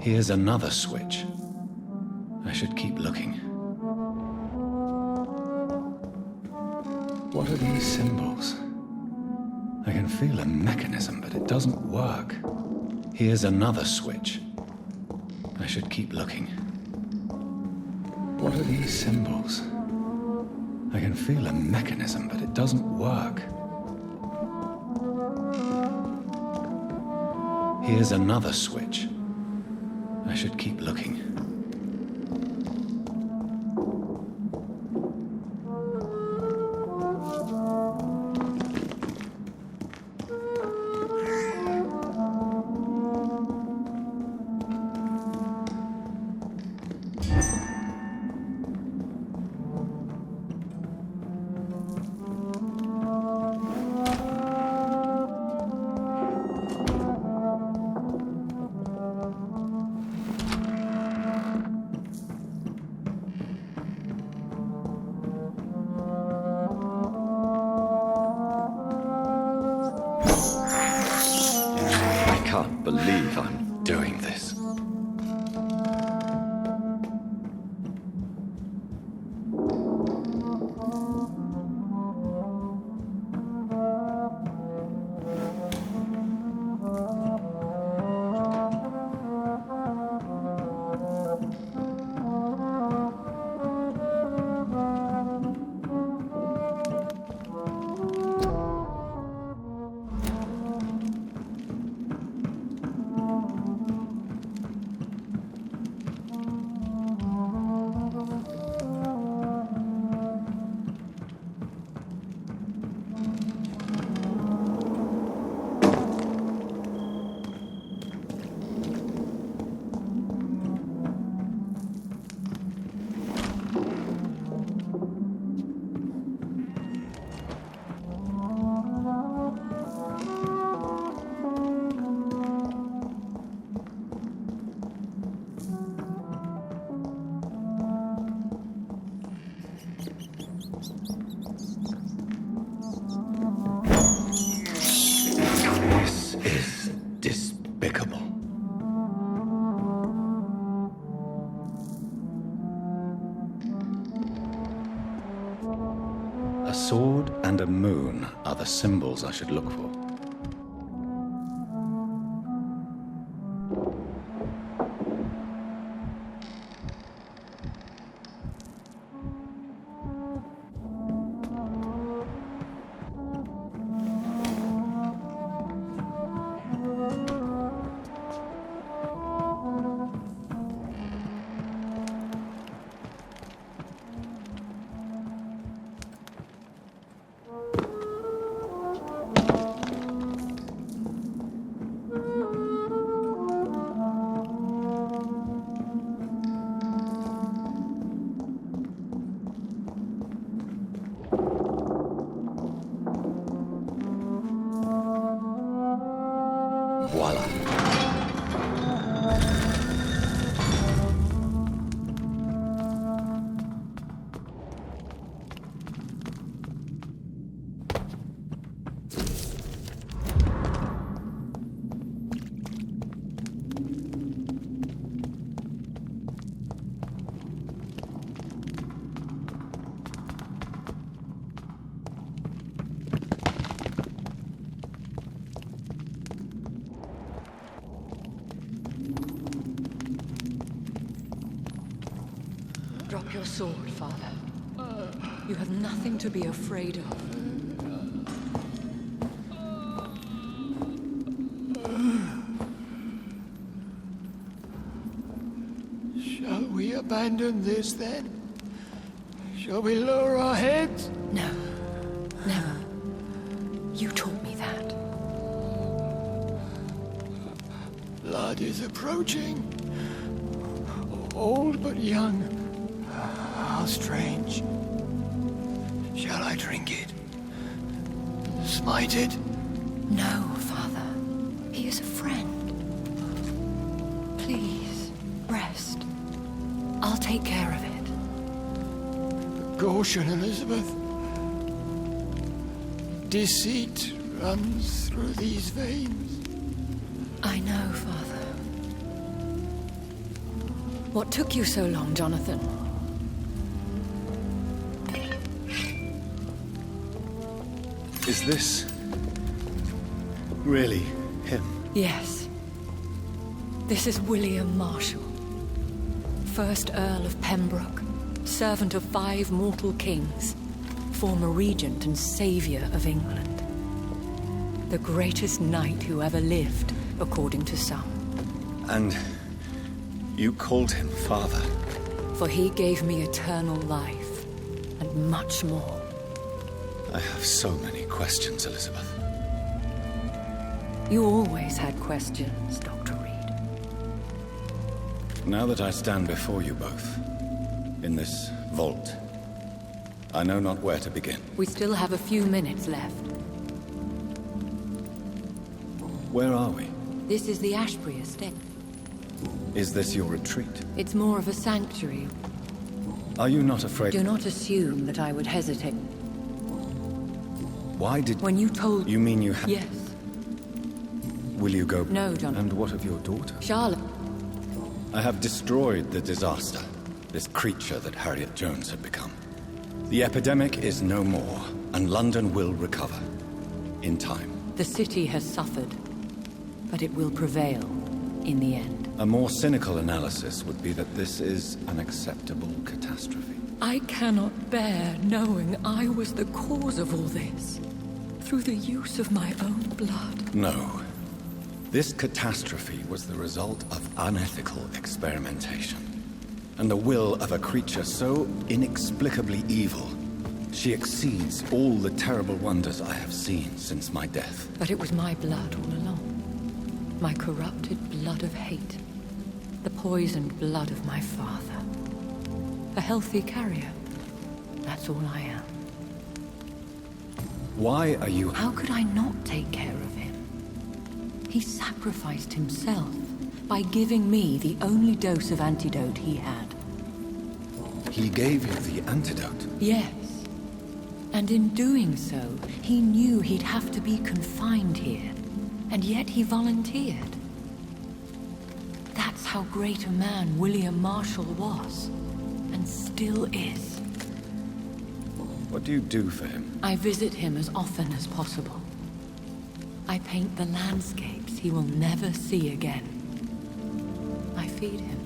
Here's another switch. I should keep looking. What are these symbols? I can feel a mechanism, but it doesn't work. Here's another switch. I should keep looking. What are these symbols? I can feel a mechanism, but it doesn't work. Here's another switch. I should keep looking. I can't believe I'm doing this. A sword and a moon are the symbols I should look for. Voila. Drop your sword, Father. You have nothing to be afraid of. Shall we abandon this then? Shall we lower our heads? No. Never. You taught me that. Blood is approaching. Old but young. How strange. Shall I drink it? Smite it? No, Father. He is a friend. Please, rest. I'll take care of it. Caution, Elizabeth. Deceit runs through these veins. I know, Father. What took you so long, Jonathan? Is this really him? Yes. This is William Marshall, 1st Earl of Pembroke, servant of 5 mortal kings, former regent and saviour of England. The greatest knight who ever lived, according to some. And you called him father? For he gave me eternal life, and much more. I have so many questions, Elizabeth. You always had questions, Dr. Reed. Now that I stand before you both, in this vault, I know not where to begin. We still have a few minutes left. Where are we? This is the Ashbury estate. Is this your retreat? It's more of a sanctuary. Are you not afraid? Do not assume that I would hesitate. Why did... When you told... You mean you have... Yes. Will you go... No, John. And what of your daughter? Charlotte. I have destroyed the disaster, this creature that Harriet Jones had become. The epidemic is no more, and London will recover. In time. The city has suffered, but it will prevail in the end. A more cynical analysis would be that this is an acceptable catastrophe. I cannot bear knowing I was the cause of all this, through the use of my own blood. No. This catastrophe was the result of unethical experimentation, and the will of a creature so inexplicably evil, she exceeds all the terrible wonders I have seen since my death. But it was my blood all along. My corrupted blood of hate. The poisoned blood of my father. A healthy carrier. That's all I am. Why are you... How could I not take care of him? He sacrificed himself by giving me the only dose of antidote he had. He gave you the antidote? Yes. And in doing so, he knew he'd have to be confined here. And yet he volunteered. That's how great a man William Marshall was. And still is. What do you do for him? I visit him as often as possible. I paint the landscapes he will never see again. I feed him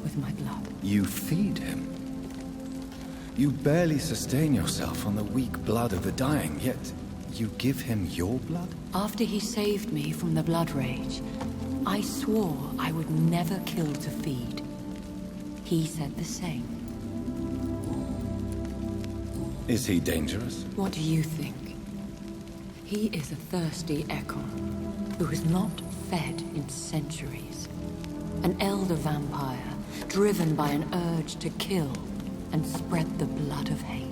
with my blood. You feed him? You barely sustain yourself on the weak blood of the dying, yet you give him your blood? After he saved me from the blood rage, I swore I would never kill to feed. He said the same. Is he dangerous? What do you think? He is a thirsty Ekon who has not fed in centuries. An elder vampire, driven by an urge to kill and spread the blood of hate.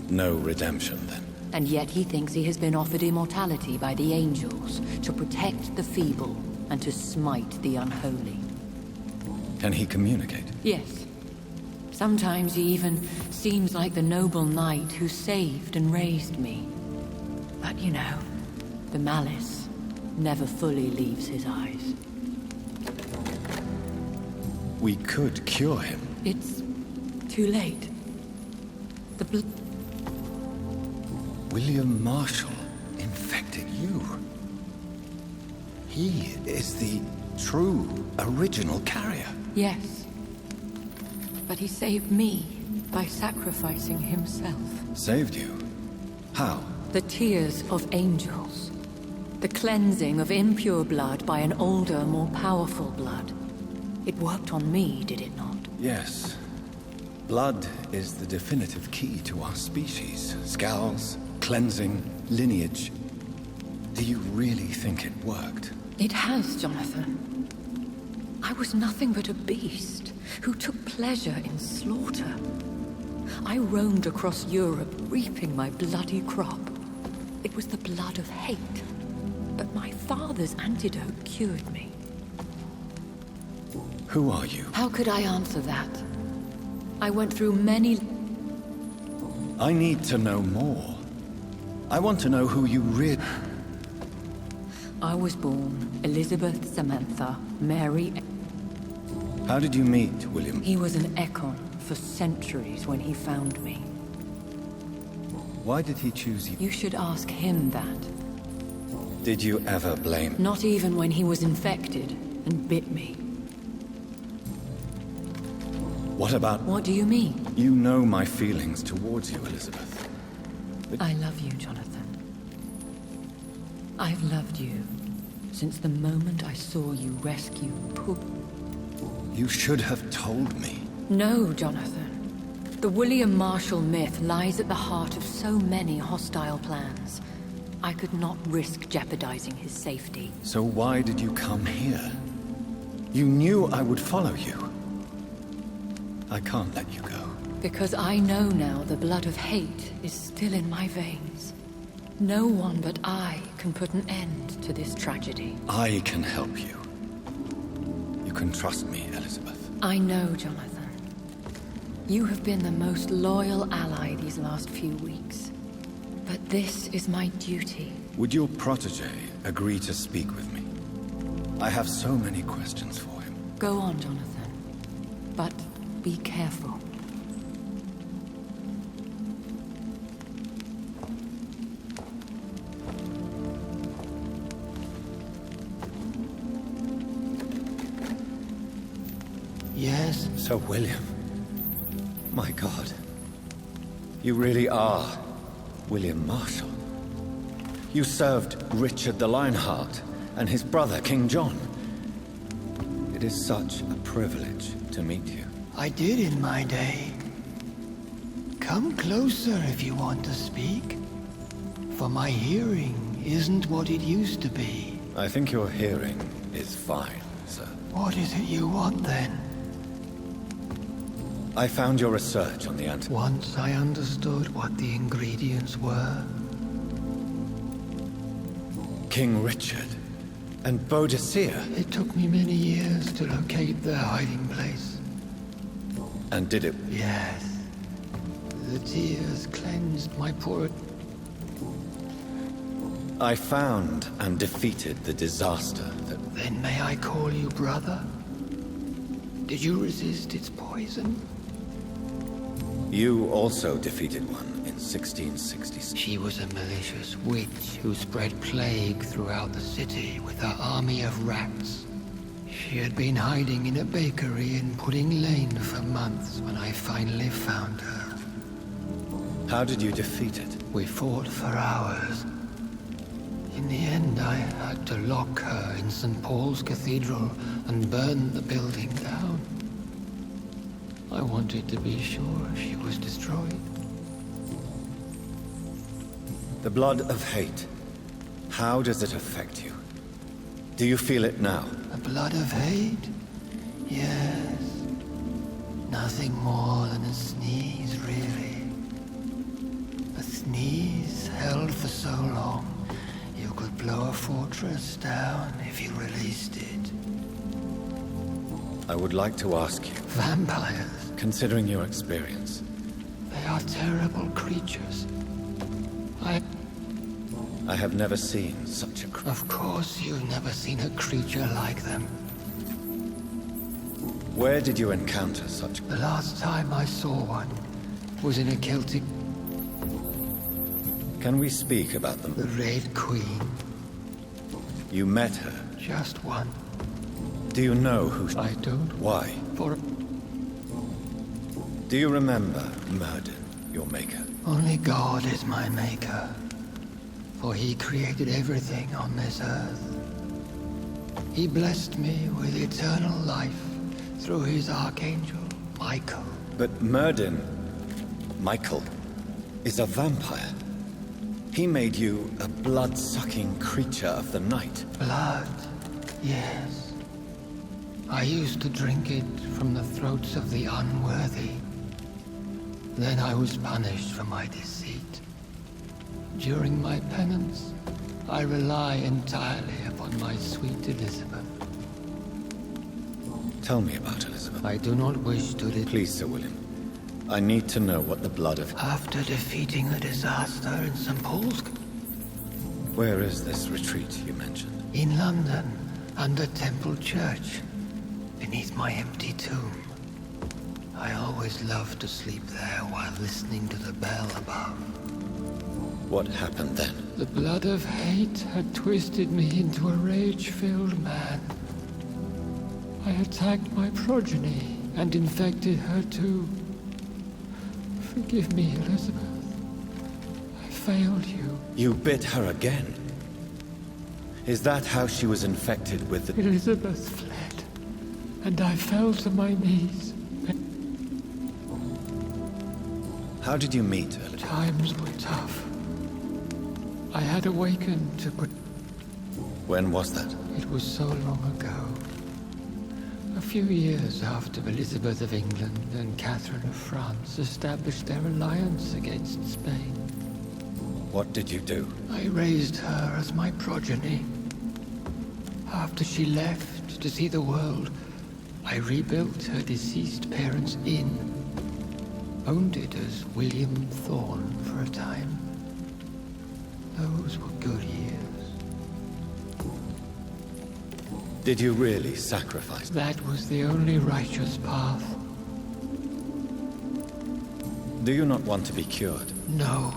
No redemption, then? And yet he thinks he has been offered immortality by the angels to protect the feeble and to smite the unholy. Can he communicate? Yes. Sometimes he even seems like the noble knight who saved and raised me. But you know, the malice never fully leaves his eyes. We could cure him. It's too late. The William Marshall infected you. He is the true, original carrier. Yes. But he saved me by sacrificing himself. Saved you? How? The tears of angels. The cleansing of impure blood by an older, more powerful blood. It worked on me, did it not? Yes. Blood is the definitive key to our species. Scowls, cleansing, lineage. Do you really think it worked? It has, Jonathan. I was nothing but a beast who took pleasure in slaughter. I roamed across Europe, reaping my bloody crop. It was the blood of hate. But my father's antidote cured me. Who are you? How could I answer that? I went through many... I need to know more. I want to know who you really... I was born Elizabeth Samantha Mary. How did you meet William? He was an Econ for centuries when he found me. Why did he choose you? You should ask him that. Did you ever blame? Not even when he was infected and bit me. What about... What do you mean? You know my feelings towards you, Elizabeth. But... I love you, Jonathan. I've loved you since the moment I saw you rescue Poop. You should have told me. No, Jonathan. The William Marshall myth lies at the heart of so many hostile plans. I could not risk jeopardizing his safety. So why did you come here? You knew I would follow you. I can't let you go. Because I know now the blood of hate is still in my veins. No one but I can put an end to this tragedy. I can help you. You can trust me, Elizabeth. I know, Jonathan. You have been the most loyal ally these last few weeks. But this is my duty. Would your protege agree to speak with me? I have so many questions for him. Go on, Jonathan. But be careful. Yes? Sir William. My God. You really are William Marshall. You served Richard the Lionheart and his brother, King John. It is such a privilege to meet you. I did in my day. Come closer if you want to speak. For my hearing isn't what it used to be. I think your hearing is fine, sir. What is it you want then? I found your research on the Once I understood what the ingredients were. King Richard and Boadicea. It took me many years to locate their hiding place. And did it? Yes. The tears cleansed my poor... I found and defeated the disaster that... Then may I call you brother? Did you resist its poison? You also defeated one in 1666. She was a malicious witch who spread plague throughout the city with her army of rats. She had been hiding in a bakery in Pudding Lane for months when I finally found her. How did you defeat it? We fought for hours. In the end, I had to lock her in St. Paul's Cathedral and burn the building down. I wanted to be sure she was destroyed. The blood of hate. How does it affect you? Do you feel it now? The blood of hate? Yes. Nothing more than a sneeze, really. A sneeze held for so long, you could blow a fortress down if you released it. I would like to ask you... Vampires? Considering your experience... They are terrible creatures. I have never seen such a creature. Of course you've never seen a creature like them. Where did you encounter such... The last time I saw one was in a Celtic... Can we speak about them? The Red Queen. You met her? Just one. Do you know who... I don't. Why? For... Do you remember Merlin, your maker? Only God is my maker. For he created everything on this earth. He blessed me with eternal life through his archangel, Michael. But Merlin, Michael, is a vampire. He made you a blood-sucking creature of the night. Blood, yes. I used to drink it from the throats of the unworthy. Then I was punished for my deceit. During my penance, I rely entirely upon my sweet Elizabeth. Tell me about Elizabeth. I do not wish to... Please, Sir William. I need to know what the blood of... After defeating the disaster in St. Paul's... Where is this retreat you mentioned? In London, under Temple Church, beneath my empty tomb. I always loved to sleep there while listening to the bell above. What happened then? The blood of hate had twisted me into a rage-filled man. I attacked my progeny and infected her too. Forgive me, Elizabeth. I failed you. You bit her again? Is that how she was infected with the... Elizabeth fled, and I fell to my knees. How did you meet her? Times were tough. I had awakened to put... When was that? It was so long ago. A few years after Elizabeth of England and Catherine of France established their alliance against Spain. What did you do? I raised her as my progeny. After she left to see the world, I rebuilt her deceased parents' inn. Owned it as William Thorne for a time. Those were good years. Did you really sacrifice? That was the only righteous path. Do you not want to be cured? No.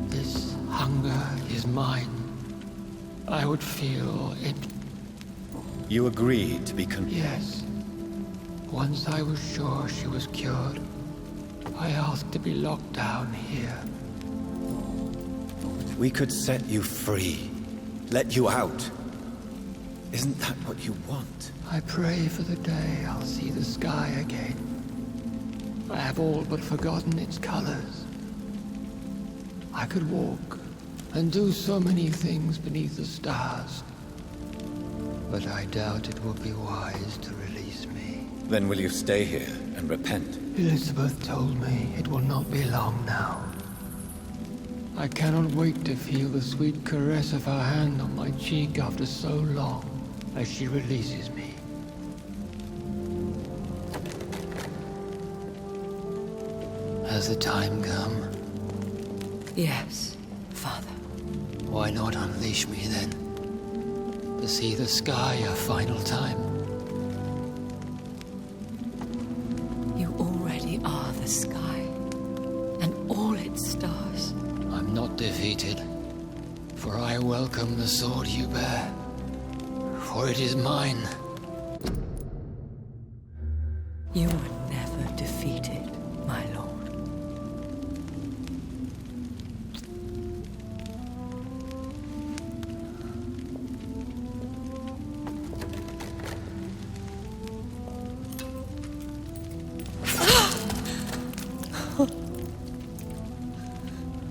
This hunger is mine. I would feel it. You agreed to be Yes. Once I was sure she was cured, I asked to be locked down here. We could set you free. Let you out. Isn't that what you want? I pray for the day I'll see the sky again. I have all but forgotten its colors. I could walk and do so many things beneath the stars. But I doubt it would be wise to release me. Then will you stay here and repent? Elizabeth told me it will not be long now. I cannot wait to feel the sweet caress of her hand on my cheek after so long as she releases me. Has the time come? Yes, Father. Why not unleash me then? To see the sky a final time. You already are the sky, and all its stars. I'm not defeated, for I welcome the sword you bear, for it is mine. You were never defeated, my lord.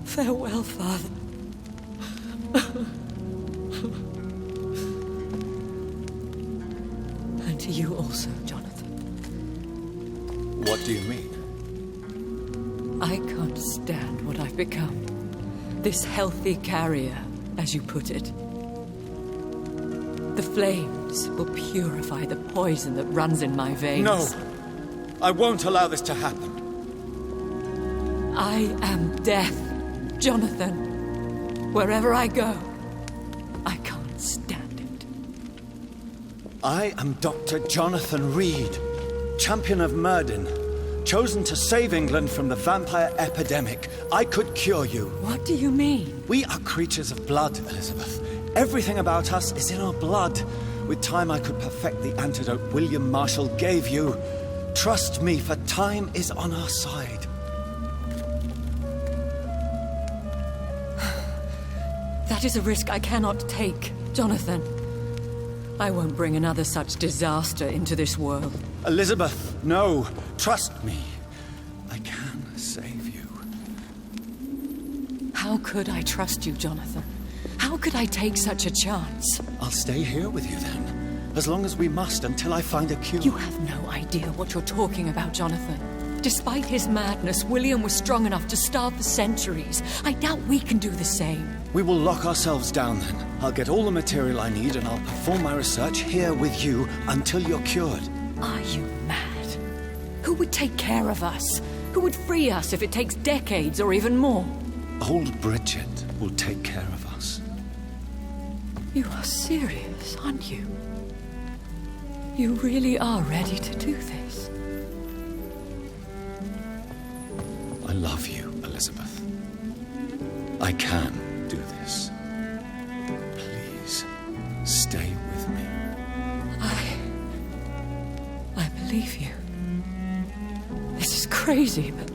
Farewell, Father. And to you also, Jonathan. What do you mean? I can't stand what I've become. This healthy carrier, as you put it. The flames will purify the poison that runs in my veins. No! I won't allow this to happen. I am death, Jonathan. Wherever I go, I can't stand it. I am Dr. Jonathan Reed, champion of Murden, chosen to save England from the vampire epidemic. I could cure you. What do you mean? We are creatures of blood, Elizabeth. Everything about us is in our blood. With time, I could perfect the antidote William Marshall gave you. Trust me, for time is on our side. That is a risk I cannot take, Jonathan. I won't bring another such disaster into this world. Elizabeth, no. Trust me. I can save you. How could I trust you, Jonathan? How could I take such a chance? I'll stay here with you then. As long as we must, until I find a cure. You have no idea what you're talking about, Jonathan. Despite his madness, William was strong enough to starve for centuries. I doubt we can do the same. We will lock ourselves down then. I'll get all the material I need and I'll perform my research here with you until you're cured. Are you mad? Who would take care of us? Who would free us if it takes decades or even more? Old Bridget will take care of us. You are serious, aren't you? You really are ready to do this? I love you, Elizabeth. I can do this. Please, stay with me. I believe you. This is crazy, but